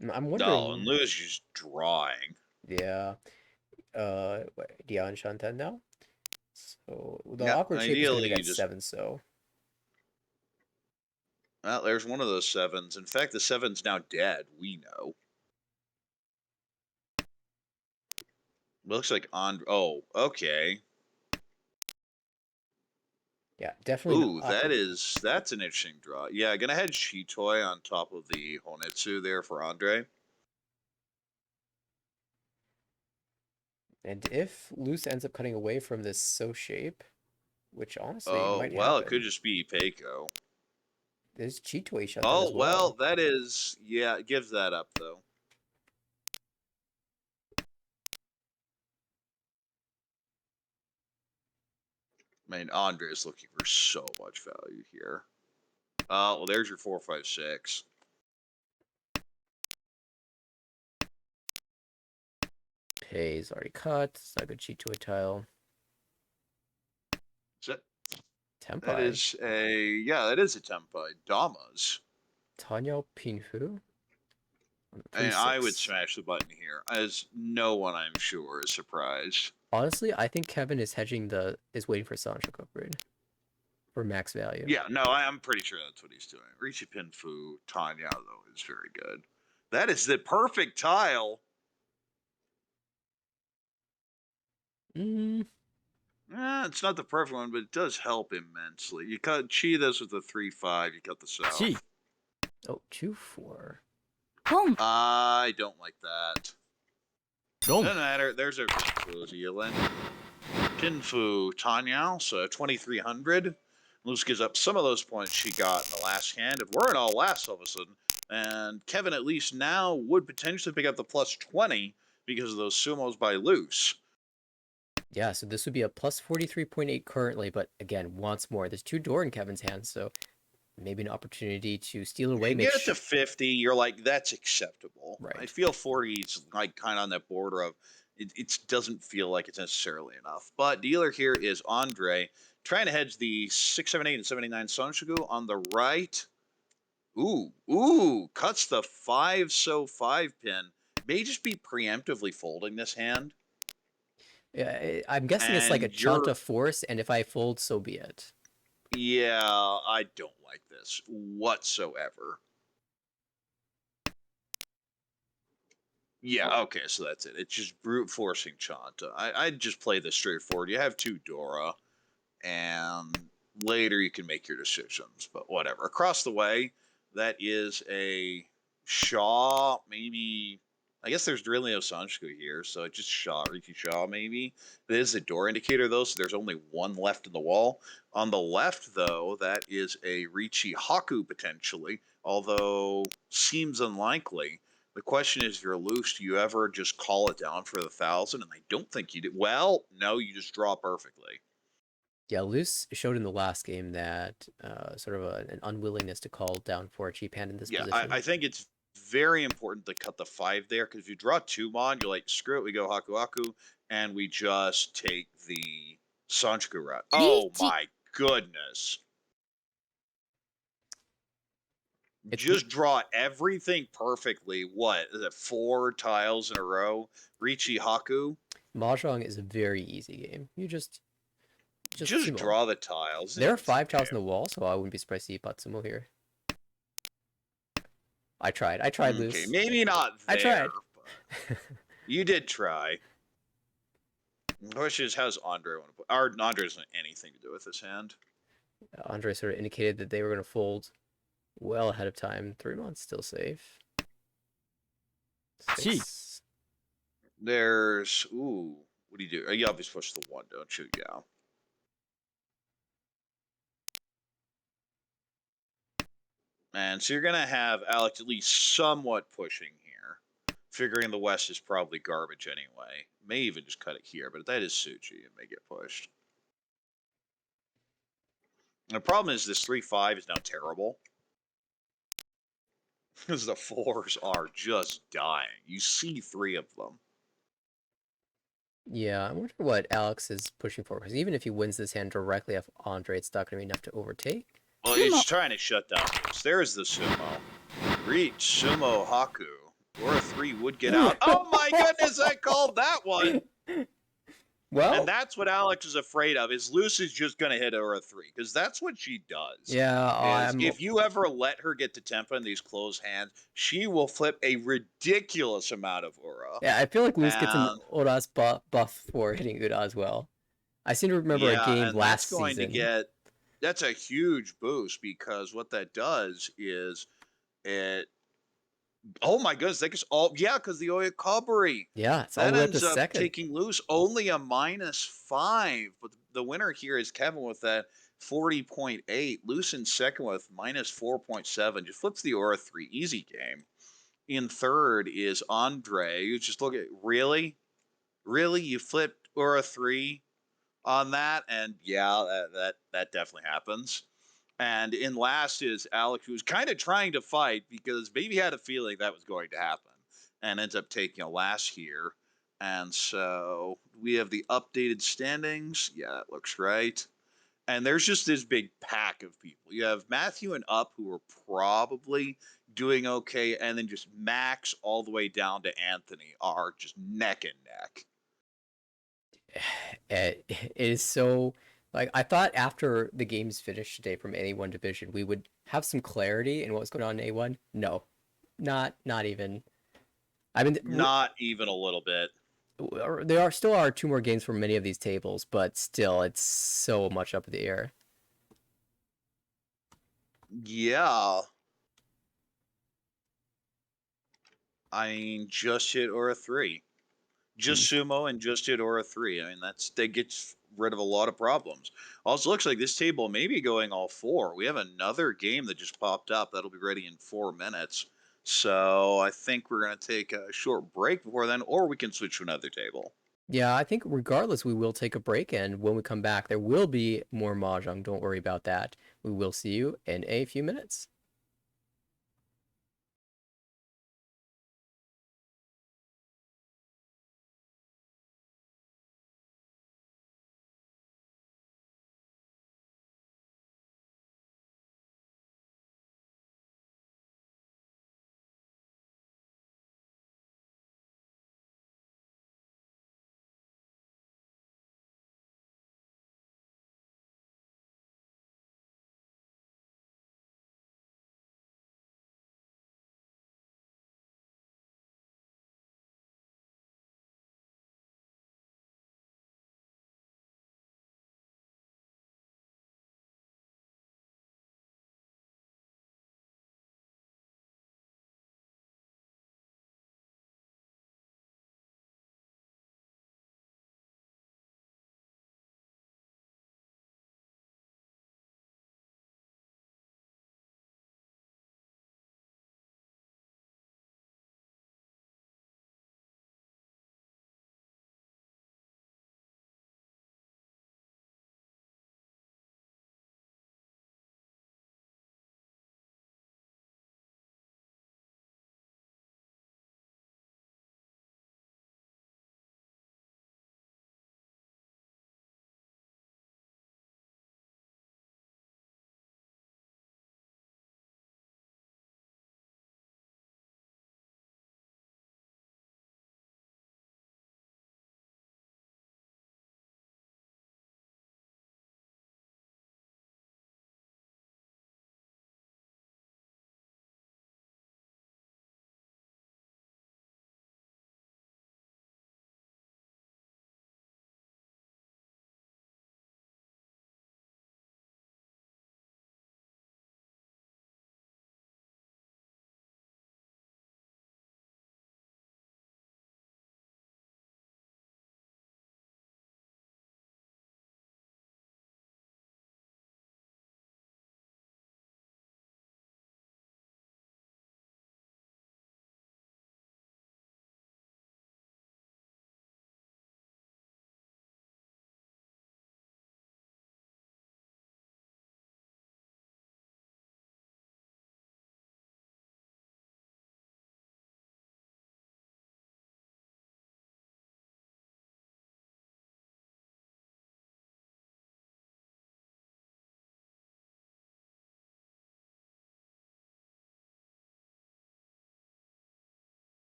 I'm No, wondering. and Lou's just drawing. Yeah. Dion Shantan now. So the Yeah, awkward shape is going to ideally be you that just 7. So well, there's one of those 7s. In fact, the 7's now dead. We know. Looks like on. Oh, okay. yeah, definitely. Ooh, that's an interesting draw. Yeah, gonna head Shitoi on top of the Honetsu there for Andre. And if Loose ends up cutting away from this So shape, which honestly Oh, might well, it happen, could just be Peiko. there's Chitoi Shantan Oh, as well, well. that is. Yeah, it gives that up, though. I mean, Andre's looking for so much value here. Well, there's your 4-5-6. Pei's already cut. It's not a good Chitoi tile. That Tempai. is that is a Tempai. Damas. Tanyao Pinfu. And I would 3-6. smash the button here, as no one, I'm sure, is surprised. Honestly, I think Kevin is waiting for Sancho upgrade for max value. Yeah, no, I'm pretty sure that's what he's doing. Rishi Pinfu, Tanya, though, is very good. That is the perfect tile. It's not the perfect one, but it does help immensely. You cut Cheetahs with the 3-5, you cut the south. Chi. Oh, 2-4. ポン I don't like that. Dong. Doesn't matter. There's a Pinfu Zealand. Pinfu Tanya, so 2,300. Luce gives up some of those points she got in the last hand. And we're in all last all of a sudden. And Kevin, at least now, would potentially pick up the plus 20 because of those sumos by Luce. Yeah, so this would be a plus 43.8 currently, but again, wants more. There's 2 door in Kevin's hands, so maybe an opportunity to steal away. You get it to 50, you're like, that's acceptable. Right. I feel 40 is like kind of on that border of it doesn't feel like it's necessarily enough. But dealer here is Andre, trying to hedge the 678 and 79 Sonshigu on the right. Ooh, cuts the 5 pin. May just be preemptively folding this hand. Yeah, I'm guessing it's like a And you're- Chanta force, and if I fold, so be it. Yeah, I don't like this whatsoever. Yeah, okay, so that's it. It's just brute forcing Chanta. I'd just play this straightforward. You have 2 Dora, and later you can make your decisions, but whatever. Across the way, that is a Shaw, maybe. I guess there's Drilio Sanshku here, so just Shaw, Riki Shaw, maybe. It is a door indicator, though, so there's only one left in the wall. On the left, though, that is a Richi Haku, potentially, although seems unlikely. The question is, if you're loose, do you ever just call it down for the 1,000? And I don't think you do. Well, no, you just draw perfectly. Yeah, Luce showed in the last game that sort of an unwillingness to call down for a cheap hand in this Yeah, position. I think it's very important to cut the 5 there, because if you draw 2 Mon, you're like, screw it, we go Haku Haku, and we just take the Sanchiku route. Oh my goodness. Just draw everything perfectly. What is it, 4 tiles in a row? Richi Haku? Mahjong is a very easy game. You just Just sumo. draw the tiles. There are It's 5 tiles okay. in the wall, so I wouldn't be surprised to see Patsumo here. I tried. I tried, Okay, Luce. maybe not there. I tried. But you did try. The question is, how's Andre want to play? Our Andre doesn't have anything to do with this hand. Andre sort of indicated that they were going to fold well ahead of time. 3 months still safe. Gee. 6. There's what do? You obviously push the 1, don't you? Yeah. And so you're gonna have Alex at least somewhat pushing here, figuring the West is probably garbage anyway. May even just cut it here, but if that is Suchi, it may get pushed. And the problem is this 3-5 is now terrible. Because the 4s are just dying. You see 3 of them. Yeah, I wonder what Alex is pushing for. Because even if he wins this hand directly off Andre, it's not going to be enough to overtake. Well, he's trying to shut down this. There's the sumo. Reach sumo haku. Or a 3 would get out. Oh my goodness, I called that one! Well, And that's what Alex is afraid of, is Luce is just going to hit her a 3. Because that's what she does. yeah, If you ever let her get to tempo in these closed hands, she will flip a ridiculous amount of aura. yeah, I feel like Luce gets an And- Ura's buff for hitting Ura as well. I seem to remember a Yeah, game and last that's going season. to get that's a huge boost, because what that does is it. Oh my goodness, they just all because the Oyakabari Yeah, it's all that the way up to ends up second. taking loose only a -5, but the winner here is Kevin with that 40.8. Loose in second with -4.7. Just flips the aura 3, easy game. In third is Andre. You just look at really you flipped aura 3 on that, and yeah, that definitely happens. And in last is Alec, who's kind of trying to fight because maybe had a feeling that was going to happen, and ends up taking a last here. And so we have the updated standings. Yeah, that looks right. And there's just this big pack of people. You have Matthew and Up, who are probably doing okay, and then just Max all the way down to Anthony are just neck and neck. It is so like I thought after the games finished today from A1 division we would have some clarity in what was going on in A1. No, not even. I mean, Not even a little bit. there are still are 2 more games for many of these tables, but still it's so much up in the air. Yeah. I mean, just hit Aura 3. Just sumo and just hit Aura 3. I mean, that gets rid of a lot of problems. Also, looks like this table may be going all 4. We have another game that just popped up that'll be ready in 4 minutes. So I think we're going to take a short break before then, or we can switch to another table. Yeah, I think regardless we will take a break, and when we come back there will be more mahjong. Don't worry about that. We will see you in a few minutes.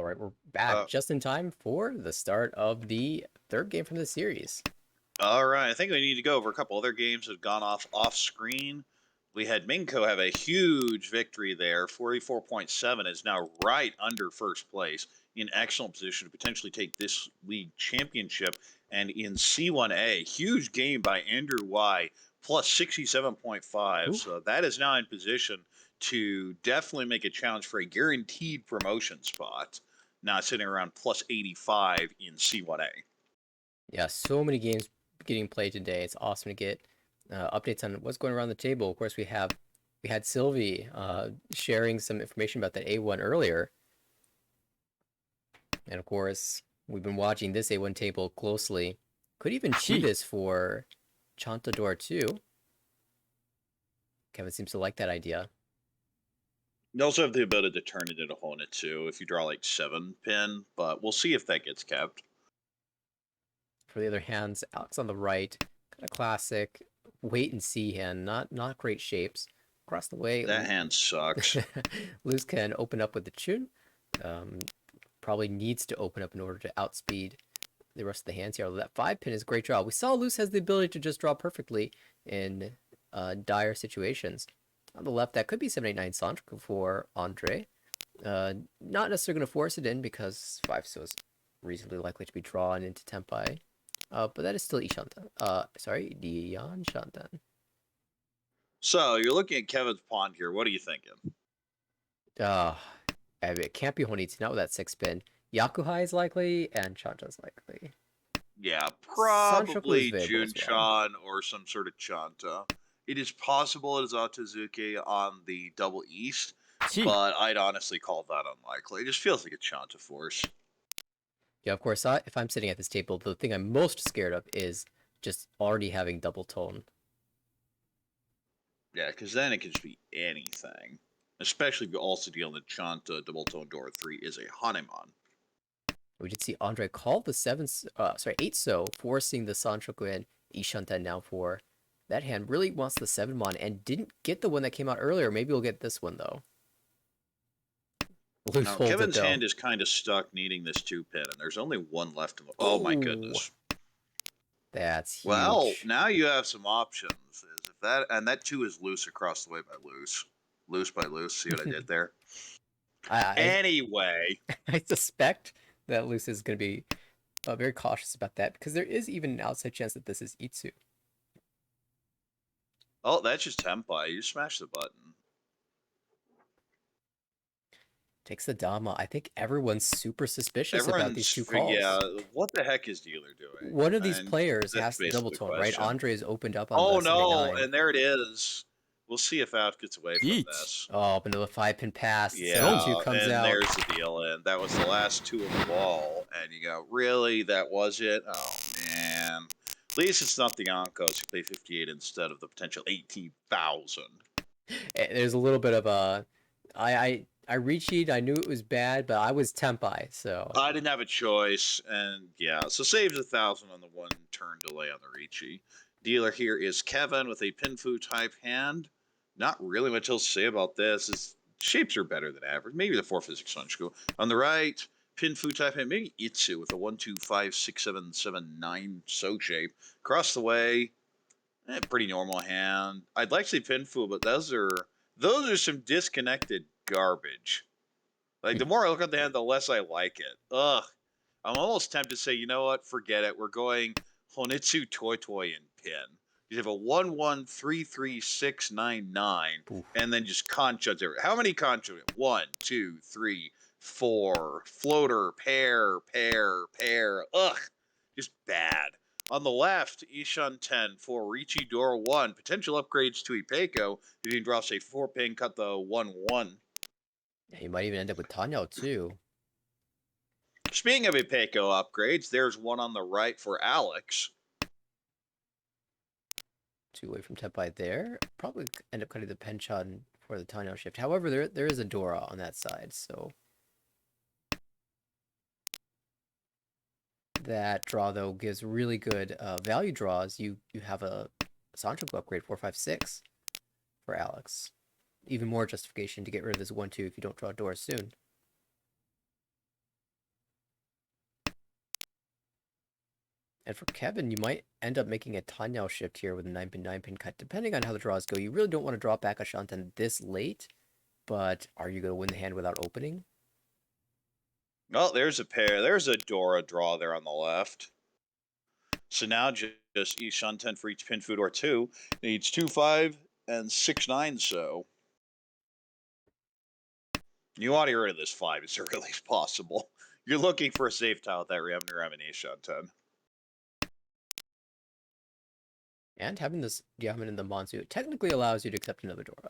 All right, we're back just in time for the start of the third game from the series. All right, I think we need to go over a couple other games that have gone off screen. We had Minko have a huge victory there. 44.7 is now right under first place, in excellent position to potentially take this league championship. And in C1A, huge game by Andrew Y, plus 67.5. Ooh. So that is now in position to definitely make a challenge for a guaranteed promotion spot. Now sitting around plus 85 in C1A. Yeah, so many games getting played today. It's awesome to get updates on what's going around the table. Of course, we had Sylvie sharing some information about that A1 earlier, and of course, we've been watching this A1 table closely. Could even see Chi. this for Chontador too. Kevin seems to like that idea. You also have the ability to turn it into Hornet too if you draw like 7 pin, but we'll see if that gets kept. For the other hands, Alex on the right, kind of classic wait and see hand, not great shapes. Across the way, That hand sucks. Luz can open up with the Chun. Probably needs to open up in order to outspeed the rest of the hands here. Although that 5 pin is a great draw. We saw Luz has the ability to just draw perfectly in dire situations. On the left, that could be 789 Sancho for Andre. Not necessarily going to force it in because 5 so is reasonably likely to be drawn into Tempai. But that is still Ishantan. Sorry, Dian Shantan. So you're looking at Kevin's pawn here. What are you thinking? It can't be Honitsu, not with that 6 pin. Yakuhai is likely, and Chanta's likely. Yeah, Sanchoku is probably available as well. Junchan or some sort of Chanta. It is possible it is Otozuki on the double east, Chi. but I'd honestly call that unlikely. It just feels like a Chanta force. Yeah, of course, if I'm sitting at this table, the thing I'm most scared of is just already having double tone. Yeah, because then it could just be anything. Especially if you also deal with Chanta, double tone door 3 is a Hanemon. We did see Andre call the 8 so, forcing the Sanchoku and Ishantan now for that hand. Really wants the 7 mon and didn't get the one that came out earlier. Maybe we'll get this one though. Luz Now, holds Kevin's it though. hand is kind of stuck needing this 2 pin, and there's only one left in the. Oh my goodness. That's huge. Well, now you have some options. If that 2 is loose across the way by loose. Loose by loose. See what I did there? Anyway. I suspect that Luz is going to be very cautious about that because there is even an outside chance that this is Itsu. Oh, that's just Tempai. You smash the button. Takes the Dama. I think everyone's super suspicious about these 2 calls. Yeah, what the heck is Dealer doing? One of these players has basically double the tone, right? question. Andre's opened up on Oh the no, 79. and there it is. We'll see if Out gets away from Yeet. this. Oh, up into the 5 pin pass. Yeah, 72 comes and out. there's the deal. And that was the last 2 of the wall. And you go, really? That was it? Oh man. At least it's not the Onkos who pay 58 instead of the potential 18,000. There's a little bit of a. I recheated. I knew it was bad, but I was Tempai, so. I didn't have a choice, and yeah, so saves 1,000 on the 1 turn delay on the Ricci. Dealer here is Kevin with a Pinfu type hand. Not really much else to say about this. His shapes are better than average. Maybe the 4 physics Sunshku. On the right, Pinfu type hand. Maybe Itsu with a 1, 2, 5, 6, 7, 7, 9 so shape. Across the way, pretty normal hand. I'd like to say Pinfu, but those are some disconnected garbage. Like, the more I look at the hand, the less I like it. Ugh. I'm almost tempted to say, you know what? Forget it. We're going Honitsu Toy Toy and Pin. You have a 1 1 3 3 6 9 9, Oof. and then just conchuds everywhere. How many conchuds? 1, 2, 3, 4. Floater, pair, pair, pair. Ugh. Just bad. On the left, Ishan 10 for Ricci Door 1. Potential upgrades to Ipeco. You can draw, say, 4 pin, cut the 1 1. Yeah, you might even end up with Tanyao too. Speaking of Ipeco upgrades, there's one on the right for Alex. 2 away from Tempai there. Probably end up cutting the Penchon for the Tanyao shift. However, there is a Dora on that side, so. That draw, though, gives really good value draws. You have a Sanchoku upgrade 4, 5, 6 for Alex. Even more justification to get rid of this 1, 2 if you don't draw Dora soon. And for Kevin, you might end up making a Tanyao shift here with a 9-pin cut. Depending on how the draws go, you really don't want to draw back a Shanten this late, but are you going to win the hand without opening? Oh, there's a pair. There's a Dora draw there on the left. So now just Ishanten for each pin food or 2. Needs 2, 5, and 6, 9, so. You want to get rid of this 5 as early as possible. You're looking for a safe tile with that Ram Ishanten. And having this diamond in the Monzu technically allows you to accept another Dora.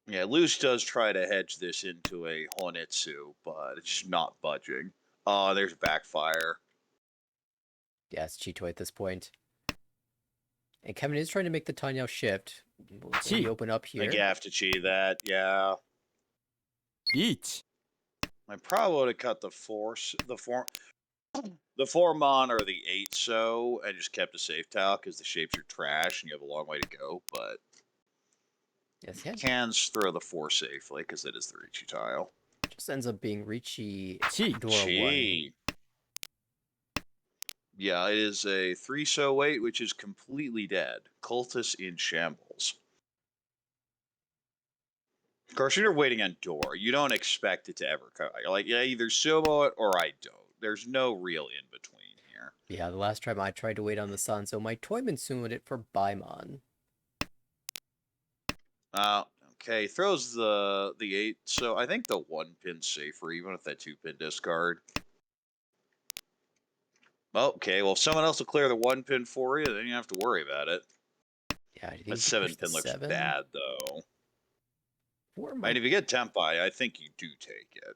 Yeah, Luce does try to hedge this into a Honitsu, but it's just not budging. Oh, there's backfire. Yeah, it's Chitoy at this point. And Kevin is trying to make the Tanyao shift. Will he Chi. open up here? I have to cheat that, yeah. 1 I probably would have cut the 4 mon or the 8 so and just kept a safe tile because the shapes are trash and you have a long way to go, but Yes, yeah. can throw the 4 safely because it is the Ricci tile. Just ends up being Ricci Chi. Dora 1. Gee. Yeah, it is a 3 so weight, which is completely dead. Cultist in shambles. Of course, you're waiting on Dora. You don't expect it to ever come. You're like, yeah, either sumo it or I don't. There's no real in between here. Yeah, the last time I tried to wait on the sun, so my Toyman sumoed it for Baimon. Okay, throws the 8. So I think the 1-pin safer, even with that 2-pin discard. Okay, well, if someone else will clear the 1-pin for you, then you have to worry about it. Yeah, I think That you push the 7-pin looks 7. bad, though. 4 And might... if you get Tempai, I think you do take it.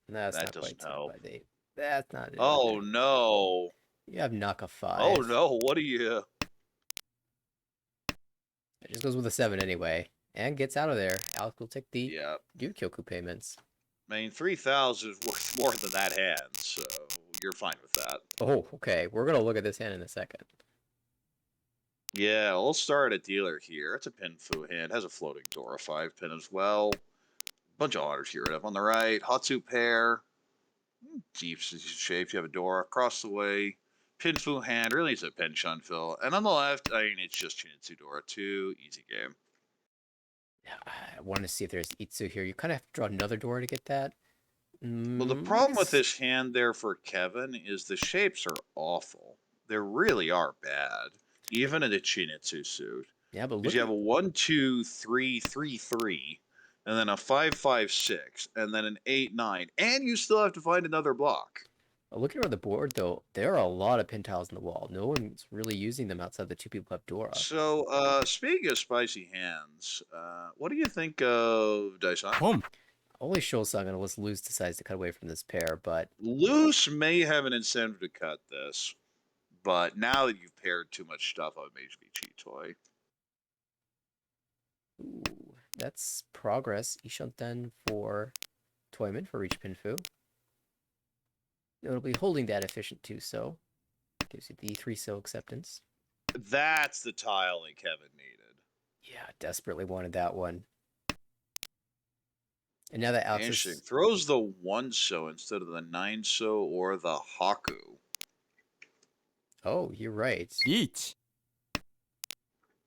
That's That not quite doesn't help. 10 by 8. That's not it. Oh, either. no. You have Naka 5. Oh, no. What do you... It just goes with a 7 anyway. And gets out of there. Alex will take the Yeah. Gyukyoku payments. I mean, 3,000 is worth more than that hand, so you're fine with that. Oh, okay. We're going to look at this hand in a second. Yeah, we'll start a dealer here. It's a pin fu hand. Has a floating Dora 5-pin as well. Bunch of honors here up on the right. Hatsu pair. Deep shapes. You have a Dora across the way. Pin fu hand. Really needs a pen shun fill. And on the left, I mean, it's just Chinitsu Dora 2. Easy game. I want to see if there's Itsu here. You kind of have to draw another Dora to get that. Well, the problem with this hand there for Kevin is the shapes are awful. They really are bad, even in a Chinitsu suit. Yeah, but Because look you at, have a 1, 2, 3, 3, 3, and then a 5, 5, 6, and then an 8, 9, and you still have to find another block. look at the board, though. There are a lot of pin tiles in the wall. No one's really using them outside the 2 people who have Dora. So, speaking of spicy hands, what do you think of Daishan? ポン Only Shulsung unless Luz decides to cut away from this pair, but Luce may have an incentive to cut this, but now that you've paired too much stuff, I would maybe be cheat toy. ooh, that's progress. Ishanten for Toyman for Reach Pinfu. Notably holding that efficient 2 so. Gives you the 3 so acceptance. That's the tile that Kevin needed. Yeah, desperately wanted that one. And now that Alex Interesting. is... Throws the 1 so instead of the 9 so or the Haku. Oh, you're right. 1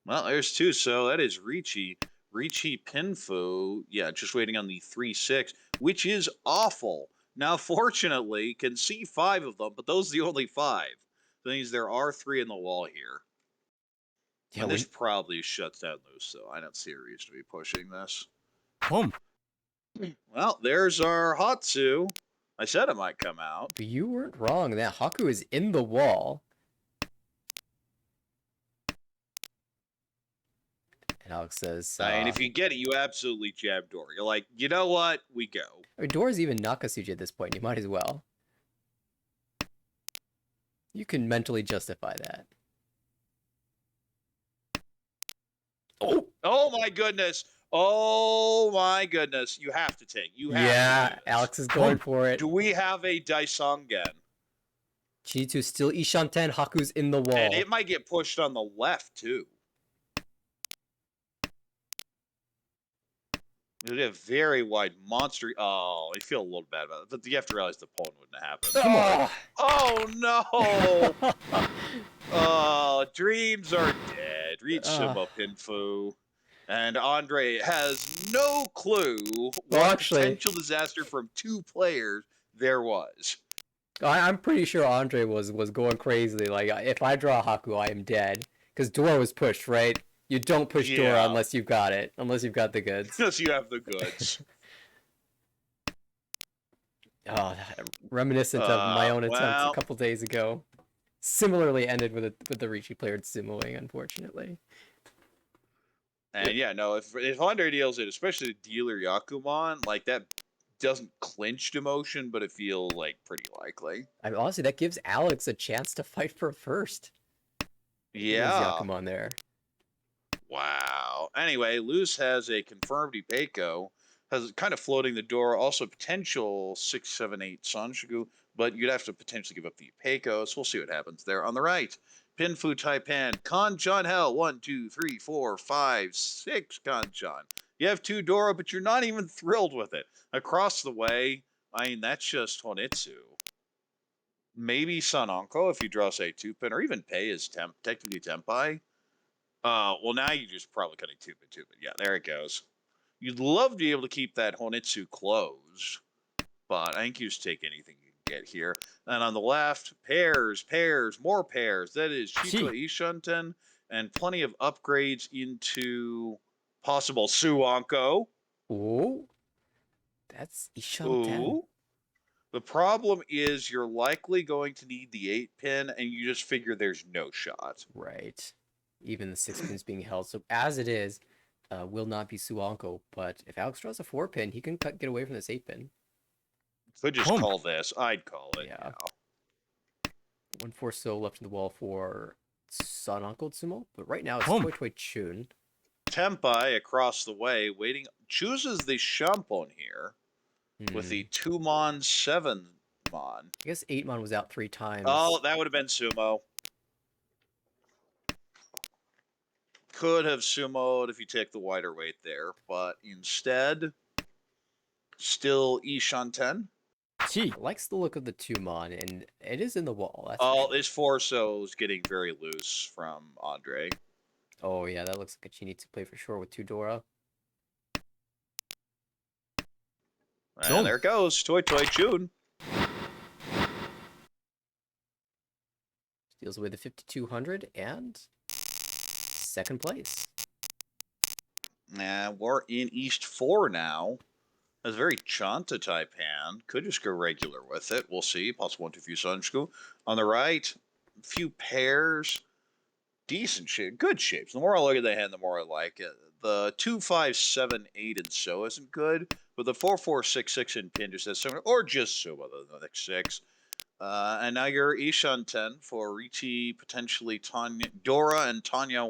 Well, there's 2 so. That is Ricci. Ricci Pinfu. Yeah, just waiting on the 3, 6, which is awful. Now, fortunately, can see 5 of them, but those are the only 5. That means there are 3 in the wall here. Yeah, And this probably shuts down Loose, so I don't see a reason to be pushing this. ポン Well, there's our Hatsu. I said it might come out. but you weren't wrong. That Haku is in the wall. And Alex says... And if you get it, you absolutely jab Dora. You're like, you know what? We go. I mean, Dora's even Nakasuji at this point. You might as well. You can mentally justify that. Oh! Oh my goodness. Oh my goodness. You have to take. You have Yeah, to do this. Alex is going for it. Do we have a Daisongen? Chinitsu still Ishanten. Haku's in the wall. And it might get pushed on the left, too. They have very wide monster. Oh, I feel a little bad about it, but you have to realize the pawn wouldn't happen. Oh no! Oh, dreams are dead. Reach Sumo Pinfu. And Andre has no clue what actually, potential disaster from 2 players there was. I'm pretty sure Andre was going crazy. Like, if I draw Haku, I am dead. Because Dora was pushed, right? You don't push Dora Yeah. unless you've got it. Unless you've got the goods. Unless you have the goods. Oh, reminiscent of my own attempts a Well, couple days ago. Similarly ended with the Ricci player sumoing, unfortunately. and yeah, no, if Andre deals it, especially the dealer Yakuman, like that doesn't clinch demotion, but it feels like pretty likely. I mean, honestly, that gives Alex a chance to fight for first. Yeah. Yakuman there. Wow. Anyway, Luz has a confirmed Ipeco, has kind of floating the door, also potential 6, 7, 8 Sanshigu, but you'd have to potentially give up the Ipeco, so we'll see what happens there. On the right, Pinfu Taipan, Kanchan Hell, 1, 2, 3, 4, 5, 6 Kanchan. You have 2 Dora, but you're not even thrilled with it. Across the way, I mean, that's just Honitsu. Maybe Sanonko if you draw, say, 2-pin, or even Pei is technically Tempai. Well, now you're just probably cutting 2-pin, 2-pin. Yeah, there it goes. You'd love to be able to keep that Honitsu closed, but I think you just take anything you can get here. And on the left, pairs, more pairs. That is Chito Ishunten, and plenty of upgrades into possible Suanko. Ooh. That's Ishanten. Ooh. The problem is you're likely going to need the 8-pin, and you just figure there's no shot. Right. Even the 6-pin's being held. So as it is, will not be Suanko. But if Alex draws a 4-pin, he can get away from this 8-pin. Could just call this. I'd call it. Yeah. 1-4 so left in the wall for Sanonko Tsumo. But right now it's Toi Toi Chun. Tempai across the way, waiting, chooses the Shampon here with the 2-mon, 7-mon. I guess 8-mon was out 3 times. Oh, that would have been Sumo. Could have Sumoed if you take the wider weight there, but instead, still Ishanten. Likes the look of the 2-mon, and it is in the wall. That's Oh, this Forso is getting very loose from Andre. Oh, yeah, that looks like a Chini to play for sure with 2 Dora. And there it goes, Toi Toi Chun. Steals away the 5200 and 2nd place. We're in East 4 now. That's a very Chanta type hand. Could just go regular with it. We'll see. Possible 1, 2 few Sunshiku. On the right, a few pairs. Decent shape. Good shapes. The more I look at the hand, the more I like it. The 2, 5, 7, 8 and so isn't good. But the 4, 4, 6, 6 and pin just has similar. Or just Sumo, the next 6. And now you're Ishanten for Ricci, potentially Tanya, Dora and Tanya.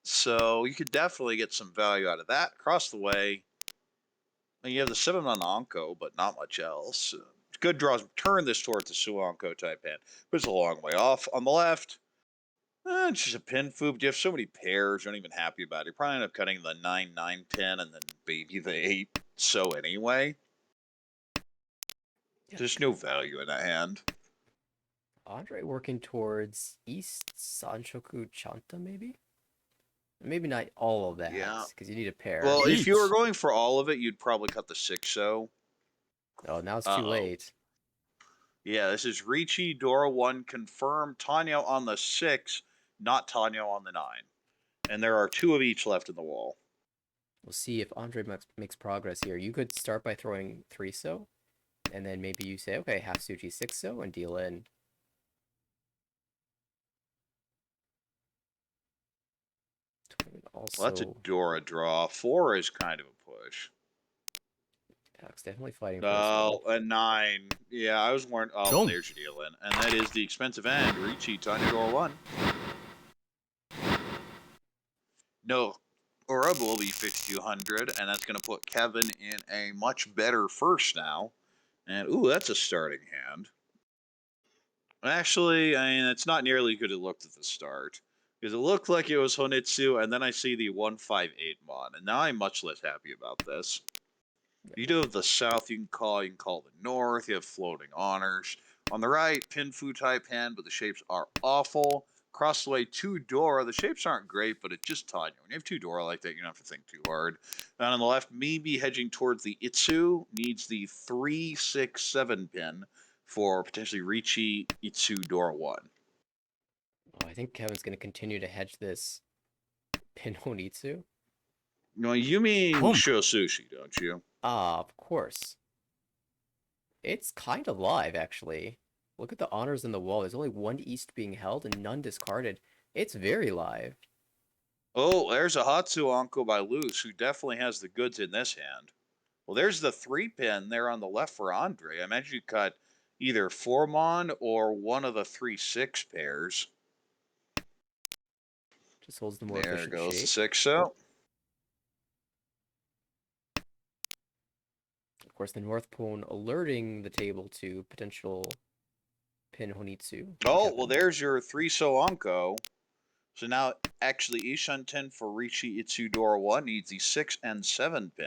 So you could definitely get some value out of that. Across the way, you have the 7-on Anko, but not much else. Good draws. Turn this towards the Suanko type hand, but it's a long way off. On the left, it's just a pin foop. You have so many pairs, you're not even happy about it. You probably end up cutting the 9, 9, 10, and then maybe the 8. So anyway, there's no value in that hand. Andre working towards East Sanshoku Chanta, maybe? Maybe not all of that, because you need a pair. Well, if you were going for all of it, you'd probably cut the 6-0. Oh, now it's too late. Yeah, this is Ricci, Dora 1, confirmed. Tanya on the 6, not Tanya on the 9. And there are 2 of each left in the wall. We'll see if Andre makes progress here. You could start by throwing 3-so, and then maybe you say, okay, half Suji 6-so and deal in. Also, Well, that's a Dora draw. 4 is kind of a push. Alex definitely fighting for Oh, a 9. Yeah, I was warned. Oh, there's your deal in. And that is the expensive end. Ricci, Tanya Dora 1. No, Orub will be 5200, and that's going to put Kevin in a much better first now. And, ooh, that's a starting hand. Actually, I mean, it's not nearly good it looked at the start. Because it looked like it was Honitsu, and then I see the 158 mon, and now I'm much less happy about this. You do have the south you can call the north, you have floating honors. On the right, Pinfu type hand, but the shapes are awful. Across the way, 2 Dora. The shapes aren't great, but it's just Tanya. When you have 2 Dora like that, you don't have to think too hard. And on the left, maybe hedging towards the Itsu, needs the 3, 6, 7 pin for potentially Ricci, Itsu, Dora 1. Oh, I think Kevin's going to continue to hedge this Pin Honitsu. No, you mean Pump. Shosushi, don't you? Ah, of course. It's kind of live, actually. Look at the honors in the wall. There's only 1 East being held and none discarded. It's very live. Oh, there's a Hatsu Anko by Luce, who definitely has the goods in this hand. Well, there's the 3 pin there on the left for Andre. I imagine you cut either 4 mon or one of the 3-6 pairs. Just holds the more There efficient goes the shape. 6 so. Of course, the North Pone alerting the table to potential Pin Honitsu. Oh, well, there's your 3 so Anko. So now, actually, Ishan 10 for Ricci Itsudora 1 needs the 6 and 7 pin.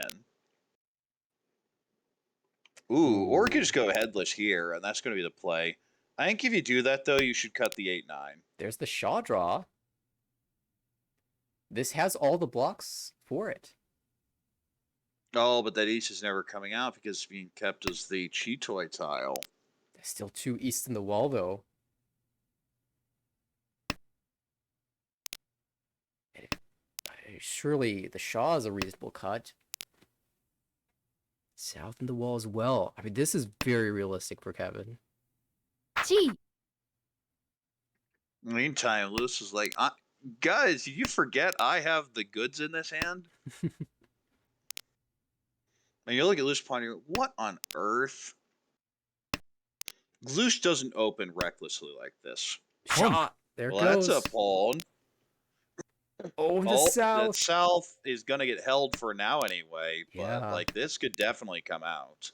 Ooh, or you could just go headless here, and that's going to be the play. I think if you do that, though, you should cut the 8-9. There's the Shaw draw. This has all the blocks for it. Oh, but that East is never coming out because it's being kept as the Chitoy tile. There's still 2 East in the wall, though. Surely the Shaw is a reasonable cut. South in the wall as well. I mean, this is very realistic for Kevin. G. Meantime, Lewis is like, guys, did you forget I have the goods in this hand? And you look at Luce Ponder, what on earth? Luce doesn't open recklessly like this. Shot. There it Well, goes. that's a pawn. Oh, in the Oh, south. that south is going to get held for now anyway, but Yeah. like this could definitely come out.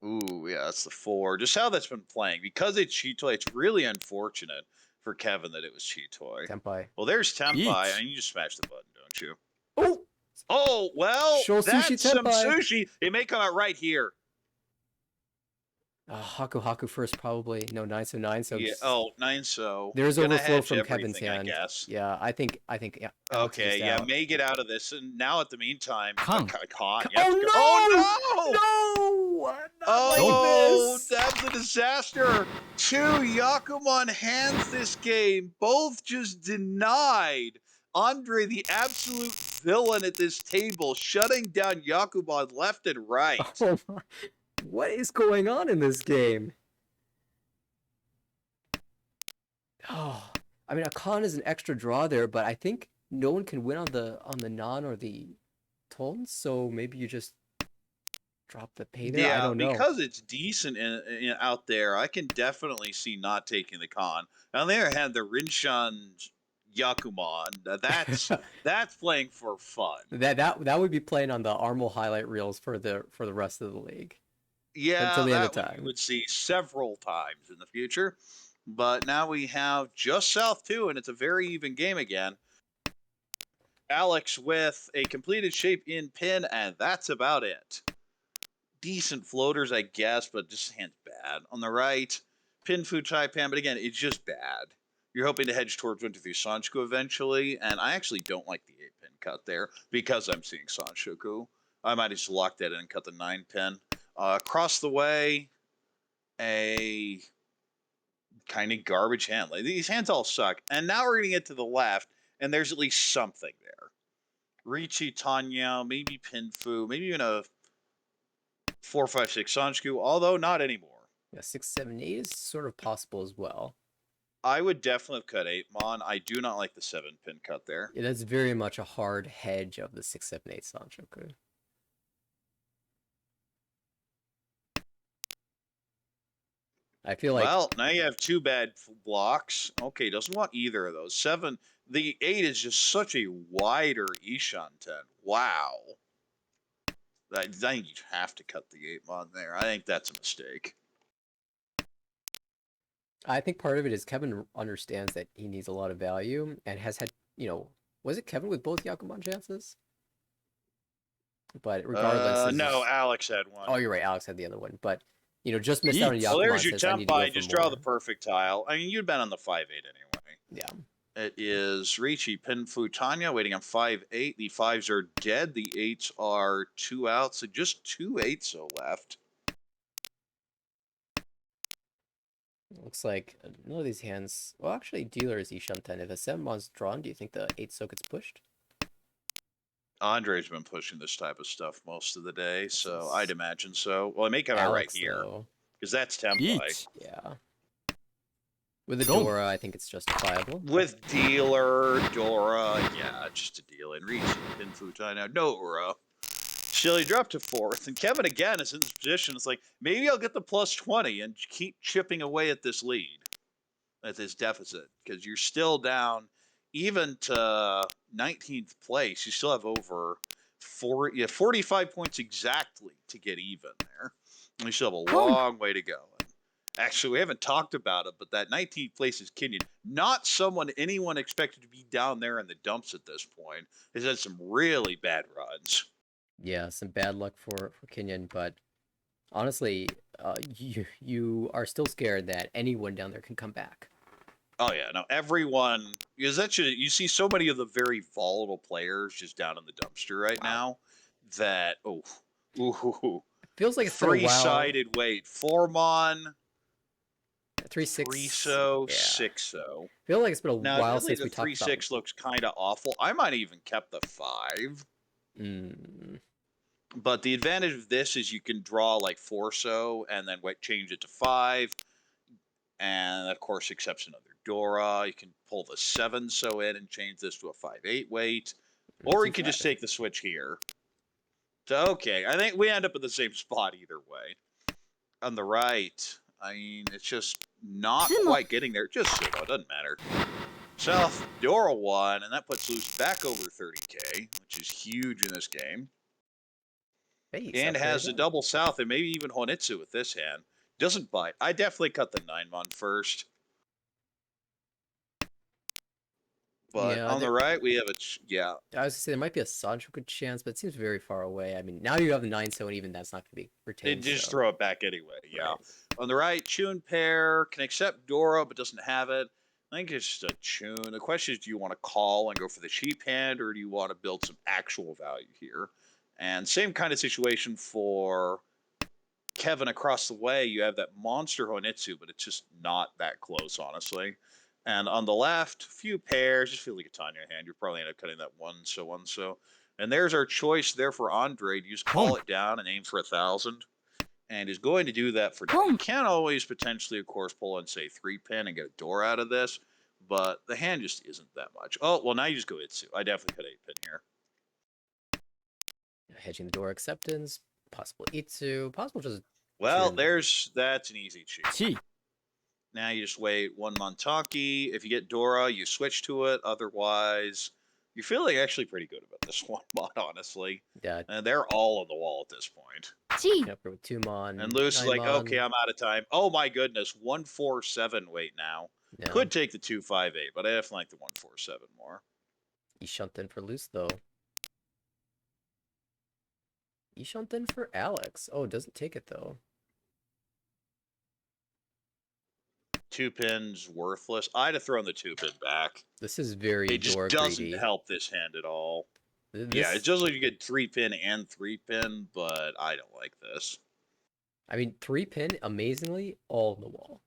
Ooh, yeah, that's the 4. Just how that's been playing. Because it's Chitoy, it's really unfortunate for Kevin that it was Chitoy. Tempai. Well, there's Tempai, Eat. and you just smash the button, don't you? Oh! Oh, well, Show sushi that's some Tempai. sushi. It may come out right here. Haku Haku first, probably. No, 9 so 9 so. Yeah. Oh, 9 so. There's Gonna overflow hedge from Kevin's everything, hand. I guess. Yeah, I think. Yeah. Alex is Okay, just yeah, out. may get out of this. And now, at the meantime, Con. Con. Oh, no! Oh, no! No! Not Oh, like this! that's a disaster. 2 Yakuman hands this game, both just denied. Andre, the absolute villain at this table, shutting down Yakuman left and right. Oh my. What is going on in this game? Oh, I mean, a con is an extra draw there, but I think no one can win on the non or the tons, so maybe you just drop the pay there. I Yeah, don't know. because it's decent out there, I can definitely see not taking the con. On the other hand, the Rinshan Yakuman, that's playing for fun. That would be playing on the Armel highlight reels for the rest of the league. Yeah, Until the end of that one time. we would see several times in the future. But now we have just South 2, and it's a very even game again. Alex with a completed shape in pin, and that's about it. Decent floaters, I guess, but just hand's bad. On the right, pin food Taipan, but again, it's just bad. You're hoping to hedge towards 1-2-3 Sanchoku eventually, and I actually don't like the 8-pin cut there because I'm seeing Sanchoku. I might have just locked that in and cut the 9-pin. Across the way, a kind of garbage hand. Like, these hands all suck. And now we're going to get to the left, and there's at least something there. Ricci, Tanya, maybe Pinfu, maybe even a 4-5-6 Sanchoku, although not anymore. Yeah, 6, 7, 8 is sort of possible as well. I would definitely have cut 8 Mon. I do not like the 7-pin cut there. Yeah, that's very much a hard hedge of the 6, 7, 8 Sanchoku. I feel like Well, now you have 2 bad blocks. Okay, doesn't want either of those. 7, the 8 is just such a wider Ishan 10. Wow. I think you have to cut the 8 Mon there. I think that's a mistake. I think part of it is Kevin understands that he needs a lot of value and has had, was it Kevin with both Yakuman chances? But regardless, this No, is. Alex had one. Oh, you're right. Alex had the other one, but just missed out on Eat. Well, there's Yakuman. your Says I need temp to go buy. for Just draw more. the perfect tile. I mean, you'd been on the 5-8 anyway. Yeah. It is Ricci, Pinfu, Tanya waiting on 5-8. The 5s are dead. The 8s are 2 out. So just 2 8s so left. Looks like none of these hands. Well, actually, dealer is Isham 10. If a 7-mon's drawn, do you think the 8 so gets pushed? Andre's been pushing this type of stuff most of the day, so Since I'd imagine so. Well, I may come out right Alex, here though. because that's temp buy. 1. Yeah. With Don't. Adora, I think it's justifiable. With dealer, Dora, yeah, just a deal. And Ricci, Pinfu, Tanya, Nora. Still, he dropped to 4th, and Kevin again is in this position. It's like maybe I'll get the plus 20 and keep chipping away at this lead, at this deficit, because you're still down, even to 19th place. You still have over 45 points exactly to get even there. And you still have a long way to go. Actually, we haven't talked about it, but that 19th place is Kenyon. Not someone anyone expected to be down there in the dumps at this point. He's had some really bad runs. Yeah, some bad luck for Kenyon, but honestly, you are still scared that anyone down there can come back. Oh yeah, no, everyone, because you see so many of the very volatile players just down in the dumpster right now that ooh, Feels like it's been a while. 3-sided weight. Formon, 3-6. 3-so, Yeah. 6-so. Feel like it's been a Now, while admittedly, since the we talked 3-6 looks kind of awful. I might have even kept the 5. about. But the advantage of this is you can draw like 4-so and then change it to 5. And of course, accepts another Dora. You can pull the 7-so in and change this to a 5-8 weight. Or you could just take the switch here. So, okay, I think we end up in the same spot either way. On the right, I mean, it's just not quite getting there. Just Sumo, doesn't matter. South, Dora 1, and that puts Loose back over 30k, which is huge in this game. Hey, And has a double South and maybe even Honitsu with this hand. Doesn't bite. I definitely cut the 9-mon first. But Yeah, on the right, we have a yeah. I was gonna say there might be a Sancho good chance, but it seems very far away. I mean, now you have the 9-so, and even that's not going to be They retained. just So. throw it back anyway. Yeah. Right. On the right, Chun pair can accept Dora, but doesn't have it. I think it's just a Chun. The question is, do you want to call and go for the cheap hand, or do you want to build some actual value here? And same kind of situation for Kevin across the way. You have that monster Honitsu, but it's just not that close, honestly. And on the left, a few pairs. Just feel like a Tanya hand. You're probably end up cutting that 1-so. And there's our choice there for Andre. You just call it down and aim for 1,000. And is going to do that for now. You can always potentially, of course, pull in, say, 3-pin and get a door out of this. But the hand just isn't that much. Oh, well, now you just go Itsu. I definitely cut 8-pin here. Hedging the door acceptance, possible Itsu, possible just. Well, Chun. that's an easy cheat. 1. Now you just wait 1 Montaki. If you get Dora, you switch to it. Otherwise, you're feeling actually pretty good about this 1 mod, honestly. Yeah. And they're all on the wall at this point. Up with 2-mon. And Lewis is like, 9-mon. okay, I'm out of time. Oh my goodness, 1-4-7 wait now. No. Could take the 2-5-8, but I definitely like the 1-4-7 more. Ishunten for loose though. Ishunten for Alex. Oh, doesn't take it though. 2-pin's worthless. I'd have thrown the 2-pin back. This is very It just door doesn't greedy. help this hand at all. This, Yeah, it does look like you get 3-pin and 3-pin, but I don't like this. I mean, 3-pin, amazingly, all on the wall.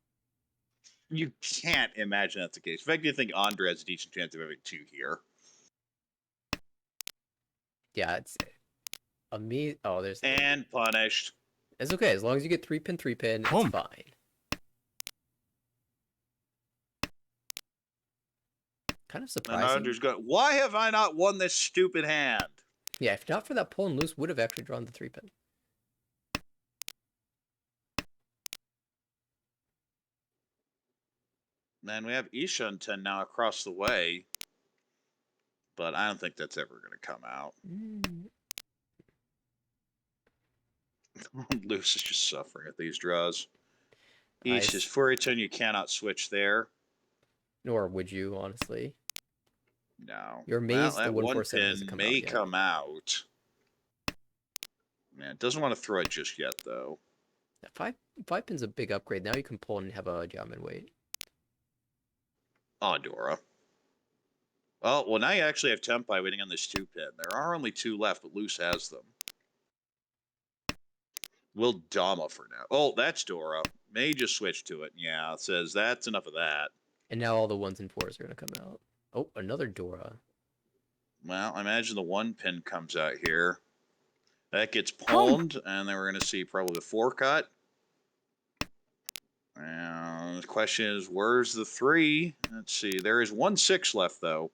You can't imagine that's the case. In fact, you think Andre has a decent chance of having 2 here. Yeah, it's amazing. Oh, there's. And punished. It's okay as long as you get 3-pin, 3-pin. It's fine. Kind of surprising. And Andre's going, why have I not won this stupid hand? Yeah, if not for that pull and loose, would have actually drawn the 3-pin. Man, we have Ishunten now across the way. But I don't think that's ever going to come out. Loose is just suffering at these draws. East is Nice. Furiton. You cannot switch there. Nor would you, honestly. No. You're Well, amazed the that one 147 hasn't pin come out may yet. come out. Man, doesn't want to throw it just yet, though. Yeah, five pin's a big upgrade. Now you can pull and have a Diamond weight. Oh, Dora. Oh, well, now you actually have Tempai waiting on this 2-pin. There are only 2 left, but Loose has them. We'll Dama for now. Oh, that's Dora. May just switch to it. Yeah, it says that's enough of that. And now all the 1s and 4s are going to come out. Oh, another Dora. Well, I imagine the 1-pin comes out here. That gets Home. pwned, and then we're going to see probably the 4-cut. And the question is, where's the 3? Let's see. There is 1 6 left, though.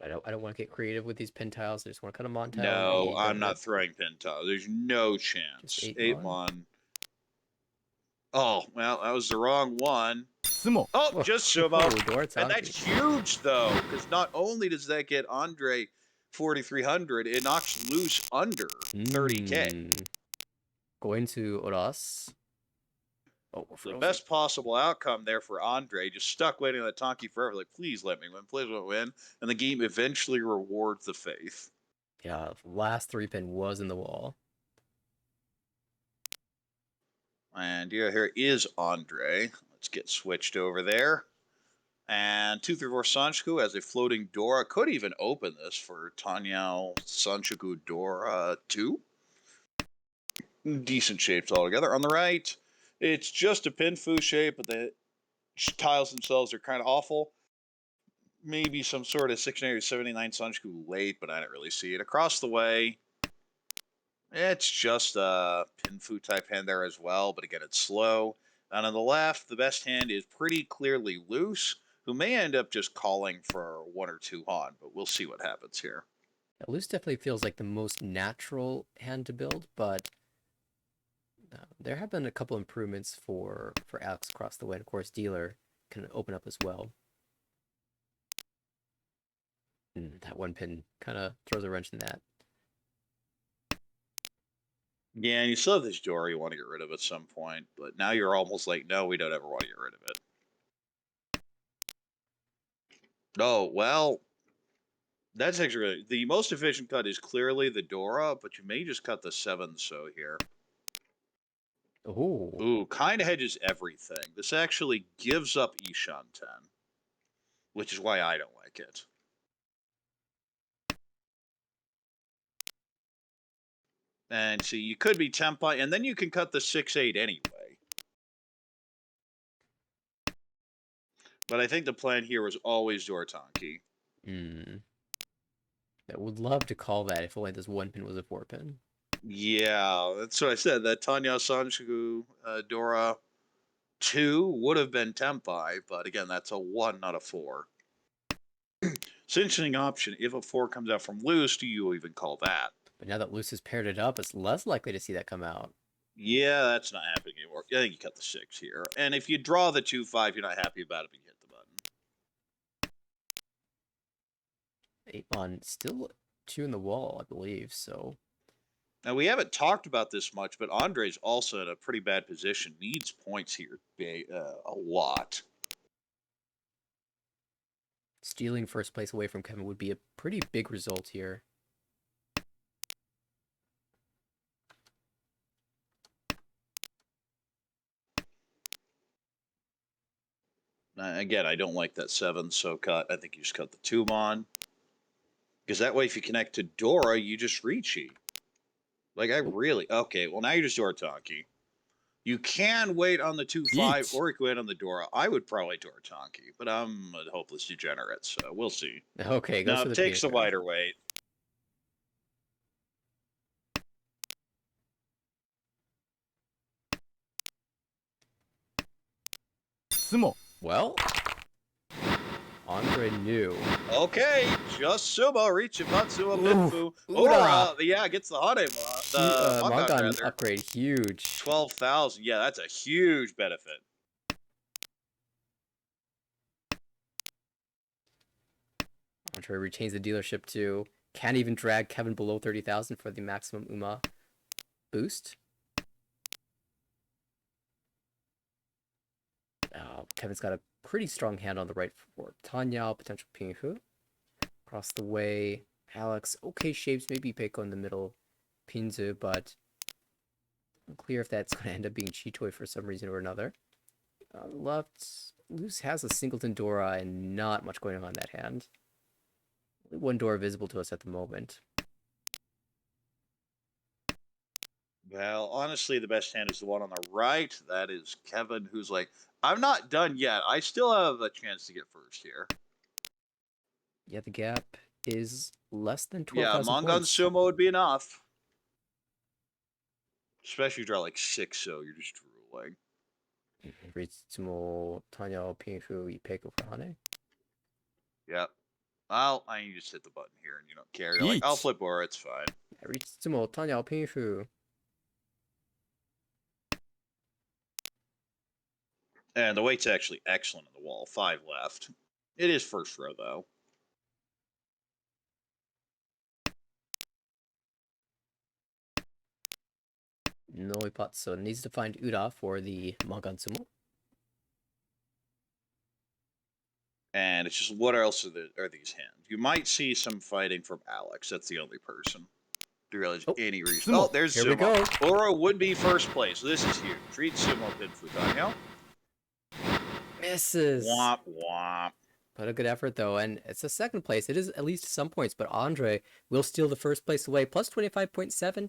I don't want to get creative with these pin tiles. I just want to cut them on tile. No, and be done I'm with not it. throwing pin tile. There's no chance. Just 8 mon. Oh, well, that was the wrong one. 相撲 Oh, Whoa. just Sumo. Ooh, Dora And that's Tanki. huge, though, because not only does that get Andre 4,300, it knocks Loose under 30K. Going to Oras. Oh, we're The frozen. best possible outcome there for Andre, just stuck waiting on the Tonki forever, like, please let me win, please let me win. And the game eventually rewards the faith. Yeah, last 3-pin was in the wall. And yeah, here is Andre. Let's get switched over there. And 234 Sanchiku as a floating Dora. Could even open this for Tanyao Sanchiku Dora 2. Decent shapes altogether. On the right, it's just a Pinfu shape, but the tiles themselves are kind of awful. Maybe some sort of 680 79 Sanchiku late, but I didn't really see it. Across the way, it's just a Pinfu type hand there as well, but again, it's slow. And on the left, the best hand is pretty clearly Loose, who may end up just calling for 1 or 2 Han, but we'll see what happens here. Yeah, Loose definitely feels like the most natural hand to build, but there have been a couple improvements for Alex across the way. And of course, Dealer can open up as well. That 1-pin kind of throws a wrench in that. Yeah, and you still have this Dora you want to get rid of at some point, but now you're almost like, no, we don't ever want to get rid of it. Oh, well, that's actually really, the most efficient cut is clearly the Dora, but you may just cut the 7 so here. Ooh. Ooh, kind of hedges everything. This actually gives up Ishan 10, which is why I don't like it. And see, you could be Tempai, and then you can cut the 6-8 anyway. But I think the plan here was always Dortanki. I would love to call that if only this 1-pin was a 4-pin. Yeah, that's what I said. That Tanya Sanchiku Dora 2 would have been Tempai, but again, that's a 1, not a 4. It's an interesting option. If a 4 comes out from Loose, do you even call that? But now that Loose has paired it up, it's less likely to see that come out. Yeah, that's not happening anymore. I think you cut the 6 here. And if you draw the 2-5, you're not happy about it, but you hit the button. 8-mon still 2 in the wall, I believe, so... Now, we haven't talked about this much, but Andre's also in a pretty bad position. Needs points here a lot. Stealing first place away from Kevin would be a pretty big result here. Again, I don't like that 7 so cut. I think you just cut the 2 mon. Because that way, if you connect to Dora, you just Ricci. Like, I really... Okay, well, now you're just Dortanki. You can wait on the 2-5, Each. or you can wait on the Dora. I would probably Dortanki, but I'm a hopeless degenerate, so we'll see. Okay, goes No, for the takes the peanut wider weight. Sumo. Well, Andre knew. Okay, just Sumo, reach Matsuma Ooh, Minfu. Ura. Yeah, gets the Hane, the Mangan, Mangan rather. upgrade, huge. 12,000. Yeah, that's a huge benefit. Andre retains the dealership too. Can't even drag Kevin below 30,000 for the maximum UMA boost. Kevin's got a pretty strong hand on the right for Tanyao, potential Pinghu. Across the way, Alex, okay shapes, maybe Peiko in the middle, Pinzu, but unclear if that's going to end up being Chitoy for some reason or another. On the left, Luce has a singleton Dora and not much going on in that hand. Only one Dora visible to us at the moment. Well, honestly, the best hand is the one on the right. That is Kevin, who's like, I'm not done yet. I still have a chance to get first here. Yeah, the gap is less than Yeah, 12,000 Mangan points. Sumo would be enough. Especially if you draw like 6, so you're just drooling. Ritsumo, Tanyao, Pinfu, Ipeiko for Hane. Yep. Well, I you just hit the button here and you don't care. You're like, I'll Each. flip over, it's fine. Ritsumo, Tanyao, Pinfu. And the weight's actually excellent on the wall. 5 left. It is first row, though. No Ipatsu needs to find Ura for the Mangan Sumo. And it's just, what else are these hands? You might see some fighting from Alex. That's the only person. To realize any reason. Sumo. Oh, there's Here Sumo. we go. Oro would be first place. This is huge. Treat Sumo Pin Futanyo. Misses. Womp womp. But a good effort though, and it's a second place. It is at least some points, but Andre will steal the first place away. Plus 25.7.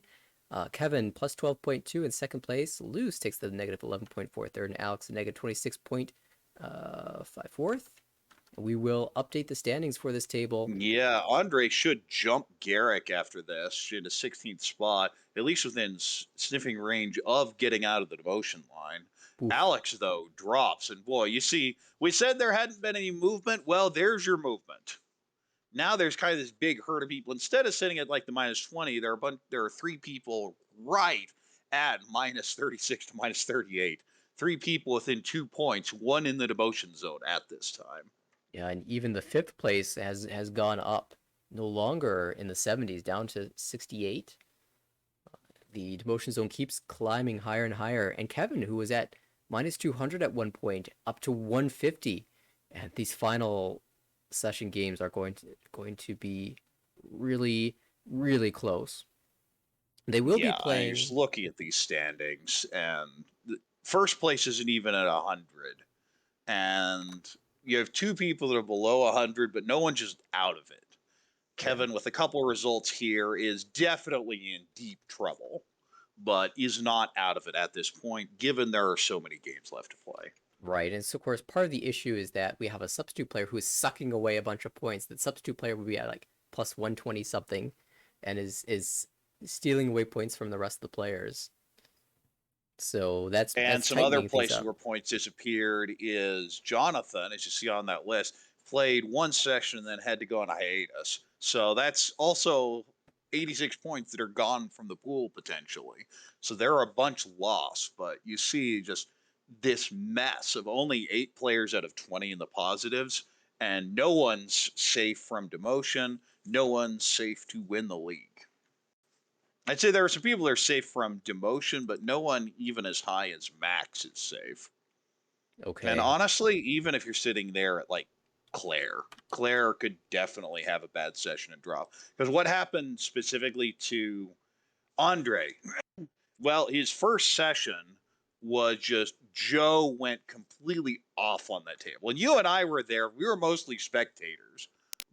Kevin plus 12.2 in second place. Luce takes the negative 11.4 third, and Alex the negative 26.5 fourth. We will update the standings for this table. Yeah, Andre should jump Garrick after this in the 16th spot, at least within sniffing range of getting out of the devotion line. Oof. Alex, though, drops. And boy, you see, we said there hadn't been any movement. Well, there's your movement. Now there's kind of this big herd of people. Instead of sitting at like the minus 20, there are 3 people right at minus 36 to minus 38. 3 people within 2 points, one in the devotion zone at this time. Yeah, and even the fifth place has gone up. No longer in the 70s, down to 68. The demotion zone keeps climbing higher and higher. And Kevin, who was at minus 200 at one point, up to 150. And these final session games are going to be really, really close. They will be playing. I'm just looking at these standings, and the first place isn't even at 100. And you have 2 people that are below 100, but no one's just out of it. Kevin, with a couple results here, is definitely in deep trouble, but is not out of it at this point, given there are so many games left to play. Right, and so of course part of the issue is that we have a substitute player who is sucking away a bunch of points. That substitute player would be at like plus 120 something, and is stealing away points from the rest of the players. So that's some other things places up. where points disappeared is Jonathan, as you see on that list, played one session and then had to go on a hiatus. So that's also 86 points that are gone from the pool potentially. So there are a bunch lost, but you see just this mess of only 8 players out of 20 in the positives, and no one's safe from demotion. No one's safe to win the league. I'd say there are some people that are safe from demotion, but no one even as high as Max is safe. Okay. And honestly, even if you're sitting there at like Claire could definitely have a bad session and drop. Because what happened specifically to Andre? Well, his first session was just Joe went completely off on that table. And you and I were there. We were mostly spectators.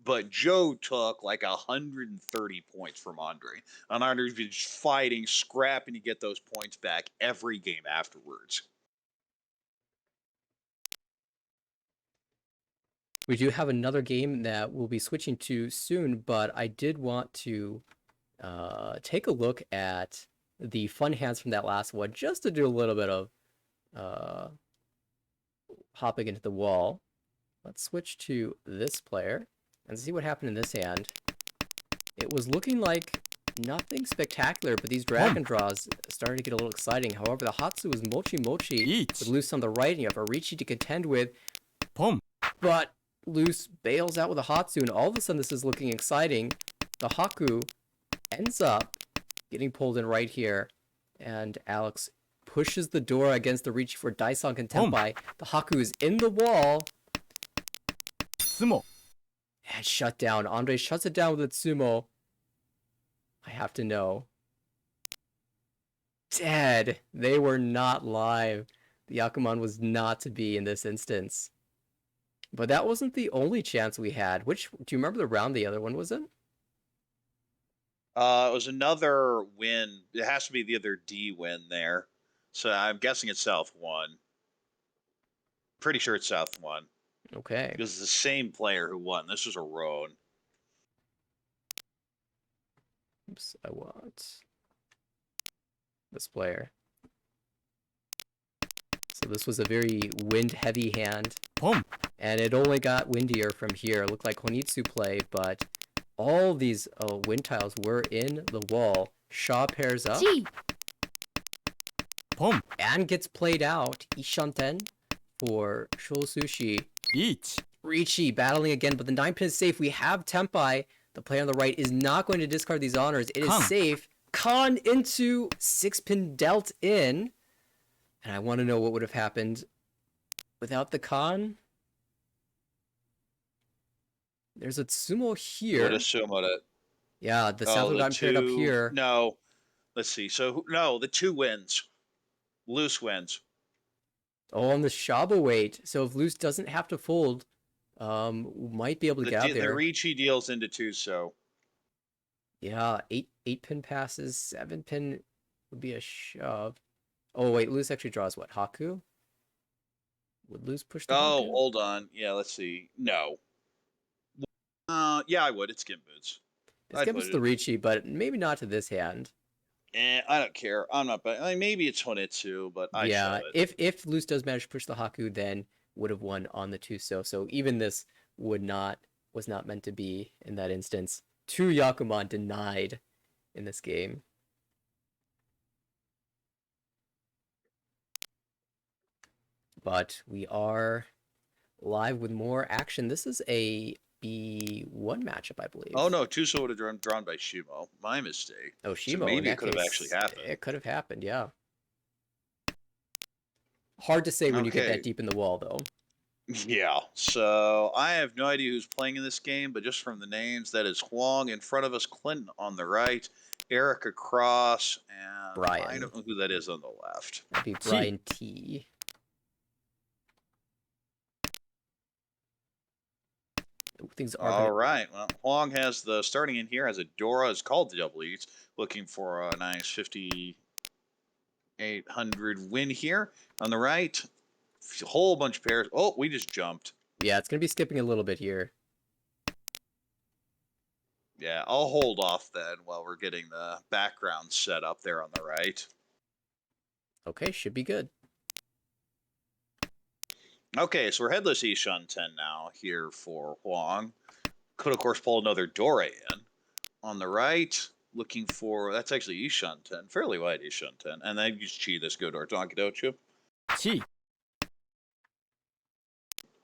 But Joe took like 130 points from Andre. And Andre's been just fighting, scrapping to get those points back every game afterwards. We do have another game that we'll be switching to soon, but I did want to take a look at the fun hands from that last one, just to do a little bit of hopping into the wall. Let's switch to this player and see what happened in this hand. It was looking like nothing spectacular, but these dragon draws started to get a little exciting. However, the Hatsu was Mochi Mochi Each. with Luce on the right, and you have Arichi to contend with. Pom. But Luce bails out with a Hatsu, and all of a sudden this is looking exciting. the Haku ends up getting pulled in right here, and Alex pushes the door against the reach for Daisong and Boom. Tenpai. The Haku is in the wall, 相撲 and shut down. Andre shuts it down with its sumo. I have to know. Dead. They were not live. The Yakuman was not to be in this instance. But that wasn't the only chance we had. Do you remember the round the other one was in? It was another win. It has to be the other D win there. So I'm guessing it's South won. Pretty sure it's South won. Okay. Because it's the same player who won. This was a road. Oops, I want this player. So this was a very wind-heavy hand, ポン and it only got windier from here. It looked like Honitsu play, but all these wind tiles were in the wall. Shaw pairs up ち ポン and gets played out. Ishanten for Shou Sushi. 1 Ricci battling again, but the 9-pin is safe. We have Tenpai. The player on the right is not going to discard these honors. It is Khan. safe. Khan into 6-pin dealt in. And I want to know what would have happened without the Khan. There's a sumo Would here. assume it. Yeah, the South the got paired up here. No. Let's see. So, no, the 2 wins. Loose wins. Oh, on the Shaba weight. So if Loose doesn't have to fold, might be able to get out The there. Ricci deals into 2, so. Yeah, 8-pin passes, 7-pin would be a shove. Oh wait, Loose actually draws what? Haku? Would Loose push the Oh, Haku? hold on. Yeah, let's see. No. Yeah, I would. It's Skin Boots. It's I'd gives put us it the in. Ricci, but maybe not to this hand. I don't care. I'm not. I mean, maybe it's Honitsu, but I Yeah, shove it. if Loose does manage to push the Haku, then would have won on the Tuso. So even this was not meant to be in that instance. 2 Yakuman denied in this game. But we are live with more action. This is a B1 matchup, I believe. Oh no, Tuso would have drawn by Shimo. My mistake. Oh, So Shimo. maybe In it that could have case, actually happened. it could have happened, yeah. Hard to say when you get Okay. that deep in the wall, though. Yeah. So I have no idea who's playing in this game, but just from the names, that is Huang in front of us, Clinton on the right, Eric across, and Brian. I don't know who that is on the left. That'd be T. Brian T. Things are All right. Well, Huang has the starting in here has a Dora is called the double Eats, looking for a nice 5,800 win here on the right. A whole bunch of pairs. Oh, we just jumped. Yeah, it's gonna be skipping a little bit here. Yeah, I'll hold off then while we're getting the background set up there on the right. Okay, should be good. Okay, so we're headless Ishan 10 now here for Huang. Could, of course, pull another Dora in. On the right, looking for... That's actually Ishan 10. Fairly wide Ishan 10. And then you just cheat this go to our Donkey, don't you? 1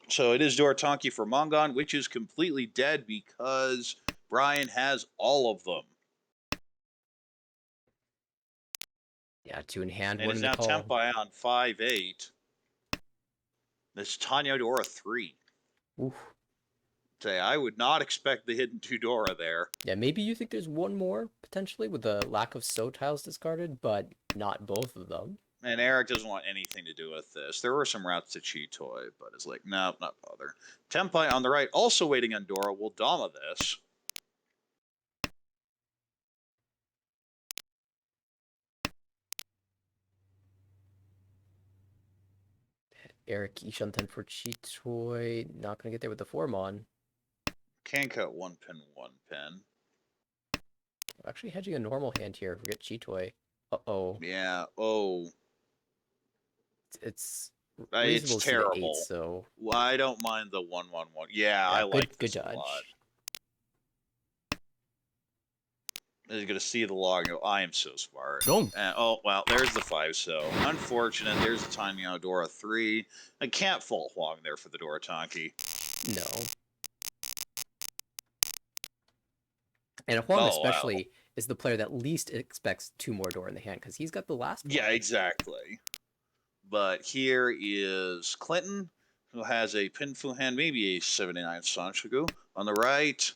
So it is Doratonki for Mangan, which is completely dead because Brian has all of them. Yeah, 2 in hand, And 1 is in the now call. Tempai on 5-8. This Tanya Dora 3. Oof. Say, I would not expect the hidden 2 Dora there. Yeah, maybe you think there's one more, potentially, with the lack of So tiles discarded, but not both of them. And Eric doesn't want anything to do with this. There were some routes to Cheetoy, but it's like, no, not bother. Tempai on the right, also waiting on Dora, will Dama this. Eric Ishanten for Chitoy. Not gonna get there with the Formon. Can cut 1 pin, 1 pin. Actually hedging a normal hand here. Forget Chitoy. Uh-oh. Yeah, oh. It's It's reasonable to see the 8, terrible. so... Well, I don't mind the 1-1-1. Yeah, I like good this a dodge. lot. He's going to see the log and go, I am so smart. Don't. And, oh, well, there's the 5, so unfortunate. There's the timing on Dora 3. I can't fault Huang there for the Doratonki. No. And Huang Oh, wow. especially is the player that least expects 2 more Dora in the hand because he's got the last one. Yeah, exactly. But here is Clinton, who has a Pinfu hand, maybe a 79 Sanchiku. On the right,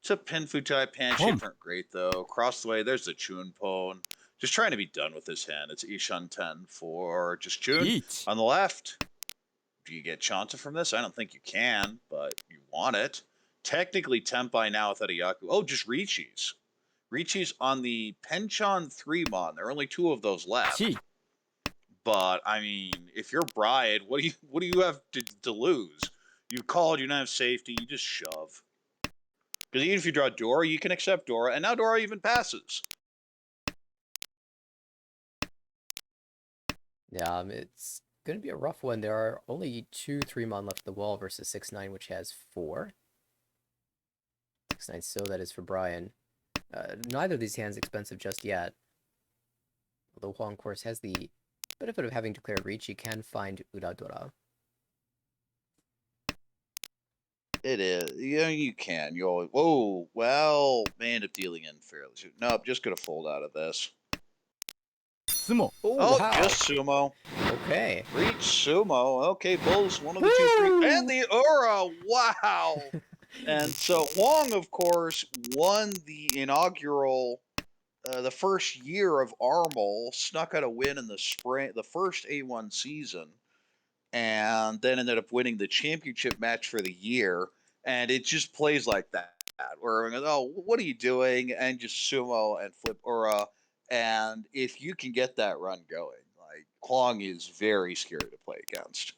it's a Pinfu type hand. Shapes aren't great, though. Across the way, there's the Chunpon. Just trying to be done with this hand. It's Ishan 10 for just Chun. 1 On the left, do you get Chanta from this? I don't think you can, but you want it. Technically, Tempai now without a Yaku. Oh, just Richi's. Richi's on the Penchon 3 mon. There are only 2 of those left. 1 But I mean, if you're Bride, what do you have to lose? You called, you don't have safety, you just shove. Because even if you draw Dora, you can accept Dora, and now Dora even passes. Yeah, it's going to be a rough one. There are only 2 3-mon left in the wall versus 6-9, which has 4. 6-9 still, that is for Brian. Neither of these hands expensive just yet. Although Huang, of course, has the benefit of having declared reach, he can find Uradora. It is. Yeah, you can. You always. Whoa. Well, may end up dealing in fairly soon. Nope, just gonna fold out of this. 相撲 Oh, wow. just sumo. Okay. Reach sumo. Okay, Bulls, one of the 2, 3. And the Ura. Wow. And so Huang, of course, won the inaugural, the first year of Armel, snuck out a win in the spring, the first A1 season, and then ended up winning the championship match for the year. And it just plays like that, where oh, what are you doing? And just sumo and flip Ura. And if you can get that run going, like Huang is very scary to play against.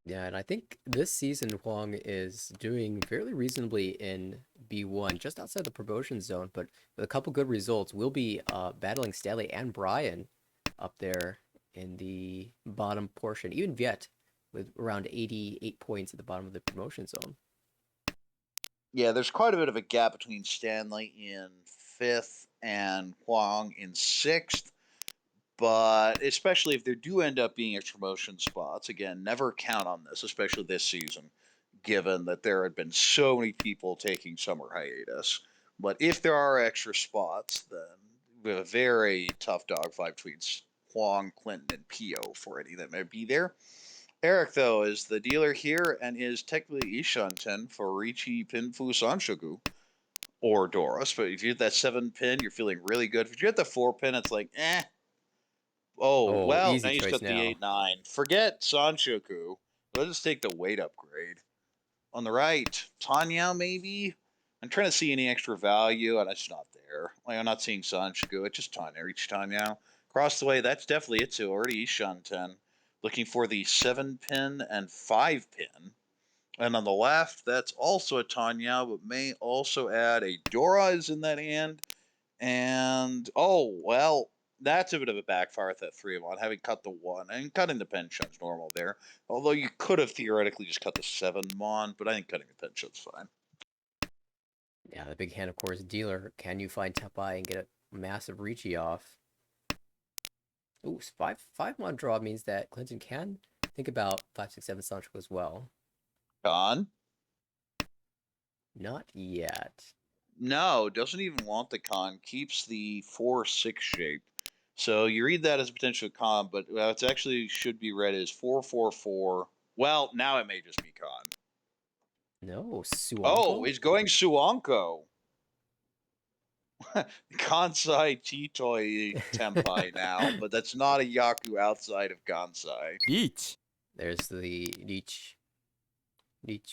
Yeah, and I think this season Huang is doing fairly reasonably in B1, just outside the promotion zone, but with a couple good results. We'll be battling Stanley and Brian up there in the bottom portion, even Viet with around 88 points at the bottom of the promotion zone. Yeah, there's quite a bit of a gap between Stanley in 5th and Huang in 6th. But especially if there do end up being extra promotion spots, again, never count on this, especially this season, given that there had been so many people taking summer hiatus. But if there are extra spots, then we have a very tough dogfight between Huang, Clinton, and Pio for any that may be there. Eric, though, is the dealer here and is technically Ishanten for Richi Pinfu Sanshoku or Doris. But if you get that 7 pin, you're feeling really good. If you get the 4 pin, it's like, eh. Oh, Oh, well, easy now he's choice got the now. 8-9. Forget Sanshoku. Let's just take the weight upgrade. On the right, Tanya, maybe? I'm trying to see any extra value, and it's not there. Like, I'm not seeing Sanshoku. It's just Tanya. Reach Tanya. Across the way, that's definitely it, too. Already Ishan 10. Looking for the 7 pin and 5 pin. And on the left, that's also a Tanya, but may also add a Dora is in that hand. And, oh, well, that's a bit of a backfire with that 3 of 1, having cut the 1. And cutting the pension's normal there. Although you could have theoretically just cut the 7 mon, but I think cutting the pension's fine. Yeah, the big hand, of course, dealer. Can you find Tepai and get a massive Reachy off? Ooh, 5-mon draw means that Clinton can think about 5-6-7 Sancho as well. Con? Not yet. No, doesn't even want the con. Keeps the 4-6 shape. So you read that as a potential con, but it actually should be read as 4-4-4. Well, now it may just be con. No, Suanko? Oh, he's going Suanko. Kansai Titoi Tempai now, but that's not a Yaku outside of Kansai. 1 There's the Leech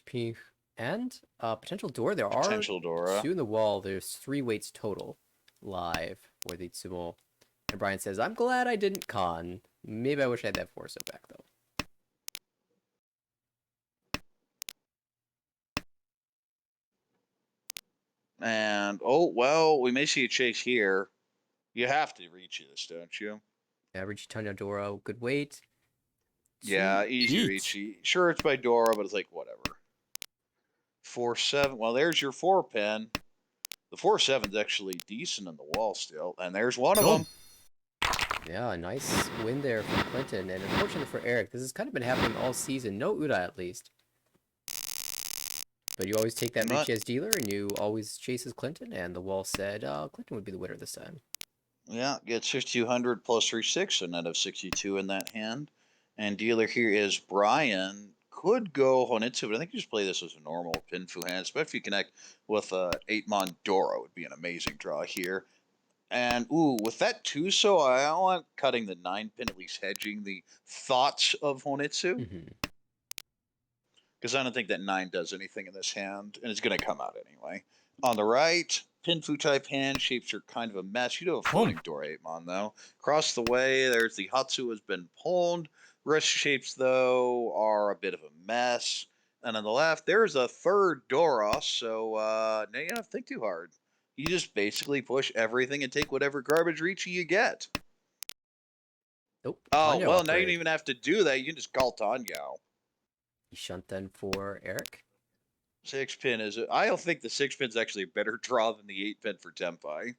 Pink, and potential door. There Potential are Dora. 2 in the wall. There's 3 weights total live for the Tsumo. And Brian says, I'm glad I didn't con. Maybe I wish I had that 4 back, though. And, oh, well, we may see a chase here. You have to reach this, don't you? Average Tanya Dora, good weight. Yeah, easy Yeet. reach. Sure, it's by Dora, but it's like, whatever. 4-7. Well, there's your 4 pin. The 4-7's actually decent in the wall still. And there's one of Nope. them. Yeah, a nice win there from Clinton. And unfortunately for Eric, this has kind of been happening all season. No Uda, at least. But you always take that Not- Richie as dealer, and you always chases Clinton, and the wall said Clinton would be the winner this time. Yeah, gets 6,200 plus 3/6, a net of 62 in that hand. And dealer here is Brian. Could go Honitsu, but I think you just play this as a normal Pinfu hand, especially if you connect with 8 Mondoro. Would be an amazing draw here. And ooh, with that Tuso, I want cutting the 9-pin, at least hedging the thoughts of Honitsu. Hmm. Because I don't think that 9 does anything in this hand, and it's going to come out anyway. On the right, Pinfu type hand shapes are kind of a mess. You do have a floating door 8-mon, though. Across the way, there's the Hatsu has been pulled. Rest shapes, though, are a bit of a mess. And on the left, there's a third Dora, so now you don't have to think too hard. You just basically push everything and take whatever garbage Ricci you get. Nope. Oh, Tanya well, now you upgrade. don't even have to do that. You can just call Tanyo. You shunt then for Eric. 6-pin is. I don't think the 6-pin's actually a better draw than the 8-pin for Tempai.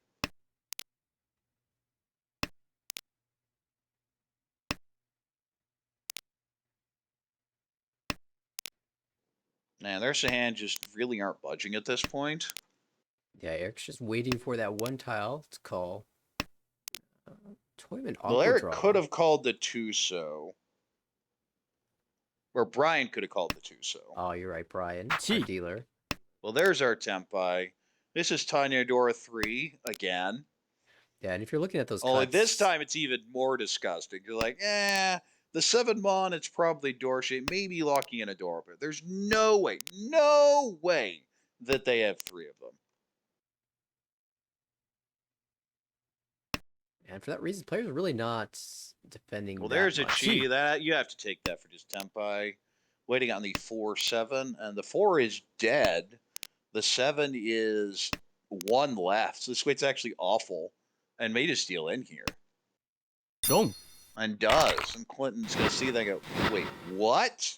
Man, their hand just really aren't budging at this point. Yeah, Eric's just waiting for that one tile to call. Toyman Well, Aqua Eric draw. could have called the Tuso. Or Brian could have called the Tuso. Oh, you're right, Brian. Our Gee. dealer. Well, there's our Tempai. This is Tanya Dora 3 again. Yeah, and if you're looking at those Only cuts, this time it's even more disgusting. You're like, the 7-mon, it's probably door shape, maybe locking in a door, but there's no way that they have 3 of them. and for that reason, players are really not defending. Well, that there's a much. chi. That you have to take that for just Tempai. Waiting on the 4/7, and the 4 is dead. The 7 is 1 left. So this weight's actually awful, and made a steal in here, Dong. and does. And Clinton's gonna see that and go, wait, what?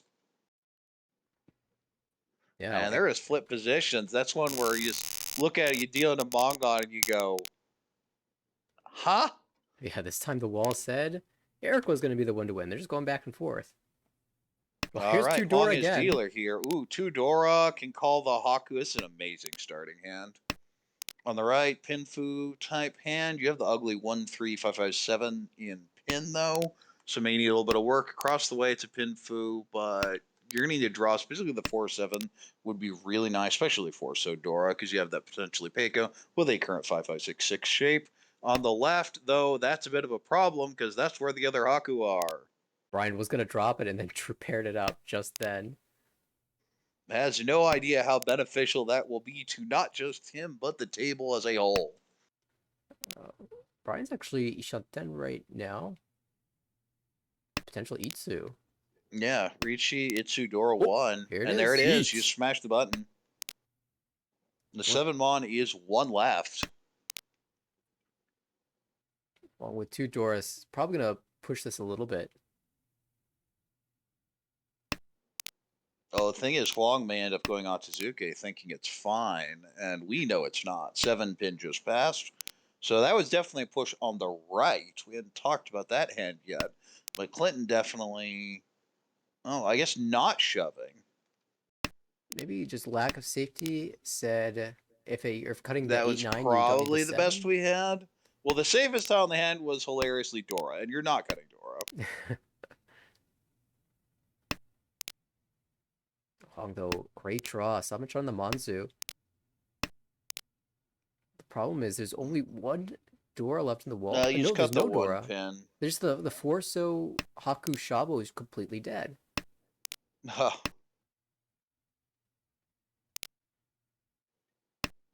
Yeah, And there is flip positions. That's one where you just look at it, you deal in a Mangan, and you go, huh? yeah. This time the wall said Eric was going to be the one to win. They're just going back and forth. Well, All here's right, two Dora Long is again. dealer here. Ooh, 2 Dora can call the Haku. This is an amazing starting hand. On the right, Pinfu type hand. You have the ugly 1-3-5-5-7 in pin though, so may need a little bit of work. Across the way, it's a Pinfu, but you're gonna need to draw. Specifically, the 4/7 would be really nice, especially for Dora, because you have that potentially Peiko with a current 5-5-6-6 shape. On the left, though, that's a bit of a problem because that's where the other Haku are. Brian was going to drop it and then paired it up just then. Has no idea how beneficial that will be to not just him, but the table as a whole. Brian's actually Ishanten right now. Potential Itsu. Yeah, Ricci, Itsudora Oh, 1. here it And there it is. is. You smash the button. The 7-mon is 1 left. Along with 2 Doras. Probably going to push this a little bit. Oh, the thing is, Huang may end up going Otizuke thinking it's fine, and we know it's not. 7-pin just passed. So that was definitely a push on the right. We hadn't talked about that hand yet. But Clinton definitely, I guess not shoving. Maybe just lack of safety said if cutting the That was 8-9, probably you don't the need best we had. Well, the safest tile in the hand was hilariously Dora, and you're not cutting Dora. Hong though, great draw. So much on the Manzu. The problem is there's only one Dora left in the wall. You no, just there's cut no that 1 Dora. pin. There's the Forso Haku Shabo is completely dead.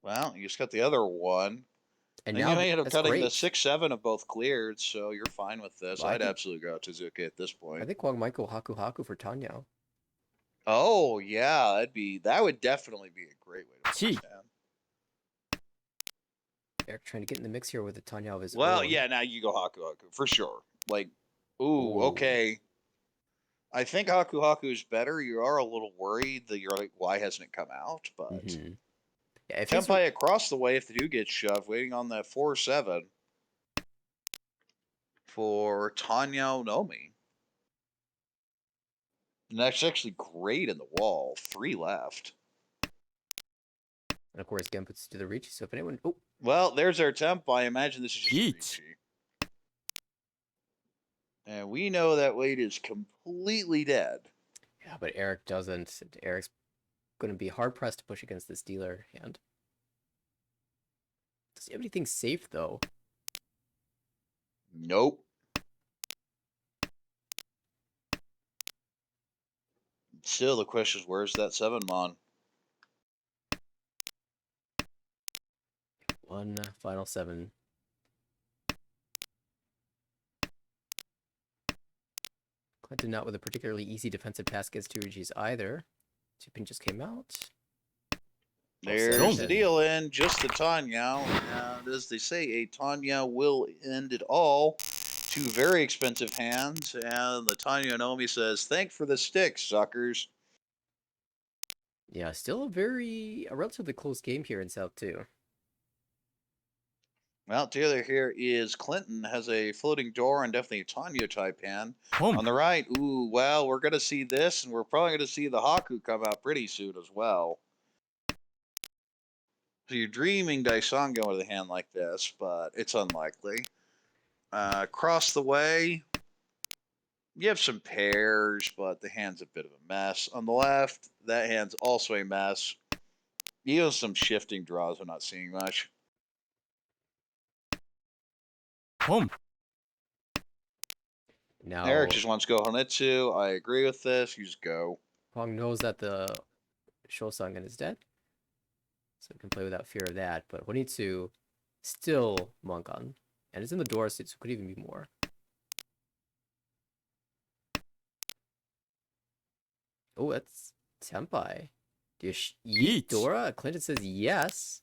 Well, you just got the other one. And And now you may end up that's cutting great. the 6-7 of both cleared, so you're fine with this. Well, I'd absolutely go Tizuka at this point. I think Wang might go Haku Haku for Tanya. Oh yeah, that would definitely be a great way to Gee. understand. Eric trying to get in the mix here with a Tanya of his Well, own. yeah, now you go Haku Haku for sure. Like, ooh, okay. I think Haku Haku is better. You are a little worried that you're like, why hasn't it come out? But Yeah, if he's Tempai across the way, if they do get shoved, waiting on that 4/7 for Tanya Nomi. And that's actually great in the wall. 3 left. And of course, Genputsu to the Ricci. So if anyone, oh, Well, there's our temp. I imagine this is just a Yeet. Ricci. And we know that Wade is completely dead. yeah, but Eric doesn't. Eric's going to be hard pressed to push against this dealer hand. Does he have anything safe though? Nope. Still, the question is, where's that 7-mon? One final 7. Clinton not with a particularly easy defensive task against 2 Regis either. 2 pin just came out. There's Seven. the deal in, just the Tanya. And as they say, a Tanya will end it all. 2 very expensive hands, and the Tanya Nomi says, "Thanks for the stick, suckers." Yeah, still a relatively close game here in South 2. Well, the other here is Clinton has a floating door and definitely a Tanya type hand. Pump. On the right, ooh, well, we're going to see this, and we're probably going to see the Haku come out pretty soon as well. So you're dreaming Daishan going with a hand like this, but it's unlikely. Across the way, you have some pairs, but the hand's a bit of a mess. On the left, that hand's also a mess. You have some shifting draws I'm not seeing much. Pump. Now, Eric just wants to go Honetsu. I agree with this. You just go. Pong knows that the Shosangan is dead. So we can play without fear of that. But Honitsu still Mangan. And it's in the door, so it could even be more. Oh, that's Senpai. Do you yeet Yeet. Dora? Clinton says yes.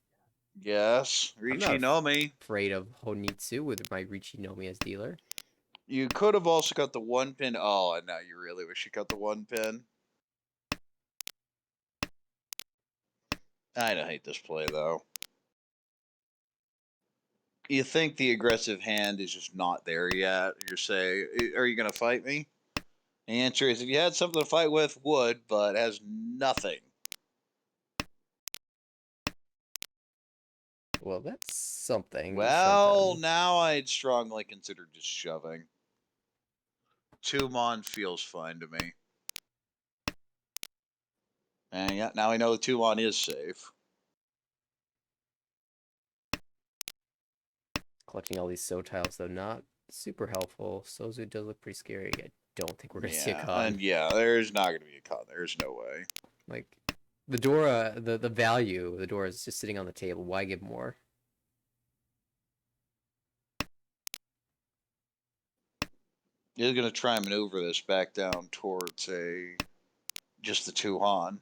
Yes. I'm Ricci not Nomi. afraid of Honitsu with my Ricci Nomi as dealer. You could have also got the 1 pin. Oh, and now you really wish you got the 1 pin. I don't hate this play, though. You think the aggressive hand is just not there yet. You're saying, are you going to fight me? The answer is, if you had something to fight with, would, but has nothing. Well, that's something. Well, Shunten. now I'd strongly consider just shoving. 2-mon feels fine to me. And yeah, now I know the 2-mon is safe. Collecting all these So tiles, though, not super helpful. Sozu does look pretty scary. I don't think we're going to see a con. And yeah, there's not going to be a con. There's no way. Like, the Dora, the value, the Dora is just sitting on the table. Why give more? He's going to try and maneuver this back down towards just the 2-han.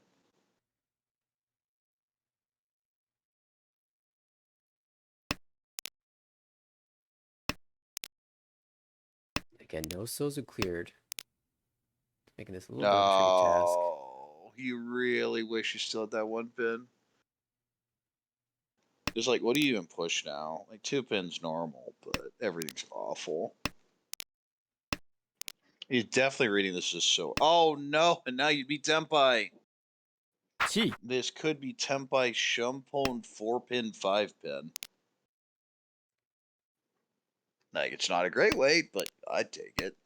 Again, no Sozu cleared. Making this a little bit of a tricky task. Oh, you really wish you still had that 1 pin? Just like, what do you even push now? Like, 2 pins normal, but everything's awful. He's definitely reading this as so. Oh no! And now you'd be Tempai. Chi. This could be Tempai Shumpon 4-pin 5-pin. Like, it's not a great weight, but I'd take it.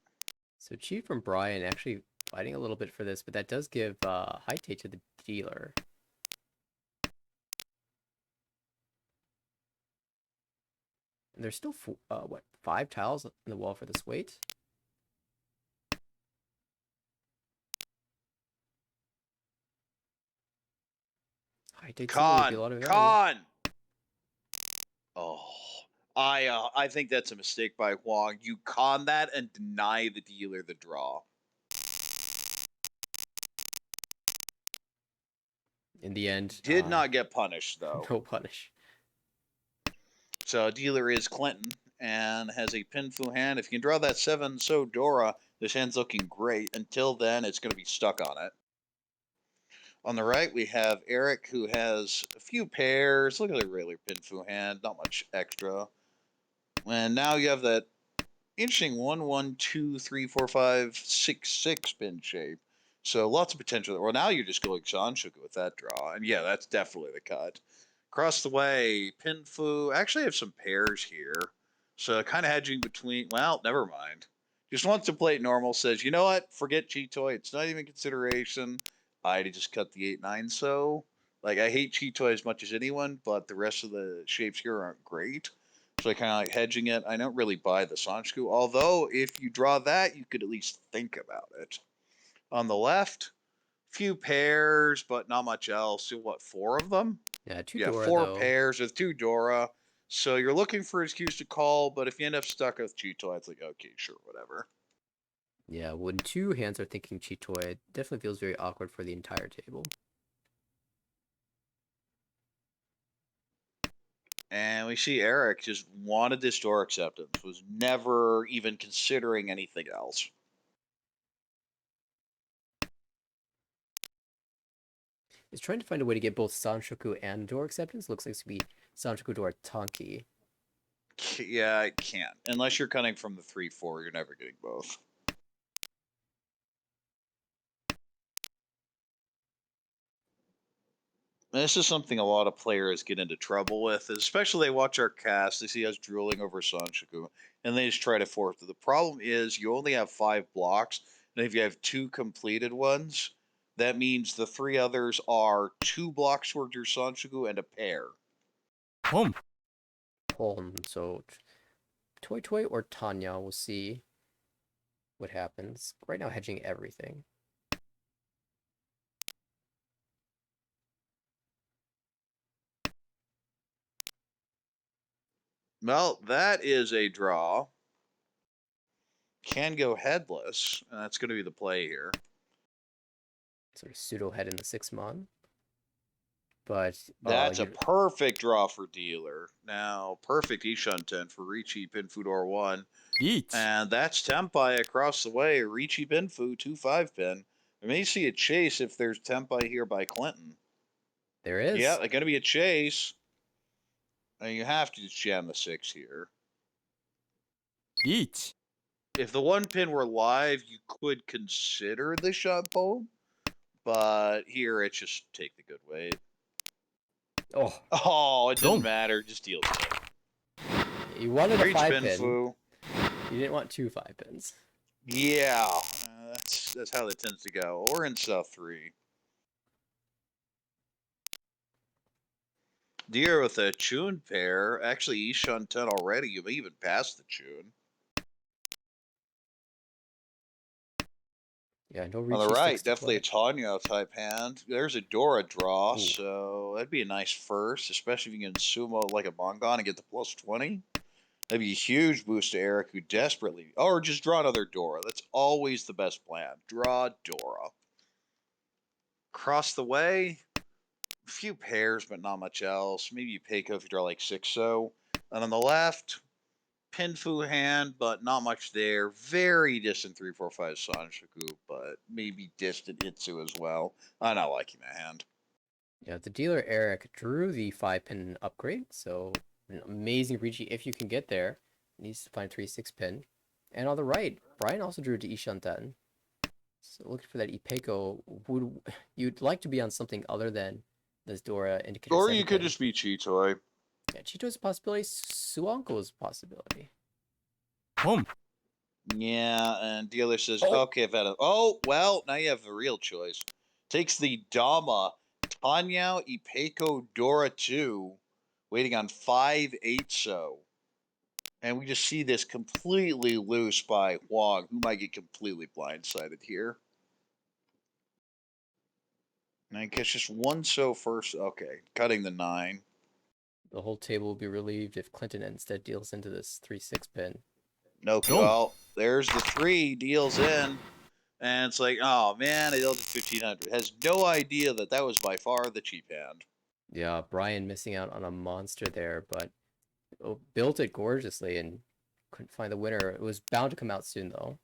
So cheat from Brian, actually fighting a little bit for this, but that does give high take to the dealer. And there's still, what, 5 tiles in the wall for this weight? High take would be a lot of value. Con! Oh, I think that's a mistake by Huang. You con that and deny the dealer the draw. In the end, Did not get punished, though. no punish. So dealer is Clinton and has a Pinfu hand. If you can draw that 7 So Dora, this hand's looking great. Until then, it's going to be stuck on it. On the right, we have Eric, who has a few pairs. Look at the regular Pinfu hand, not much extra. And now you have that interesting 1, 1, 2, 3, 4, 5, 6, 6 pin shape. So lots of potential. Well, now you're just going Shanshuka with that draw. And yeah, that's definitely the cut. Across the way, Pinfu. Actually, I have some pairs here. So kind of hedging between. Well, never mind. Just wants to play it normal. Says, you know what? Forget Cheat Toy. It's not even consideration. I just cut the 8-9. So, like, I hate Cheat Toy as much as anyone, but the rest of the shapes here aren't great. So I kind of like hedging it. I don't really buy the Sanshku. Although, if you draw that, you could at least think about it. On the left, few pairs, but not much else. So what, 4 of them? Yeah, two Yeah, Dora 4 though. pairs with 2 Dora. So you're looking for an excuse to call, but if you end up stuck with Cheeto, it's like, okay, sure, whatever. Yeah, when two hands are thinking Chitoy, it definitely feels very awkward for the entire table. And we see Eric just wanted this door acceptance, was never even considering anything else. He's trying to find a way to get both Sanshoku and door acceptance. Looks like it's going to be Sanshoku door Tanki. Yeah, I can't. Unless you're cutting from the 3-4, you're never getting both. This is something a lot of players get into trouble with, especially they watch our cast, they see us drooling over Sanshoku, and they just try to force it. The problem is you only have 5 blocks, and if you have 2 completed ones, that means the 3 others are 2 blocks towards your Sanshoku and a pair. Boom. So Toy Toy or Tanya, we'll see what happens. Right now, hedging everything. Well, that is a draw. Can go headless, and that's going to be the play here. Sort of pseudo head in the 6-mon. But that's a perfect draw for dealer. Now, perfect Ishunten for Ricci Pinfudor 1. Each. And that's Tempai across the way. Ricci Pinfu, 2-5 pin. We may see a chase if there's Tempai here by Clinton. There is. Yeah, there's going to be a chase. And you have to just jam the 6 here. Each. If the 1 pin were live, you could consider the shot poem. But here, it's just take the good weight. Oh, it didn't matter. Just deal with it. You wanted a 5 pin. Pinfu. You didn't want 2 5 pins. Yeah, that's how that tends to go. Or in South 3. Deer with a Chun pair. Actually, Ishun 10 already. You may even pass the Chun. Yeah, no On the right, definitely a Tanya type hand. There's a Dora draw, so that'd be a nice first, especially if you can sumo like a Mangan and get the plus 20. That'd be a huge boost to Eric, who desperately... Or just draw another Dora. That's always the best plan. Draw Dora. Across the way, a few pairs, but not much else. Maybe you Peiko if you draw like 6-so. And on the left, Pinfu hand, but not much there. Very distant 3-4-5 Sanshoku, but maybe distant Itsu as well. I'm not liking that hand. Yeah, the dealer Eric drew the 5 pin upgrade, so an amazing reach if you can get there. Needs to find 3-6 pin. And on the right, Brian also drew to Ishanten. So looking for that Ipeiko, you'd like to be on something other than this Dora indicator. Or you could just be Chitoy. Yeah, Chito's a possibility. Suanko is a possibility. Boom. Yeah, and dealer says, okay, oh, well, now you have the real choice. Takes the Dama, Tanya, Ipeiko, Dora 2, waiting on 5-8-so. And we just see this completely loose by Huang, who might get completely blindsided here. And I guess just 1-so first. Okay, cutting the 9. The whole table will be relieved if Clinton instead deals into this 3-6 pin. No, well, there's the 3, deals in. And it's like, oh man, I dealt at 1500. Has no idea that that was by far the cheap hand. Yeah, Brian missing out on a monster there, but built it gorgeously and couldn't find the winner. It was bound to come out soon, though.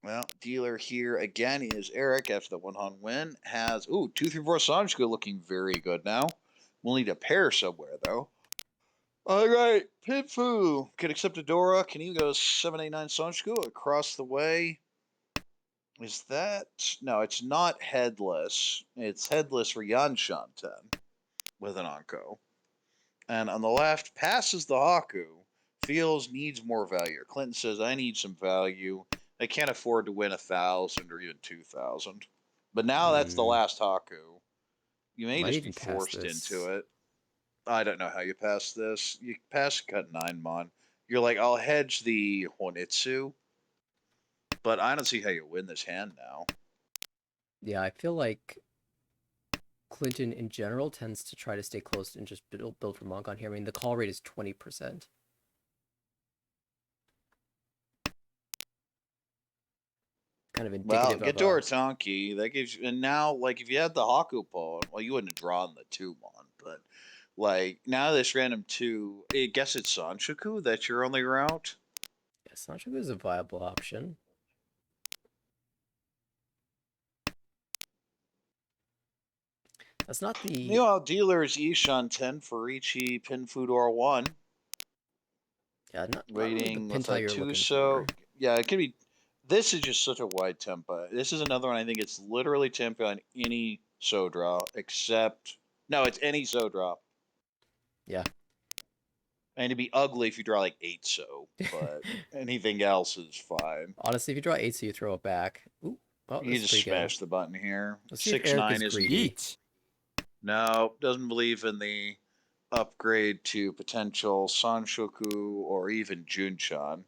Well, dealer here again is Eric after the 1-on win. Has, 2-3-4 Sanjka looking very good now. We'll need a pair somewhere, though. All right, Pinfu can accept a Dora. Can even go 7-8-9 Sanjka across the way. Is that... No, it's not headless. It's headless for Yanshanten. with an Anko. And on the left, passes the Haku, feels needs more value. Clinton says, I need some value. I can't afford to win 1,000 or even 2,000. But now that's the last Haku. You may Might just be even pass forced this. into it. I don't know how you pass this. You pass cut 9 mon. You're like, I'll hedge the Honitsu, but I don't see how you win this hand now. Yeah, I feel like Clinton in general tends to try to stay close and just build for Mangan here. I mean, the call rate is 20%. Kind of Well, indicative get of to a Ortanki. That gives you, and now, like, if you had the Haku pawn, well, you wouldn't have drawn the 2 mon, but like now this random 2, I guess it's Sanshoku that's your only route. yeah, Sancho is a viable option. That's not the Meanwhile, dealers Ishan 10 for Ichi Pin Fudor 1. not really the Waiting with pinta a you're looking Tuso. for. Yeah, it could be. This is just such a wide tempo. This is another one I think it's literally tempo on any so draw except. No, it's any so draw. Yeah. And it'd be ugly if you draw like 8 so, but anything else is fine. Honestly, if you draw 8, so you throw it back. Ooh, oh, You that's just pretty good. smash the button here. Let's see if Six Eric nine is isn't. greedy. Eat. No, doesn't believe in the upgrade to potential Sanshoku or even Junchan.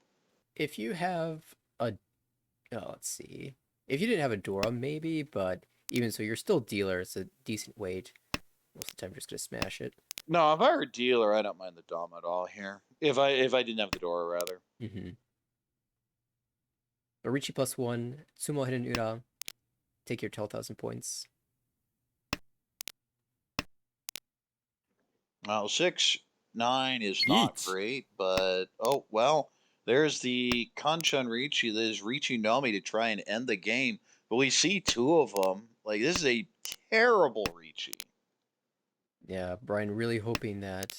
If you have a, oh, let's see. If you didn't have a Dora, maybe, but even so, you're still dealer. It's a decent weight. Most of the time, you're just gonna smash it. No, if I were a dealer, I don't mind the Dom at all here. If I didn't have the Dora, rather. Mm-hmm. Barichi +1, Sumo Hidden Ura. Take your 12,000 points. Well, 6-9 is not Eat. great, but oh well. There's the Kanchan Ricci. There's Ricci Nomi to try and end the game, but we see 2 of them. Like this is a terrible Ricci. Yeah, Brian really hoping that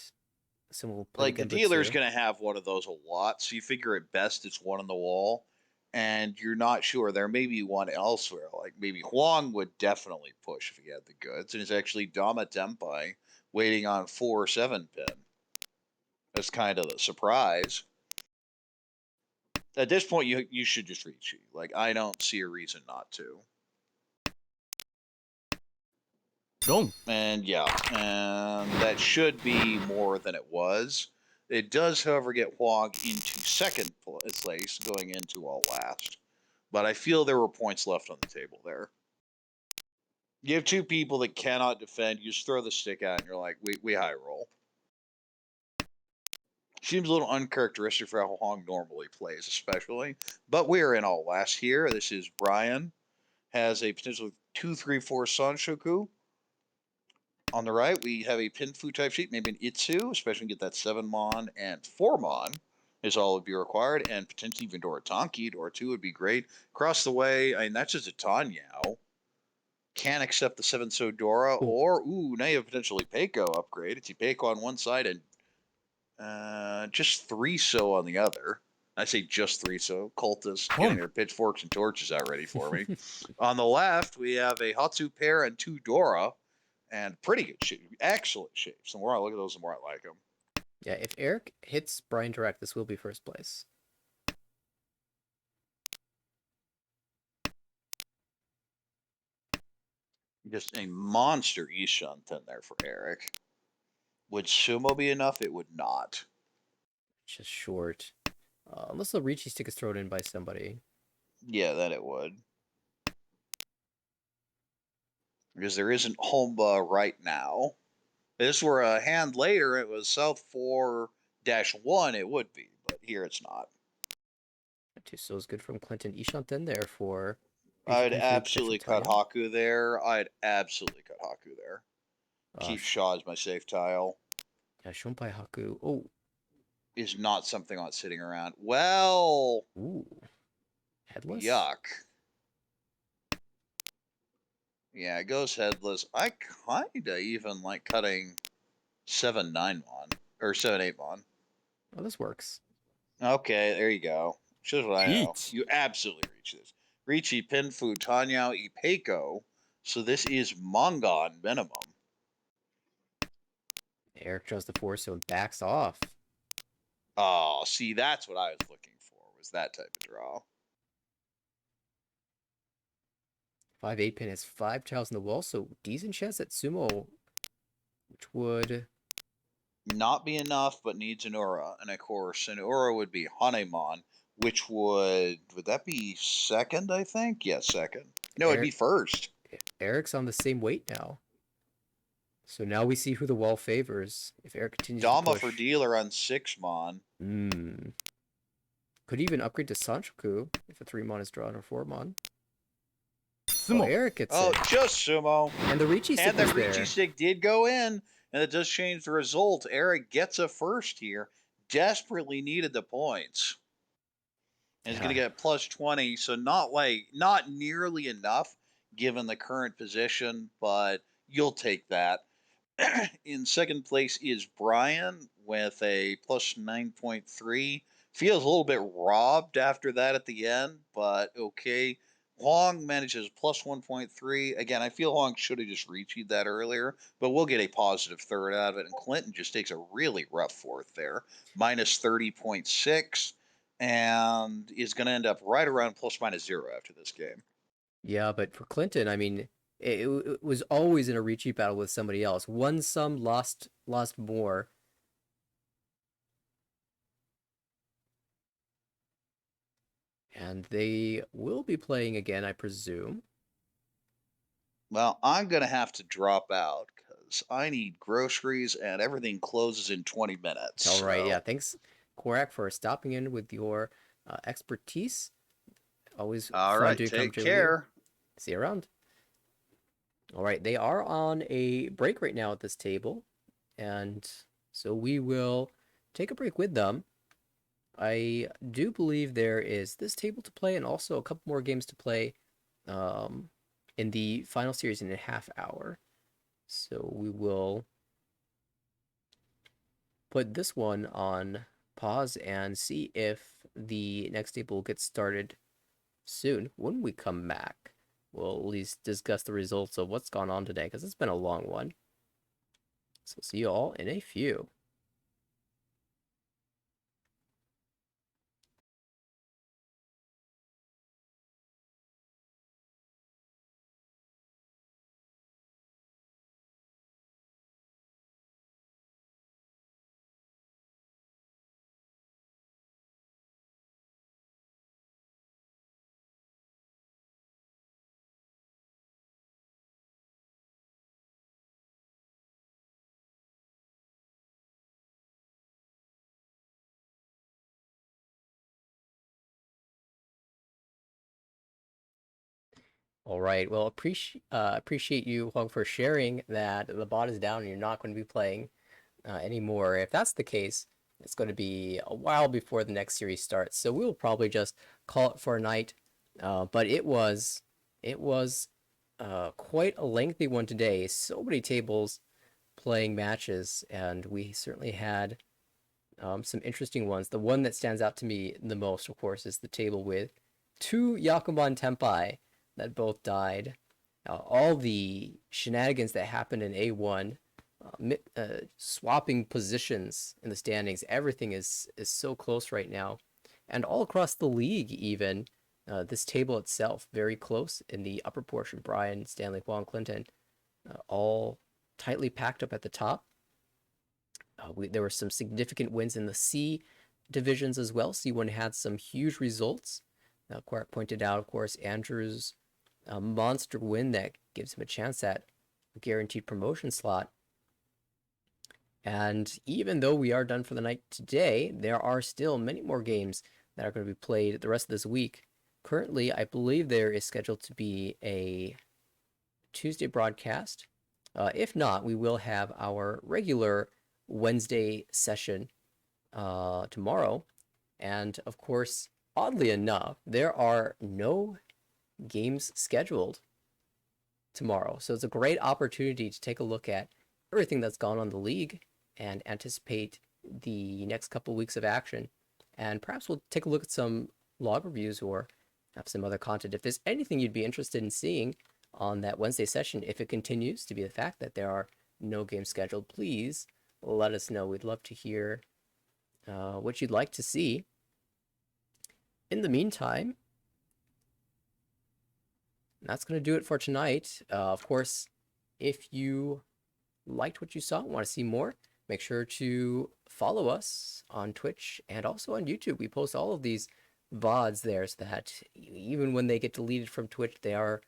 someone will play the Like the dealer's Genbutsu. gonna have one of those a lot, so you figure at best it's one on the wall, and you're not sure. There may be one elsewhere. Like maybe Huang would definitely push if he had the goods, and it's actually Dama Tempai waiting on 4 or 7 pin. That's kind of the surprise. At this point, you should just reach it. Like I don't see a reason not to. Dong. And yeah, and that should be more than it was. It does, however, get Huang into second place going into all last. But I feel there were points left on the table there. You have 2 people that cannot defend. You just throw the stick out, and you're like, we high roll. Seems a little uncharacteristic for how Huang normally plays, especially. But we're in all last here. This is Brian. Has a potential 2-3-4 Sanshoku. On the right, we have a Pinfu type sheet, maybe an Itsu, especially get that 7 mon and 4 mon is all would be required, and potentially even Dora Tonki. Dora 2 would be great. Across the way, I mean, that's just a Tanyao. Can't accept the 7 so Dora, Ooh. or, ooh, now you have potentially Peiko upgrade. It's Peiko on one side and just 3 so on the other. I say just 3 so. Cultists getting their pitchforks and torches out ready for me. On the left, we have a Hatsu pair and 2 Dora. And pretty good shape, excellent shapes. The more I look at those, the more I like them. Yeah, if Eric hits Brian direct, this will be first place. Just a monster Ishan 10 there for Eric. Would Sumo be enough? It would not. Just short. Unless the Ricci stick is thrown in by somebody. Yeah, that it would. Because there isn't Homba right now. If this were a hand later, it was South 4-1, it would be. But here it's not. Two souls good from Clinton Ishanten there for I'd Ricci Pinfu, absolutely potential cut Tanya. Haku there. I'd absolutely cut Haku there. Keep Shaw as my safe tile. Yeah, Shunpai Haku. Oh, Is not something on sitting around. Well, ooh. Headless? yuck. Yeah, it goes headless. I kinda even like cutting 7-9 mon or 7-8 mon. Oh, this works. Okay, there you go. Shows what I know. Eat. You absolutely reach this. Ricci, Pinfu, Tanyao, Ipeiko. So this is Mangan minimum. Eric chose the 4, so it backs off. Oh, see, that's what I was looking for, was that type of draw. 5-8 pin has 5 tiles in the wall, so decent chance at sumo, which would... Not be enough, but needs an aura. And of course, an aura would be Hanemon, which would that be second, I think? Yeah, second. No, it'd be Eric, first. Eric's on the same weight now. So now we see who the wall favors. If Eric continues to Dama push... for dealer on 6mon. Could even upgrade to Sanchoku if a 3-mon is drawn or 4-mon. Oh, Sumo. Eric gets Oh, it. just sumo. And the Ricci stick And the was Ricci there. stick did go in, and it does change the result. Eric gets a first here. Desperately needed the points. And he's going to Yeah. get plus 20, so not nearly enough given the current position, but you'll take that. In second place is Brian with a plus 9.3. Feels a little bit robbed after that at the end, but okay. Huang manages plus 1.3. Again, I feel Huang should have just reached that earlier, but we'll get a positive third out of it. And Clinton just takes a really rough fourth there, minus 30.6, and is going to end up right around plus minus 0 after this game. Yeah, but for Clinton, I mean, it was always in a Ricci battle with somebody else. Won some, lost more. And they will be playing again, I presume. Well, I'm going to have to drop out because I need groceries and everything closes in 20 minutes. All right, so. yeah. Thanks, Korak, for stopping in with your expertise. Always All fun right, doing take commentary with you. care. See you around. All right, they are on a break right now at this table, and so we will take a break with them. I do believe there is this table to play and also a couple more games to play in the final series in a half hour. So we will put this one on pause and see if the next table gets started soon. When we come back, we'll at least discuss the results of what's gone on today, because it's been a long one. So see you all in a few. All right. Well, appreciate you, Huang, for sharing that the bot is down and you're not going to be playing anymore. If that's the case, it's going to be a while before the next series starts. So we'll probably just call it for a night. But it was quite a lengthy one today. So many tables playing matches, and we certainly had some interesting ones. The one that stands out to me the most, of course, is the table with 2 Yakuman Tenpai that both died. All the shenanigans that happened in A1, swapping positions in the standings, everything is so close right now. And all across the league, even, this table itself, very close in the upper portion. Brian, Stanley, Huang, Clinton, all tightly packed up at the top. There were some significant wins in the C divisions as well. C1 had some huge results. Quark pointed out, of course, Andrew's monster win that gives him a chance at a guaranteed promotion slot. And even though we are done for the night today, there are still many more games that are going to be played the rest of this week. Currently, I believe there is scheduled to be a Tuesday broadcast. If not, we will have our regular Wednesday session tomorrow. And of course, oddly enough, there are no games scheduled tomorrow. So it's a great opportunity to take a look at everything that's gone on in the league and anticipate the next couple of weeks of action. And perhaps we'll take a look at some log reviews or have some other content. If there's anything you'd be interested in seeing on that Wednesday session, if it continues to be the fact that there are no games scheduled, please let us know. We'd love to hear what you'd like to see. In the meantime, that's going to do it for tonight. Of course, if you liked what you saw, want to see more, make sure to follow us on Twitch and also on YouTube. We post all of these VODs there so that even when they get deleted from Twitch, they are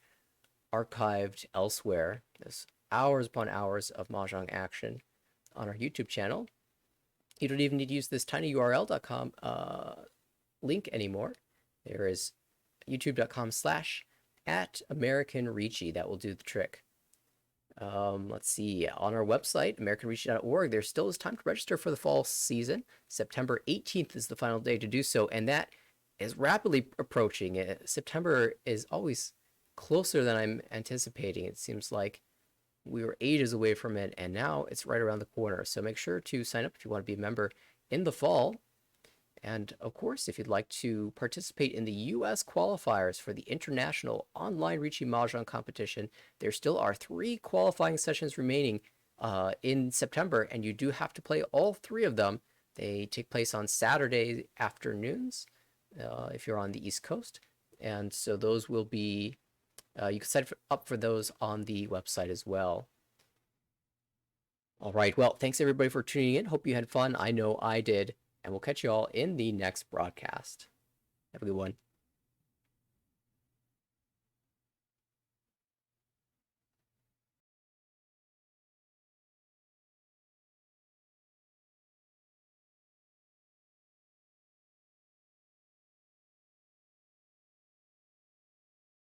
archived elsewhere. There's hours upon hours of Mahjong action on our YouTube channel. You don't even need to use this tinyurl.com link anymore. There is youtube.com/@AmericanRichi. That will do the trick. Let's see, on our website, americanreach.org, there still is time to register for the fall season. September 18th is the final day to do so, and that is rapidly approaching. September is always closer than I'm anticipating. It seems like we were ages away from it, and now it's right around the corner. So make sure to sign up if you want to be a member in the fall. And of course, if you'd like to participate in the U.S. qualifiers for the International Online Riichi Mahjong Competition, there still are 3 qualifying sessions remaining in September, and you do have to play all 3 of them. They take place on Saturday afternoons if you're on the East Coast. And so those will be, you can sign up for those on the website as well. All right, well, thanks everybody for tuning in. Hope you had fun. I know I did. And we'll catch you all in the next broadcast. Have a good one.